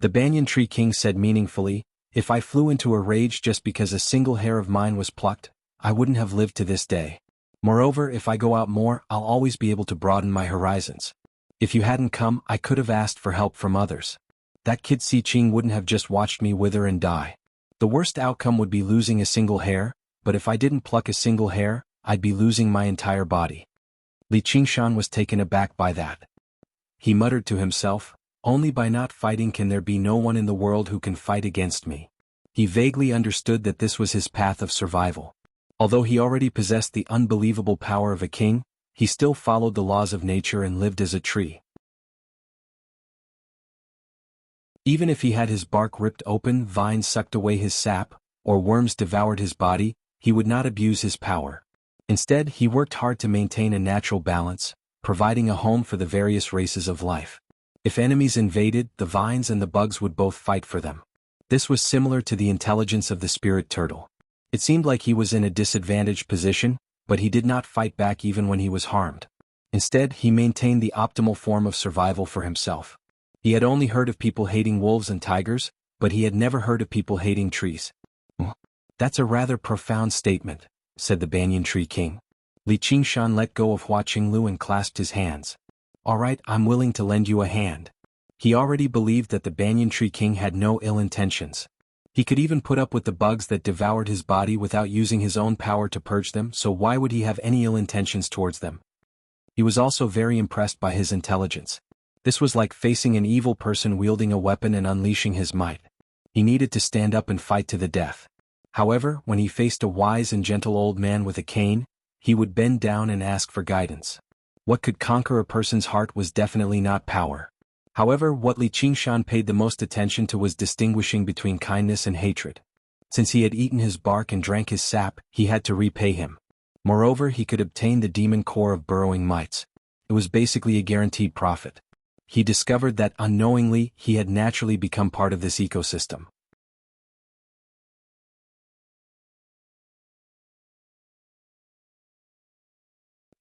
The Banyan Tree King said meaningfully, if I flew into a rage just because a single hair of mine was plucked, I wouldn't have lived to this day. Moreover, if I go out more, I'll always be able to broaden my horizons. If you hadn't come, I could have asked for help from others. That kid Si Qing wouldn't have just watched me wither and die. The worst outcome would be losing a single hair, but if I didn't pluck a single hair, I'd be losing my entire body. Li Qingshan was taken aback by that. He muttered to himself, only by not fighting can there be no one in the world who can fight against me. He vaguely understood that this was his path of survival. Although he already possessed the unbelievable power of a king, he still followed the laws of nature and lived as a tree. Even if he had his bark ripped open, vines sucked away his sap, or worms devoured his body, he would not abuse his power. Instead, he worked hard to maintain a natural balance, providing a home for the various races of life. If enemies invaded, the vines and the bugs would both fight for them. This was similar to the intelligence of the spirit turtle. It seemed like he was in a disadvantaged position, but he did not fight back even when he was harmed. Instead, he maintained the optimal form of survival for himself. He had only heard of people hating wolves and tigers, but he had never heard of people hating trees. That's a rather profound statement, said the Banyan Tree King. Li Qingshan let go of Hua Qinglu and clasped his hands. All right, I'm willing to lend you a hand. He already believed that the Banyan Tree King had no ill intentions. He could even put up with the bugs that devoured his body without using his own power to purge them, so why would he have any ill intentions towards them? He was also very impressed by his intelligence. This was like facing an evil person wielding a weapon and unleashing his might. He needed to stand up and fight to the death. However, when he faced a wise and gentle old man with a cane, he would bend down and ask for guidance. What could conquer a person's heart was definitely not power. However, what Li Qingshan paid the most attention to was distinguishing between kindness and hatred. Since he had eaten his bark and drank his sap, he had to repay him. Moreover, he could obtain the demon core of burrowing mites. It was basically a guaranteed profit. He discovered that unknowingly, he had naturally become part of this ecosystem.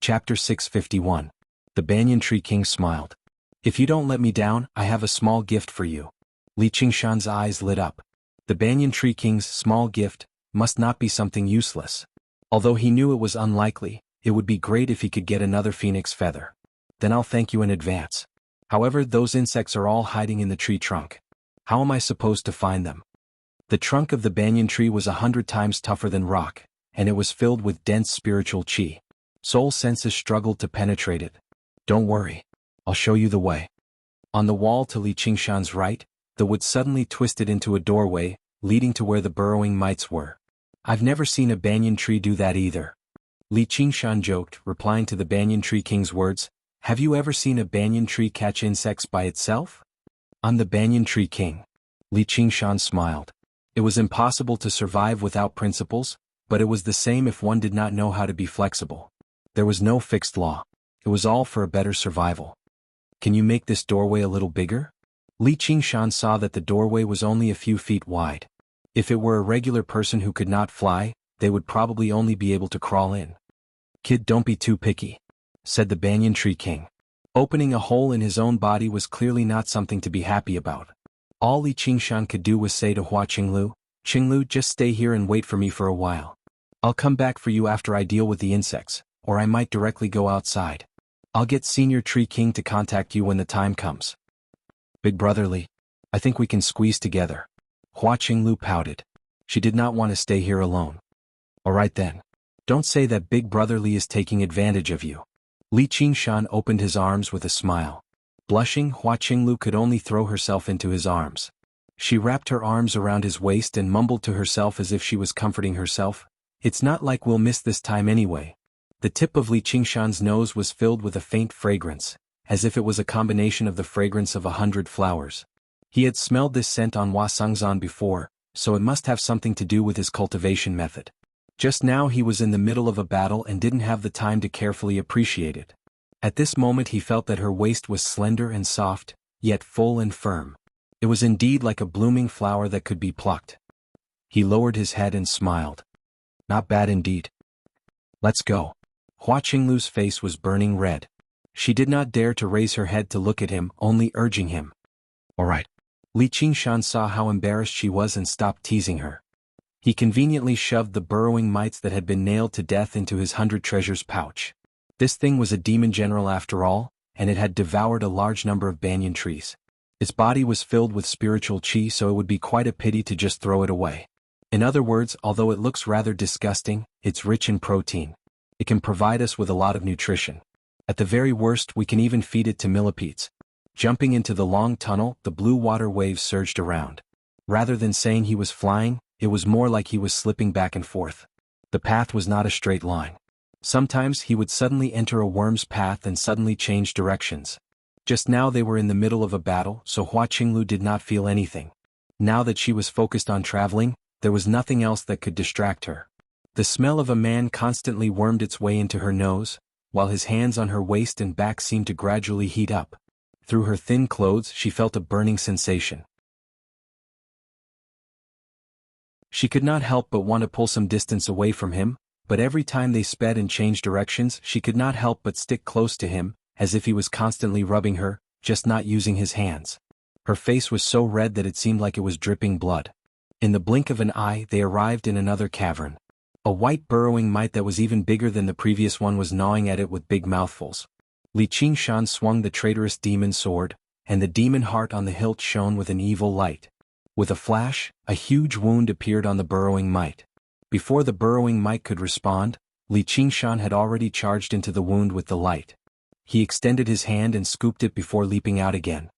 Chapter 651. The Banyan Tree King smiled. If you don't let me down, I have a small gift for you. Li Qingshan's eyes lit up. The Banyan Tree King's small gift must not be something useless. Although he knew it was unlikely, it would be great if he could get another phoenix feather. Then I'll thank you in advance. However, those insects are all hiding in the tree trunk. How am I supposed to find them? The trunk of the banyan tree was 100 times tougher than rock, and it was filled with dense spiritual chi. Soul senses struggled to penetrate it. Don't worry. I'll show you the way. On the wall to Li Qingshan's right, the wood suddenly twisted into a doorway, leading to where the burrowing mites were. I've never seen a banyan tree do that either. Li Qingshan joked, replying to the Banyan Tree King's words, have you ever seen a banyan tree catch insects by itself? I'm the Banyan Tree King. Li Qingshan smiled. It was impossible to survive without principles, but it was the same if one did not know how to be flexible. There was no fixed law. It was all for a better survival. Can you make this doorway a little bigger? Li Qingshan saw that the doorway was only a few feet wide. If it were a regular person who could not fly, they would probably only be able to crawl in. Kid, don't be too picky, said the Banyan Tree King. Opening a hole in his own body was clearly not something to be happy about. All Li Qingshan could do was say to Hua Qinglu, Qinglu, just stay here and wait for me for a while. I'll come back for you after I deal with the insects, or I might directly go outside. I'll get Senior Tree King to contact you when the time comes. Big Brother Li, I think we can squeeze together. Hua Qinglu pouted. She did not want to stay here alone. All right then. Don't say that Big Brother Li is taking advantage of you. Li Qingshan opened his arms with a smile. Blushing, Hua Qinglu could only throw herself into his arms. She wrapped her arms around his waist and mumbled to herself as if she was comforting herself. It's not like we'll miss this time anyway. The tip of Li Qingshan's nose was filled with a faint fragrance, as if it was a combination of the fragrance of 100 flowers. He had smelled this scent on Hua Sangzan before, so it must have something to do with his cultivation method. Just now he was in the middle of a battle and didn't have the time to carefully appreciate it. At this moment he felt that her waist was slender and soft, yet full and firm. It was indeed like a blooming flower that could be plucked. He lowered his head and smiled. Not bad indeed. Let's go. Hua Qinglu's face was burning red. She did not dare to raise her head to look at him, only urging him. All right. Li Qingshan saw how embarrassed she was and stopped teasing her. He conveniently shoved the burrowing mites that had been nailed to death into his 100 treasures pouch. This thing was a demon general after all, and it had devoured a large number of banyan trees. Its body was filled with spiritual qi, so it would be quite a pity to just throw it away. In other words, although it looks rather disgusting, it's rich in protein. It can provide us with a lot of nutrition. At the very worst, we can even feed it to millipedes. Jumping into the long tunnel, the blue water waves surged around. Rather than saying he was flying, it was more like he was slipping back and forth. The path was not a straight line. Sometimes he would suddenly enter a worm's path and suddenly change directions. Just now they were in the middle of a battle, so Hua Qinglu did not feel anything. Now that she was focused on traveling, there was nothing else that could distract her. The smell of a man constantly wormed its way into her nose, while his hands on her waist and back seemed to gradually heat up. Through her thin clothes she felt a burning sensation. She could not help but want to pull some distance away from him, but every time they sped and changed directions she could not help but stick close to him, as if he was constantly rubbing her, just not using his hands. Her face was so red that it seemed like it was dripping blood. In the blink of an eye they arrived in another cavern. A white burrowing mite that was even bigger than the previous one was gnawing at it with big mouthfuls. Li Qingshan swung the traitorous demon sword, and the demon heart on the hilt shone with an evil light. With a flash, a huge wound appeared on the burrowing mite. Before the burrowing mite could respond, Li Qingshan had already charged into the wound with the light. He extended his hand and scooped it before leaping out again.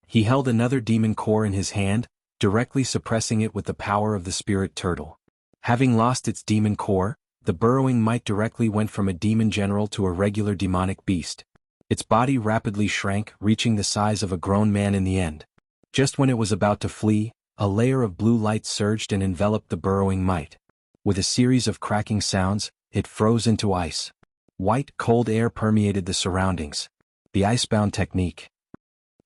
He held another demon core in his hand, directly suppressing it with the power of the spirit turtle. Having lost its demon core, the burrowing mite directly went from a demon general to a regular demonic beast. Its body rapidly shrank, reaching the size of a grown man in the end. Just when it was about to flee, a layer of blue light surged and enveloped the burrowing mite. With a series of cracking sounds, it froze into ice. White, cold air permeated the surroundings. The icebound technique.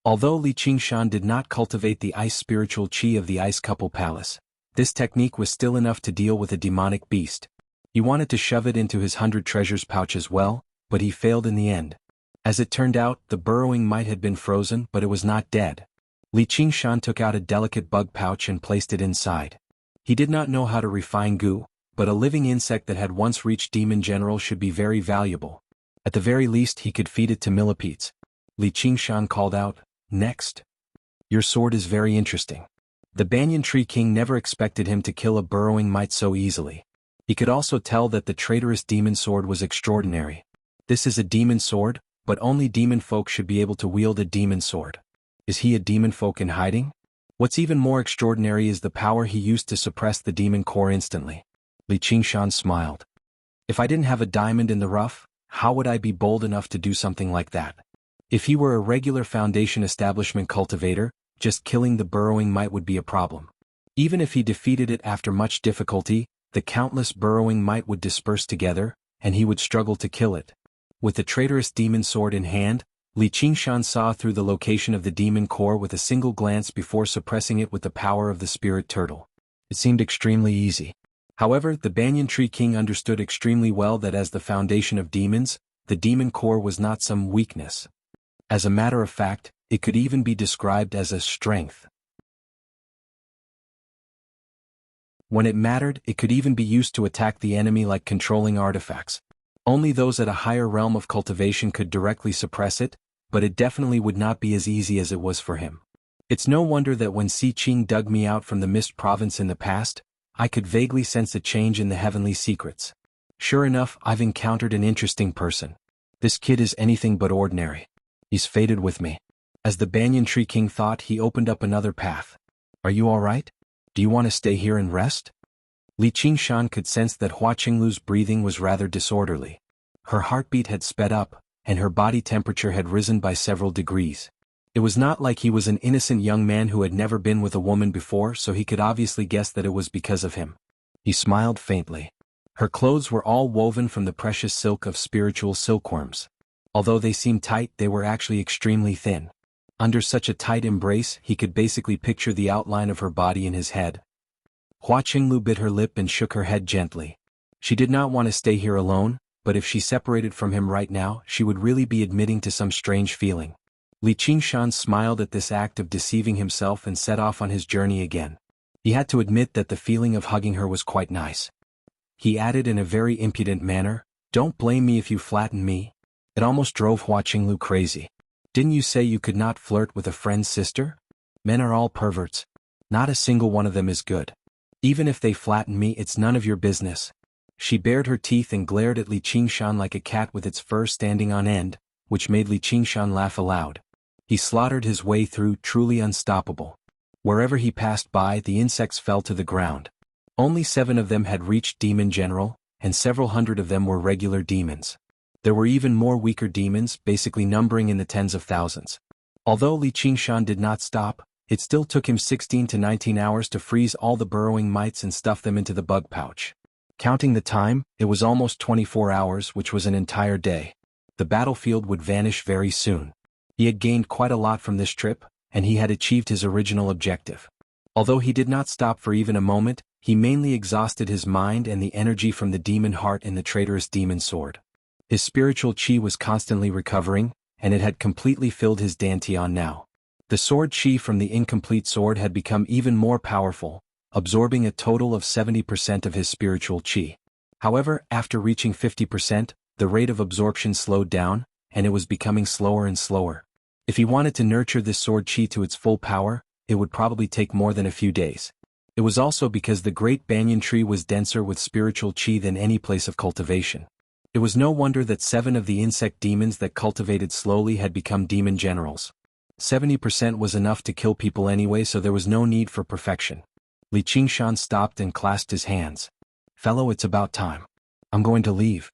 Although Li Qingshan did not cultivate the ice spiritual qi of the Ice Couple Palace, this technique was still enough to deal with a demonic beast. He wanted to shove it into his 100 treasures pouch as well, but he failed in the end. As it turned out, the burrowing mite had been frozen, but it was not dead. Li Qingshan took out a delicate bug pouch and placed it inside. He did not know how to refine goo, but a living insect that had once reached Demon General should be very valuable. At the very least he could feed it to millipedes. Li Qingshan called out, "Next. Your sword is very interesting." The Banyan Tree King never expected him to kill a burrowing mite so easily. He could also tell that the traitorous demon sword was extraordinary. This is a demon sword, but only demon folk should be able to wield a demon sword. Is he a demon folk in hiding? What's even more extraordinary is the power he used to suppress the demon core instantly. Li Qingshan smiled. If I didn't have a diamond in the rough, how would I be bold enough to do something like that? If he were a regular Foundation establishment cultivator, just killing the burrowing mite would be a problem. Even if he defeated it after much difficulty, the countless burrowing mite would disperse together, and he would struggle to kill it. With the traitorous demon sword in hand, Li Qingshan saw through the location of the demon core with a single glance before suppressing it with the power of the spirit turtle. It seemed extremely easy. However, the Banyan Tree King understood extremely well that as the foundation of demons, the demon core was not some weakness. As a matter of fact, it could even be described as a strength. When it mattered, it could even be used to attack the enemy like controlling artifacts. Only those at a higher realm of cultivation could directly suppress it, but it definitely would not be as easy as it was for him. It's no wonder that when Si Qing dug me out from the Mist Province in the past, I could vaguely sense a change in the heavenly secrets. Sure enough, I've encountered an interesting person. This kid is anything but ordinary. He's fated with me. As the Banyan Tree King thought, he opened up another path. Are you all right? Do you want to stay here and rest? Li Qingshan could sense that Hua Qinglu's breathing was rather disorderly. Her heartbeat had sped up, and her body temperature had risen by several degrees. It was not like he was an innocent young man who had never been with a woman before, so he could obviously guess that it was because of him. He smiled faintly. Her clothes were all woven from the precious silk of spiritual silkworms. Although they seemed tight, they were actually extremely thin. Under such a tight embrace, he could basically picture the outline of her body in his head. Hua Qinglu bit her lip and shook her head gently. She did not want to stay here alone, but if she separated from him right now, she would really be admitting to some strange feeling. Li Qingshan smiled at this act of deceiving himself and set off on his journey again. He had to admit that the feeling of hugging her was quite nice. He added in a very impudent manner, "Don't blame me if you flatten me." It almost drove Hua Qinglu crazy. "Didn't you say you could not flirt with a friend's sister? Men are all perverts. Not a single one of them is good. Even if they flatten me, it's none of your business." She bared her teeth and glared at Li Qingshan like a cat with its fur standing on end, which made Li Qingshan laugh aloud. He slaughtered his way through, truly unstoppable. Wherever he passed by, the insects fell to the ground. Only 7 of them had reached Demon General, and several hundred of them were regular demons. There were even more weaker demons, basically numbering in the tens of thousands. Although Li Qingshan did not stop, it still took him 16 to 19 hours to freeze all the burrowing mites and stuff them into the bug pouch. Counting the time, it was almost 24 hours, which was an entire day. The battlefield would vanish very soon. He had gained quite a lot from this trip, and he had achieved his original objective. Although he did not stop for even a moment, he mainly exhausted his mind and the energy from the demon heart in the traitorous demon sword. His spiritual chi was constantly recovering, and it had completely filled his dantian now. The sword chi from the incomplete sword had become even more powerful, absorbing a total of 70% of his spiritual chi. However, after reaching 50%, the rate of absorption slowed down, and it was becoming slower and slower. If he wanted to nurture this sword chi to its full power, it would probably take more than a few days. It was also because the great banyan tree was denser with spiritual chi than any place of cultivation. It was no wonder that 7 of the insect demons that cultivated slowly had become demon generals. 70% was enough to kill people anyway, so there was no need for perfection. Li Qingshan stopped and clasped his hands. "Fellow, it's about time. I'm going to leave."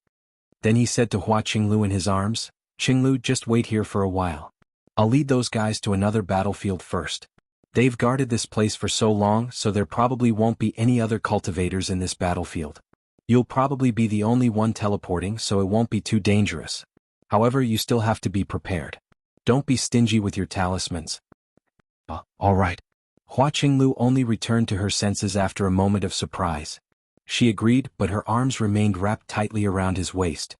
Then he said to Hua Qinglu in his arms, "Qinglu, just wait here for a while. I'll lead those guys to another battlefield first. They've guarded this place for so long, so there probably won't be any other cultivators in this battlefield. You'll probably be the only one teleporting, so it won't be too dangerous. However, you still have to be prepared. Don't be stingy with your talismans." All right." Hua Qinglu only returned to her senses after a moment of surprise. She agreed, but her arms remained wrapped tightly around his waist.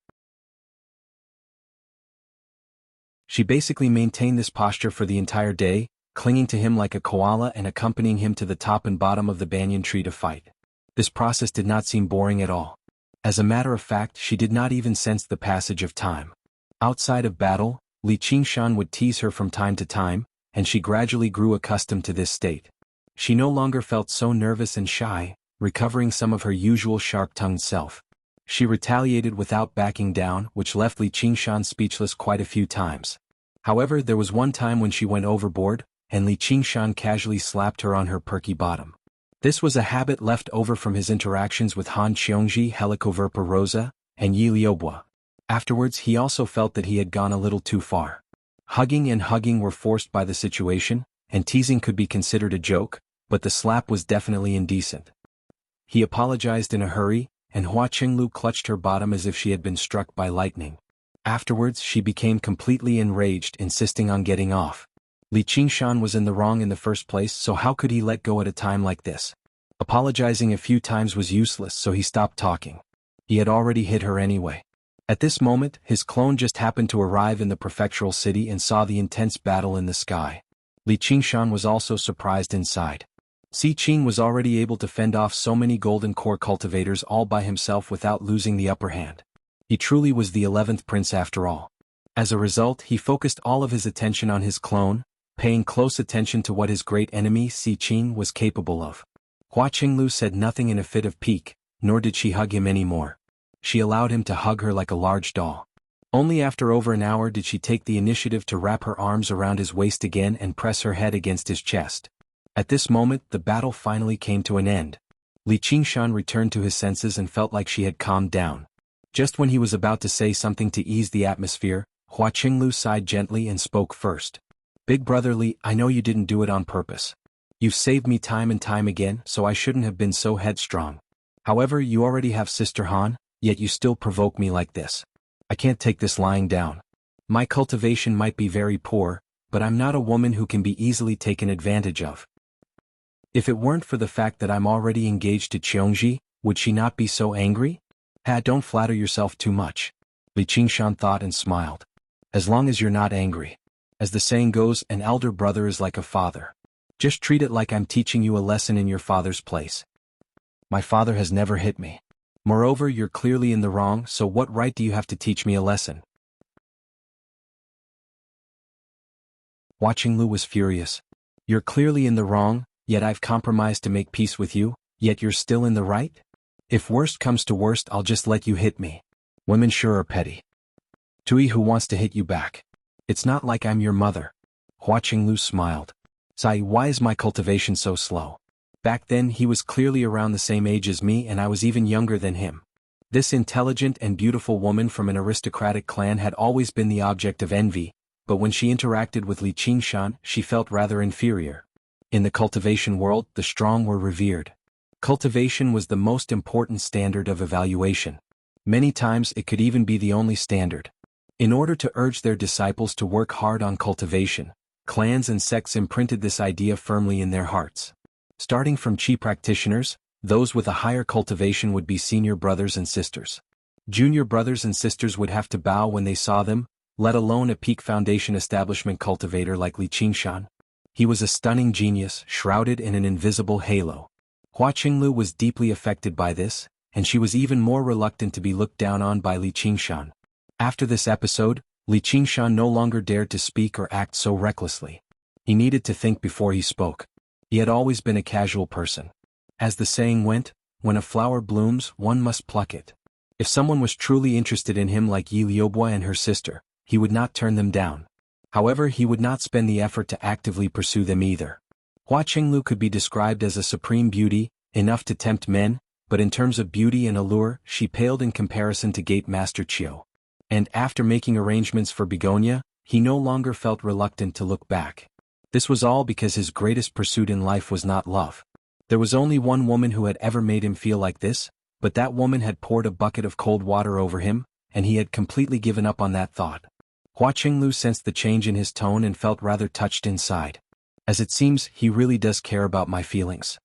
She basically maintained this posture for the entire day, clinging to him like a koala and accompanying him to the top and bottom of the banyan tree to fight. This process did not seem boring at all. As a matter of fact, she did not even sense the passage of time. Outside of battle, Li Qingshan would tease her from time to time, and she gradually grew accustomed to this state. She no longer felt so nervous and shy, recovering some of her usual sharp-tongued self. She retaliated without backing down, which left Li Qingshan speechless quite a few times. However, there was one time when she went overboard, and Li Qingshan casually slapped her on her perky bottom. This was a habit left over from his interactions with Han Qiongji, Helicoverpa Rosa, and Yi Liuobua. Afterwards, he also felt that he had gone a little too far. Hugging and hugging were forced by the situation, and teasing could be considered a joke, but the slap was definitely indecent. He apologized in a hurry, and Hua Qinglu clutched her bottom as if she had been struck by lightning. Afterwards, she became completely enraged, insisting on getting off. Li Qingshan was in the wrong in the first place, so how could he let go at a time like this? Apologizing a few times was useless, so he stopped talking. He had already hit her anyway. At this moment, his clone just happened to arrive in the prefectural city and saw the intense battle in the sky. Li Qingshan was also surprised inside. Si Qing was already able to fend off so many golden core cultivators all by himself without losing the upper hand. He truly was the 11th prince after all. As a result, he focused all of his attention on his clone, paying close attention to what his great enemy Si Qing was capable of. Hua Qinglu said nothing in a fit of pique, nor did she hug him anymore. She allowed him to hug her like a large doll. Only after over an hour did she take the initiative to wrap her arms around his waist again and press her head against his chest. At this moment, the battle finally came to an end. Li Qingshan returned to his senses and felt like she had calmed down. Just when he was about to say something to ease the atmosphere, Hua Qinglu sighed gently and spoke first. Big brother Li, I know you didn't do it on purpose. You've saved me time and time again, so I shouldn't have been so headstrong. However, you already have Sister Han, yet you still provoke me like this. I can't take this lying down. My cultivation might be very poor, but I'm not a woman who can be easily taken advantage of. If it weren't for the fact that I'm already engaged to Qiongji, would she not be so angry? Don't flatter yourself too much. Li Qingshan thought and smiled. As long as you're not angry. As the saying goes, an elder brother is like a father. Just treat it like I'm teaching you a lesson in your father's place. My father has never hit me. Moreover, you're clearly in the wrong, so what right do you have to teach me a lesson? Hua Qinglu was furious. You're clearly in the wrong, yet I've compromised to make peace with you, yet you're still in the right? If worst comes to worst, I'll just let you hit me. Women sure are petty. Tui who wants to hit you back. It's not like I'm your mother. Hua Qinglu smiled. Sai, why is my cultivation so slow? Back then he was clearly around the same age as me and I was even younger than him. This intelligent and beautiful woman from an aristocratic clan had always been the object of envy, but when she interacted with Li Qingshan, she felt rather inferior. In the cultivation world, the strong were revered. Cultivation was the most important standard of evaluation. Many times it could even be the only standard. In order to urge their disciples to work hard on cultivation, clans and sects imprinted this idea firmly in their hearts. Starting from chi practitioners, those with a higher cultivation would be senior brothers and sisters. Junior brothers and sisters would have to bow when they saw them, let alone a peak foundation establishment cultivator like Li Qingshan. He was a stunning genius, shrouded in an invisible halo. Hua Qinglu was deeply affected by this, and she was even more reluctant to be looked down on by Li Qingshan. After this episode, Li Qingshan no longer dared to speak or act so recklessly. He needed to think before he spoke. He had always been a casual person. As the saying went, when a flower blooms, one must pluck it. If someone was truly interested in him like Yi Liubo and her sister, he would not turn them down. However, he would not spend the effort to actively pursue them either. Hua Qinglu could be described as a supreme beauty, enough to tempt men, but in terms of beauty and allure, she paled in comparison to Gate Master Qiu. And after making arrangements for Begonia, he no longer felt reluctant to look back. This was all because his greatest pursuit in life was not love. There was only one woman who had ever made him feel like this, but that woman had poured a bucket of cold water over him, and he had completely given up on that thought. Hua Qinglu sensed the change in his tone and felt rather touched inside. As it seems, he really does care about my feelings.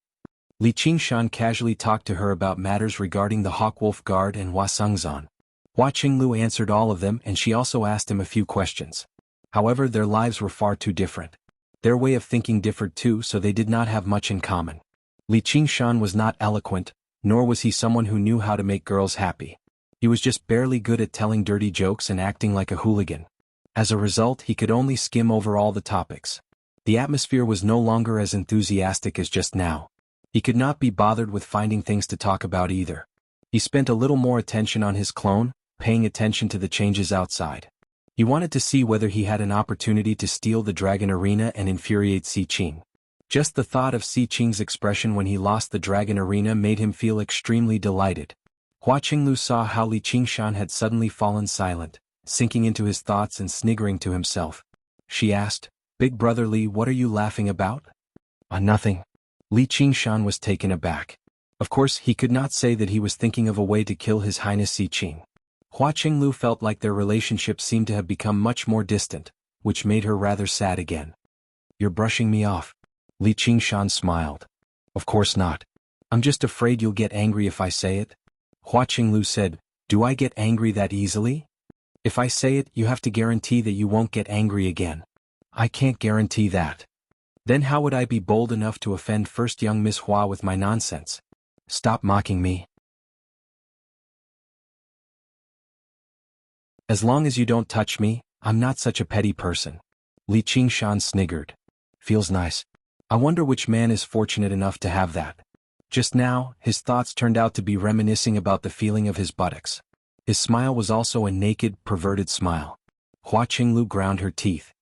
Li Qingshan casually talked to her about matters regarding the Hawkwolf Guard and Hua Sengzan. Hua Qinglu answered all of them and she also asked him a few questions. However, their lives were far too different. Their way of thinking differed too, so they did not have much in common. Li Qingshan was not eloquent, nor was he someone who knew how to make girls happy. He was just barely good at telling dirty jokes and acting like a hooligan. As a result, he could only skim over all the topics. The atmosphere was no longer as enthusiastic as just now. He could not be bothered with finding things to talk about either. He spent a little more attention on his clone, paying attention to the changes outside. He wanted to see whether he had an opportunity to steal the Dragon Arena and infuriate Si Qing. Just the thought of Si Qing's expression when he lost the Dragon Arena made him feel extremely delighted. Hua Qinglu saw how Li Qingshan had suddenly fallen silent, sinking into his thoughts and sniggering to himself. She asked, "Big brother Li, what are you laughing about?" Nothing." Li Qingshan was taken aback. Of course, he could not say that he was thinking of a way to kill His Highness Si Qing. Hua Qinglu felt like their relationship seemed to have become much more distant, which made her rather sad again. "You're brushing me off." Li Qingshan smiled. "Of course not. I'm just afraid you'll get angry if I say it." Hua Qinglu said, "Do I get angry that easily? If I say it, you have to guarantee that you won't get angry again." "I can't guarantee that." "Then how would I be bold enough to offend first young Miss Hua with my nonsense?" "Stop mocking me. As long as you don't touch me, I'm not such a petty person." Li Qingshan sniggered. "Feels nice. I wonder which man is fortunate enough to have that." Just now, his thoughts turned out to be reminiscing about the feeling of his buttocks. His smile was also a naked, perverted smile. Hua Qinglu ground her teeth.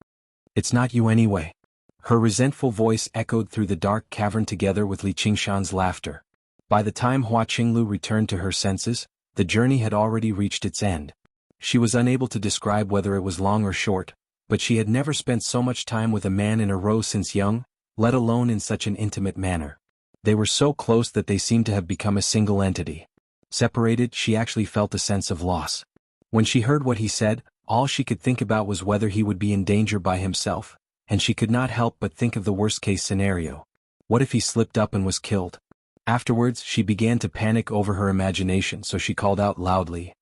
"It's not you anyway." Her resentful voice echoed through the dark cavern together with Li Qingshan's laughter. By the time Hua Qinglu returned to her senses, the journey had already reached its end. She was unable to describe whether it was long or short, but she had never spent so much time with a man in a row since young, let alone in such an intimate manner. They were so close that they seemed to have become a single entity. Separated, she actually felt a sense of loss. When she heard what he said, all she could think about was whether he would be in danger by himself, and she could not help but think of the worst-case scenario. What if he slipped up and was killed? Afterwards, she began to panic over her imagination, so she called out loudly,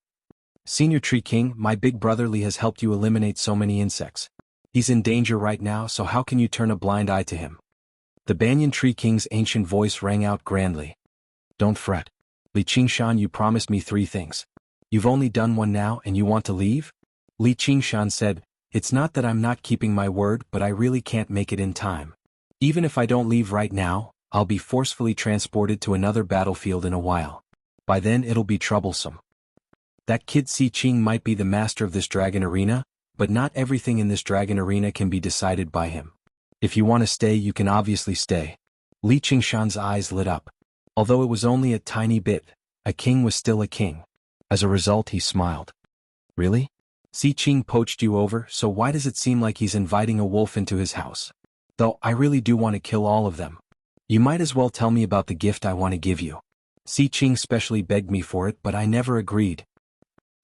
"Senior Tree King, my big brother Li has helped you eliminate so many insects. He's in danger right now, so how can you turn a blind eye to him?" The Banyan Tree King's ancient voice rang out grandly. "Don't fret. Li Qingshan, you promised me 3 things. You've only done one now and you want to leave?" Li Qingshan said, "It's not that I'm not keeping my word, but I really can't make it in time. Even if I don't leave right now, I'll be forcefully transported to another battlefield in a while. By then it'll be troublesome. That kid Si Qing might be the master of this dragon arena, but not everything in this dragon arena can be decided by him. If you want to stay, you can obviously stay." Li Qingshan's eyes lit up. Although it was only a tiny bit, a king was still a king. As a result, he smiled. "Really? Si Qing poached you over, so why does it seem like he's inviting a wolf into his house? Though I really do want to kill all of them. You might as well tell me about the gift I want to give you. Si Qing specially begged me for it, but I never agreed."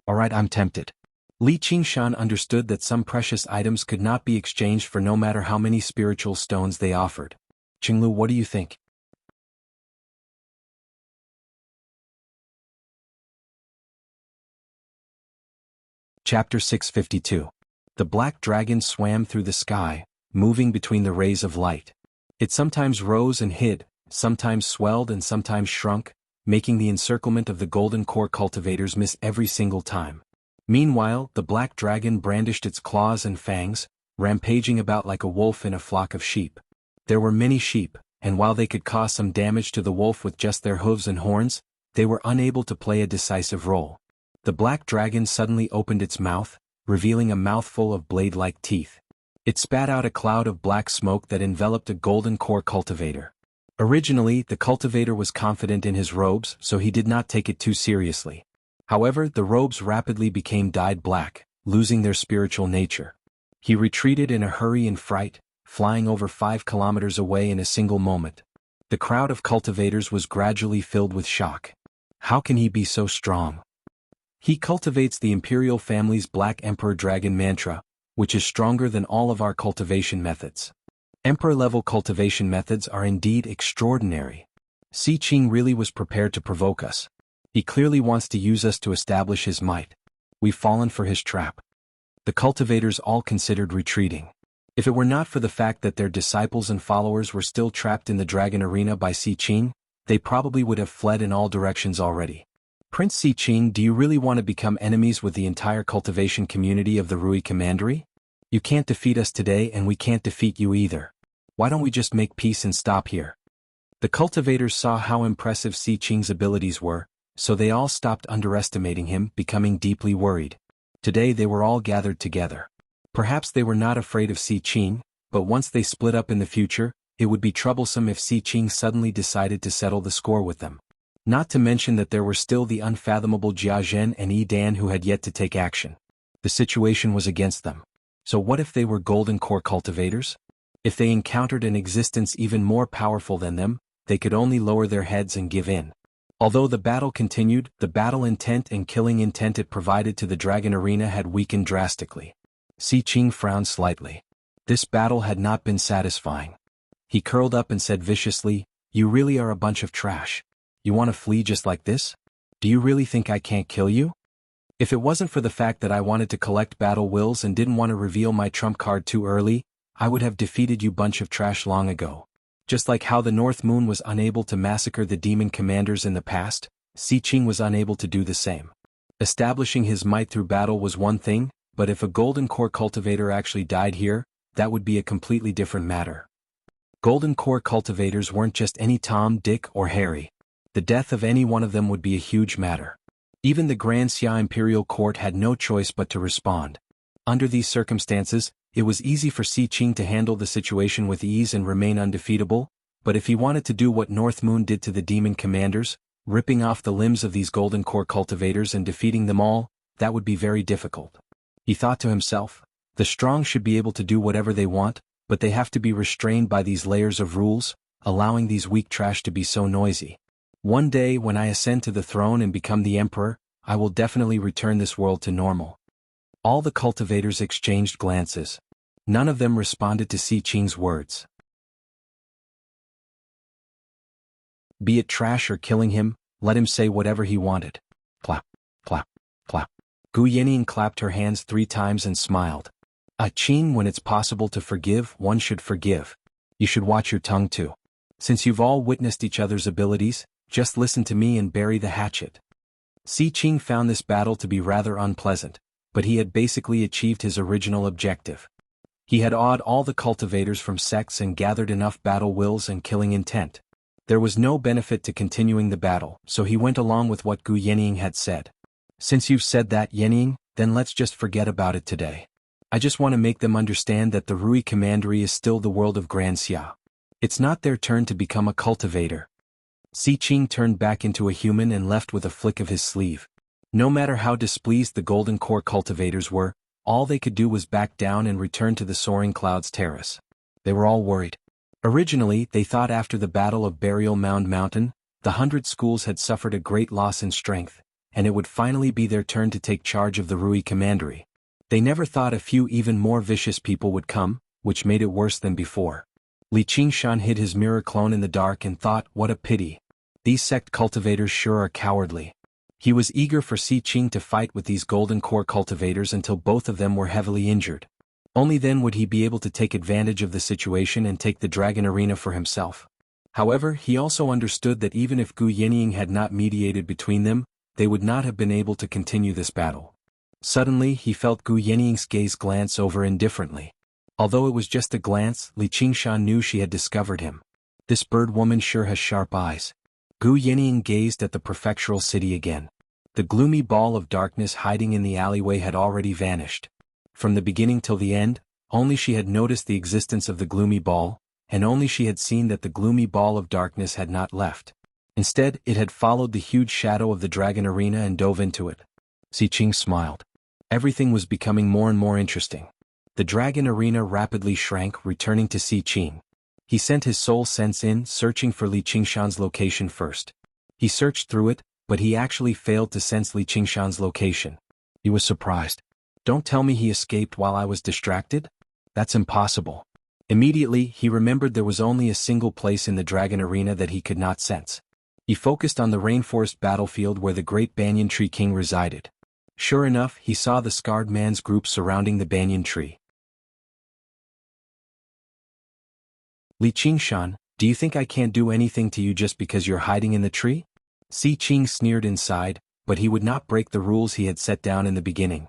"Alright, I'm tempted." Li Qingshan understood that some precious items could not be exchanged for no matter how many spiritual stones they offered. "Qinglu, what do you think?" Chapter 652. The black dragon swam through the sky, moving between the rays of light. It sometimes rose and hid, sometimes swelled and sometimes shrunk, making the encirclement of the golden core cultivators miss every single time. Meanwhile, the black dragon brandished its claws and fangs, rampaging about like a wolf in a flock of sheep. There were many sheep, and while they could cause some damage to the wolf with just their hooves and horns, they were unable to play a decisive role. The black dragon suddenly opened its mouth, revealing a mouthful of blade-like teeth. It spat out a cloud of black smoke that enveloped a golden core cultivator. Originally, the cultivator was confident in his robes, so he did not take it too seriously. However, the robes rapidly became dyed black, losing their spiritual nature. He retreated in a hurry and fright, flying over 5 kilometers away in a single moment. The crowd of cultivators was gradually filled with shock. How can he be so strong? He cultivates the imperial family's Black Emperor Dragon mantra, which is stronger than all of our cultivation methods. Emperor-level cultivation methods are indeed extraordinary. Si Qing really was prepared to provoke us. He clearly wants to use us to establish his might. We've fallen for his trap. The cultivators all considered retreating. If it were not for the fact that their disciples and followers were still trapped in the dragon arena by Si Qing, they probably would have fled in all directions already. "Prince Si Qing, do you really want to become enemies with the entire cultivation community of the Rui Commandery? You can't defeat us today and we can't defeat you either. Why don't we just make peace and stop here?" The cultivators saw how impressive Si Qing's abilities were, so they all stopped underestimating him, becoming deeply worried. Today they were all gathered together. Perhaps they were not afraid of Si Qing, but once they split up in the future, it would be troublesome if Si Qing suddenly decided to settle the score with them. Not to mention that there were still the unfathomable Jia Zhen and Yi Dan who had yet to take action. The situation was against them. So what if they were golden core cultivators? If they encountered an existence even more powerful than them, they could only lower their heads and give in. Although the battle continued, the battle intent and killing intent it provided to the dragon arena had weakened drastically. Si Qing frowned slightly. This battle had not been satisfying. He curled up and said viciously, "You really are a bunch of trash. You want to flee just like this? Do you really think I can't kill you? If it wasn't for the fact that I wanted to collect battle wills and didn't want to reveal my trump card too early, I would have defeated you bunch of trash long ago." Just like how the North Moon was unable to massacre the demon commanders in the past, Si Qing was unable to do the same. Establishing his might through battle was one thing, but if a golden core cultivator actually died here, that would be a completely different matter. Golden core cultivators weren't just any Tom, Dick, or Harry. The death of any one of them would be a huge matter. Even the Grand Xia Imperial Court had no choice but to respond. Under these circumstances, it was easy for Si Qing to handle the situation with ease and remain undefeatable, But if he wanted to do what North Moon did to the demon commanders, ripping off the limbs of these golden core cultivators and defeating them all, that would be very difficult. He thought to himself, the strong should be able to do whatever they want, but they have to be restrained by these layers of rules, allowing these weak trash to be so noisy. One day when I ascend to the throne and become the emperor, I will definitely return this world to normal. All the cultivators exchanged glances. None of them responded to Si Qing's words. Be it trash or killing him, let him say whatever he wanted. Clap, clap, clap. Gu Yanning clapped her hands 3 times and smiled. Qing, when it's possible to forgive, one should forgive. You should watch your tongue too. Since you've all witnessed each other's abilities, just listen to me and bury the hatchet. Si Qing found this battle to be rather unpleasant, but he had basically achieved his original objective. He had awed all the cultivators from sects and gathered enough battle wills and killing intent. There was no benefit to continuing the battle, so he went along with what Gu Yanning had said. Since you've said that, Yanning, then let's just forget about it today. I just want to make them understand that the Rui Commandery is still the world of Grand Xia. It's not their turn to become a cultivator. Si Qing turned back into a human and left with a flick of his sleeve. No matter how displeased the Golden Core cultivators were, all they could do was back down and return to the Soaring Clouds terrace. They were all worried. Originally, they thought after the Battle of Burial Mound Mountain, the 100 schools had suffered a great loss in strength, and it would finally be their turn to take charge of the Rui Commandery. They never thought a few even more vicious people would come, which made it worse than before. Li Qingshan hid his mirror clone in the dark and thought, what a pity. These sect cultivators sure are cowardly. He was eager for Si Qing to fight with these Golden Core cultivators until both of them were heavily injured. Only then would he be able to take advantage of the situation and take the Dragon Arena for himself. However, he also understood that even if Gu Yanning had not mediated between them, they would not have been able to continue this battle. Suddenly, he felt Gu Yanning's gaze glance over indifferently. Although it was just a glance, Li Qingshan knew she had discovered him. This bird woman sure has sharp eyes. Gu Yanning gazed at the prefectural city again. The gloomy ball of darkness hiding in the alleyway had already vanished. From the beginning till the end, only she had noticed the existence of the gloomy ball, and only she had seen that the gloomy ball of darkness had not left. Instead, it had followed the huge shadow of the Dragon Arena and dove into it. Si Qing smiled. Everything was becoming more and more interesting. The Dragon Arena rapidly shrank, returning to Si Qing. He sent his soul sense in, searching for Li Qingshan's location first. He searched through it, but he actually failed to sense Li Qingshan's location. He was surprised. Don't tell me he escaped while I was distracted? That's impossible. Immediately, he remembered there was only a single place in the Dragon Arena that he could not sense. He focused on the rainforest battlefield where the great Banyan Tree King resided. Sure enough, he saw the scarred man's group surrounding the banyan tree. Li Qingshan, do you think I can't do anything to you just because you're hiding in the tree? Si Qing sneered inside, but he would not break the rules he had set down in the beginning.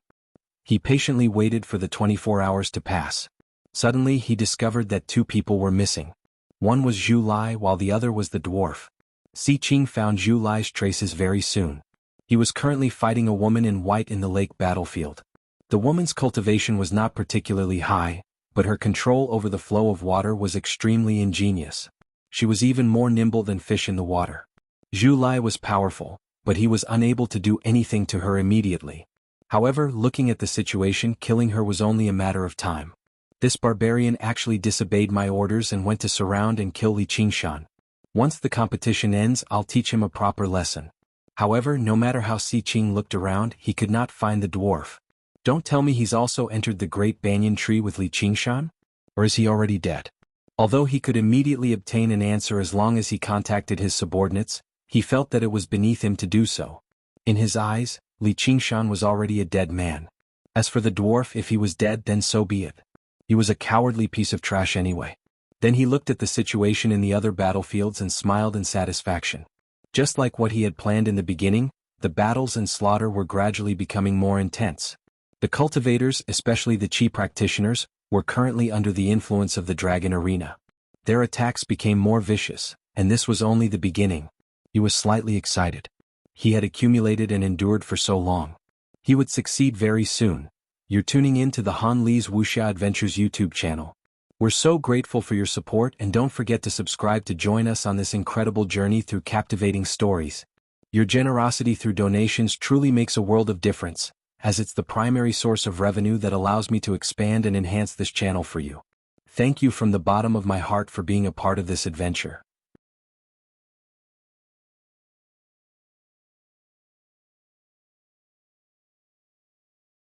He patiently waited for the 24 hours to pass. Suddenly he discovered that 2 people were missing. One was Zhu Lai while the other was the dwarf. Si Qing found Zhu Lai's traces very soon. He was currently fighting a woman in white in the lake battlefield. The woman's cultivation was not particularly high, but her control over the flow of water was extremely ingenious. She was even more nimble than fish in the water. Zhu Lai was powerful, but he was unable to do anything to her immediately. However, looking at the situation, killing her was only a matter of time. This barbarian actually disobeyed my orders and went to surround and kill Li Qingshan. Once the competition ends, I'll teach him a proper lesson. However, no matter how Si Qing looked around, he could not find the dwarf. Don't tell me he's also entered the great banyan tree with Li Qingshan? Or is he already dead? Although he could immediately obtain an answer as long as he contacted his subordinates, he felt that it was beneath him to do so. In his eyes, Li Qingshan was already a dead man. As for the dwarf, if he was dead, then so be it. He was a cowardly piece of trash anyway. Then he looked at the situation in the other battlefields and smiled in satisfaction. Just like what he had planned in the beginning, the battles and slaughter were gradually becoming more intense. The cultivators, especially the Qi practitioners, were currently under the influence of the Dragon Arena. Their attacks became more vicious, and this was only the beginning. He was slightly excited. He had accumulated and endured for so long. He would succeed very soon. You're tuning in to the Han Li's Wuxia Adventures YouTube channel. We're so grateful for your support, and don't forget to subscribe to join us on this incredible journey through captivating stories. Your generosity through donations truly makes a world of difference, as it's the primary source of revenue that allows me to expand and enhance this channel for you. Thank you from the bottom of my heart for being a part of this adventure.